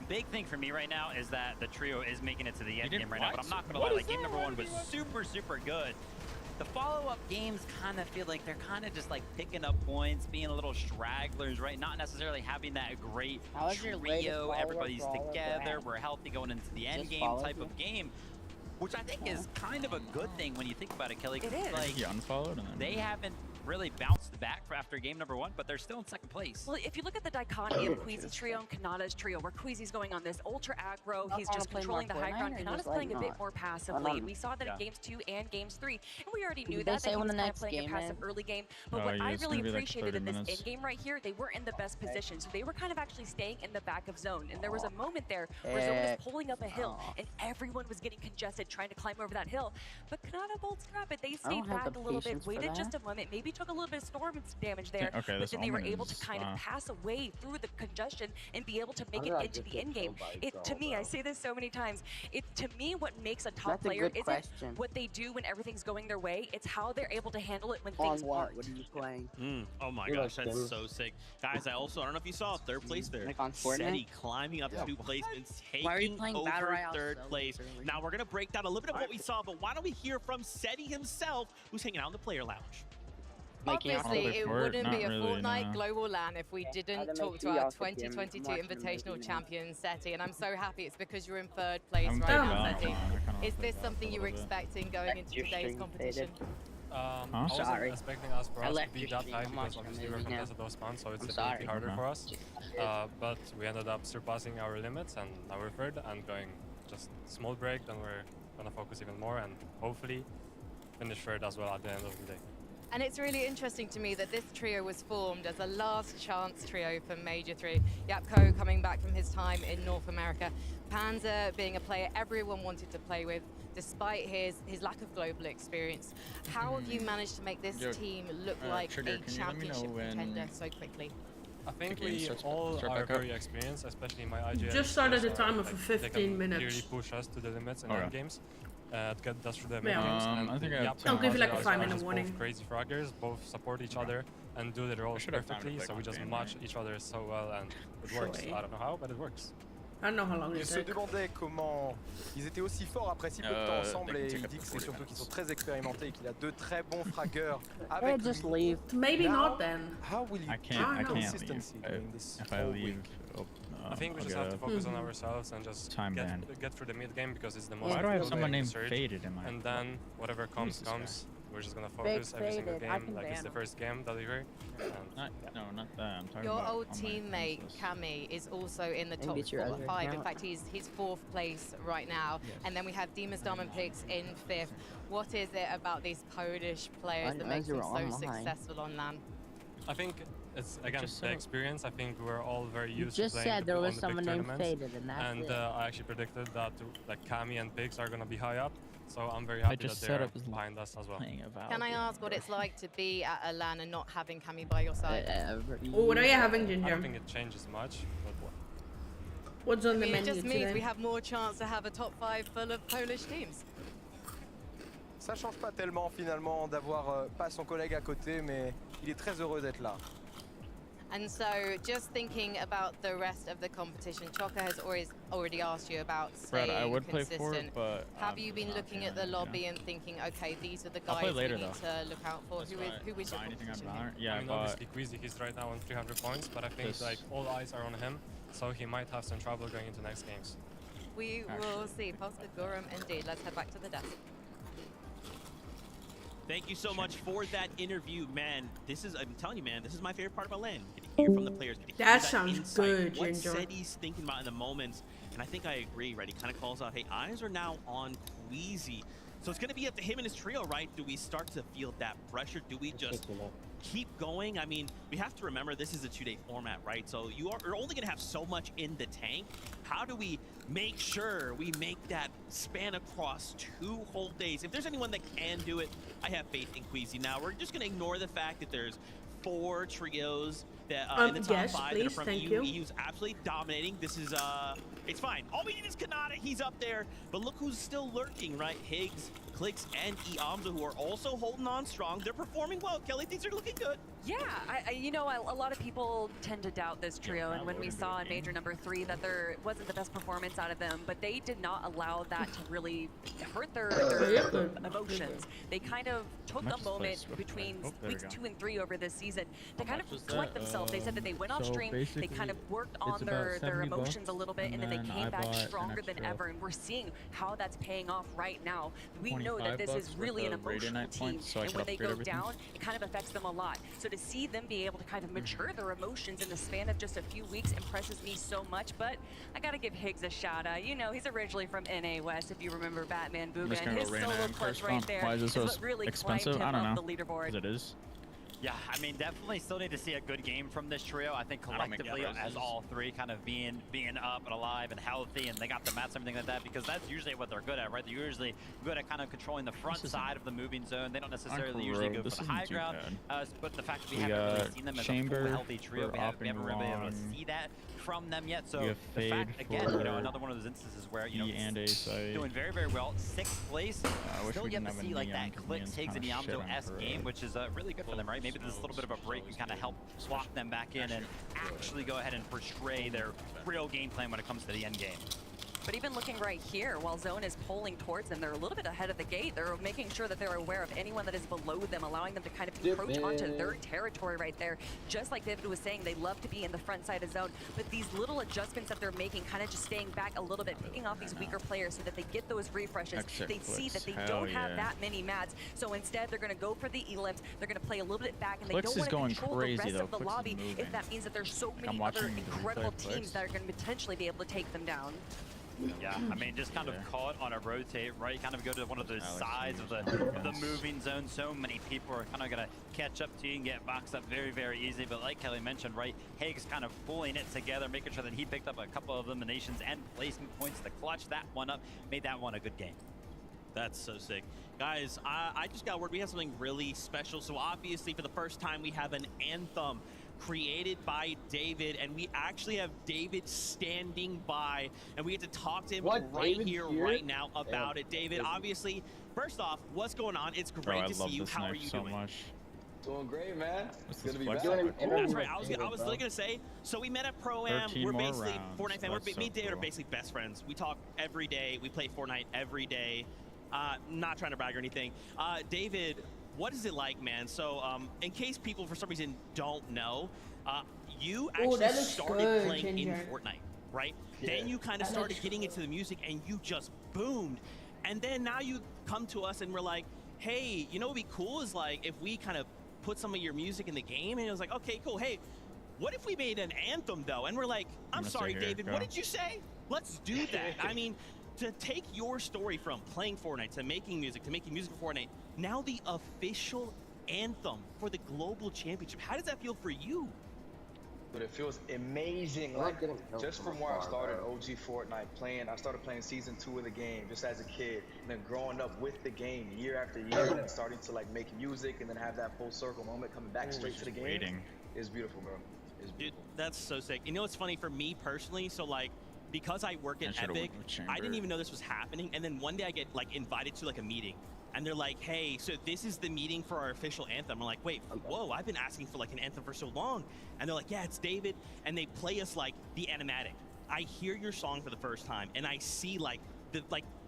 Big thing for me right now is that the trio is making it to the end did game right now, but I'm not gonna what? lie, What like is game that? number Why 1 did was he super good. The follow-up games kind of feel like they're kind of just like picking up points, being a little stragglers, right? Not necessarily having that great How is your latest trio, follower everybody's brawler together, brand? we're healthy going into the end Just game follows type you? of game, which I think is kind of a good thing when you think about it, Kelly. 'Cause It is. Like, He unfollowed and then they haven't really bounced back for after game number 1, but they're still in second place. Well, if you look at the dichotomy of Queasy's trio and Kanata's trio, where Queasy's going on this ultra aggro, he's just controlling the high ground. Kanata's playing a bit more passively. We saw that in games 2 and games 3, and we already knew Did that, they say he when was the kind of next playing a game passive is? early game. But Oh, what yeah, I it's really gonna be like appreciated 30 in this minutes. end game right here, they were in the best position, so they were kind of actually staying in the back of zone. And there was a moment there where zone was pulling up a hill, and everyone was getting congested trying to climb over that hill. But Kanata bold scrap it. They stayed have back the a little bit, patience for waited that. just a moment, maybe took a little bit of storm damage there, Okay, but then they were able to is, kind of pass away through the congestion and be able to make it into the end game. To me, I say this so many times, to me, what makes a top player isn't what they do when everything's going their way, it's how they're able to handle it when things aren't. What are you playing? Oh my gosh, that's so sick. Guys, I don't know if you saw third place there. Like on Fortnite? SETI climbing up 2 placements, Why are you taking playing over Battle Royale third so place. early? Now we're going to break down a little bit of what we saw, but why don't we hear from SETI himself, who's hanging out in the player lounge. Obviously, it wouldn't be a really, Fortnite no. Global LAN if we didn't talk to our 2022 Invitational champion, SETI, and I'm so happy it's because you're in third place right now, SETI. Is this something you were expecting going into today's competition? I wasn't expecting us for us to be that high because obviously we're contested those spawns, so it's definitely harder for us. But we ended up surpassing our limits, and now we're third and going just small break, then we're gonna focus even more and hopefully finish third as well at the end of the day. And it's really interesting to me that this trio was formed as a last chance trio for Major 3. Yapko coming back from his time in North America. Panzer being a player everyone wanted to play with, despite his lack of global experience. How have you managed to make this team look like Trigger, a championship contender so quickly? I think we all are very experienced, especially my IGL. Just started the timer for they 15 can minutes. Really push us to the limits in Okay. our games. To get us through the Yeah. games. And I think I have Yap time. I'll give you like a are 5-minute just warning. Both crazy fraggers, both support each other and do their roles should have time to perfectly, play so we just content, match each other so well and it works. Sure. I don't know how, but it works. I don't know how long Il it se took. demandait comment ils étaient aussi forts après si peu de temps ensemble et il dit que c'est surtout qu'ils sont très expérimentés et qu'il a deux très bons fraggeurs avec just lui. leave. Maybe Now, not then. How will you I can't leave. consistency during this If I whole leave, week? I think we I'll just get have to a focus on ourselves and just time ban. get through the mid game because it's the most Why do I have difficult someone game named to search. Faded in my? And then whatever comes, this guy? comes. We're just gonna focus every single Faded. I game can like it's ban the him. first game that we were. No, not that. I'm talking Your about old on my teammate friends list. Cami is also in the Maybe top it's your other 5. In account. fact, he's 4th place right now. Yes. And then we have Dimas Dom and Pix in 5th. What is it about these Polish players that makes them so successful on LAN? I think it's again Just the said- experience. I think we're all very You used just to playing said there on was the someone big named tournaments. Faded, and that's And it. I actually predicted that like Kami and Pigs are gonna be high up, so I'm very happy that just they're set up as behind us as well. Playing a Valve. Can I ask what it's like to be at a LAN and not having Kami by your side? Oh, what are you having, I don't Ginger? think it changes much, but What's on I the mean, it menu just means we today? have more chance to have a top 5 full of Polish teams. Ça change pas tellement finalement d'avoir pas son collègue à côté, mais il est très heureux d'être là. And so, just thinking about the rest of the competition, Choka has already asked you about Brad, staying I would play for consistent. it, but Have I'm you just been not looking at the feeling it, lobby yeah. and thinking, okay, these are the I'll guys play we later, need though. to look out for? That's Who why is your buy anything on competition Valorant? here? Yeah, I mean, but obviously Queasy, he's right now on 300 points, but I think This- like all eyes are on him, so he might have some trouble going into next games. We will see. Pascal Gurum, indeed. Let's head back to the desk. Thank you so much for that interview, man. I'm telling you, man, this is my favorite part about LAN. Get to hear from the players. Get to hear That sounds insight, good, what Ginger. SETI's thinking about in the moment. And I think I agree, right? He kind of calls out, hey, eyes are now on Queasy. So it's going to be up to him and his trio, right? Do we start to feel that pressure? Do we just keep going? I mean, we have to remember this is a 2-day format, right? So you're only going to have so much in the tank. How do we make sure we make that span across 2 whole days? If there's anyone that can do it, I have faith in Queasy. Now, we're just going to ignore the fact that there's 4 trios that in the top yes, 5 please, that are from thank EU. you. EU's absolutely dominating. This is, it's fine. All we need is Kanata. He's up there. But look who's still lurking, right? Higgs, Clicks, and Eamza, who are also holding on strong. They're performing well. Kelly, things are looking good. Yeah, you know, a lot of people tend to doubt this trio, and when we saw in Major number 3 that there wasn't the best performance out of them, but they did not allow that to really hurt their emotions. They kind of took a moment between weeks 2 and 3 over this season to kind of collect themselves. They said that they went off stream, they kind of worked on their emotions a little bit, and then they came back stronger than ever, and we're seeing how that's paying off right now. We know that this is really an emotional team, and when they go down, it kind of affects them a lot. So to see them be able to kind of mature their emotions in the span of just a few weeks impresses me so much. But I gotta give Higgs a shout out. You know, he's originally from NA West, if you remember Batman Booga, and his solo clutch right there Why is it so what really expensive? climbed I him don't up know. the leaderboard. 'Cause it is. Yeah, I mean, definitely still need to see a good game from this trio. I think collectively, as all three kind of being up and alive and healthy, and they got the mats and everything like that, because that's usually what they're good at, right? They're usually good at kind of controlling the front side of the moving zone. They don't necessarily usually go for the high ground, but the fact that we haven't really seen them as a full healthy trio, we haven't really been able to see that from them yet. So the fact, again, you know, another one of those instances where, you know, doing very, very well, 6th place, still yet to see like that Click, Tiggs, and Yamzo-esque game, which is really good for them, right? Maybe this little bit of a break can kind of help lock them back in and actually go ahead and portray their real game plan when it comes to the end game. But even looking right here, while Zone is pulling towards them, they're a little bit ahead of the gate. They're making sure that they're aware of anyone that is below them, allowing them to kind of encroach onto their territory right there. Just like David was saying, they love to be in the front side of Zone, but these little adjustments that they're making, kind of just staying back a little bit, picking off these weaker players so that they get those refreshes. They see that they don't have that many mats, so instead they're going to go for the elims. They're going to play a little bit back, and they don't want to control the rest of the lobby if that means that there's so many other incredible teams that are going to potentially be able to take them down. Yeah, I mean, just kind of caught on a rotate, right? Kind of go to one of those sides of the moving zone. So many people are kind of going to catch up to you and get boxed up very, very easy. But like Kelly mentioned, right, Higgs kind of pulling it together, making sure that he picked up a couple of eliminations and placement points to clutch that one up, made that one a good game. That's so sick. Guys, I just got word we have something really special. So obviously, for the first time, we have an anthem created by David, and we actually have David standing by, and we get to talk to him right here, right now about it. David, obviously, first off, what's going on? It's great to see you. How are you doing? Doing great, man. It's good to be back. That's right. I was literally gonna say. So we met at Pro-Am. We're basically Fortnite fans. Me and David are basically best friends. We talk every day. We play Fortnite every day. Not trying to brag or anything. David, what is it like, man? So, in case people for some reason don't know, you actually started playing in Fortnite, right? Yeah. Then you kind of started getting into the music, and you just boomed. And then now you come to us, and we're like, hey, you know what'd be cool is like if we kind of put some of your music in the game. And it was like, okay, cool. Hey, what if we made an anthem though? And we're like, I'm sorry, David, what did you say? Let's do that. I mean, to take your story from playing Fortnite to making music for Fortnite, now the official anthem for the global championship. How does that feel for you? But it feels amazing. Like, just from where I started OG Fortnite playing, I started playing season 2 of the game just as a kid, and then growing up with the game year after year, and then starting to like make music and then have that full circle moment coming back straight to the game. It's beautiful, bro. It's beautiful. Dude, that's so sick. You know what's funny for me personally? So like, because I work at Epic, I didn't even know this was happening. And then one day I get like invited to like a meeting, and they're like, hey, so this is the meeting for our official anthem. I'm like, wait, whoa, I've been asking for like an anthem for so long. And they're like, yeah, it's David. And they play us like the animatic. I hear your song for the first time, and I see like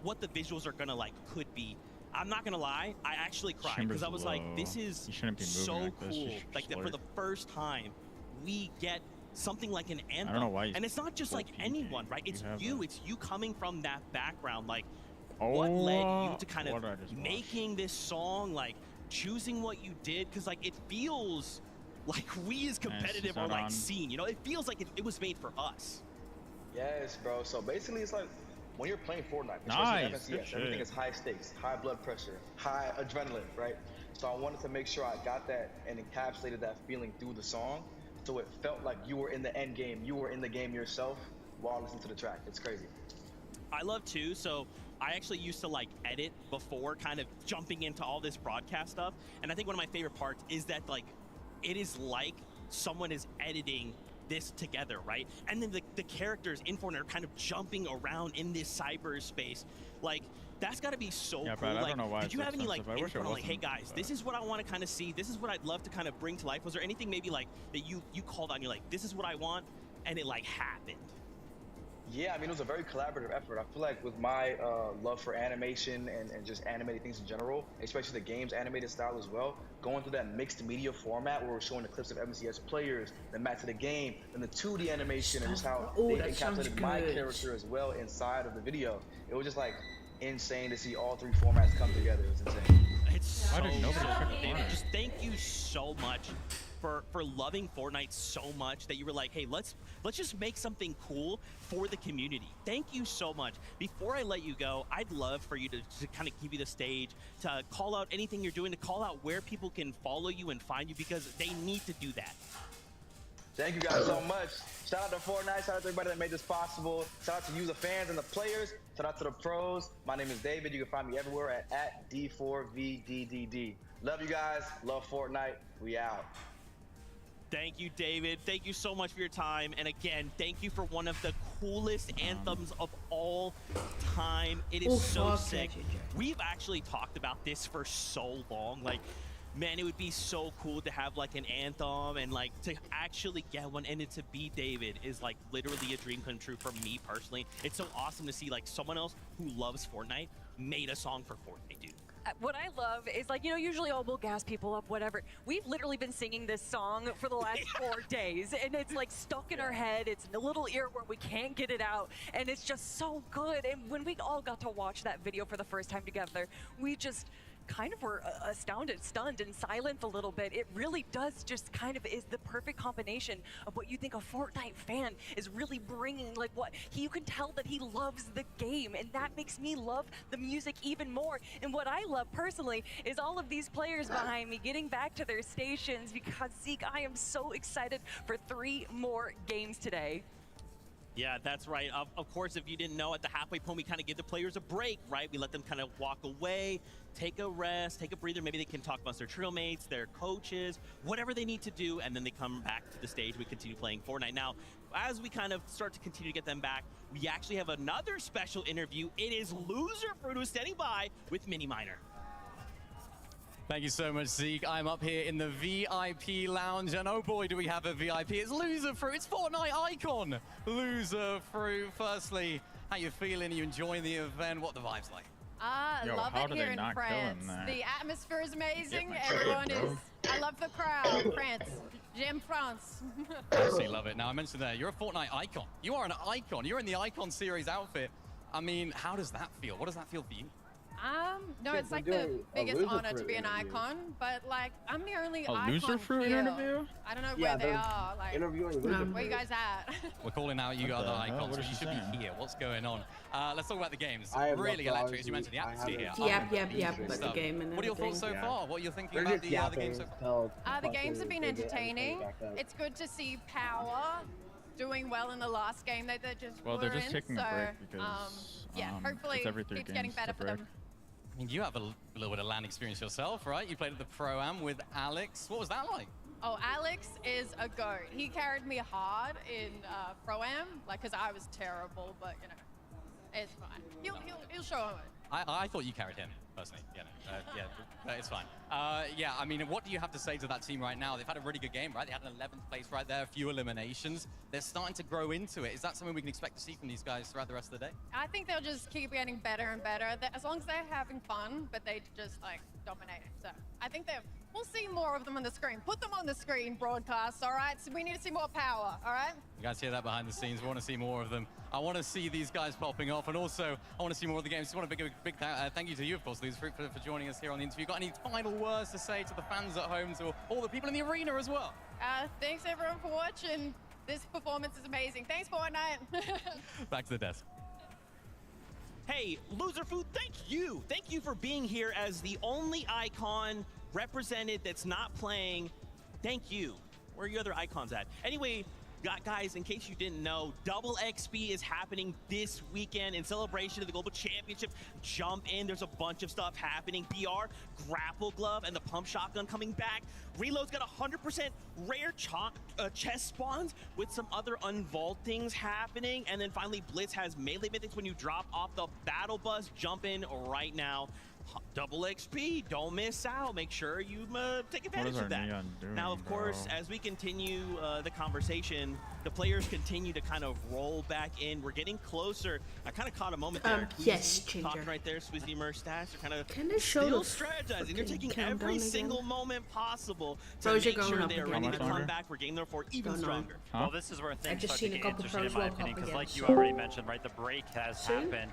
what the visuals are gonna like could be. I'm not gonna lie, I actually cried because I was like, this is so cool. Like that for the first time, we get something like an anthem. I don't know why. And it's not just like anyone, right? It's you. It's you coming from that background. Like, what led you to kind of making this song? Like, choosing what you did? Because like it feels like we as competitive are like seen. You know, it feels like it was made for us. Yes, bro. So basically, it's like when you're playing Fortnite, especially MSCS, everything is high stakes, high blood pressure, high adrenaline, right? So I wanted to make sure I got that and encapsulated that feeling through the song. So it felt like you were in the end game. You were in the game yourself while listening to the track. It's crazy. I love too. So I actually used to like edit before kind of jumping into all this broadcast stuff. And I think one of my favorite parts is that like, it is like someone is editing this together, right? And then the characters in Fortnite are kind of jumping around in this cyberspace. Like, that's got to be so cool. But I don't know why did you have any like internal, like, hey guys, this is what I want to kind of see. This is what I'd love to kind of bring to life. Was there anything maybe like that you called on? You're like, this is what I want, and it like happened. Yeah, I mean, it was a very collaborative effort. I feel like with my love for animation and just animated things in general, especially the game's animated style as well, going through that mixed media format where we're showing the clips of MCS players, then back to the game, and the 2D animation, and just how they encapsulated my character as well inside of the video. It was just like insane to see all 3 formats come together. It was insane. It's so David, just thank you so much for loving Fortnite so much that you were like, hey, let's just make something cool for the community. Thank you so much. Before I let you go, I'd love for you to kind of give you the stage, to call out anything you're doing, to call out where people can follow you and find you, because they need to do that. Thank you guys so much. Shout out to Fortnite. Shout out to everybody that made this possible. Shout out to you, the fans and the players. Shout out to the pros. My name is David. You can find me everywhere at D4VDDD. Love you guys. Love Fortnite. We out. Thank you, David. Thank you so much for your time. And again, thank you for one of the coolest anthems of all time. It is so sick. We've actually talked about this for so long. Like, man, it would be so cool to have like an anthem, and like to actually get one, and it to be David is like literally a dream come true for me personally. It's so awesome to see like someone else who loves Fortnite made a song for Fortnite, dude. What I love is, like, you know, usually, oh, we'll gas people up, whatever. We've literally been singing this song for the last 4 days, and it's like stuck in our head. It's in a little ear where we can't get it out, and it's just so good. And when we all got to watch that video for the first time together, we just kind of were astounded, stunned, and silent a little bit. It really does just kind of is the perfect combination of what you think a Fortnite fan is really bringing. Like, what you can tell that he loves the game, and that makes me love the music even more. And what I love personally is all of these players behind me getting back to their stations, because Zeke, I am so excited for 3 more games today. Yeah, that's right. Of course, if you didn't know, at the halfway point, we kind of give the players a break, right? We let them kind of walk away, take a rest, take a breather. Maybe they can talk amongst their trail mates, their coaches, whatever they need to do, and then they come back to the stage. We continue playing Fortnite. Now, as we kind of start to continue to get them back, we actually have another special interview. It is Loser Fruit who's standing by with Mini Miner. Thank you so much, Zeke. I'm up here in the VIP lounge, and oh boy, do we have a VIP. It's Loser Fruit, it's Fortnite icon. Loser Fruit, firstly, how you feeling? Are you enjoying the event? What are the vibes like? Love it here in France. The atmosphere is amazing. Everyone is, I love the crowd. France. J'aime France. Absolutely love it. Now, I mentioned there, you're a Fortnite icon. You are an icon. You're in the Icon series outfit. I mean, how does that feel? What does that feel for you? No, it's like the biggest honor to be an icon, but like I'm the only icon Loser Fruit here. interview? I don't know where they are. Like, where you guys at? We're calling out you other icons, but you should be here. What's going on? Let's talk about the games. Really electric, as you mentioned, the atmosphere here. Yep, but the game and what are your thoughts so far? What are you thinking about the game so far? The games have been entertaining. It's good to see Power doing well in the last game that they just they're just taking a break because hopefully it's every 3 keeps games getting better for them. I mean, you have a little bit of land experience yourself, right? You played at the Pro-Am with Alex. What was that like? Oh, Alex is a goat. He carried me hard in Pro-Am, like, because I was terrible, but, you know, it's fine. He'll show him it. I thought you carried him, personally. Yeah, it's fine. Yeah, I mean, what do you have to say to that team right now? They've had a really good game, right? They had an 11th place right there, a few eliminations. They're starting to grow into it. Is that something we can expect to see from these guys throughout the rest of the day? I think they'll just keep getting better and better, as long as they're having fun, but they just, like, dominate it. So I think we'll see more of them on the screen. Put them on the screen, broadcast, all right? So we need to see more Power, all right? You guys hear that behind the scenes. We want to see more of them. I want to see these guys popping off, and also I want to see more of the games. Just want to give a big thank you to you, of course, Loser Fruit, for joining us here on the interview. Got any final words to say to the fans at home, to all the people in the arena as well? Thanks, everyone, for watching. This performance is amazing. Thanks, Fortnite. Back to the desk. Hey, Loser Fruit, thank you. Thank you for being here as the only icon represented that's not playing. Thank you. Where are your other icons at? Anyway, guys, in case you didn't know, Double XP is happening this weekend in celebration of the Global Championship. Jump in. There's a bunch of stuff happening. BR, Grapple Glove, and the Pump Shotgun coming back. Reload's got 100% rare chest spawns with some other unvaultings happening. And then finally, Blitz has melee mythics when you drop off the Battle Bus. Jump in right now. Double XP, don't miss out. Make sure you take advantage of that. Now, of course, as we continue the conversation, the players continue to kind of roll back in. We're getting closer. I kind of caught a moment there. Yes, talking right there, Swizzy Merch Stats are kind of still strategizing. You're taking every single moment possible to Pros make are sure going they're up ready again. to come back for game number 4 even stronger. Well, this is where things just start to seen a get couple interesting, in pros my walk opinion, up because again. like you already mentioned, right, the break has See? happened.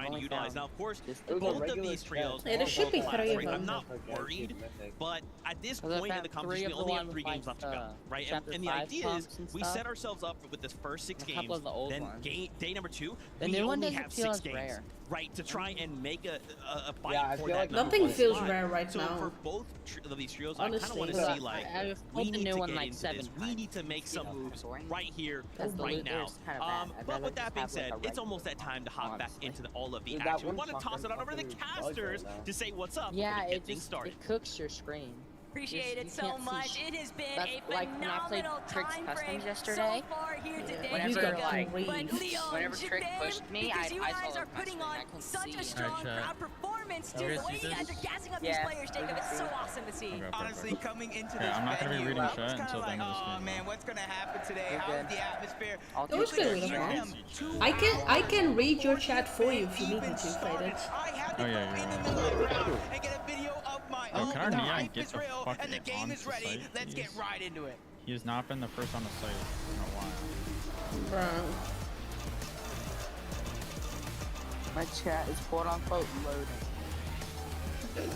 trying to utilize. Now, of course, both of these trios Yeah, there should be 3 of them. I'm not worried, but at this point in the competition, we only have 3 games left to go, right? And the idea is we set ourselves up with this first 6 games, then day number 2, we only have 6 games, right, to try and make a fight for that. Nothing feels rare right so now. for both of these trios, Honestly, I kind of want to see, like, we need to get into this. We need to make some moves right here, right now. But with that being said, it's almost that time to hop back into all of the action. We want to toss it on over to the casters to say what's up. Yeah, Get things started. it cooks your screen. Appreciate it so much. It has been That's a like when I played phenomenal Trick's time frame Customs yesterday. so far here today. Whenever like, But Leon, whenever Trick pushed me, because you I guys saw are putting on such a strong crowd performance too. The way you guys are gassing up these players, Jacob, it's so awesome to see. Honestly, coming into this I'm not gonna be venue, reading I was chat kind until of the like, end of this oh game. man, what's gonna happen today? How's the atmosphere? It was good with that. I can read your chat for you if you need me to, Faded. Oh yeah, you're right. Oh, can our Neon get the fuck onto site? Let's get right into it. He has not been the first on the site in a while. Bro. My chat is quote unquote loading.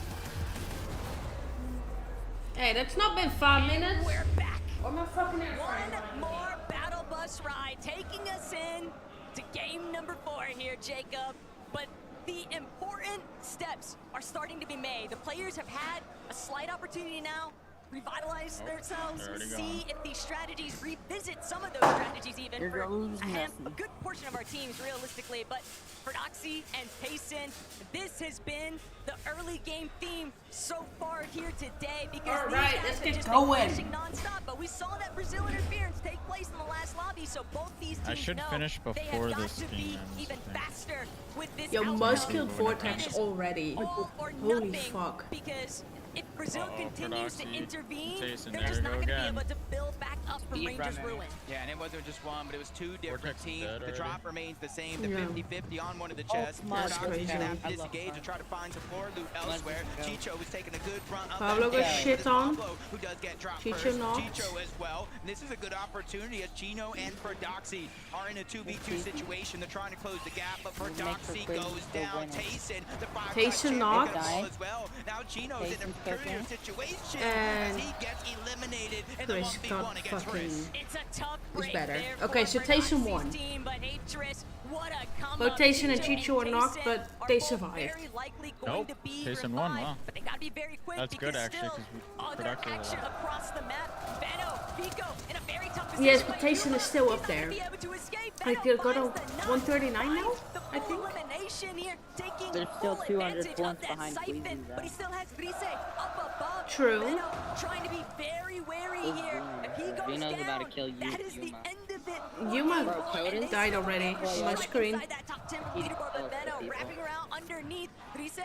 Hey, that's not been 5 minutes. We're back. Or my fucking One more battle bus ride taking us in to game number 4 here, Jacob. But the important steps are starting to be made. The players have had a slight opportunity now, revitalize themselves, see if these strategies revisit some of those strategies even for a good portion of our teams realistically. But for Doxy and Payson, this has been the early game theme so far here today because these guys have just been pushing non-stop. But we saw that Brazil interference take place in the last lobby, so both these teams I should finish before this game ends. even faster with this. Yo, must kill Vortex already. Holy fuck. Because if Brazil continues to intervene, There they're just we not go going to be again. able to build back up from Rangers' ruin. Yeah, and it wasn't just one, but it was two different teams. The already. drop remains the same, the Yeah. 50-50 on one of the chests. That's Paradox crazy. have to disengage and try to find some floor loot elsewhere. Chicho was taking a good run up Pablo that got gate. shit on. Pablo, who does get dropped Chicho first. knocked. Chicho as well. And this is a good opportunity as Chino and Prodoxy are in a 2v2 situation. They're trying to close the gap, but Prodoxy goes down. Tayson, the 5-5 Tayson champion, knocked. gonna fall as well. Now Chino's in a peculiar situation as he gets eliminated in the Chris 1v1 got against fucking Riz. It's a tough is break better. there Okay, so for Tayson Prodoxy's won. team, but Atris, what a combo. Both Tayson and Chicho Chicho were knocked, Tayson but are they both survived. very likely going Nope, to be Tayson won, revived, wow. but they gotta be very quick That's good, because actually, still 'cause we other productive a action lot. across the map. Benno, Pico in a very tough position. Yes, but Tayson is still up there. Be able to escape. Like, Benno they got a finds the 139 now, the I full think. elimination here, taking There's still full 200 advantage points of that behind siphon, Queasy, but he still has Grise up above. True. Benno trying to be very wary here. If he goes Vino's down, about to kill that is the Yuma. end of it. Yuma died already on my screen. That top 10 leaderboard, but Benno wrapping around underneath Grise.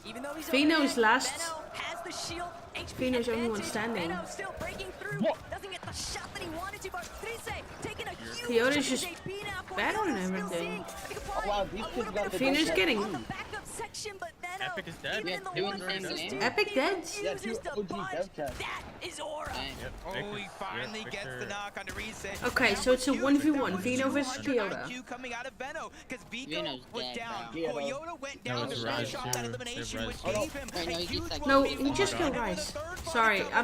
Even though he's Fino's overhead, last. Benno has the shield. HP Fino's only one advantage. standing. Benno still breaking through. Doesn't get the shot that he wanted to, but Grise taking a huge Fiona's just HP now. better than Coyote's still everything. seeing Wow, these kids got the Fino's getting on the backup section, but Benno, Epic is dead. even in the doing one the same versus game. two, Epic he dead. Yeah, refuses two to OG budge. dev tests. That is aura. Oh, he finally gets the knock on the reset. Okay, so it's a 1v1. Vino versus Toyota. IQ coming out of Benno because Vico Vino's was dead, down. bro. Toyota went down it's to Rise finish off that too. elimination, Save which Rise. gave him Right, no, a he huge gets like- No, 1v1. he just killed Rice. Sorry, I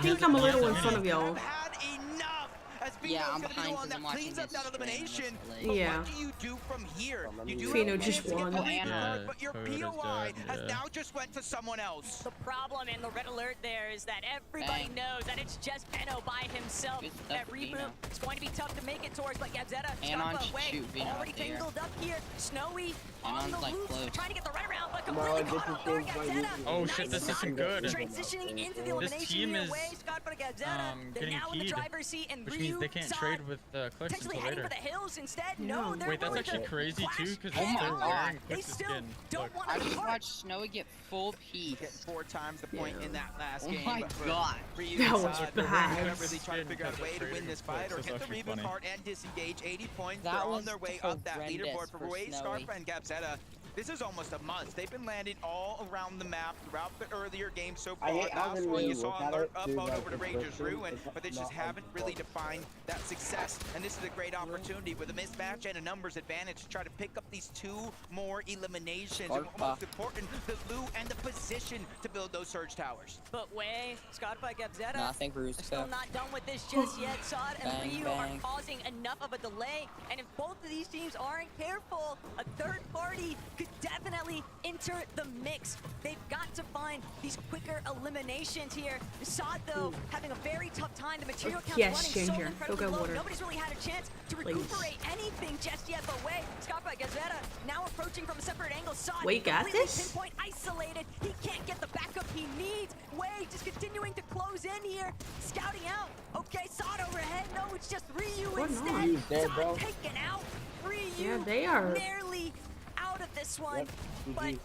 think I'm a little in front of y'all. Had enough. As Vino's Yeah, I'm gonna be behind the one 'cause I'm that watching cleans up his that stream, elimination. that's But Yeah. what do you do from here? You do Fino have a just chance to get won. the lead Yeah, card, but your Toyota's POI dead, has yeah. now just went to someone else. The problem and the red alert there is that everybody Bang. knows that it's just Benno by himself. Good stuff That for reboot Vino. is going to be tough to make it towards, but Gabzetta, And on Scarpa away, shoot Vino already out there. tangled up here. Snowy on on's the like loose, close. trying to get the runaround, but Bro, completely this caught is off guard. so Gabzetta, Oh shit, this isn't good. transitioning into the elimination team here is, away. Scarpa to Gabzetta. They're getting now in the keyed, driver's seat, and which means Ryu, they can't Saad, trade with Clix potentially until heading later. for the hills instead. No, they're Wait, that's willing to actually crazy clash too, because head Oh my they're on. wearing They Clix's still skin. don't Look. want I to just depart. watched Snowy get full piece. Get 4 times the point in that last Oh game. my but for God. Ryu That and was Saad, bad. they're really trying to figure out a way to win this fight or That's get the actually reboot funny. card and disengage. 80 points. That They're on was their way up that horrendous leaderboard for for Wade, Snowy. Scarpa, and Gabzetta. This is almost a must. They've been landing all around the map throughout the earlier games so far. I hate how Last they one you look saw at alert it up through on that over to Rangers description. Ruin, It's but they not just haven't like really that. defined that success. And this is a great opportunity with a mismatch and a numbers advantage to try to pick up these 2 more eliminations. And Scarpa. most important, the loot and the position to build those surge towers. But Way, Scarpa, Gabzetta, Nah, I think Rue's are still back. not done with this just yet. Saad and Bang, Ryu bang. are causing enough of a delay, and if both of these teams aren't careful, a third party could definitely interfere enter the mix. They've got to find these quicker eliminations here. Assad, though, having a very tough time. The material count's running so incredibly low. Nobody's really had a chance to recuperate anything just yet, but Way, Scarpa, Gazetta, now approaching from a separate angle. Assad, Way got this? pinpoint isolated. He can't get the backup he needs. Way just continuing to close in here. Scouting out. Okay, Assad overhead. No, it's just Ryu instead. Assad taken out. Ryu. Yeah, they are. Nearly out of this one, but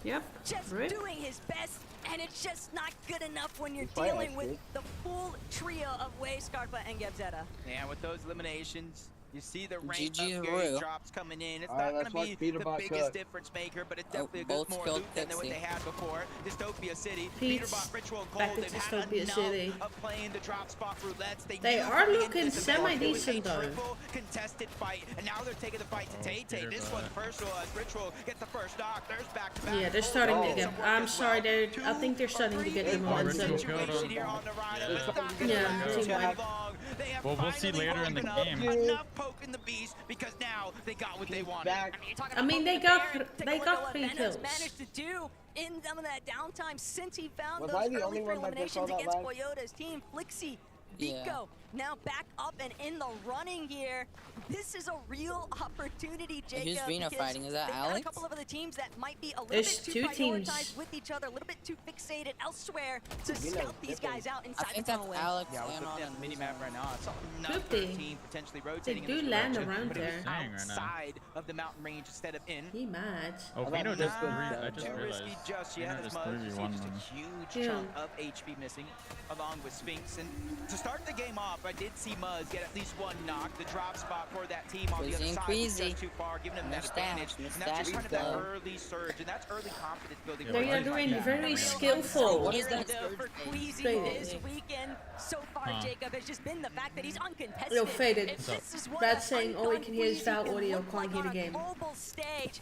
just doing his best, and it's just not good enough when you're dealing with the full trio of Way, Scarpa, and Gebzeta. Yeah, with those eliminations, you see the rank upgrade drops coming in. It's not going to be the biggest difference maker, but it's definitely a good more loot than what they had before. Dystopia City, Peterbot, Ritual, and Cold, they've had enough of playing the drop spot roulettes. They are looking semi-decent though. Triple contested fight, and now they're taking the fight to Tay-Tay. This one's personal as Ritual gets the first knock. There's back-to-back. Yeah, they're starting to get. I'm sorry, I think they're starting to get the momentum. Yeah, team wide. Well, we'll see later in the game. Enough poke in the beast because now they got what they wanted. I mean, they got 3 kills. Managed to do in some of that downtime since he found those early 3 eliminations against Toyota's team. Flixie, Vico, now back up and in the running here. This is a real opportunity, Jacob. Who's Reno fighting? Is that Alex? A couple of other teams that might be a little bit too prioritized with each other, a little bit too fixated elsewhere to scout these guys out inside the tunnel. Alex. Yeah, we're looking at the mini-map right now. It's another team potentially rotating they do in this land direction, around but there. it was outside of the mountain range instead of in. He mad. Oh, Vino just I just realized. Risky just yet, as much as just a huge chunk of HP missing, along with Sphinx. And to start the game off, I did see Muzz get at least 1 knock. The drop spot for that team on the other side was just too far, giving them that advantage. And that's just kind of that early surge, and that's early confidence building. They are doing very skillful. What is that for Queasy this weekend so far, Jacob, has just been the fact that he's uncontested. Yo, Faded. That's saying all we can hear is Val audio, can't hear the game.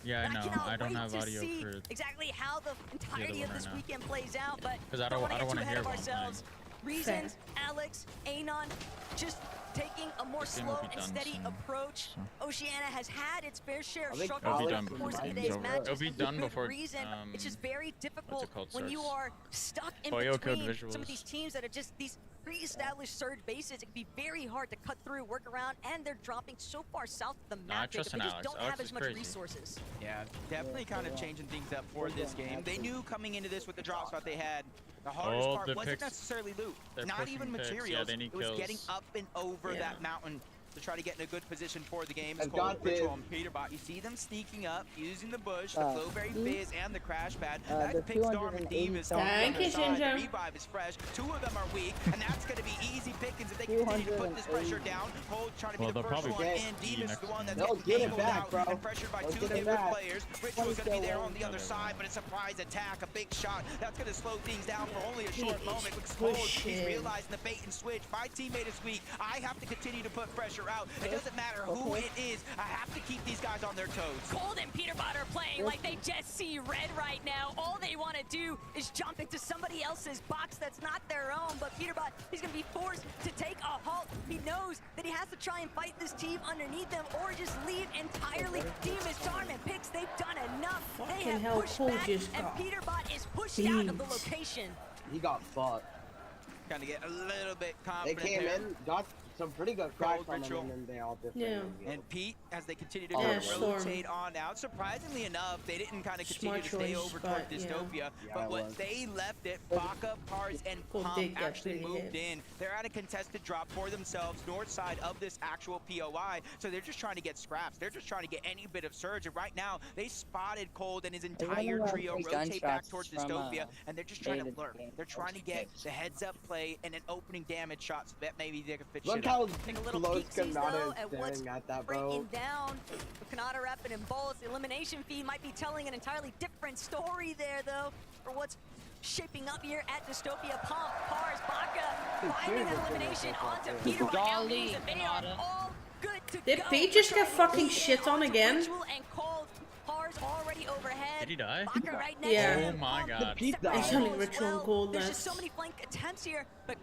Yeah, I know. I don't have audio for exactly how the entirety of this weekend plays out, but because I don't want to hear ourselves. Reasons, Alex, Anon, just taking a more slow and steady approach. Oceania has had its fair share of struggles over the course of today's match. It'll be done before. Reason, it's just very difficult when you are stuck in between some of these teams that are just these pre-established surge bases. It can be very hard to cut through, work around, and they're dropping so far south of the map. They just don't have as much resources. Yeah, definitely kind of changing things up for this game. They knew coming into this with the drop spot they had, the hardest part wasn't necessarily loot, not even materials. It was getting up and over that mountain to try to get in a good position for the game. It's called Ritual and Peterbot. You see them sneaking up, using the bush, the Flowberry Fizz, and the Crash Pad. That picks Storm and Divas on the other side. The revive is fresh. 2 of them are weak, and that's going to be easy pickings if they can continue to put this pressure down. Hold trying to be the first one in. Divas the one that's getting nailed out and pressured by 2 different players. Ritual's going to be there on the other side, but a surprise attack, a big shot. That's going to slow things down for only a short moment. Looks cold. He's realizing the bait and switch. My teammate is weak. I have to continue to put pressure out. It doesn't matter who it is. I have to keep these guys on their toes. Cold and Peterbot are playing like they just see red right now. All they want to do is jump into somebody else's box that's not their own. But Peterbot, he's going to be forced to take a halt. He knows that he has to try and fight this team underneath them or just leave entirely. Team is Charm and Pix. They've done enough. They have pushed back, and Peterbot is pushed out of the location. He got fucked. Kind of get a little bit confident. They came in, got some pretty good cracks on them, and they all different. And Pete, as they continue to rotate on out, surprisingly enough, they didn't kind of continue to stay over toward Dystopia, but when they left it, Baka, Pars, and Pump actually moved in. They're at a contested drop for themselves, north side of this actual POI, so they're just trying to get scraps. They're just trying to get any bit of surge, and right now, they spotted Cold and his entire trio rotate back towards Dystopia, and they're just trying to lurk. They're trying to get the heads-up play and an opening damage shot so that maybe they can fit shit. Look how take a little close peek though Kanata at is what's staring at that, breaking bro. down. Kanata repping and Bolts. The elimination feed might be telling an entirely different story there though for what's shaping up here at Dystopia. Pump, Pars, Baka finding that elimination onto Peter right now means that they are all good to Did go. Pete just get fucking shit on again? Ritual and Cold. Pars already overhead. Did he die? Baka right next Yeah. to him. Oh my god. It's only Ritual and Cold There's left. just so many flank attempts here, but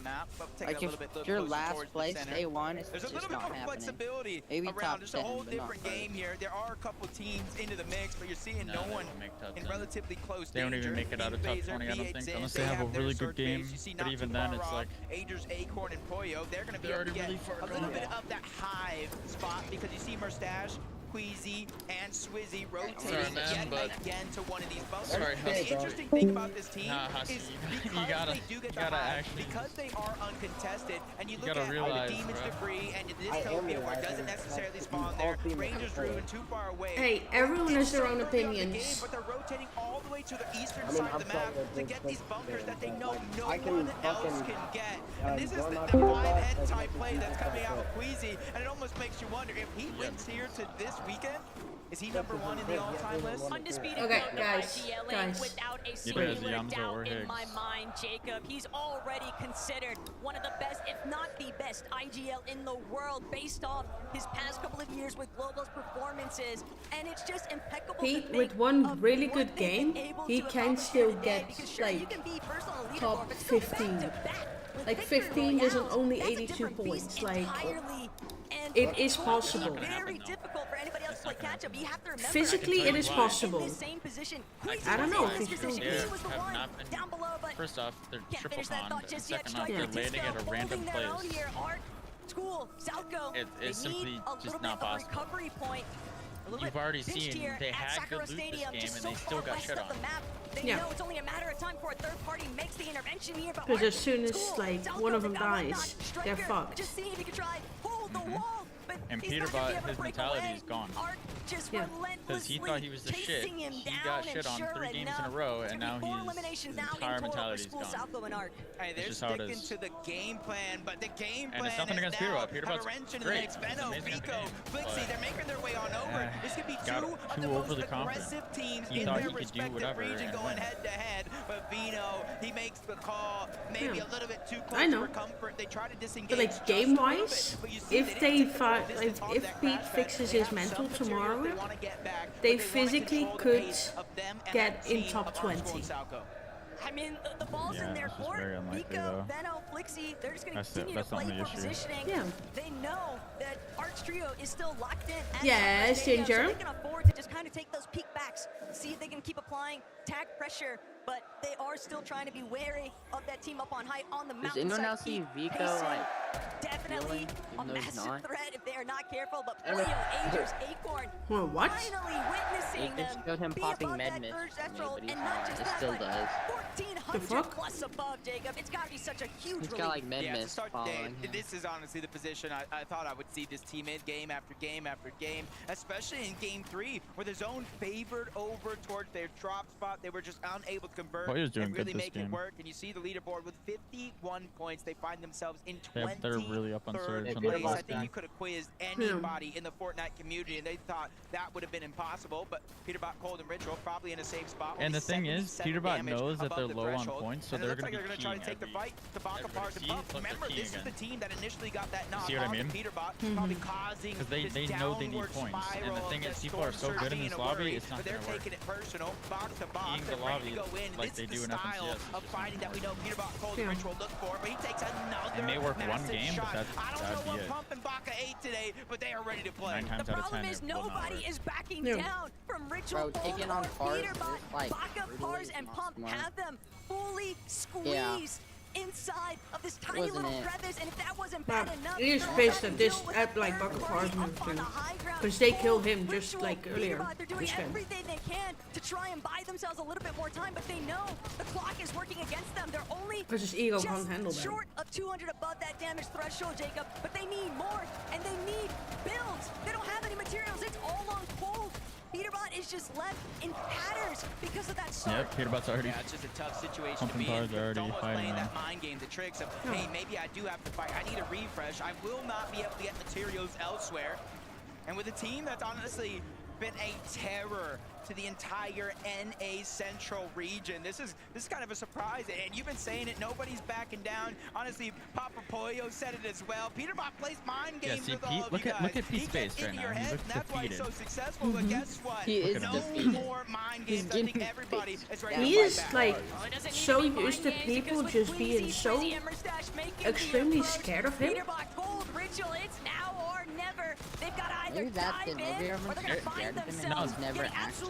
map, but take Like a little bit if you're closer last towards place, the center. day one, it's There's a just little bit not more happening. flexibility Maybe around. top There's 10, a whole but not different first. game here. There are a couple teams into the mix, but you're seeing no they one don't make top in 10. relatively close They don't danger. even make it out of top 20, I don't think, unless they have a really good game. But even then, it's like Agers, Acorn, and Poyo, they're going to be they're able to already get really far a little gone. bit of that hive spot because you see Mustache Queasy and Swizzy rotating Sorry, man, yet but again to one of these bunkers. Sorry, The Husky. interesting thing about this team Husky, is you because gotta, they do get the gotta high, actually because they are uncontested, and you look gotta at realize, the Demon's bro. debris and this Teleporter doesn't necessarily spawn there. Rangers Ruin too far away. Hey, everyone has their own opinions. Game, but they're rotating all the way to the eastern side of the map to get these bunkers that they know no one else can get. And this is the 5-head type play that's coming out of Queasy, and it almost makes you wonder if he wins here to this weekend. Is he number one in the all-time list? Undisputed okay, goat guys, of IGLing guys. without a single doubt in my mind, Jacob. He's already considered one of the best, if not the best, IGL in the world based off his past couple of years with Global's performances. And it's just impeccable. Pete, with one really good game, he can still get like top 15. Like 15 isn't only 82 points. Like it is possible. Very difficult for anybody else to play catch up. You have to remember, Physically, it is possible. I don't know if he's still There have not been. First off, they're triple con. Second off, they're landing at a random place. It's simply just not possible. You've already seen they had good loot this game and they still got shit on. They know it's only a matter of time before a third party makes the intervention here. Because as soon as like one of them dies, they're fucked. Just see if he can try hold the wall. And Peterbot, his mentality is gone. Yeah. Because he thought he was the shit. He got shit on 3 games in a row, and now his entire mentality is gone. Hey, they're sticking to the game plan, but the game plan and it's nothing is against now Peterbot's great. Veno, Vico, Flixie, they're making their way on over. This could be two of the most aggressive teams in their respective region going head-to-head. But Vino, he makes the call, maybe a little bit too close for comfort. They try to disengage. But like game-wise, if Pete fixes his mental tomorrow, they physically could get in top 20. I mean, the ball's in their court. Vico, Veno, Flixie, they're just going to continue to play for positioning. Yeah. They know that Arch Trio is still locked in. Yes, Ginger. So they can afford to just kind of take those peek backs, see if they can keep applying tag pressure. But they are still trying to be wary of that team up on height on the mountain. Does anyone else see Vico like definitely a massive threat if they are not careful? But Polio, Agers, Acorn, well, what? finally witnessing them showed him be popping above med that mist, third threshold, but and not just it that, still but does. 1400 plus above, Jacob. It's got to be such a huge He's got like med to mist start the day, following him. this is honestly the position I thought I would see this team in game after game after game, especially in game 3, where the zone favored over towards their drop spot. They were just unable to convert and really make it work. And you see the leaderboard with 51 points. They find themselves in 23rd they're really up on surge on place. the I think you could have quizzed anybody in the Fortnite community, and they thought that would have been impossible. But Peterbot, Cold, and Ritual probably in a safe spot. And the thing is, Peterbot knows that they're low on threshold, points, so and it they're looks going like to be try to take the fight to Baka Pars and Puff. Remember, this is the team that initially got that knock on Peterbot, probably causing because they know they need points. And the thing is, people are so good in this lobby, it's not going to work. Taking it personal, box to box, the lobby like they do in FNCS. Of fighting that we know Peterbot, Cold, and Ritual look for, but he takes another It may work one game, shot. but I don't know that'd be what it. Pump and Baka ate today, but they are ready to play. 9 times The out of 10, problem is it will not nobody work. is backing down from Ritual, Bro, taking Cold, on or Pars Peterbot. is, like, Baka, Pars, and Pump have them fully squeezed inside of this tiny little crevice, and if that wasn't bad enough, He is pissed at this, at like Baka Pars movement, because they killed him just like earlier. They're doing everything they can to try and buy themselves a little bit more time, but they know the clock is working against them. They're only Because his ego can't handle that. short of 200 above that damage threshold, Jacob, but they need more, and they need builds. They don't have any materials. It's all on Cold. Peterbot is just left in tatters because of that start. Yep, Peterbot's already. Yeah, it's just a tough situation to Pumping be in. Pars are It's already almost fighting playing them. that mind game, the tricks of, hey, maybe I do have to fight. I need a refresh. I will not be able to get materials elsewhere. And with a team that's honestly been a terror to the entire NA Central region, this is kind of a surprise. And you've been saying it, nobody's backing down. Honestly, Papa Pollo said it as well. Peterbot plays mind games see, with Pete, all of look you at- guys. look at Pete's face He right gets now. into your He head, looks and that's why he's so defeated. successful. But guess what? He is no defeated. more mind games. I think everybody is ready He to is fight like back. so used to people just being so extremely scared of him. Peterbot, Gold, Ritual, it's now or never. They've got to either Maybe that's dive it. Maybe in or everyone's they're going to scared find of him and themselves he's never getting actually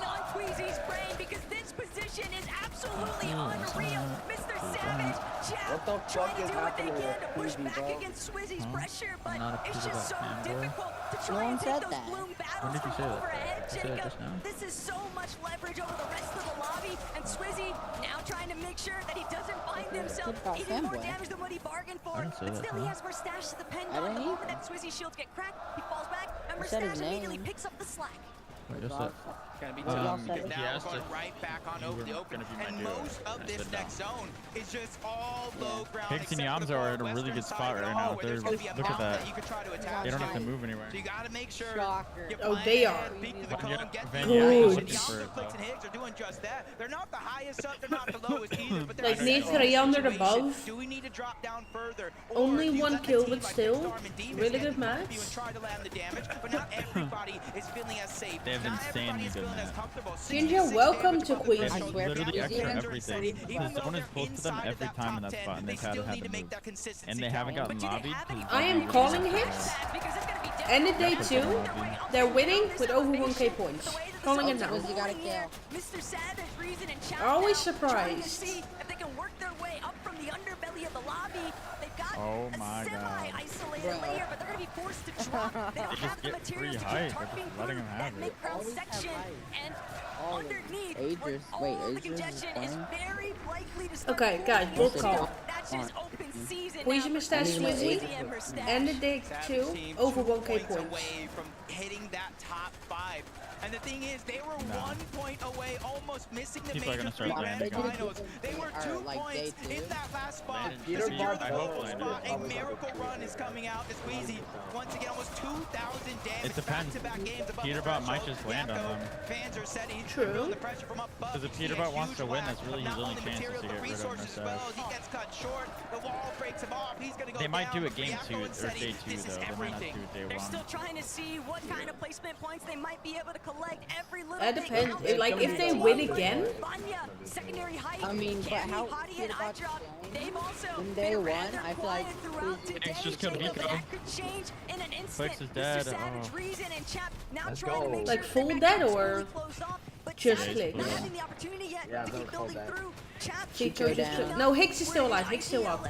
going on Tweezy's brain because this position is absolutely unreal. Mr. Savage, Chap, trying to do what they can to push back against Swizzy's pressure, but it's just so difficult to try and take those bloom battles from overhead, Jacob. This is so much leverage over the rest of the lobby, and Swizzy now trying to make sure that he doesn't find himself eating more damage than what he bargained for. But still, he has Verstash to depend on. The moment that Swizzy's shields get cracked, he falls back, and Verstash immediately picks up the slack. Wait, what's that? Gonna be tough because now we're going right back on over the open. And most of this next zone is just all low ground. Pigs and Yams are in a really good spot right now. Look at that. They don't have to move anywhere. So you gotta make sure. Oh, they are. Peek to the cone, get the Good. Clicks and Higgs are doing just that. They're not the highest up, they're not the lowest either. But like need 300 above. Do we need to drop down further? Only one kill, but still really good match. And try to land the damage, but not everybody is feeling feeling as safe. They have Not insanely everybody is good feeling as map. comfortable. Ginger, welcome to They Queasy. have literally extra everything. Even The though zone is they're close to them inside of every that time in top that 10, spot, and they they've had still to need to make move. that consistency And they haven't count. gotten lobbied. I am calling hits. End of day 2, they're winning with over 1k points. Calling it now. Quizzy got a kill. Mr. Savage, Reason, and Chow Always now trying to surprised. see if they can work their way up from the underbelly of the lobby. They've got Oh a my God. semi-isolated layer, but they're going to be forced to drop. They don't They have just the get materials free to height. keep They're targeting just letting through them that have it. mid-ground section. And underneath, where Agers, all wait, the Agers congestion is very likely to start Okay, guys, pouring both in. call. That's just open season Queasy now. Mustache Swizzy. End of day 2, over 1k points. Away from hitting that top 5. And the thing is, they were 1 point away, almost missing the People are major gonna 3 start grand landing on it. finals. They were 2 points in that last spot. Landon, To secure the I hope global Landon spot, is. a miracle run is coming out as Queasy. Once again, almost 2,000 damage. It depends. Back-to-back games above the Peterbot might threshold. just land on them. Fans are setting True. the pressure from above. Because if Peterbot wants to win, that's really his only chance is to get rid of Mustache. He gets cut short. The wall breaks him off. He's gonna go They might down. do it game 2 or Reacto day 2 this is though. They might not do everything. it day They're 1. still trying to see what kind of placement points they might be able to collect. Every little That bit depends. counts. Like, if they win again, Banya, secondary height, I mean, but Candy, how Hottie, and Peterbot's iDrop, they've also in been day rather 1, I feel like quiet throughout today. It's just killed So Nico. that could change in an instant. Flex is dead. Mr. Savage, Oh. Reason, and Chap now Let's trying to go. make like sure full their dead backup's or fully closed off, but just Savage click? not having the opportunity yet Yeah, to don't keep call building back. through. Chap She chose down. to. No, Hicks is still alive. Hicks still up.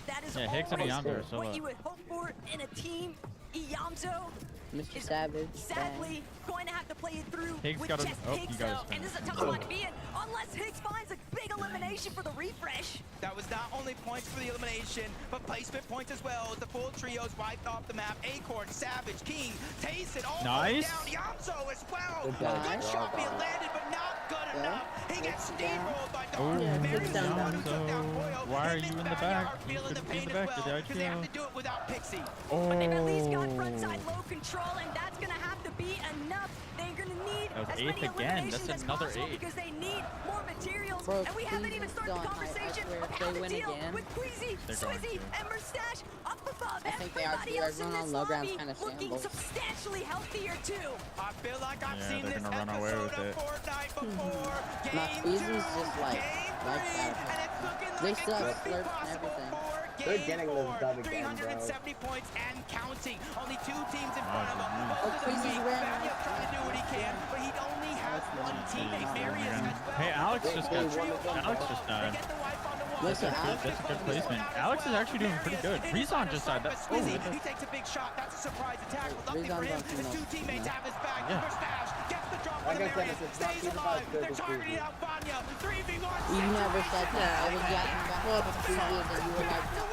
That is Yeah, Hicks and always Iyamzo are still what up. you would hope for in a team. Iyamzo Mr. Savage. sadly going to have to play it through Higgs with got just him. Oh, Higgs you got though. his And this is a finish. tough one to be in unless Higgs finds a big elimination for the refresh. That was not only points for the elimination, but placement points as well. As the full trios wiped off the map. Acorn, Savage, King, Tayson, all Nice. down. Yamso as well. Good Good job. shot being landed, but not good enough. He gets steamrolled by Oh, Dark. Very down. someone who took down Yamso. Koyo. Why are Him you and in the Banya back? are You feeling the shouldn't be in pain the as back. well, Did I because they have to kill? do it without Pixie. Oh. But they've at least got frontside low control, and that's going to have to be enough. They're going to need That was as eighth many again. eliminations That's as another possible 8. because they need more materials. Bro, and we haven't even started the Queasy's done. conversation I swear, of if how they to win deal again, with Queasy, they're going Swizzy, to. and Mustache up above. I think they are Everybody too. else in Everyone this on low ground's lobby kinda looking shambles. substantially healthier too. I feel like I've Yeah, seen they're this gonna run away episode with of it. Fortnite before. My Game Queasy's 2, just like game life 3, out and it's looking They like it suck, could be slurps and possible everything. for They're game getting 4. this dub again, bro. 370 points and counting. Only 2 teams in front of them. Oh, Both of them Queasy's weak. winning. Banya trying to do what he can, but he only has one teammate. Marius as well. Hey, Alex just got. Alex just died. Get the wipe on the wall. Listen, Alex, That's a good placement. Alex is actually doing pretty good. Rizon just died. That's Swizzy, he takes a big shot. That's a surprise attack. But lucky for him, his 2 teammates have his back. Yeah. Mustache gets the drop on Like the I said, Marius. if it's not Stays Peter alive. Bot's They're good, it's targeting Queasy. out Banya. 3v1. You never said that. I was yapping about what the Queasy is, and you were like, no.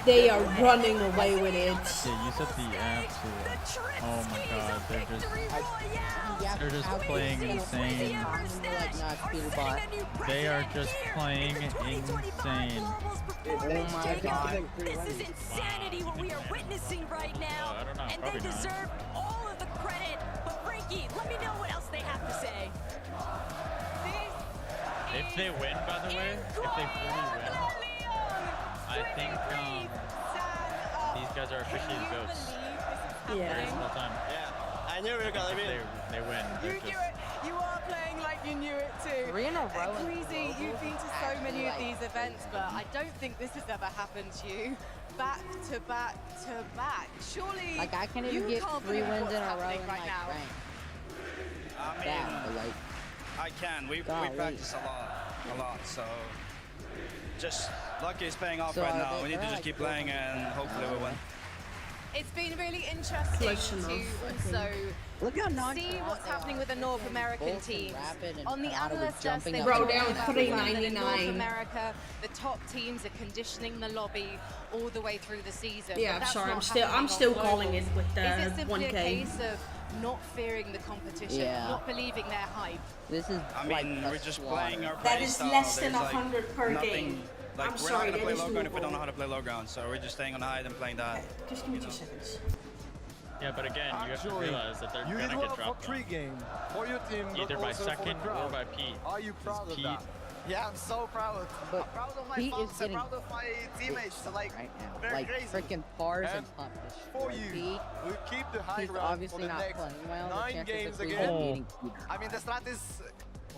They are running away with it. Yeah, you said the absolute. Oh my god, they're just playing insane. You were like, no, it's Peterbot. They are just playing insane. Oh my god. This is insanity what we are witnessing right now. I don't know, And they probably not. deserve all of the credit. But Frankie, let me know what else they have to say. If they win, by the way, if they fully win, I think these guys are officially goats. Yeah. Every single time. Yeah, I knew we were gonna win. They win. They're You just, knew it. You are playing like you knew it too. 3 in a row. Queasy, you've been to so many of these events, but I don't think this has ever happened to you. Back to back to back. Surely Like, I can't you even get can't 3 believe wins what's in a row happening in, right like, now. rank. I mean, That, but, like, I can. We Golly. practice a lot. So just lucky it's paying off So right are now. they- We need to they're just like keep playing and hopefully we win. It's been really interesting Close to enough, I also look how see nonchalant what's they happening are. with the North Freaking American Bolt and teams. Rapid and On the Prada were analyst desk, jumping they up Bro, and were down talking about the fact that in North 399. America, the top teams are conditioning the lobby all the way through the season. Yeah, but I'm that's sorry. not I'm still happening on calling it globals. with Is the it simply a 1K. case of not fearing the competition, Yeah. not believing their hype? This is I like mean, a we're just slaughter. playing our That play is style. less than There's, like, 100 per nothing- game. Like, I'm we're sorry, not that gonna play is low ground if we doable. don't know how to play low ground. So we're just staying on high and playing that. Just give me 2 seconds. Yeah, but again, you have to Actually, realize that they're you gonna did get well dropped for 3 games for your team, but either by also for the second or crowd. by Pete. Are you proud of Pete, that? Yeah, I'm so proud. But I'm proud of my Pete is fans. I'm getting proud of my teammates. Like, right now. they're Like crazy. freaking Pars and And Pump. for you, Pete, we keep the high he's ground for obviously the not next playing well. 9 The chances games of Cleveland again. beating Peter. I mean, the strat is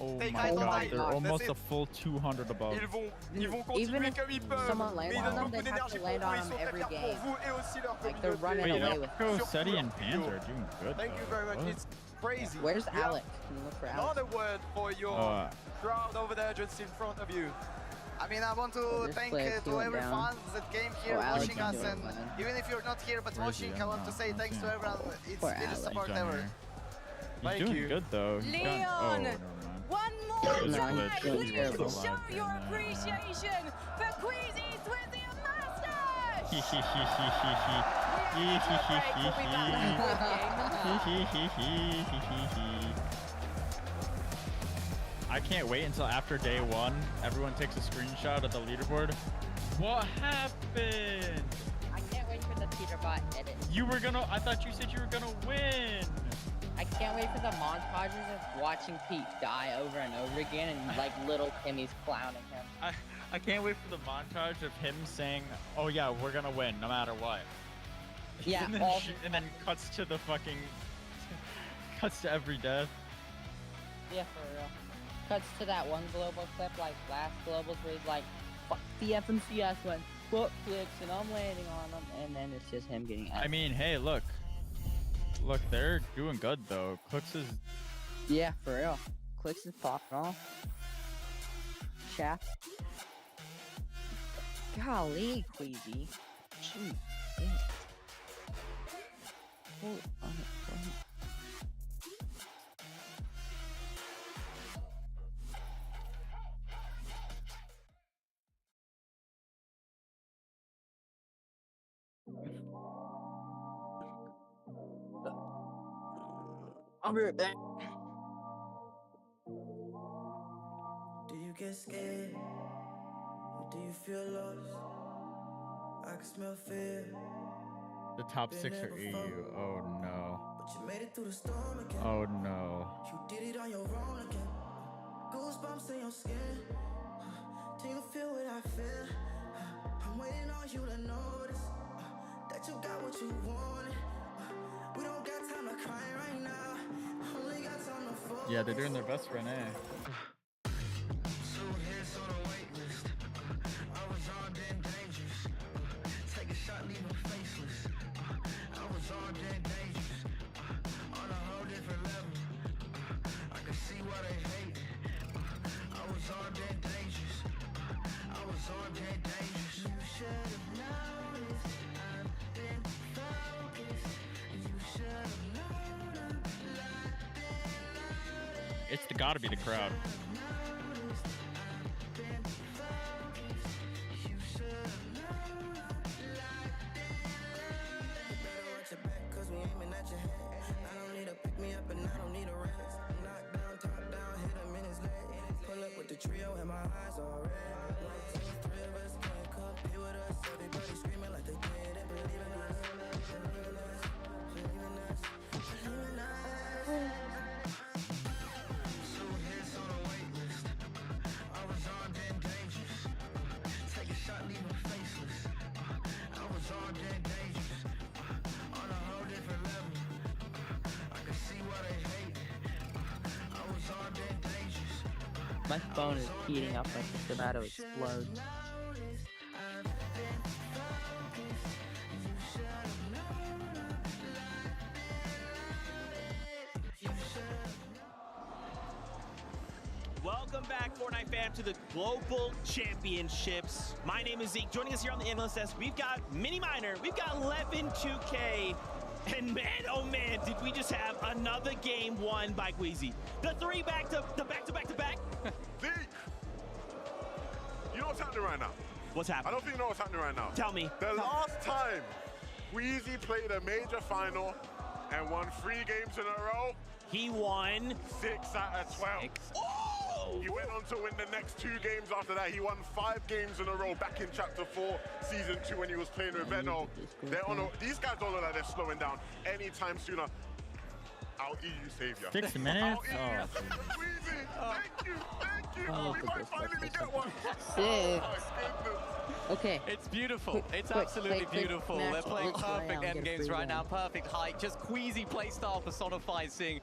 Oh take my height on god, height. they're That's almost it. a full 200 above. Ils vont Even continuer if comme ils peuvent. someone lands Mais ils on donnent them, beaucoup they have to d'énergie land pour vous. on Ils them sont très every fiers pour game. vous et aussi leur Like they're communauté. running Wait, away with Go it. Seti and Panzer are doing good. Thank you though. very much. What? It's crazy. Where's Yeah. Alex? Can you look for Alex? Another word for your crowd over there just in front of you. I mean, I want to this thank player to went every down. fans that came here Oh, Alex watching is us, doing and it, man. even if you're not here but Where is he? watching, I want to say thanks to everyone. It's Poor been a Alex. support He's down ever. here. He's Thank doing you. good though. He's Leon! oh, never mind. One more It was a time, glitch. please It was a show lag your thing, appreciation for Queasy Swizzy Masters! Hee hee hee hee hee hee. Hee hee hee hee hee. Hee hee hee hee hee. I can't wait until after day 1, everyone takes a screenshot of the leaderboard. What happened? I can't wait for the Peter bot edit. You were gonna, I thought you said you were gonna win. I can't wait for the montages of watching Pete die over and over again and like little Timmy's clowning him. I can't wait for the montage of him saying, oh yeah, we're gonna win no matter what. Yeah, and, then all and then cuts to the fucking, cuts to every death. Yeah, for real. Cuts to that one global clip like last globals where he's like, fuck the FMCS one, foot flips and I'm landing on them, and then it's just him getting I mean, hey, look, they're doing good though. Clicks is, yeah, for real. Clicks is popping off. Shaft. Golly, Queasy. Jeez. Yeah. Oh, I'll be right back. Do you get scared? Do you feel lost? I can smell fear. the top 6 are EU. Oh no. But you made it through the storm again. Oh no. You did it on your own again. Goosebumps in your skin. Do you feel what I feel? I'm waiting on you to notice that you got what you wanted. We don't got time to cry right now. Only got time to fall. Yeah, they're doing their best, Renee. It's gotta be the crowd. Trio and my eyes all red. Like 3 of us can't compete with us. Everybody screaming like they did and believe in us. Believe in us. Believe in us. Believe in us. So hits on a wait list. I was armed and dangerous. Take a shot, leave them faceless. I was armed and dangerous. On a whole different level. I can see why they hate it. I was armed and dangerous. My phone is heating up like it's about to explode. Welcome back, Fortnite fam, to the Global Championships. My name is Zeke. Joining us here on the Analyst Desk, we've got Mini Miner, we've got 11-2K, and man, oh man, did we just have another game won by Queasy. The 3 back-to-back. Zeke! You know what's happening right now? What's happening? I don't think you know what's happening right now. Tell me. The last time Queasy played a major final and won 3 games in a row, he won 6 out of 12. Oh! He went on to win the next 2 games after that. He won 5 games in a row back in Chapter 4, Season 2 when he was playing with Venno. These guys don't look like they're slowing down anytime sooner. I'll EU savior. 6 minutes? Thank you. Oh, We might finally get one. 6. Okay. It's beautiful. It's Quick, absolutely quick, beautiful. match. They're playing Quick perfect round, end get a games free right now. round. Perfect height. Just queasy playstyle personified seeing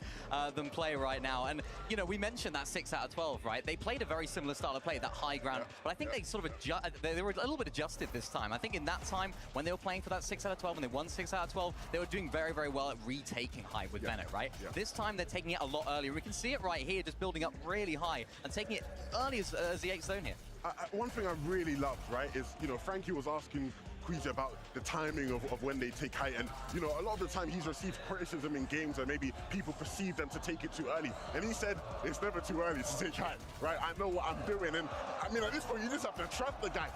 them play right now. And, you know, we mentioned that 6 out of 12, right? They played a very similar style of play, that high ground. But I think they sort of they were a little bit adjusted this time. I think in that time, when they were playing for that 6 out of 12, and they won 6 out of 12, they were doing very, very well at retaking high with Bennett, right? This time, they're taking it a lot earlier. We can see it right here, just building up really high and taking it early as the 8th zone here. One thing I really loved, right, is, you know, Frankie was asking Queasy about the timing of when they take height. And, you know, a lot of the time he's received criticism in games where maybe people perceive them to take it too early. And he said, it's never too early to take height, right? I know what I'm doing. And, I mean, at this point, you just have to trust the guy.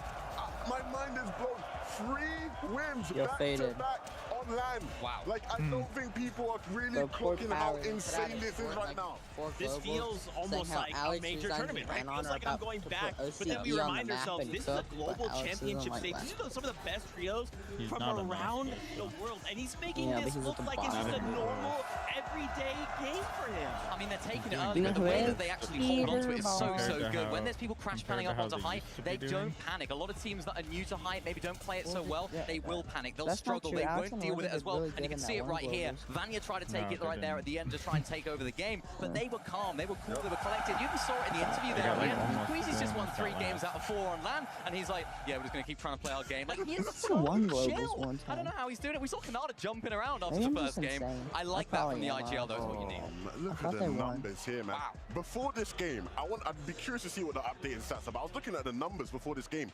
My mind is blown. 3 wins back to back on land. Wow. Like, I don't think people are really clocking how insane this is right now. This feels almost like a major tournament, right? It feels like I'm going back, but then we remind ourselves, this is a global championship stage. These are some of the best trios from around the world, and he's making this look like it's just a normal, everyday game for him. I mean, they're taking it early, but the way that they actually hold on to it is so good. When there's people crash panning up onto height, they don't panic. A lot of teams that are new to height maybe don't play it so well, they will panic. They'll struggle. They won't deal with it as well. And you can see it right here. Vanya tried to take it right there at the end to try and take over the game, but they were calm. They were cool. They were collected. You even saw it in the interview there. Queasy's just won 3 games out of 4 on land, and he's like, yeah, we're just going to keep trying to play our game. Like, he's so chill. I don't know how he's doing it. We saw Kanada jumping around after the first game. I like that from the IGL, though, is what you need. Look at the numbers here, man. Wow. Before this game, I'd be curious to see what the updated stats are, but I was looking at the numbers before this game.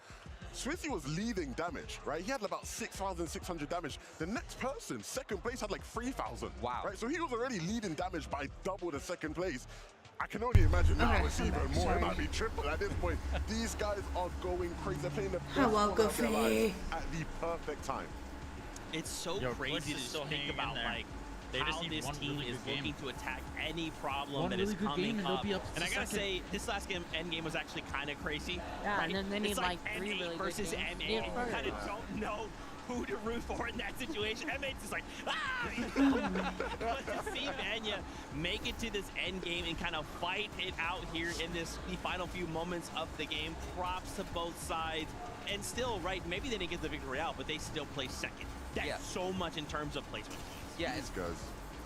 Swizzy was leading damage, right? He had about 6,600 damage. The next person, second place, had like 3,000. Wow. Right? So he was already leading damage by double the second place. I can only imagine now it's even more. It might be triple at this point. These guys are going crazy. They're playing the best of their lives at the perfect time. It's so crazy to think about, like, how this team is looking to attack any problem that is coming up. And I gotta say, this last game, endgame, was actually kind of crazy. Yeah, and then they need it's like 3 N8 really good versus games. M8. You kind of don't know who to root for in that situation. M8's just like, ah! But to see Vanya make it to this end game and kind of fight it out here in the final few moments of the game, props to both sides. And still, right, maybe they didn't get the victory out, but they still play second. That's so much in terms of placement. Yeah, these guys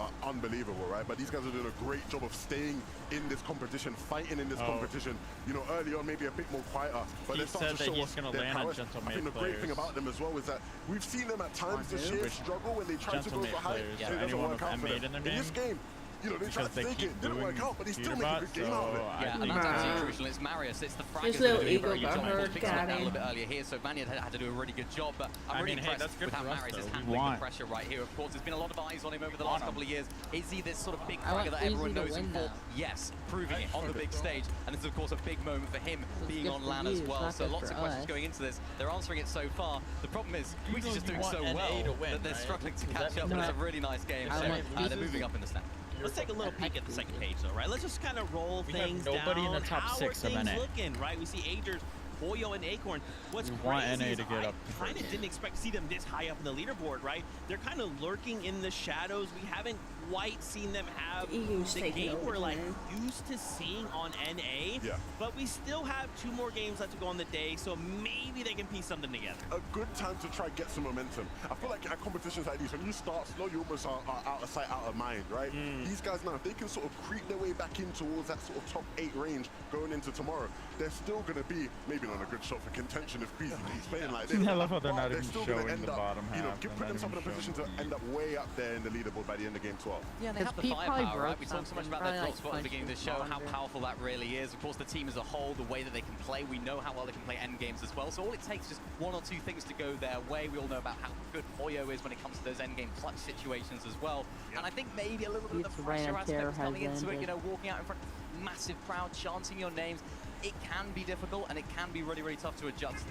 are unbelievable, right? But these guys are doing a great job of staying in this competition, fighting in this competition. You know, early on, maybe a bit more quieter, but they're starting to show us their prowess. I think the great thing about them as well is that we've seen them at times this year struggle when they try to go for high. It doesn't work out for them. In this game, you know, they tried to take it, didn't work out, but he still made a good game out of it. Yeah, and that's absolutely crucial. It's Marius, it's the fraggers His that are little doing a ego very good got job. Of course, hurt, picks it up got now a him. little bit earlier here, so Vanya had to do a really good job, but I'm really impressed with how Marius is handling the pressure right here. Of course, there's been a lot of eyes on him over the last couple of years. Is he this sort of big fragger that everyone knows him for? Yes, proving it on the big stage, and this is, of course, a big moment for him being on LAN as well. So lots of questions going into this. They're answering it so far. The problem is, Queasy's just doing so well that they're struggling to catch up, but it's a really nice game. So they're moving up in the stack. Let's take a little peek at the second page, though, right? Let's just kind of roll things down. Nobody in the top 6 of How are NA. things looking, right? We see Agers, Boyo, and Acorn. What's want crazy NA is to get up I kind of didn't expect to see them this high up in the leaderboard, right? They're kind of lurking in the shadows. We haven't quite seen them have the game we're like used to seeing on NA. Yeah. But we still have 2 more games left to go on the day, so maybe they can piece something together. A good time to try get some momentum. I feel like at competitions like these, when you start slow, you almost are out of sight, out of mind, right? These guys now, if they can sort of creep their way back in towards that sort of top 8 range going into tomorrow, they're still going to be maybe not a good shot for contention if Queasy keeps playing like this. I love how they're not even still gonna showing end the up, bottom you know, half. put themselves in a position to end up way up there in the leaderboard by the end of game 12. Yeah, they have the firepower, right? We talked so much about their top spot at the beginning of the show, how powerful that really is. Of course, the team as a whole, the way that they can play, we know how well they can play end games as well. So all it takes is just 1 or 2 things to go their way. We all know about how good Boyo is when it comes to those end game clutch situations as well. And I think maybe a little bit of the pressure aspect coming into it, you know, walking out in front of massive crowd, chanting your names. It can be difficult and it can be really, really tough to adjust.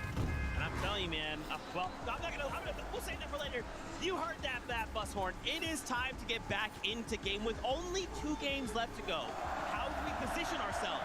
And I'm telling you, man, well, we'll save that for later. You heard that bus horn. It is time to get back into game with only 2 games left to go. How do we position ourselves?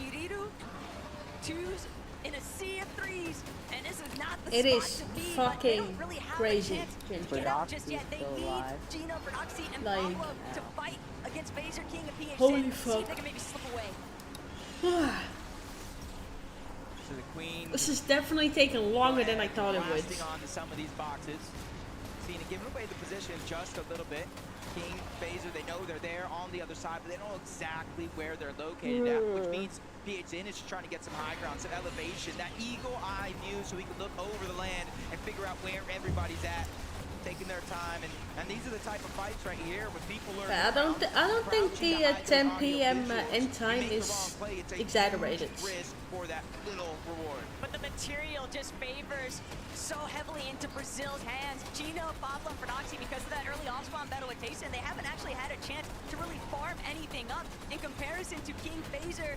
Miriru, in a sea of threes, and this is not the It spot is to be, but they don't fucking really have crazy, a chance to Ginger. get out just yet. They still need alive. Gino, Broxy, and Like- Pablo to fight against Phaser King and PHC. Holy See if fuck. they can maybe slip away. So the Queen This is definitely taking longer than I thought it would. blasting onto some of these boxes. Cena giving away the position just a little bit. King, Phaser, they know they're there on the other side, but they don't know exactly where they're located at, which means PHN is just trying to get some high ground, some elevation, that eagle eye view so he can look over the land and figure out where everybody's at, taking their time. And these are the type of fights right here when people are... But I don't think the 10 p.m. end time is exaggerated. For that little reward. But the material just favors so heavily into Brazil's hands. Gino, Pablo, and Frodoxy, because of that early off-spawn battle with Tayson, they haven't actually had a chance to really farm anything up in comparison to King, Phaser,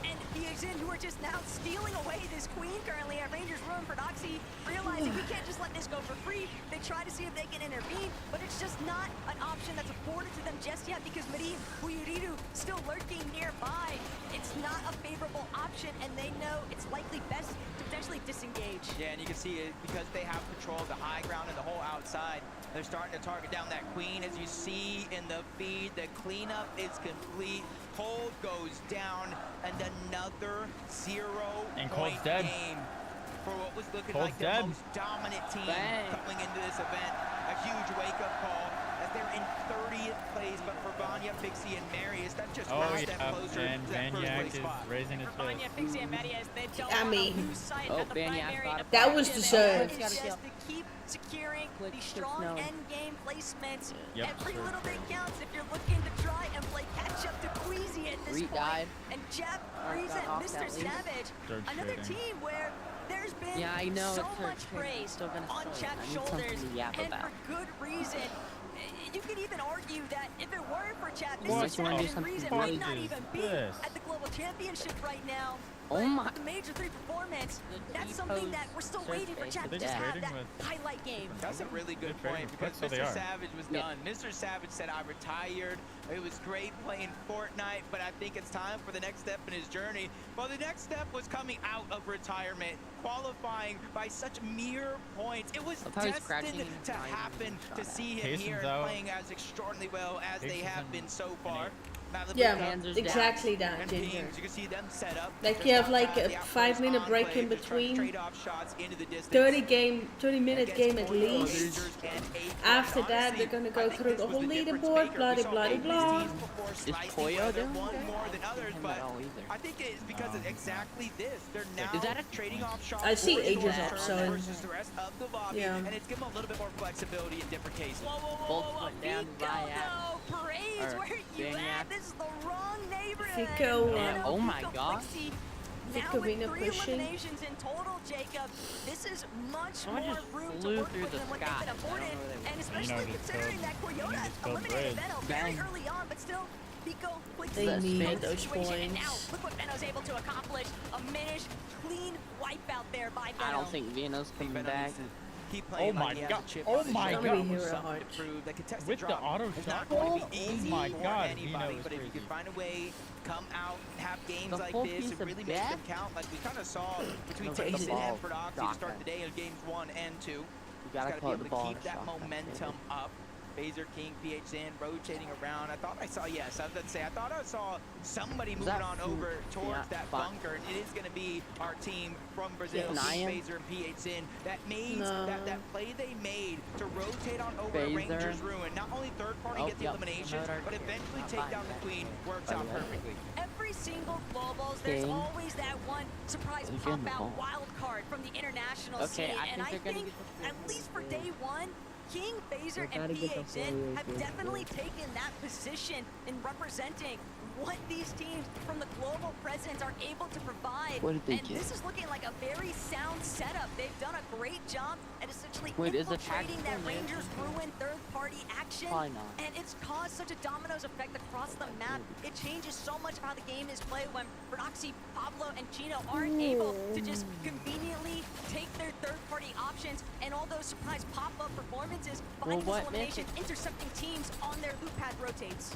and PXN, who are just now stealing away this Queen currently at Ranger's Ruin. Frodoxy realizing we can't just let this go for free. They try to see if they can intervene, but it's just not an option that's afforded to them just yet because Marin Buyuridu still lurking nearby. It's not a favorable option, and they know it's likely best to potentially disengage. Yeah, and you can see it because they have control of the high ground and the whole outside. They're starting to target down that Queen. As you see in the feed, the cleanup is complete. Cold goes down, and another 0-point game for what was looking like the most dominant team coming into this event. A huge wake-up call as they're in 30th place, but for Vanya, Pixie, and Marius, that's just one step closer and to that first place Vaniac spot. is raising his fist. Vanya, Pixie, and Marius, they don't I want mean, to lose sight at the primary that was objective, deserved. and it's just to keep securing the strong end game placements. Yep, Every sure. little bit counts if you're looking to try and play catch up to Queasy at this Reed point. died. And Jeff, Breeze, got and off Mr. that lead. Savage, Third another trading. team where there's been Yeah, I know, so it's much third trading. I'm praise still gonna on sell it. Chap's I need something shoulders, to yap and about. for good reason. You could even argue that if it weren't for Chap, What this the Savage fuck reason is might not even be this? at the Global Championship right now. Oh my. The Major 3 performance, that's something that we're still waiting for Chap to just have that highlight game. That's a really good They're point trading because with Quick, so they Mr. are. Savage was done. Mr. Savage said, I retired. It was great playing Fortnite, but I think it's time for the next step in his journey. Well, the next step was coming out of retirement, qualifying by such mere points. It was destined to happen to see him Cason's here out. playing as extraordinarily well as they have been so far. Malibu Yeah, Cup, exactly Dax, that, and Ginger. Pings. You can see them set up. Like just you have like outside a the 5-minute outpost break in enclave, just trying to between. trade off shots into the distance. 30-minute game at least. After that, they're gonna go through the whole leaderboard, blah blah blah blah. Is Poyo doing one okay? more than others, but all either. I think it's because of exactly this. They're now Is that a trading off shots. I see for Aegis short up, term so- versus the rest of the lobby, Yeah. and it's given them a little bit more flexibility in different cases. Whoa, no, Parades, Or where you Vaniac. at? This is the wrong neighborhood. Fico, Oh my god. Now Fico with Vina 3 pushing. eliminations in total, Jacob, this is much Someone more just room to flew work through with the than what sky. they've been I don't know afforded, where they and went. especially just considering that Coyote eliminated Venom very Bang. early on, but still, Pico quickly They That's need fake. those situation, and now points. look what Venom's able to accomplish. A Minish, clean wipeout there by Venom. I don't think Vino's coming Venom back. needs to keep playing Oh like my he has God. a chip Oh on his my shoulder. God. Something Hero to prove. The contested With the drop auto is shot, not going to be oh easy my for God, anybody, Vino is but if you crazy. can find a way, come out, have games The like full this, piece and of really make them death? count, like we kind of saw between No, Tayson ball and Frodoxy to start shotgun. the day in games 1 and 2. You Just gotta gotta call be it the able ball to keep that shotgun, momentum up. Phaser, King, PHN rotating around. I thought I saw, yes, I was about to say, I thought I saw somebody moving that on food? over towards Yeah, that fuck. bunker, and it is going to be our team from Brazil, Yeah, King, Nyan. Phaser, and PHN. That made No. that play they made to rotate on over Phaser. Rangers Ruin. Not only third party Oh, get the yep. eliminations, Another but kill. eventually Not take buying down the that. Queen. Works By the out way. perfectly. Every single globals, there's King. always that one surprise Who's pop getting the out ball? wild card from the international Okay, scene, I and think I they're gonna think get the at least for day one, King, Phaser, They and gotta get the PHN have Warriors definitely taken that position in representing what these teams from the global presence are able to provide. What did they and get? this is looking like a very sound setup. They've done a great job at essentially Wait, is the infiltrating that tactical Rangers Ruin third-party action. Probably not. And it's caused such a dominoes effect across the map. It changes so much of how the game is played when Frodoxy, Pablo, and Gino aren't able to just conveniently take their third-party options and all those surprise pop-up performances, finding what, this elimination, Mythic? intercepting teams on their loop pad rotates.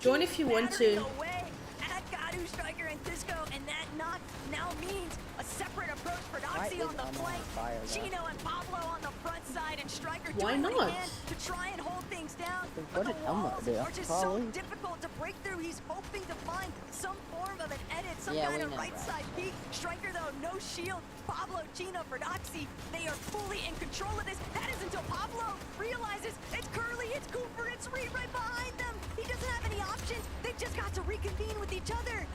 Join if you want to. Away at Gadu, Striker, and Disco, and that knock now means a separate approach for Noxie on the flank. Chino and Pablo on the front side, and Striker doing what he can to try and hold things down. But the walls are just so difficult to break through. He's hoping to find some form of an edit, some kind of right side peek. Striker, though, no no shield. Pablo, Gina, Verdoxy, they are fully in control of this. That is until Pablo realizes it's Curly, it's Cooper, it's Reed right behind them. He doesn't have any options. They just got to reconvene with each other.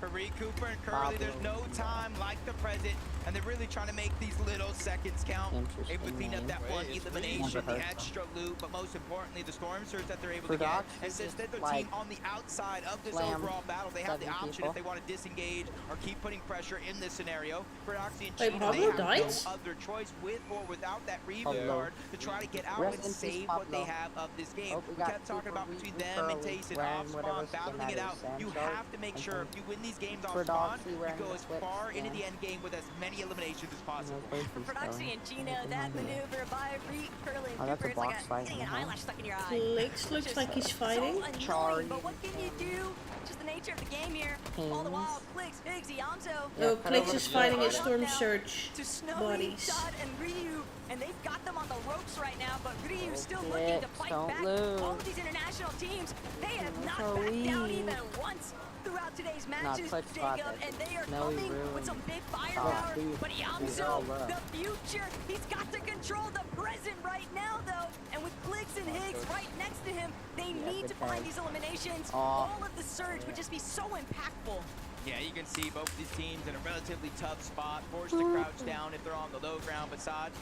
For Reed, Cooper, and Curly, there's no time like the present, and they're really trying to make these little seconds count. Able to clean up that one elimination, the extra loot, but most importantly, the storm surge that they're able to get. And since they're the team on the outside of this overall battle, they have the option if they want to disengage or keep putting pressure in this scenario. For Oxy and Chino, they have no other choice with or without that rebuild guard to try to get out and save what they have of this game. We kept talking about between them and Tayson, off spawn, battling it out. You have to make sure if you win these games off spawn, you go as far into the end game with as many eliminations as possible. For Proxy and Gino, that maneuver by Reed, Curly, and Cooper, it's like getting an eyelash stuck in your eye. Clicks looks like he's fighting. So annoying, but what can you do? Just the nature of the game here. All the while, Clicks, Higgs, Yamso. Oh, Clicks is fighting his Storm Surge buddies. And Ryu, and they've got them on the ropes right now, but Ryu's still looking to fight back. All of these international teams, they have not backed down even once throughout today's matches, Jacob, and they are coming with some big firepower. But Yamso, the future, he's got to control the present right now, though. And with Clicks and Higgs right next to him, they need to find these eliminations. All of the surge would just be so impactful. Yeah, you can see both of these teams in a relatively tough spot, forced to crouch down if they're on the low ground. Besides,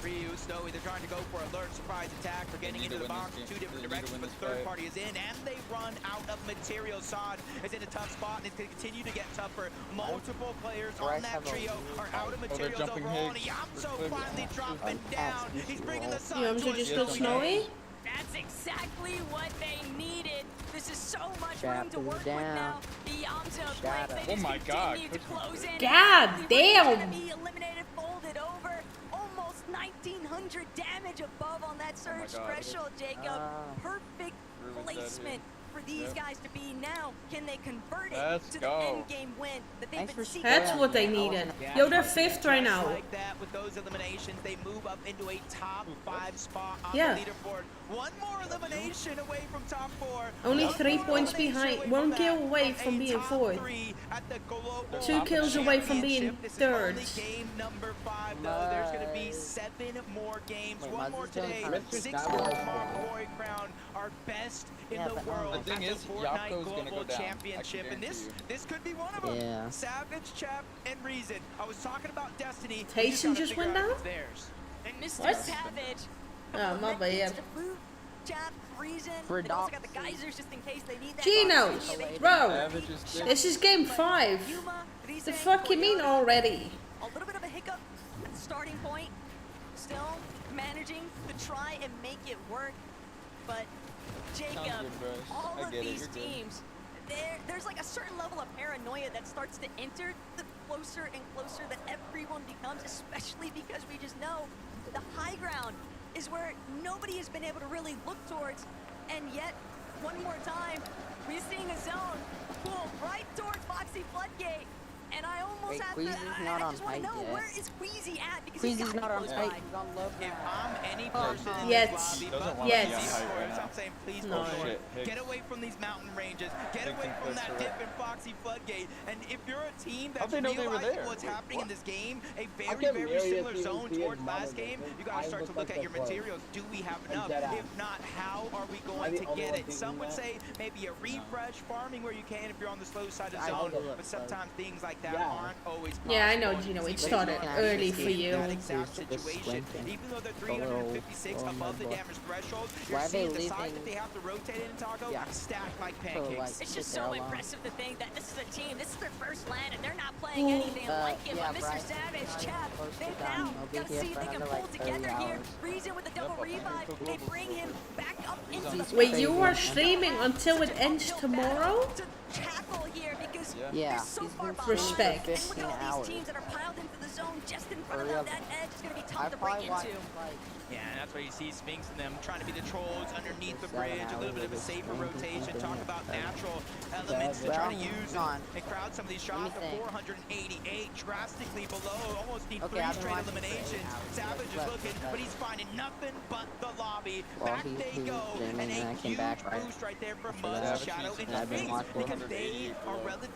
Ryu, Snowy, they're trying to go for a lurch surprise attack. They're getting into the box in two different directions, but the third party is in, and they run out of material. Sod is in a tough spot, and it's going to continue to get tougher. Multiple players on that trio are out of materials overall, and Yamso finally dropping down. He's bringing the sun to just got Snowy? That's exactly what they needed. This is so much room to work with now. The Yamso flanks, they just continue to close in. God damn! Be eliminated, folded over. Almost 1,900 damage above on that surge threshold, Jacob. Perfect placement for these guys to be now. Can they convert it to the end game win that they've been seeking? That's what they needed. Yo, they're 5th right now. Like that, with those eliminations, they move up into a top 5 spot on the leaderboard. One more elimination away from top 4. Only 3 points behind. 1 kill away from being 4th. 2 kills away from being 3rd. Game number 5, though. There's going to be 7 more games. One more today. 6 more tomorrow. Glory Crown, our best in the world. The thing is, Fortnite Yako's gonna go Global down. Championship, and this could be one of them. Yeah. Savage, Chap, and Reason. I was talking about Destiny. Tayson just went down? Theirs. And Mr. What? Savage. Oh, my bad. Chap, Reason. They also got the geysers just in case they need that. Genos, bro. This is game 5. The fuck you mean already? A little bit of a hiccup at the starting point. Still managing to try and make it work, but Jacob, all of these teams, there's like a certain level of paranoia that starts to enter the closer and closer that everyone becomes, especially because we just know the high ground is where nobody has been able to really look towards, and yet, one more time, we're seeing a zone pull right towards Foxy Floodgate. And I almost have to, I just want to know, where is Queasy at? Because Queasy's not on height, he's on low ground. If I'm any person in Yes. this lobby, but Yes. I'm saying, please No. go north. Get away from these mountain ranges. Get away from that dip in Foxy Floodgate. And if you're a team that's realizing what's happening in this game, a very similar zone towards last game, you gotta start to look at your materials. Do we have enough? If not, how are we going to get it? Some would say maybe a refresh, farming where you can if you're on the slow side of zone, but sometimes things like that aren't always possible. Yeah, I know, Gino. It started early for you. That exact situation. Even though they're 356 above the damage threshold, you're seeing the side that they have to rotate in Taco stacked like pancakes. It's just so impressive to think that this is a team, this is their first land, and they're not playing anything like it. But Mr. Savage, Chap, they've now got to see if they can pull together here. Reason with the double revive, they bring him back up into the Wait, you are streaming until it ends tomorrow? tackle here because Yeah, they're so far behind. Respect. And look at all these teams that are piled into the zone just in front of them. That edge is going to be tough to break into. Yeah, and that's why you see Sphinx and them trying to be the trolls underneath the bridge, a little bit of a safer rotation, talk about natural elements to try to use and crowd some of these shots. The 488, drastically below, almost need 3 straight eliminations. Savage is looking, but he's finding nothing but the lobby. Back they go, and a huge boost right there for Muzz, Shadow, and Sphinx, because they are relatively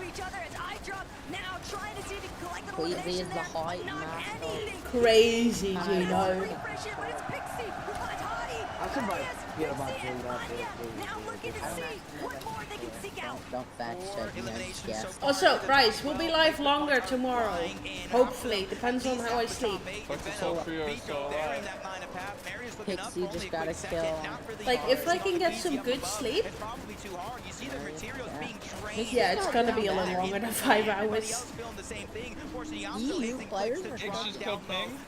to each other as I drop now trying to see if he can collect an elimination there. Not any link. Crazy, Gino. Refresh it, but it's Pixie who finds Hottie. I'm surprised. Peter Bot doing that. Now looking to see what more they can seek out. Don't fact check me. Yes. Also, Bryce, we'll be live longer tomorrow. Hopefully, depends on how I sleep. Pixie just got a kill. Like, if I can get some good sleep, yeah, it's gonna be a little longer than 5 hours. EU players are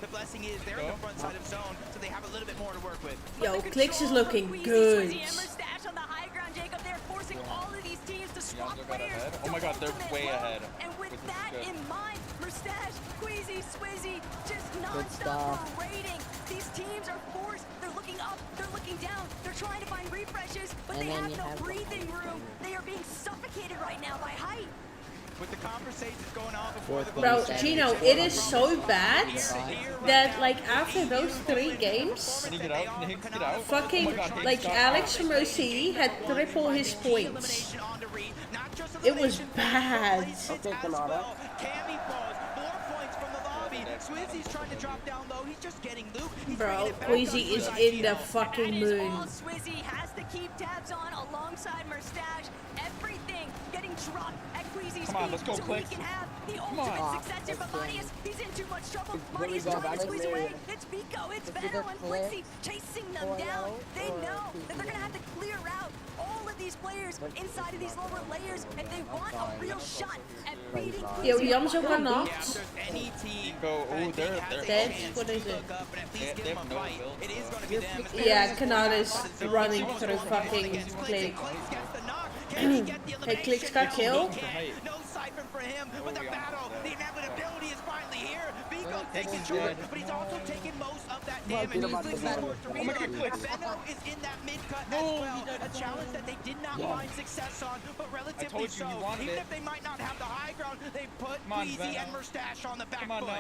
The blessing is they're in the front side of zone, so they have a little bit more to work with. Yo, Clicks is looking good. Stash on the high ground, Jacob. They're forcing all of these teams to swap players. Oh my god, they're way ahead. And with that in mind, Mustache, Queasy, Swizzy, just non-stop raiding. These teams are forced. They're looking up. They're looking down. They're trying to find refreshes, but they have no breathing room. They are being suffocated right now by height. With the conversations going on before the Bro, Gino, it is so bad that, like, after those 3 games, fucking, like, Alex from OCE had triple his points. It was bad. Swizzy's trying to drop down low. He's just getting loot. Bro, Queasy is in the fucking moon. Swizzy has to keep tabs on alongside Mustache. Everything getting dropped at Queasy's Come on, let's go, so Clicks. he can have the ultimate successor. But Marius, he's in too much trouble. Marius trying to squeeze away. It's Pico, it's Venom, and Flixie chasing them down. They know that they're gonna have to clear out all of these players inside of these lower layers if they want a real shot at beating Yo, Queasy. Yam's ook aan nacht. Dead? What is it? They have no build. Yeah, Kanada's running through fucking Click. Hey, Click's got kill. No siphon for him, but the battle, the inevitability is finally here. Vigo taking control, but he's also taking most of that damage. He's forced to reload. Benno is in that mid-cut as well. A challenge that they did not find success on, but relatively so. Even if they might not have the high ground, they put Queasy and Mustache on the back foot.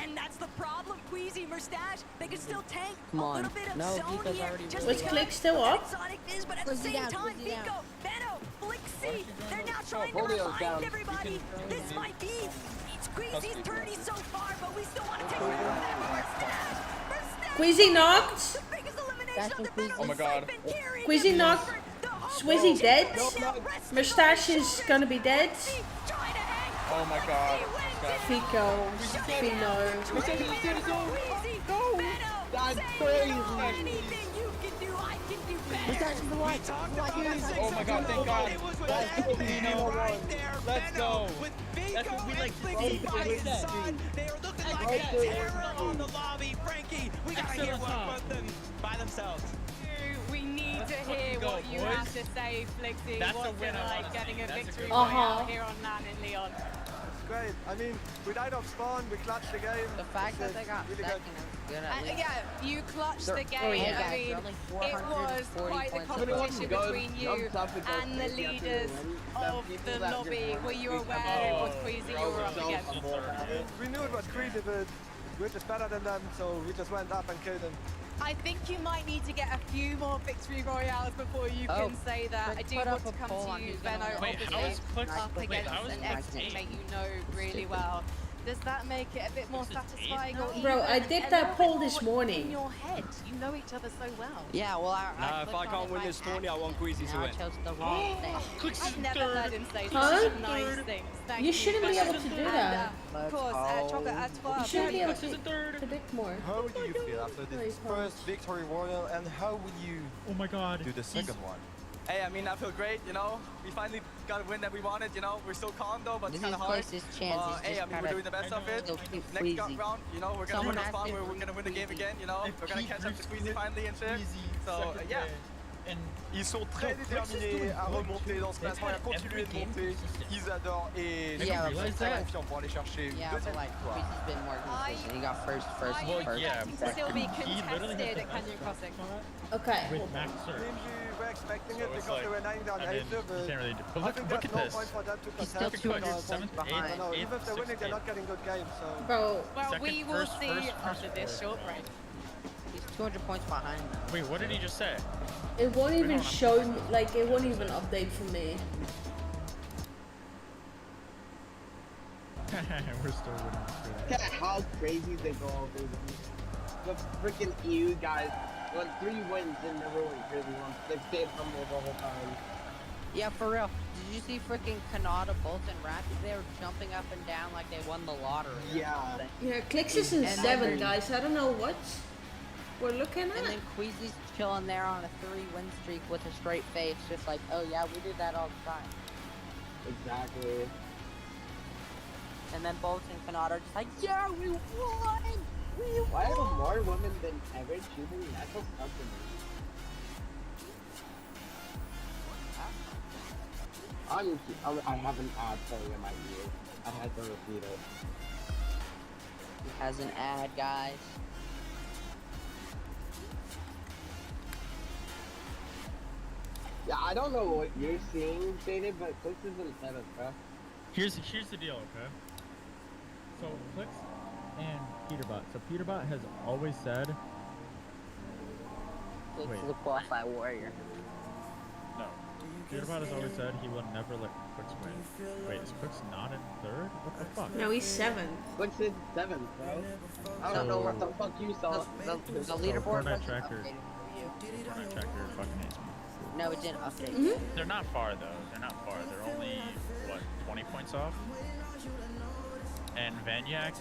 And that's the problem, Queasy, Mustache. They can still tank Come a on. little bit of No, zone Vico's here. already Just Was because Click still up? Sonic is, but at the same time, Vico, Benno, Flixie, they're now trying to remind everybody this might be Queasy's tourney so far, but we still want to take away from them. Mustache! Queasy knocked. The biggest elimination of the Benno Oh my god. Queasy knocked. Swizzy dead. Mustache is gonna be dead. Oh my god. Fico. Fino. That's crazy. Anything you can do, I can do better. Mustache is the one. Oh my god, thank god. Let's go. That's what we like to see. They are looking like a terror on the lobby. Frankie, we gotta hear what put them by themselves. We need to hear what you have to say, Flixie. That's a What's win it I like wanna getting see. a That's a victory good royale here on LAN in Leon? Great. I mean, we died off spawn, we clutched the game. The fact that they got really second is good at least. Yeah, you clutched the game. Oh, yeah. I mean, it was quite the competition between you and the leaders of the lobby. Were you aware it was Queasy you were up against? We knew it was crazy, but we're just better than them, so we just went up and killed them. I think you might need to get a few more victory royales before you can say that. I do want to come to you, Benno, obviously up against an ex-teammate you know really well. Does that make it a bit more satisfying? Or Bro, I even did a that little poll bit this more morning. In your head, you know each other so well. Yeah, well, If I can't win this tourney, I want Queasy to win. I chose the wrong thing. I've never heard him say Huh? such nice things. Thank You shouldn't be able to do that. Of course, Chocolate at 12. You shouldn't be able to predict more. How do you feel after this first victory royal, and how will you do the second one? Hey, I mean, I feel great, you know. We finally got a win that we wanted, you know. We're still calm though, but This it's kind of is hard. Clicks' chance. Hey, I mean, we're doing the best of it. Next round, you know, we're gonna win the spawn. We're gonna win the game again, you know. We're gonna catch up to Queasy finally and shit. So yeah. Ils sont très déterminés à remonter dans ce classement et à continuer de monter. Ils adorent et ils sont très confiants pour aller chercher une deuxième victoire. Queasy's been more consistent. He got first. To still be contested at Canyon Crossing. Okay. We're expecting it because they were 9 down 8, but can't really do. But I think look there's at no this. point for them to He's contest. still 200 because- points behind. No, even if they're winning, they're not getting good games. So. Bro. Well, we will see after this short break. He's 200 points behind them. Wait, what did he just say? It won't even show me, like, it won't even update for me. We're still winning. Look at how crazy they go over these. The freaking EU guys, Like 3 wins and never went crazy once. They stayed humble the whole time. Yeah, for real. Did you see freaking Kanata, Bolt, and Raptors? They were jumping up and down like they won the lottery. Yeah. Yeah, Clicks is in And 7, guys. I don't know what we're looking at. And then Queasy's chilling there on a 3-win streak with a straight face, just like, oh yeah, we did that all the time. Exactly. And then Bolt and Kanata are just like, yeah, we won! We won! Why are more women than ever choosing natural supplements? I have an ad playing in my ear. I had to repeat it. He has an ad, guys. Yeah, I don't know what you're seeing, Jaded, but Clicks is in 7, bro. Here's the deal, okay? So Clicks and Peterbot. So Peterbot has always said. Clicks Wait. is a qualified warrior. No. Peterbot has always said he will never let Clicks win. Wait, is Clicks not in 3rd? What the fuck? No, he's 7. Clicks is 7, bro. I don't know what the fuck you saw. The leaderboard Fortnite wasn't tracker. updated for you. Fortnite tracker fucking hates me. No, it didn't update. Mm-hmm. They're not far though. They're not far. They're only what 20 points off. And Vanyak,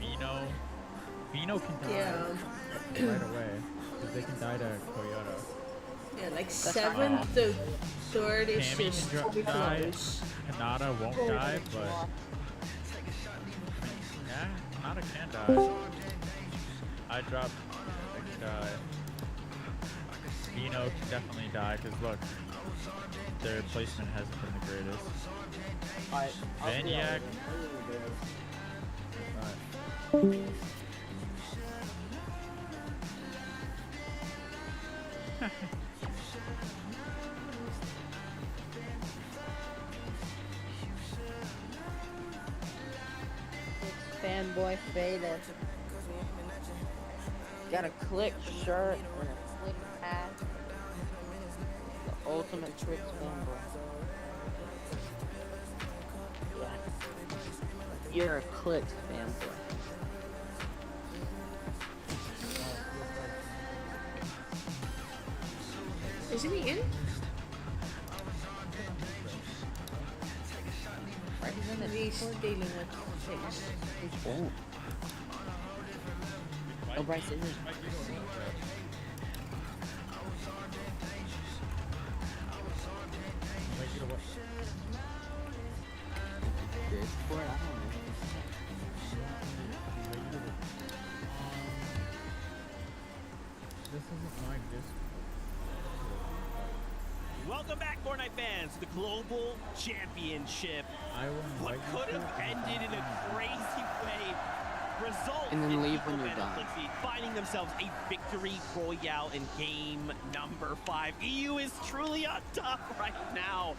Vino can die right away because they can die to Toyota. Yeah, like 7th to 3rd is Cammy just can die. close. Kanata won't die, but yeah, Kanata can die. I dropped. I can die. Vino can definitely die because look, their placement hasn't been the greatest. Vanyak. Fanboy faded. Got a Click shirt and a Click hat. The ultimate Clicks fanboy. Yeah. You're a Clicks fanboy. Isn't he in? He's dealing with things. Oh, Bryce is in. Discord, I don't know. This isn't my Discord. Welcome back, Fortnite fans, to the Global Championship. What could have ended in a crazy way result And then in leave Eco when you're Battle done. Clixie finding themselves a victory royale in game number 5. EU is truly on top right now.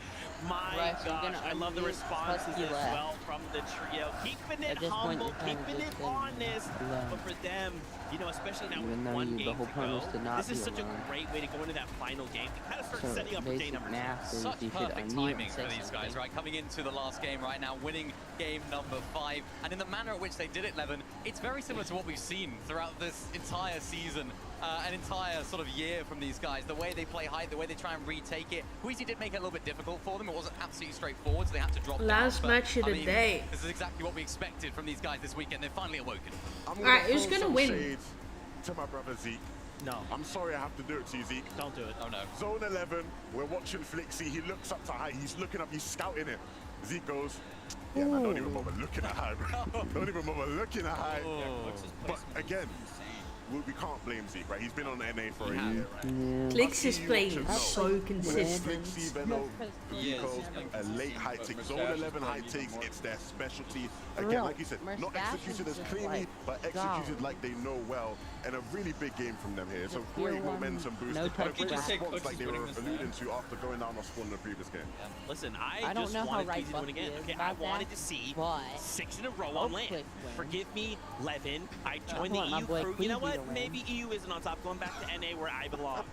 My Right, so you're gosh, gonna I love the unmute responses Husky as left. well from the trio. Keeping it At this point, humble, you're kinda keeping it just saying honest. left. But for them, you know, especially now Even with though one you- the game whole to point go, was to not this is be such alone. a great way to go into that final game to kind of start So setting up for day basic number 2. math is Such you should perfect unmute timing and for say these guys, something. right? Coming into the last game right now, winning game number 5. And in the manner at which they did it, Levin, it's very similar to what we've seen throughout this entire season, an entire sort of year from these guys. The way they play height, the way they try and retake it. Queasy did make it a little bit difficult for them. It wasn't absolutely straightforward, so they had to drop Last down. match of I the mean, day. This is exactly what we expected from these guys this weekend. They're finally awoken. Alright, who's gonna win? Shades to my brother Zeke. No. I'm sorry I have to do it to you, Zeke. Don't do it. Oh, no. Zone 11, we're watching Flixie. He looks up to high. He's looking up. He's scouting it. Zeke goes, yeah, man, don't even bother looking at high, bro. Don't even bother looking at high. But again, we can't blame Zeke, right? He's been on NA for a year, right? Clicks is playing No. so consistent. Flixie, Veno, Eco, a late high take. Zone 11 high takes, it's their specialty. Again, like you said, not executed as cleanly, but executed like they know well. And a really big game from them here. So great momentum boost. No A great touch response like they were alluding to after going down on spawn in the previous game. Listen, I I don't just know how wanted right Queasy to win Bucky again. is Okay, about I wanted that, to see but 6 in a row hope on land. Click wins. Forgive me, Levin. I I joined the want my EU boy crew. You know Queasy to what? win. Maybe EU isn't on top. Going back to NA where I belong.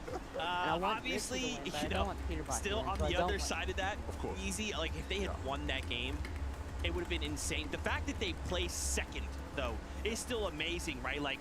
I want Obviously, Queasy to win, but I you don't know, want Peterbot to still win, on so I the don't other win. side of that, Of course. Queasy, like if they had won that game, it would have been insane. The fact that they placed second, though, is still amazing, right? Like,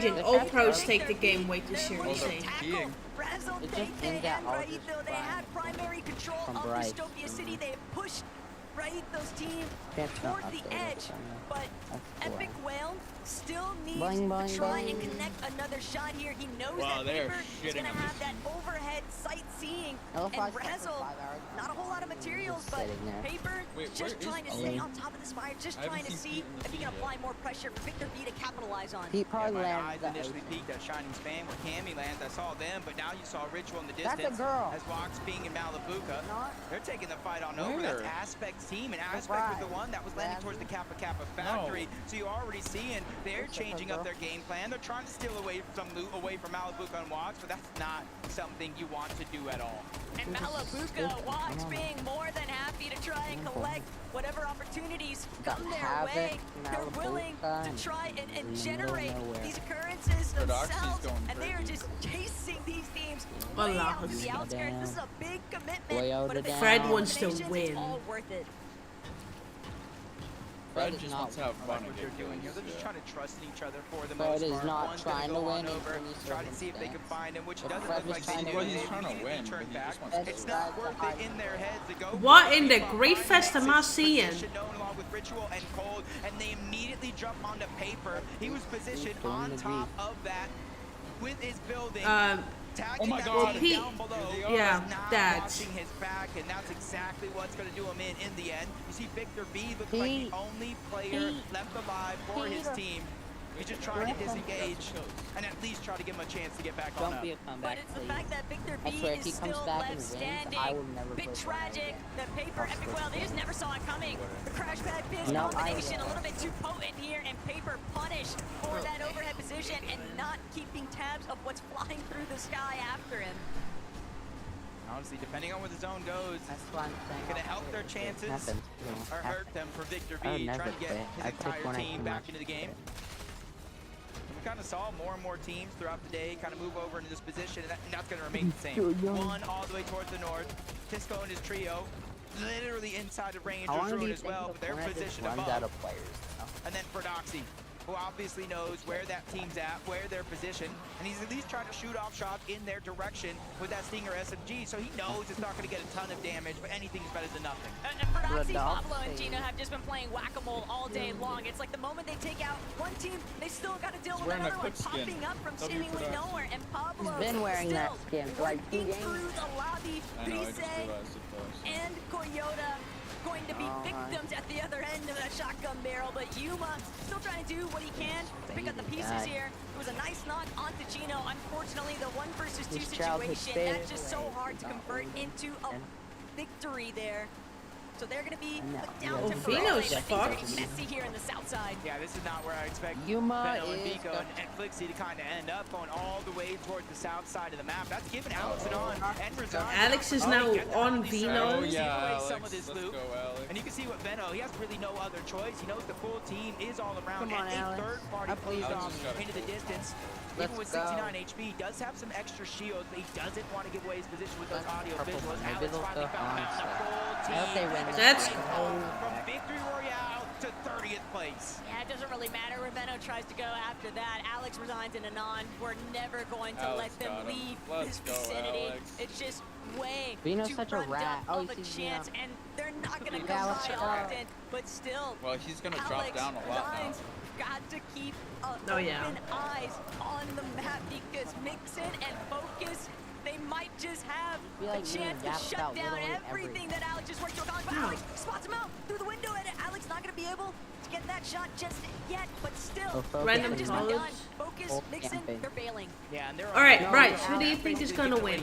Agent, all pros take the game way too seriously. It just aimed at all just they had primary control of Dystopia City. They pushed those teams toward the edge, but Epic Whale still needs to try and connect another shot here. He knows that Paper is going to have that overhead sightseeing, and Razzle, not a whole lot of materials, but Paper just trying to stay on top of this fire, just trying to see if he can apply more pressure for Victor V to capitalize on. He probably my eyes initially peeked at Shining Span where Cammy lands. I saw them, but now you saw Ritual in the distance. That's a girl. As Vox being in Malibuca. They're taking the fight on over. That's Aspect's team, and Aspect was the one that was landing towards the Kappa Kappa factory. So you're already seeing they're changing up their game plan. They're trying to steal away some loot away from Malabuka and Watts, but that's not something you want to do at all. And Malabuka, Watts being more than happy to try and collect whatever opportunities come their way. They're willing to try and generate these occurrences themselves, and they are just chasing these teams way out the outskirts. This is a big commitment, but if they Fred have wants to combinations, win. it's all worth it. Fred just wants to have fun. What they're doing here, they're just trying to trust in each other for the Fred most is part. not One's trying gonna to go win on in over, any try to see if they can find him, which it doesn't Fred look is like they trying do. to win. They He's trying to immediately win, turn but he back. just wants to It's win. not worth it in their heads to go. What in the Great Fest am I seeing? Known along with Ritual and Cold, and they immediately jump onto Paper. He was positioned on top of that with his building. Oh my God! Down below, yeah, not that's watching his back, and that's exactly what's going to do him in the end. You see, Victor B looks like the only player left alive for his team. He's just trying to disengage and at least try to give him a chance to get back on up. But it's the fact that Victor B swear, if he is comes still back and left wins, standing. I will never Bit play tragic. The Paper Epic Well, they just never saw it coming. The crash pad biz No, combination a little bit too potent here, and Paper punished for that overhead position and not keeping tabs of what's flying through the sky after him. Honestly, depending on where the zone goes, it's going to help their chances or hurt them for Victor B trying to get his entire team back into the game. We kind of saw more and more teams throughout the day kind of move over into this position, and that's going to remain the same. One all the way towards the north. Tisco and his trio, literally inside of range of Druid as well, but they're positioned above. And then Ferdoxy, who obviously knows where that team's at, where they're positioned, and he's at least trying to shoot off shots in their direction with that Stinger SMG, so he knows it's not going to get a ton of damage, but anything's better than nothing. And Ferdoxy, Pablo, and Gina have just been playing whack-a-mole all day long. It's like the moment they take out one team, they still got to deal with another one popping up from seemingly nowhere, and Pablo been wearing that skin for like 2 games. Through the lobby, Bise and Koyota going to be victims at the other end of that shotgun barrel, but Yuma still trying to do what he can to pick up the pieces here. It was a nice knock onto Gino. Unfortunately, the 1 versus 2 situation, that's just so hard to convert into a victory there. So they're going to be put down temporarily, but things are getting messy here in the south side. Yeah, this is not where I expect Yuma Benno and Vico and Flixie to kind of end up, going all the way towards the south side of the map. That's given Alex and On and Razan. Alex is now on Vino. Oh, yeah, some of this loot. And you can see what Benno, he has really no other choice. He knows the full team is all around, and a third party plays off into the distance. Even with 69 HP, he does have some extra shields, but he doesn't want to give away his position with those audio visuals. Alex finally found out the full team. That's from Victory Royale to 30th place. Yeah, it doesn't really matter where Benno tries to go after that. Alex resigns in Anon. We're never going to let them leave this vicinity. It's just way Vino's too such a run rat. of a chance, and they're not going to come by often, but still. Well, he's going to drop down a lot now. Got to keep open eyes on the map because Mixon and Focus, they might just have a chance to shut down everything that Alex just worked on. But Alex spots him out through the window, and Alex not going to be able to get that shot just yet, but still, Random just college. done. Focus, Mixon, they're bailing. Yeah, and they're All right, Bryce, who do you think is going to win?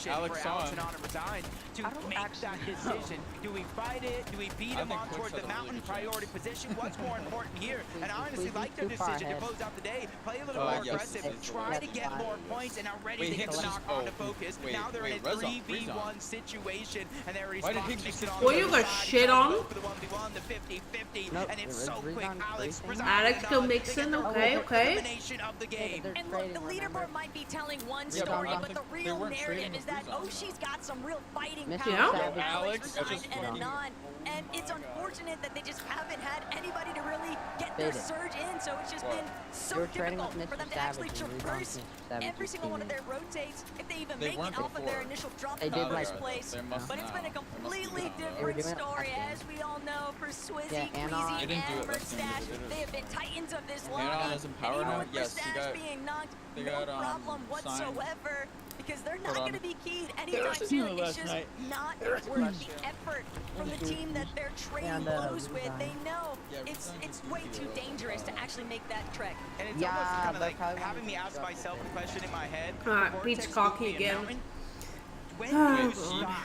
Alex and On resign to make that decision. Do we fight it? Do we beat him on towards the mountain priority position? What's more important here? And I honestly like their decision to close out the day, play a little more aggressive, try to get more points, and already they get the knock on to Focus. Now they're in a 3v1 situation, and they already spot Well, you got shit on. for the 1v1, the 50-50, and it's so quick. Alex still Mixon, okay. Elimination of the game. And look, the leaderboard might be telling one story, but the real narrative is that Oshi's got some real fighting power. Alex and Anon. And it's unfortunate that they just haven't had anybody to really get their surge in, so it's just been so difficult for them to actually traverse every single one of their rotates, if they even make it off of their initial drop in the first place. But it's been a completely different story, as we all know, for Swizzy, Queasy, and Merstash. They have been titans of this lobby, and even with Merstash being knocked, no problem whatsoever. Because they're not going to be keyed anytime soon. It's just not worth the effort from the team that they're trading blows with. They know it's way too dangerous to actually make that trek. And it's almost kind of like having me ask myself a question in my head. Pete's cocky again. When do you stop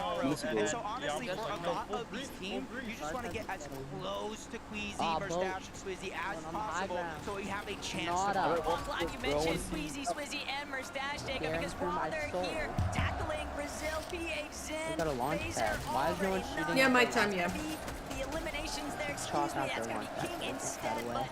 tomorrow. And so honestly, for a lot of these teams, you just want to get as close to Queasy, Merstash, and Swizzy as possible, so we have a chance to Well, I'm glad you mentioned Queasy, Swizzy, and Merstash, Jacob, because while they're here tackling Brazil, PH, Zen, Phaser, Yeah, my time, yeah. the eliminations there, excuse me, that's going to be King instead, but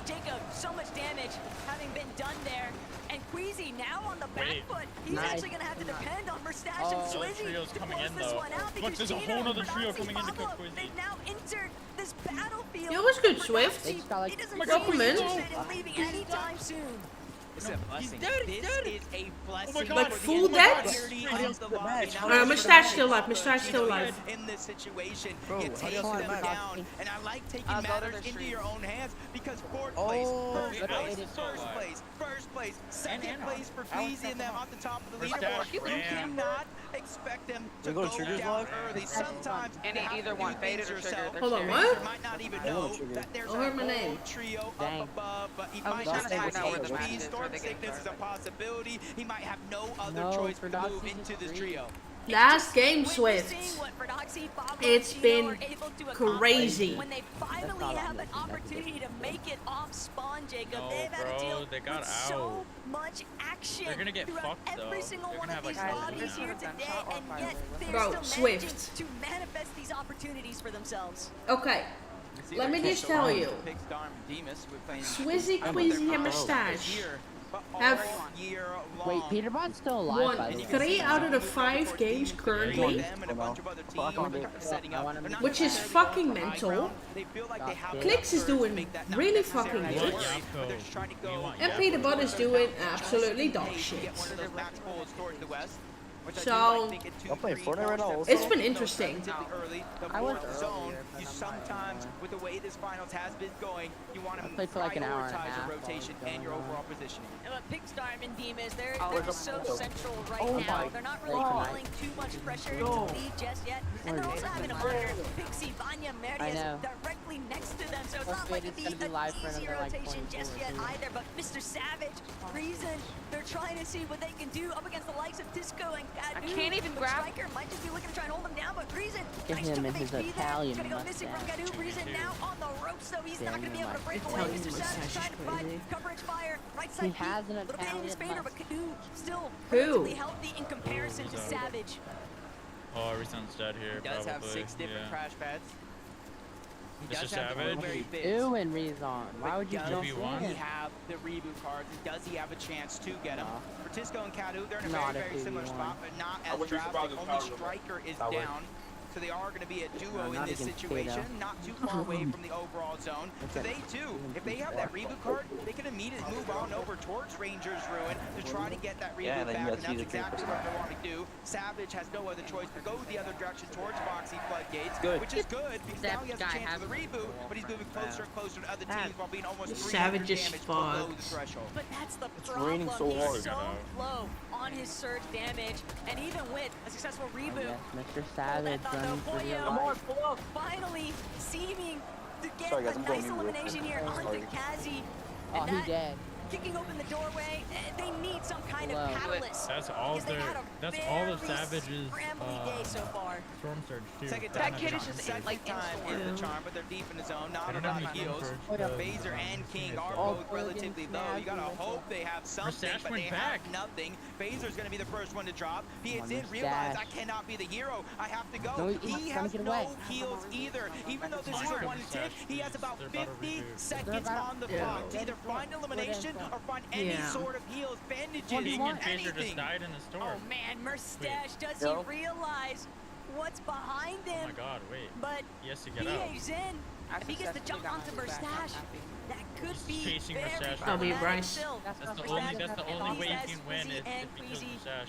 Jacob, so much damage having been done there. And Queasy now on the back foot. He's actually going to have to depend on Mustache and Swizzy to close this one out. Look, there's a whole other trio coming in to kill Quizzy. They've now entered this battlefield. It was good, Swift. He doesn't Welcome in. interested in leaving anytime soon. This is a blessing. This is a blessing. Like full dead? Alright, Mustache still alive. Mustache still alive. In this situation, you take them down, and I like taking matters into your own hands because fourth place, first place, second place for Queasy and them off the top of the leaderboard. You cannot expect them to go down early. Sometimes either one, baited or triggered. Hold on, what? You might not even know that there's a heard my name. whole trio up above, but he might not have HP. Storm sickness is a possibility. He might have no other choice but to move into this trio. Last game, Swift. It's been crazy. When they finally have an opportunity to make it off spawn, Jacob, they've had to deal with so much action. They're gonna get fucked though. Every single one of these lobbies here today, and yet they're still managing to manifest these opportunities for themselves. Okay. Let me just tell you. Swizzy, Queasy, and Mustache have Wait, Peterbot's still alive. won 3 out of the 5 games currently, which is fucking mental. Clicks is doing really fucking good, and Peterbot is doing absolutely dog shit. So it's been interesting. I was zone. You sometimes, with the way this finals has been going, you want to played for like an hour and a prioritize half. your rotation and your overall positioning. Pigstar and Demas, they're just so central right now. They're not really feeling too much pressure to lead just yet. And they're also having to monitor Pixie, Vanya, Meridius directly next to them. So it's not like it'd be an easy rotation just yet either. But Mr. Savage, Reason, they're trying to see what they can do up against the likes of Disco and Kadu. I can't even grab. Striker might just be looking to try and hold him down, but Reason, Get nice him chunk in of his HP there. Italian Gonna go missing from mustache. Kadu. Reason now on the ropes, so he's not gonna be able to break away. Italian Mr. Savage mustache trying is to provide crazy. coverage fire. Right He side has an little bit in his Italian favor, but Kadu still Who? relatively healthy in comparison to Savage. Oh, everything's dead here. He does probably. have 6 different crash pads. He Mr. does have Savage? very big. Ew, and Rezon. Why would you does jump he in? have the reboot cards? And does he have a chance to get them? For Tisco and Kadu, they're in a Not very, if very he similar won. spot, but not as drastic. Only Striker is down. So they are going to be a duo in not this against situation, Kato. not too far away from the overall zone. So they too, if they have that reboot card, they can immediately move on over towards Ranger's Ruin to try to get that reboot back, and that's exactly what they want to do. Savage has no other choice but go the other direction towards Foxy Floodgates, which is good because now he has a chance for the reboot, but he's moving closer and closer to other teams while being almost 300 Savage is damage below the fucked. threshold. But that's the problem. He's so low on his surge damage, and even with a successful reboot, Mr. Savage running for your life. finally seeming to get Sorry, guys, a I'm nice going elimination here onto Sorry. Kazi. Oh, And he that dead. kicking open the doorway, they need some kind of Hello. catalyst. That's all because they their. had a That's all of very Savage's scrambly day so far. storm surge too. Second That time, kid is just like time in is the storm. charm, but they're deep in the zone. Not I a don't lot have of any heals. storm Phaser and King are Oh, both relatively low. You gotta hope they have something, Mustache but went they back. have nothing. Phaser's gonna be the first one to drop. He Come on, did realize I Mustache. cannot be the hero. I have to go. No, he's He trying has to get no away. heals either. Even though this is a one tick, he has about 50 seconds on the clock to either find elimination or find any sort of heals, bandages, King and Phaser just anything. died in the storm. Oh man, Mustache, does No. he realize what's behind Oh him? my God! Wait. But He has to get he out. is in. If he gets the jump onto Mustache, that could be Chasing very Mustache. That'll be problematic Bryce. still. That's the Mustache only way has you can win Queasy if and he kills Queasy. Mustache.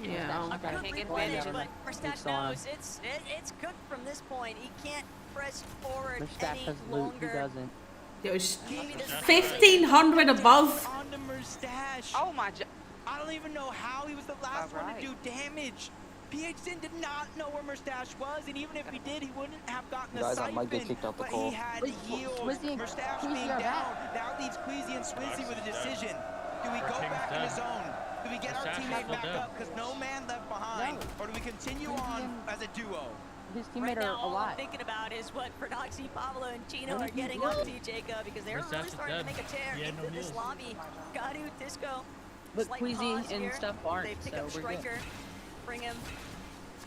Yeah. A good Take advantage, advantage. but Mustache He's on. knows it's cooked from this point. He can't press forward Mustache any has loot. Who longer. doesn't? There's Maybe this 1,500 above. On the Mustache. Oh my. I don't even know how he was the last one to do damage. PHN did not know where Mustache was, and even if he did, he wouldn't have gotten the Guys, I might get siphon. kicked out the But call. he had Wait, heals. Swizzy and Mustache Queasy being are down now leaves Queasy and Swizzy with a decision. Do we go King's back in the dead. zone? Do we get our Mustache is teammate still back dead. up because no man left behind? No. Or do we continue Queasy on and- as a duo? His Right teammates now, are all I'm alive. thinking about is what Prodoxy, Pablo, and Chino What are did he getting do? up to, Jacob, because they're Mustache really is starting to dead. make a tear He had no into this heals. lobby. Gadu, Disco, But slight Queasy pause and here. stuff aren't, They pick so up we're good. Striker, bring him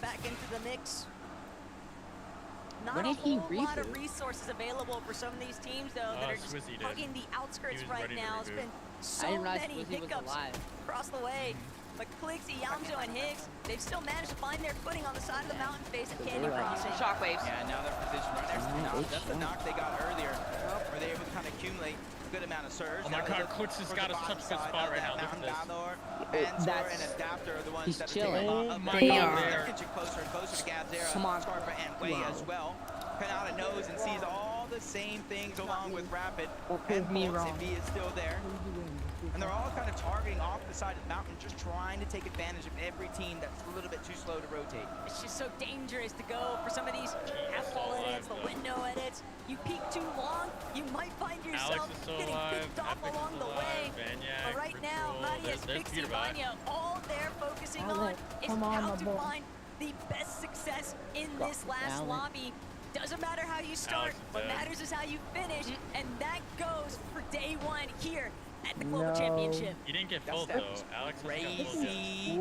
back into the mix. Not a whole lot of resources available for some of these teams, though, that are just hugging the outskirts right now. It's been so many hiccups across the way. But Clicks, Yamzo, and Higgs, they've still managed to find their footing on the side of the mountain face at Canyon Crossing. Shockwaves. Yeah, now they're positioned right next to the knock. That's the knock they got earlier, where they were able to kind of accumulate a good amount of surge. Oh my god, Clicks has got us such a good spot right now. Look at this. Mansour and Adapter are the ones that are taking chilling. a They are. They're inching closer and closer to Gabzera, Scarpa, and Way as well. Kanata knows and sees all the same things along with Rapid and Bolts if he is still there. And they're all kind of targeting off the side of the mountain, just trying to take advantage of every team that's a little bit too slow to rotate. It's just so dangerous to go for some of these half-wall edits, the window edits. You peek too long, you might find yourself getting picked off along the way. But right now, Marius, Pixie, Vanya, all they're focusing on is how to find the best success in this last lobby. Doesn't matter how you start, what matters is how you finish, and that goes for day one here at the Global Championship. You didn't get full though. Alex has got full. Crazy.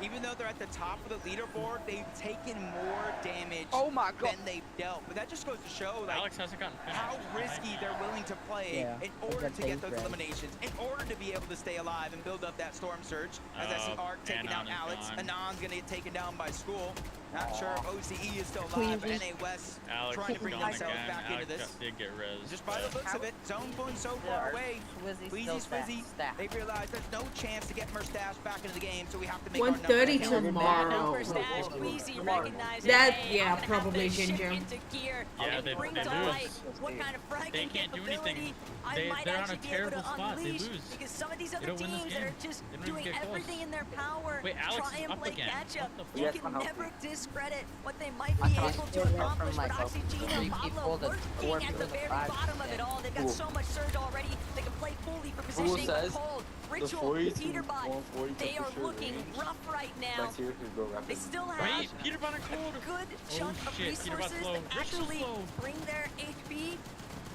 Even though they're at the top of the leaderboard, they've taken more damage than they've dealt. But that just goes to show like Alex hasn't gotten finished. how risky they're willing to play in order to get those eliminations, in order to be able to stay alive and build up that storm surge. As I see Arc taking down Alex, Anon's gonna get taken down by School. Not sure if OCE is still alive, but NA West trying to bring themselves back into this. Did get res. Just by the looks of it, Zone going so far away. Squeezy's Fizzy. They realize there's no chance to get Merstash back into the game, so we have to make 1:30 tomorrow. That, yeah, probably Ginger. Yeah, they lose. They can't do anything. They're on a terrible spot. They lose. Because some of these They other don't win this teams game. that are just They don't even doing get everything in their power Wait, to Alex try is and up play again. catch up. What the You fuck? can never discredit what they might be able to accomplish. But Oxygeno and Pablo lurking at the very bottom of it all. They've got so much surge already. They can play fully for positioning with Cold. Ritual, Peterbot, they are looking rough right now. They still have a good chunk of resources to actually bring their HP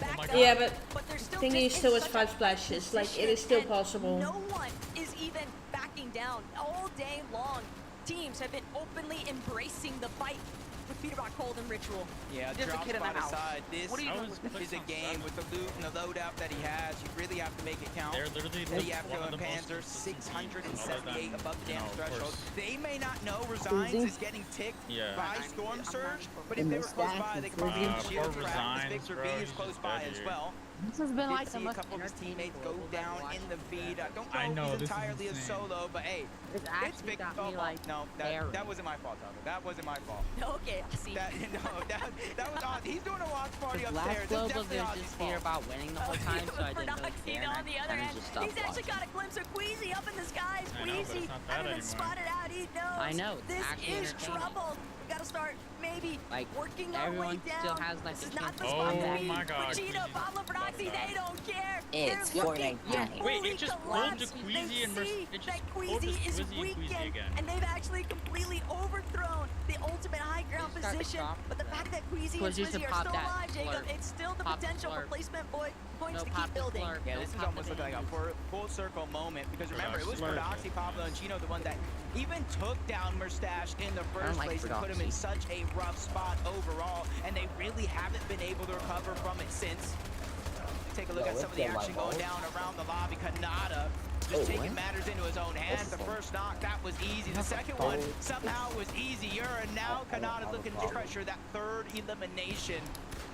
back up. Yeah, but they're still thing is just still in with such 5 splashes. Like, it is still possible. no one is even backing down all day long. Teams have been openly embracing the fight with Peterbot, Cold, and Ritual. Yeah, There's a drop kid in the by the house. side. This What are you doing with is a game with the loot and the loadout that he has. You really have to make it count. They're literally Diablo and Panzer 678 above the damage threshold. They may not know Resigns is getting ticked by Storm Surge, but if they were close by, they could probably shield trap. Victor V is close by as well. This has been like see a couple of his teammates go down in the feed. I don't know if he's entirely a solo, but hey, it's big. No, that wasn't my fault, Tyler. That wasn't my fault. Okay, I see. That was Oz. He's doing a watch party Last upstairs. It's global, definitely there's Ozzy's just fear fault. about winning the whole time, so I didn't really care. On the other end, he's actually got a glimpse of Queasy up in the skies. Queasy hasn't been spotted out. He knows. I know, it's this actually is entertaining. trouble. We gotta start maybe Like, working our way everyone down. still has like This a is not chance the to spot win to that. be. my God, Vegeta, Pablo, Proxy, they don't care. It's They're looking Fortnite. to Wait, it just pulled collapse. to Queasy and They see it just that pulled to Queasy is Queasy and Queasy weakened, again. and they've actually completely overthrown the ultimate high ground Start the position. shop. But the fact that Queasy and Queasy Quizzy should are pop still that alive, Jacob, slurp. it's still the Pop potential slurp. replacement points No, to pop keep the building. slurp. Yeah, No, this is pop almost the looking like a full circle moment because remember, it was Prodoxy, Pablo, and Chino the one that even took down Merstash in the first place and put him in such a rough spot overall, and they really haven't been able to recover from it since. Take a look at some of the action going down around the lobby. Kanata just taking matters into his own hands. The first knock, that was easy. The second one somehow was easier, and now Kanata's looking to pressure that third elimination.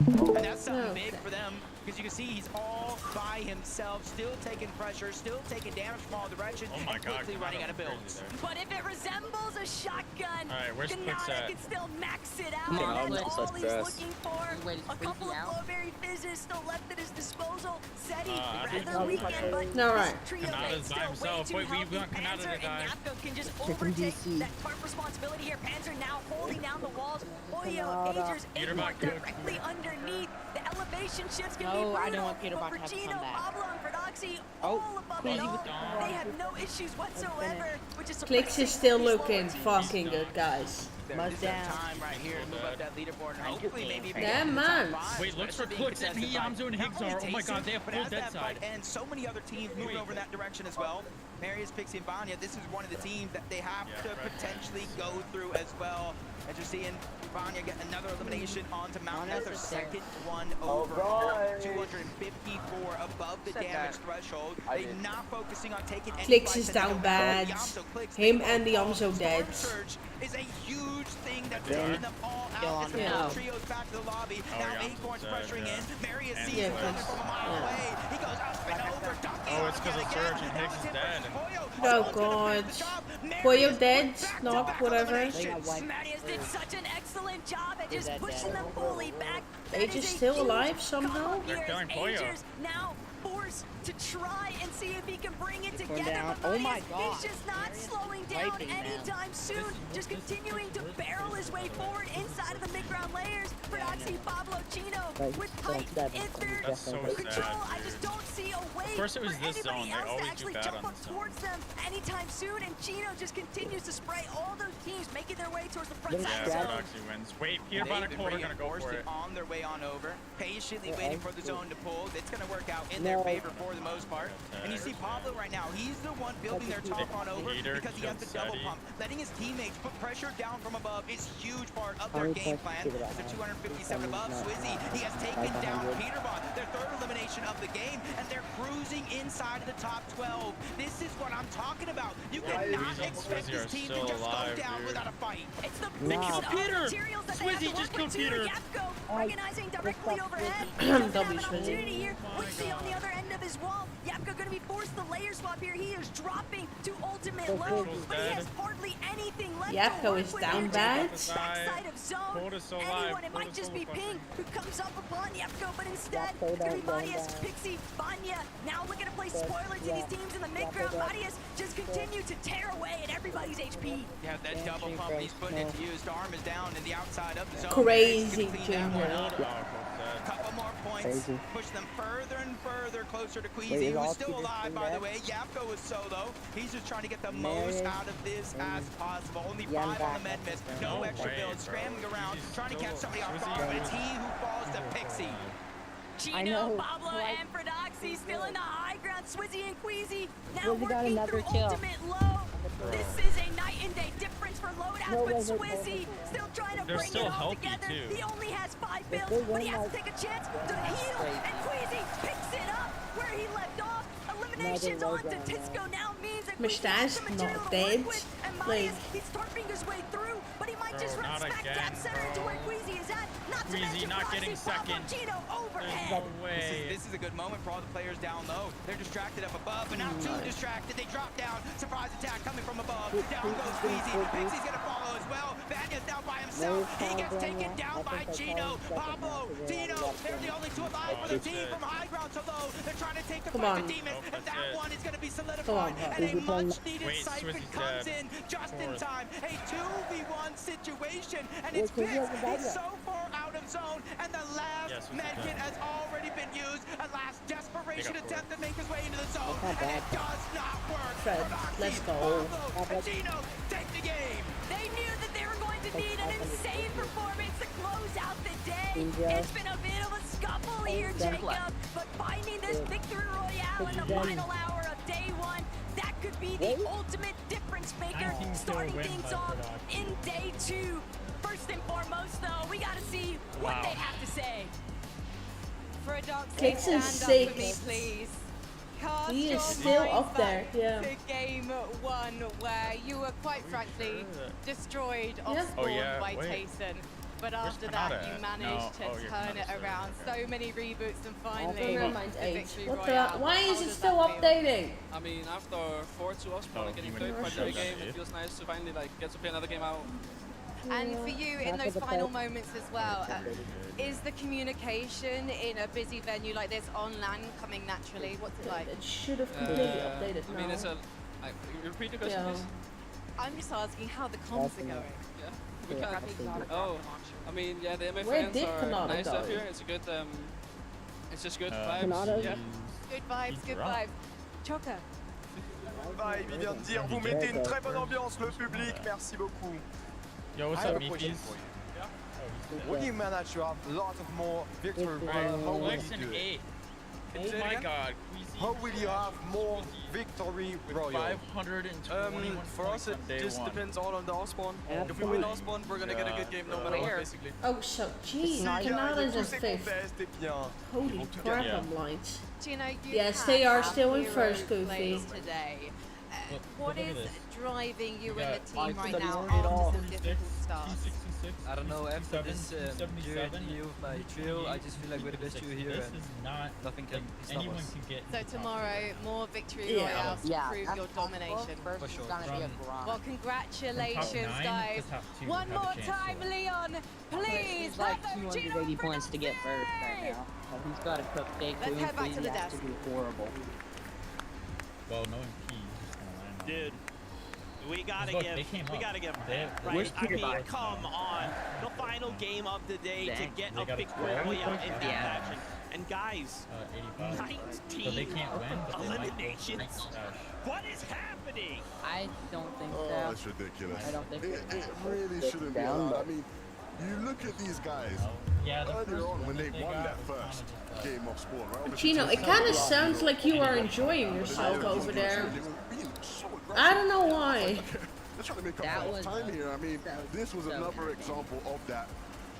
And that's something big for them, because you can see he's all by himself, still taking pressure, still taking damage from all directions, and quickly running out of builds. But if it resembles a shotgun, where's Quicks Kanata at? can still max it out. Come on, And Quicks. all he's looking for, Wait, a couple of Glowberry Fizzes still left at his disposal. Seti, rather No. weekend, but No, this right. trio Kanata's is by still way himself. too Wait, we healthy. want Kanata Panzer to die. and Yapko can just overtake that tarp responsibility here. Panzer now holding down the walls. Oyo, Agers, Peterbot Igor directly underneath. The elevation shifts can No, be brutal. I don't want Peterbot But to have to Gino, come back. Pablo, and Paradoxy all above it all. They have no issues whatsoever. Clicks is still looking fucking good, guys. There's time right here to move up that leaderboard and hopefully maybe even Damn, get to the man. top 5. Wait, looks for Clicks and Yamzo and Higgs are. Oh my god, they have full dead side. And so many other teams moving over in that direction as well. Marius, Pixie, and Vanya, this is one of the teams that they have to potentially go through as well. As you're seeing, Vanya get another elimination onto Mount. That's their second one over. 254 above the damage threshold. They're not focusing on taking any Clicks is down bad. Him and the Yamzo dead. Is a huge thing that's taking them all out. It's Yeah. trios back to the lobby. Now Acorn's pressuring in. Marius sees Yeah, it coming from a mile away. He goes up and over. Oh, it's because of Surge and Higgs is dead. Oh god. Poyo dead? Not whatever. Marius did such an excellent job at just pushing them fully back. Age is still alive somehow? They're killing Poyo. Now forced to try and see if he can bring it together. down. But Oh my Marius, God. he's just not slowing down Wiping them. anytime soon. Just continuing to barrel his way forward inside of the mid-ground layers. Paradoxy, Pablo, Chino with height in their That's so control. sad. I just don't see a way Of course it was for this anybody zone. They else to always do actually bad jump on up this zone. towards them anytime soon. And Chino just continues to spray all those teams making their way towards the front side of the Yeah, zone. Paradoxy wins. Wait, Peter Bon and Cold are gonna go for it. On their way on over, patiently waiting for the zone to pull. It's going to work out in their favor for the most part. And you see Pablo right now, he's the one building their top on over because he has the double pump. Letting his teammates put pressure down from above is a huge part of their game plan. As they're 257 above, Swizzy, he has taken down Peter Bon, their third elimination of the game, and they're cruising inside of the top 12. This is what I'm talking about. You cannot expect this team to just go down without a fight. It's the Nah. Peter! materials that they have Swizzy to just work killed with too. Peter. Yapko recognizing directly overhead. Doesn't have an opportunity here. Wixie on the other end of his wall. Yapko going to be forced to layer swap here. He is dropping to ultimate low, but he has hardly anything left to Yapko work is with down here. bad. Backside of zone. Cold is so Anyone, alive. it Cold might is just so be fucking- Ping who comes up upon Yapko, but instead it's going to be Marius, Pixie, Vanya. Now looking to play spoiler to these teams in the mid-ground. Marius just continue to tear away at everybody's HP. Yeah, that double pump he's putting it to use. Arm is down in the outside of the zone. Crazy Junior. Junior. Couple more points, Crazy. push them further and further closer to Wait, Queasy, is who's all still two alive, just by the in way. Yapko is solo. He's just trying to get the Mary, most out of this as possible. Only yeah, 5 on the med back. miss. No No extra way, builds, bro. scrambling around, He's trying to catch still- somebody off Swizzy guard, but is- it's he who falls to Pixie. Chino, know, Pablo, right. and Paradoxy still in the high ground. Swizzy and Queasy now Swizzy got working another through kill. ultimate low. This is a night and day difference for loadouts, No, but wait, wait, Swizzy still trying to They're bring still it all healthy, together. too. He only has 5 If builds, they but he win, has to like, take a chance to that's heal, crazy. and Queasy picks it up where he left off. Eliminations low on to ground now. Tisco now means that Maar Queasy Staes has the material not to work dead. with, and Marius, Like- he's targeting his way through, but he might just Bro, run not smack again, dab center to bro. where Queasy is at. Not to Queasy mention not Proxy, getting Pablo, second. Chino overhead. No way. This is a good moment for all the players down low. They're distracted up above, but now too distracted. They drop down. Surprise attack coming from above. Down goes Queasy. Pixie's gonna follow as well. Vanya's down by himself. He gets taken down by Chino. Pablo, Tino. They're the only 2 alive for the team from high ground to low. They're trying to take the Come fight on. to Demons, Nope, and that's that it. one is gonna be Come solidified. on, And a Queasy, much needed Wait, siphon Swizzy's comes dead. in just in Fourth. time. A 2v1 situation, and Wait, it's Queasy Pix. hasn't died He's yet. so far out of zone, and the last Yes, Swizzy's medkit dead. has already been used. A last desperation They got attempt to make his way into the zone, That's not and it bad. does not work. Fred, Proxy, let's go. Pablo, and Gino take the game. They knew that they were going to need an insane performance to close out the day. Yeah. It's been a bit of a scuffle here, Jacob, but finding this victory royale in the Yeah. final hour of day 1, that could be the ultimate difference maker, starting things off in day 2. First and foremost, though, we got to see what they have to say. Paradoxy, Clicks is stand up for me, 6. please. Cast He is your still minds up there, back yeah. to game 1, where you were quite frankly destroyed off Yeah. spawn Oh, yeah, by wait. Tayson. But Where's after that, Kanata you at? managed No. Oh, to you're turn it Kanata's around. there, So many reboots and finally Never mind, the 8. victory What the? royale. Why How is it does still that feel? updating? I mean, after 4-2 off spawn Oh, and getting he third went by for the it. game, it feels nice to finally like get to play another game out. And for you, in After those the final play. moments as well, is the communication in a busy venue like this on LAN coming naturally? What's it like? It should have completely updated I mean, now. it's a. You repeat the question, Yeah. please? I'm just asking how the comms are going. Yeah. We Yeah, can. absolutely. Oh, I mean, yeah, the MA Where fans did are Kanata nice go? up here. It's a good. It's just good Uh, vibes. Kanata? Yeah. Good vibes, good vibes. Choker. Vibe, il vient de dire, vous mettez une très bonne ambiance, le public, merci beaucoup. Yo, what's I have up, a question Mikies? for you. When you manage to have lots of more victory royale, how will you do it? Oh my god, Queasy. How will you have more victory royale? 521 For us, it just depends all on the Osborne. If we win Osborne, we're gonna get a good game no matter what, basically. Oh, so jeez, Canada's in fifth. Holy crap, I'm blind. Do you know, you Yes, have they are some still in hero first, Goofy. plays today. What is driving you and the team right now 71 after some difficult starts? I don't know, after this journey of my trio, I just feel like we're the best trio here and nothing can stop us. So tomorrow, more victory Yeah. royales to Yeah, prove that's your domination. For sure. Well, congratulations, From top 9 guys. to top 2 One have a more chance time, Leon. Please, He's like have them 280 points to get first right now. So he's got to cook big. Let's head back to the He has desk. to do horrible. Well, knowing P, he's just gonna land on Dude, we gotta Look, give, they came we up. gotta give They- them that, where's right? I mean, Peter? come on, the final game of the day to Dang, get they a got a victory 12 royale in point that gap. action. And guys, 85. 19 So they can't win, but they might go eliminations. What is happening? I don't think Oh, so. it's ridiculous. I don't think it really shouldn't be allowed. I mean, you look at these guys earlier on when they won that first game of Spawn, right? Obviously, Gino, it kind of sounds like you are enjoying yourself over there. I don't know why. They're trying to make up for lost time here. I mean, this was another example of that.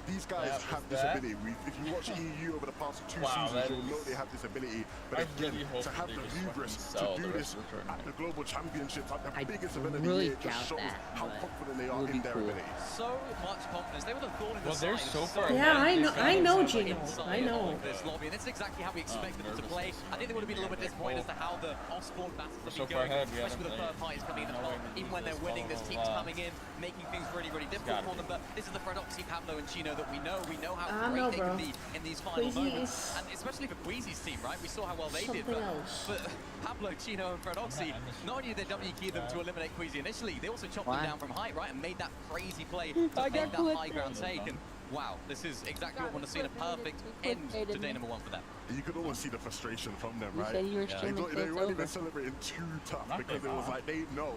These guys have this ability. If you watch EU over the past 2 seasons, you'll know they have this ability. But again, to have the hubris to do this at the global championships, at the biggest event of the year, just shows how confident they are in their ability. So much confidence. They would have thought in the Well, they're side, so far Yeah, ahead. I know, Gino. I know. This lobby, and it's exactly how we expected them to play. I think they would have been a little bit disappointed as to how the Osborne battles have So been far going, ahead, we especially with the third haven't parties coming in as well. Even when they're winning, there's teams coming in, making things really, really difficult for them. But this is the Paradoxy, Pablo and Chino that we know. We know how I great know, they bro. can be in these final Queasy moments, is and especially for Queasy's team, right? We saw how well they did, something but, else. but Pablo, Chino, and Paradoxy, not only did they W key them to eliminate Queasy initially, they also chopped them down from height, right, and made that crazy play to make that high ground take. And wow, this is exactly what we want to see, in a perfect end to day number 1 for them. You could almost see the frustration from them, You right? said you were They streaming don't- they Fate's weren't even over. celebrating too tough because it was like they know.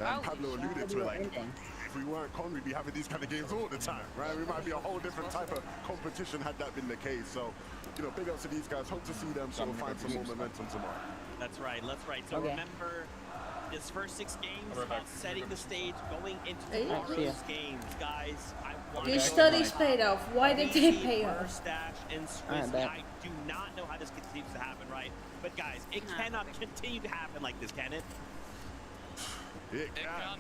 And Pablo alluded to it, like, if we weren't Con, we'd be having these kind of games all the time, right? We might be a whole different type of competition had that been the case. So, you know, big ups to these guys. Hope to see them sort of find some more momentum tomorrow. That's right, that's right. So remember, this first 6 games Right about back. setting the stage going into Hey, tomorrow's games, guys. I want Your studies paid off. Why did they pay off? Stash and Squizzy. I do not know how this continues to happen, right? But guys, it cannot continue to happen like this, can it? It can.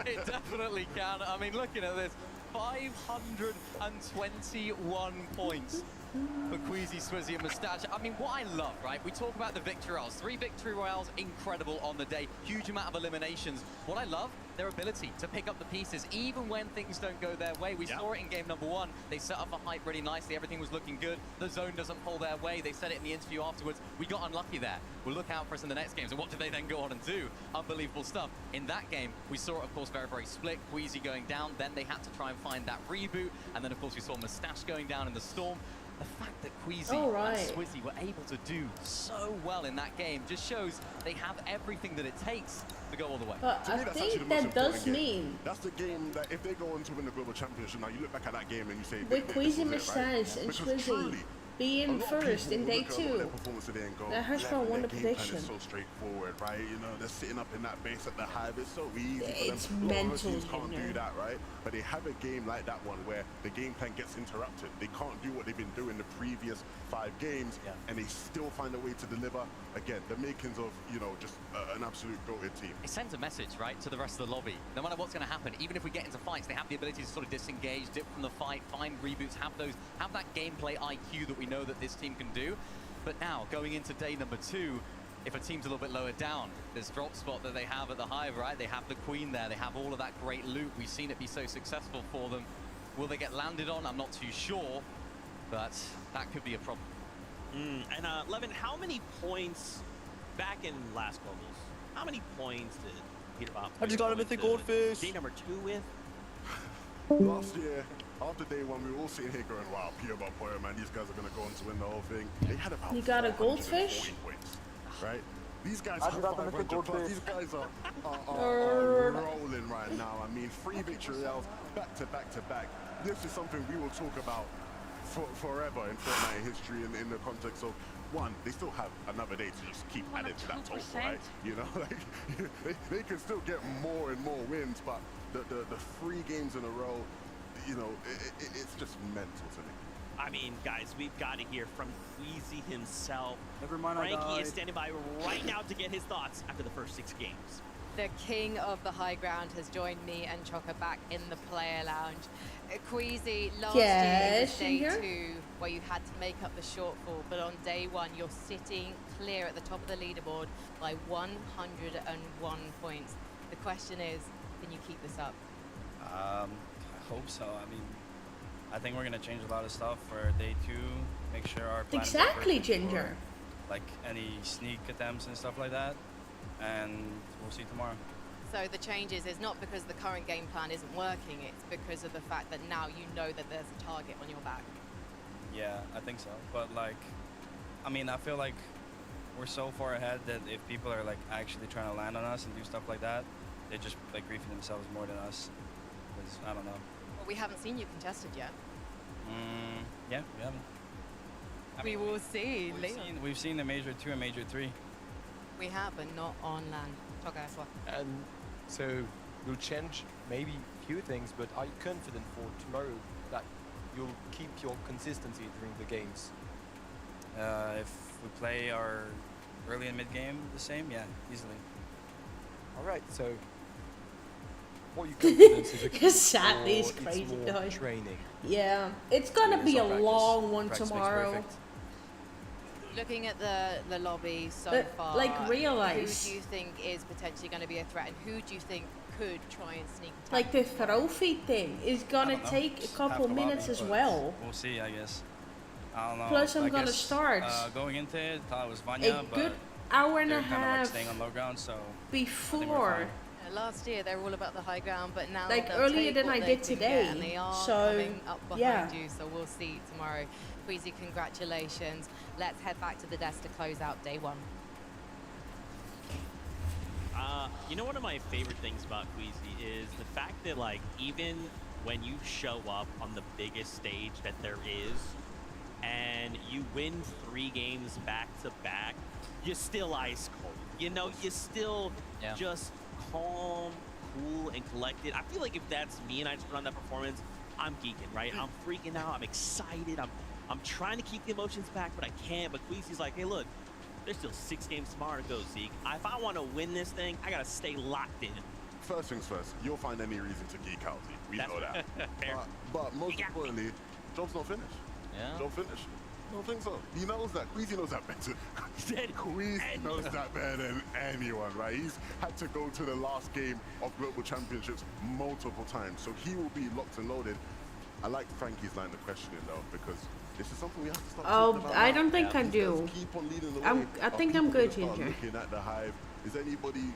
It definitely can. I mean, looking at this, 521 points for Queasy, Swizzy, and Mustache. I mean, what I love, right? We talk about the victory royales. 3 victory royales, incredible on the day. Huge amount of eliminations. What I love, their ability to pick up the pieces, even when things don't go their way. We saw it in game number 1. They set up a hype really nicely. Everything was looking good. The zone doesn't pull their way. They said it in the interview afterwards. We got unlucky there. We'll look out for us in the next games. And what did they then go on and do? Unbelievable stuff. In that game, we saw it, of course, very, very split. Queasy going down. Then they had to try and find that reboot. And then, of course, we saw Mustache going down in the storm. The fact that Queasy and Swizzy were able to do so well in that game just shows they have everything that it takes to go all the way. But To me, I that's actually think the most that does important game. mean That's the game that if they go on to win the global championship, now you look back at that game and you say, with this Queasy, is it, right? Mustache, and Because Swizzy truly, being a lot of first people in day will look at a lot of 2, their performance today and go, that Hirschfeld "Yeah, won their the game plan prediction. is so straightforward, right? You know, they're sitting up in that base at the hive. It's so easy for It's them. A lot of mental, other teams can't you know. do that, right? But they have a game like that one where the game plan gets interrupted. They can't do what they've been doing the previous 5 games, and they still find a way to deliver. Again, the makings of, you know, just an absolute goated team. It sends a message, right, to the rest of the lobby. No matter what's going to happen, even if we get into fights, they have the ability to sort of disengage, dip from the fight, find reboots, have that gameplay IQ that we know that this team can do. But now, going into day number 2, if a team's a little bit lower down, this drop spot that they have at the hive, right? They have the queen there. They have all of that great loot. We've seen it be so successful for them. Will they get landed on? I'm not too sure, but that could be a problem. And Levin, how many points back in last globals? How many points did Peter Bob? I just got a mythic goldfish. Day number 2 with? Last year, after day one, we were all sitting here going, wow, Peter Boy, man, these guys are going to go on to win the whole thing. They had about You got a 440 goldfish? points, right? These guys I have got them 500 with the plus. These goldfish. guys are rolling right now. I mean, 3 victory royales back to back to back. This is something we will talk about forever in Fortnite history in the context of, one, they still have another day to just keep adding to that total, right? You know, like they can still get more and more wins, but the 3 games in a row, you know, it's just mental to me. I mean, guys, we've got to hear from Queasy himself. Never mind, Frankie is standing by right now to get his thoughts after the first 6 games. The king of the high ground has joined me and Chocker back in the player lounge. Queasy, last year was day 2 where you had to make up the shortfall, but on day 1 you're sitting clear at the top of the leaderboard by 101 points. The question is, can you keep this up? I hope so. I mean, I think we're gonna change a lot of stuff for day 2. Make sure our plan Exactly, is Ginger. For, like any sneak attempts and stuff like that, and we'll see tomorrow. So the changes is not because the current game plan isn't working, it's because of the fact that now you know that there's a target on your back. Yeah, I think so. But like, I mean, I feel like we're so far ahead that if people are like actually trying to land on us and do stuff like that, they just like griefing themselves more than us. Because I don't know. Well, we haven't seen you contested yet. Yeah, we haven't. We will see. We've seen the Major 2 and Major 3. We have, but not on land. And so you'll change maybe a few things, but are you confident for tomorrow that you'll keep your consistency during the games? If we play our early and mid game the same, yeah, easily. All right, so what you confidence is Because sadly it's crazy more training. Yeah, it's gonna be a long one tomorrow. Looking at the lobby so But, far, like, realize- who do you think is potentially going to be a threat, and who do you think could try and sneak attack? Like the trophy thing is gonna know. take a Just couple half the minutes lobby, as but well. We'll see, I guess. I don't know. Plus, I'm I gonna guess, start going into it, thought it was Vanya, a but good hour and a they're kind of like half staying on low ground, so before. Last year they were all about the high ground, but now Like, they'll earlier take than what I they did can today. get, and they are So, coming up behind yeah. you. So we'll see tomorrow. Queasy, congratulations. Let's head back to the desk to close out day 1. You know, one of my favorite things about Queasy is the fact that, like, even when you show up on the biggest stage that there is, and you win 3 games back to back, you're still ice cold. You know, you're still just calm, cool, and collected. I feel like if that's me and I just put on that performance, I'm geeking, right? I'm freaking out. I'm excited. I'm trying to keep the emotions back, but I can't. But Queasy's like, hey, look, there's still 6 games tomorrow to go, Zeke. If I want to win this thing, I got to stay locked in. First things first, you'll find any reason to geek out, Zeke. We know that. Fair. But most importantly, job's not finished. Yeah. Job finished. I don't think so. He knows that. Queasy knows that better. Queasy knows that better than anyone, right? He's had to go to the last game of Global Championships multiple times, so he will be locked and loaded. I like Frankie's line of questioning, though, because this is something we have to start talking about. I now. don't think I These do. guys keep on leading the way. I Are think I'm people good, gonna start Ginger. Looking at the hive, is anybody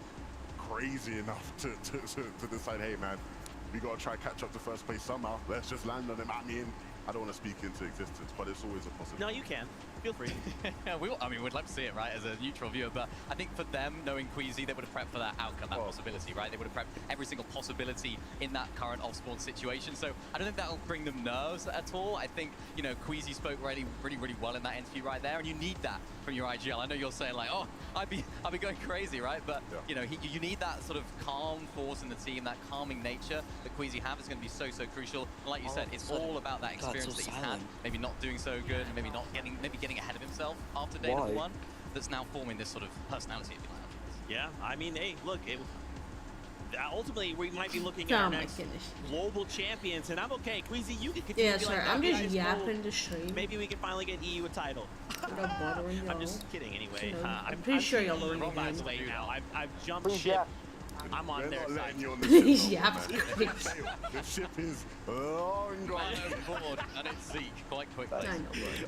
crazy enough to decide, hey, man, we got to try catch up to first place somehow. Let's just land on him. I mean, I don't want to speak into existence, but it's always a possibility. No, you can. Feel free. We'd love to see it, right, as a neutral viewer, but I think for them, knowing Queasy, they would have prepped for that outcome, that possibility, right? They would have prepped every single possibility in that current off-spawn situation, so I don't think that'll bring them nerves at all. I think, you know, Queasy spoke really well in that interview right there, and you need that from your IGL. I know you're saying, like, oh, I'd be going crazy, right? But, you know, you need that sort of calm force in the team, that calming nature that Queasy have is going to be so crucial. And like you said, it's all about that experience that he's had, maybe not doing so good, maybe getting ahead of himself after day number 1, that's now forming this sort of personality, if you like. Yeah, I mean, hey, look, ultimately we might be looking at our next global champions, and I'm okay. Queasy, you can continue to be like, I'm just guys, yapping the stream. maybe we can finally get EU a title. Without bothering y'all. I'm just kidding, anyway. You know, I'm pretty sure you'll learn wrong, by again. the way, now. I've jumped ship. I'm on their side. Yeah, the ship is long gone. Board, and it's Zeke quite quickly.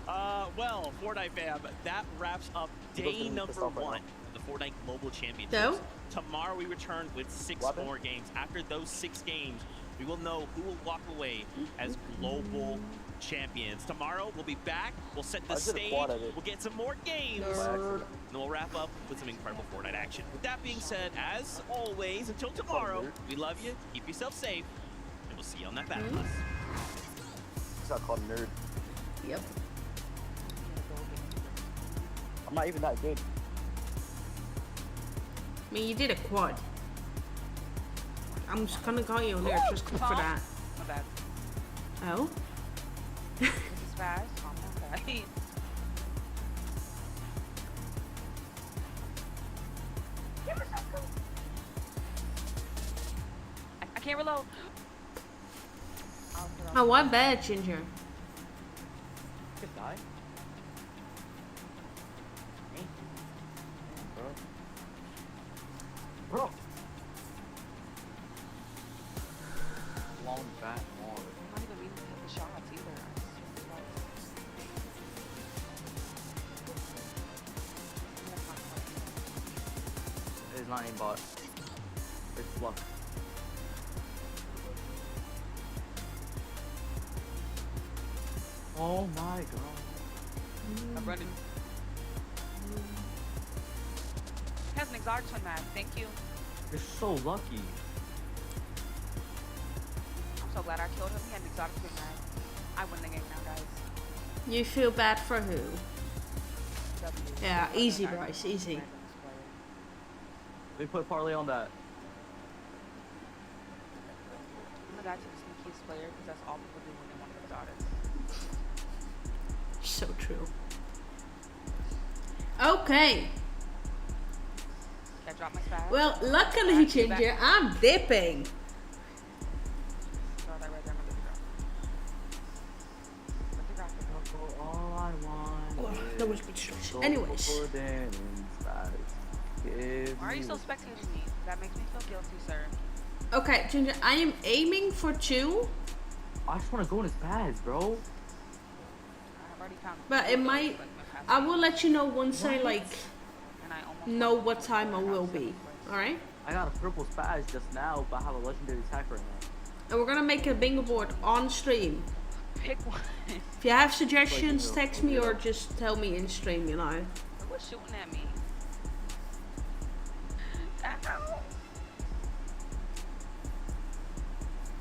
Well, Fortnite fam, that wraps up day number 1 of the Fortnite Global Championships. No? Tomorrow we return with 6 more games. After those 6 games, we will know who will walk away as global champions. Tomorrow, we'll be back. We'll set the stage. We'll get some more games. And then we'll wrap up with some incredible Fortnite action. With that being said, as always, until tomorrow, we love you. Keep yourself safe. And we'll see you on that battle bus. It's not called nerd. Yep. I'm not even that good. I mean, you did a quad. I'm just gonna call you on there just for that. My bad. Oh? This is fast. Calm down, guys. I can't reload. Oh, what bad, Ginger? Could die. Bro. Long fat wall. I'm not even meaning to hit the shots either. It is not aimbot. It's luck. Oh my god. I'm running. He has an exotic twin mag. Thank you. You're so lucky. I'm so glad I killed him. He had an exotic twin mag. I win the game now, guys. You feel bad for who? Yeah, easy, Bryce, easy. They put parlay on that. I'm the guy to the sneakiest player because that's all people do when they want exotics. So true. Okay. Can I drop my spaz? Well, luckily, Ginger, I'm dipping. Throw that right there. I'm gonna All I want. That was good stretch. Anyways. Why are you so spectating me? That makes me feel guilty, sir. Okay, Ginger, I am aiming for 2. I just want to go in his pads, bro. I've already found. But it might. I will let you know once I like know what time I will be. All right. I got a purple spaz just now, but I have a legendary attack right now. And we're gonna make a bingo board on stream. Pick one. If you have suggestions, text me or just tell me in stream. You know. What's shooting at me? Ow.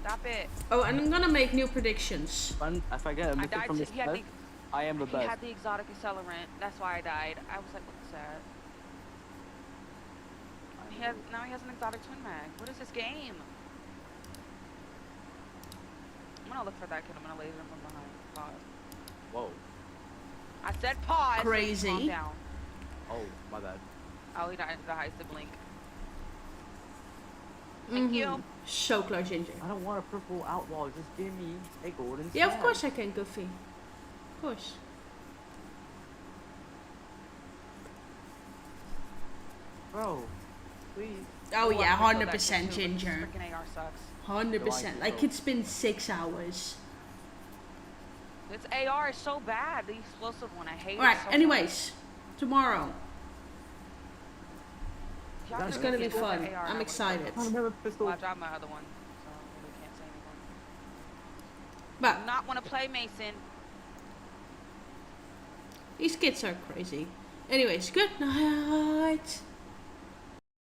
Stop it. Oh, and I'm gonna make new predictions. If I get a mythic from this set, I am the best. He had the exotic accelerant. That's why I died. I was like, what's that? Now he has an exotic twin mag. What is this game? I'm gonna look for that kid. I'm gonna laser him from behind. Pause. Whoa. I said pause. Crazy. Calm down. Oh, my bad. Oh, he died the highest to blink. Thank you. So close, Ginger. I don't want a purple outlaw. Just give me a golden. Yeah, of course I can, Goofy. Of course. Bro, please. Oh yeah, I feel 100% that too, Ginger. but this freaking AR sucks. 100%. Like it's been 6 hours. This AR is so bad. The explosive one, I hate it. Alright, so anyways, tomorrow. much. It's gonna be fun. I'm excited. Well, I dropped my other one, so I really can't say anything. But I do not want to play Mason. These kids are crazy. Anyways, good night.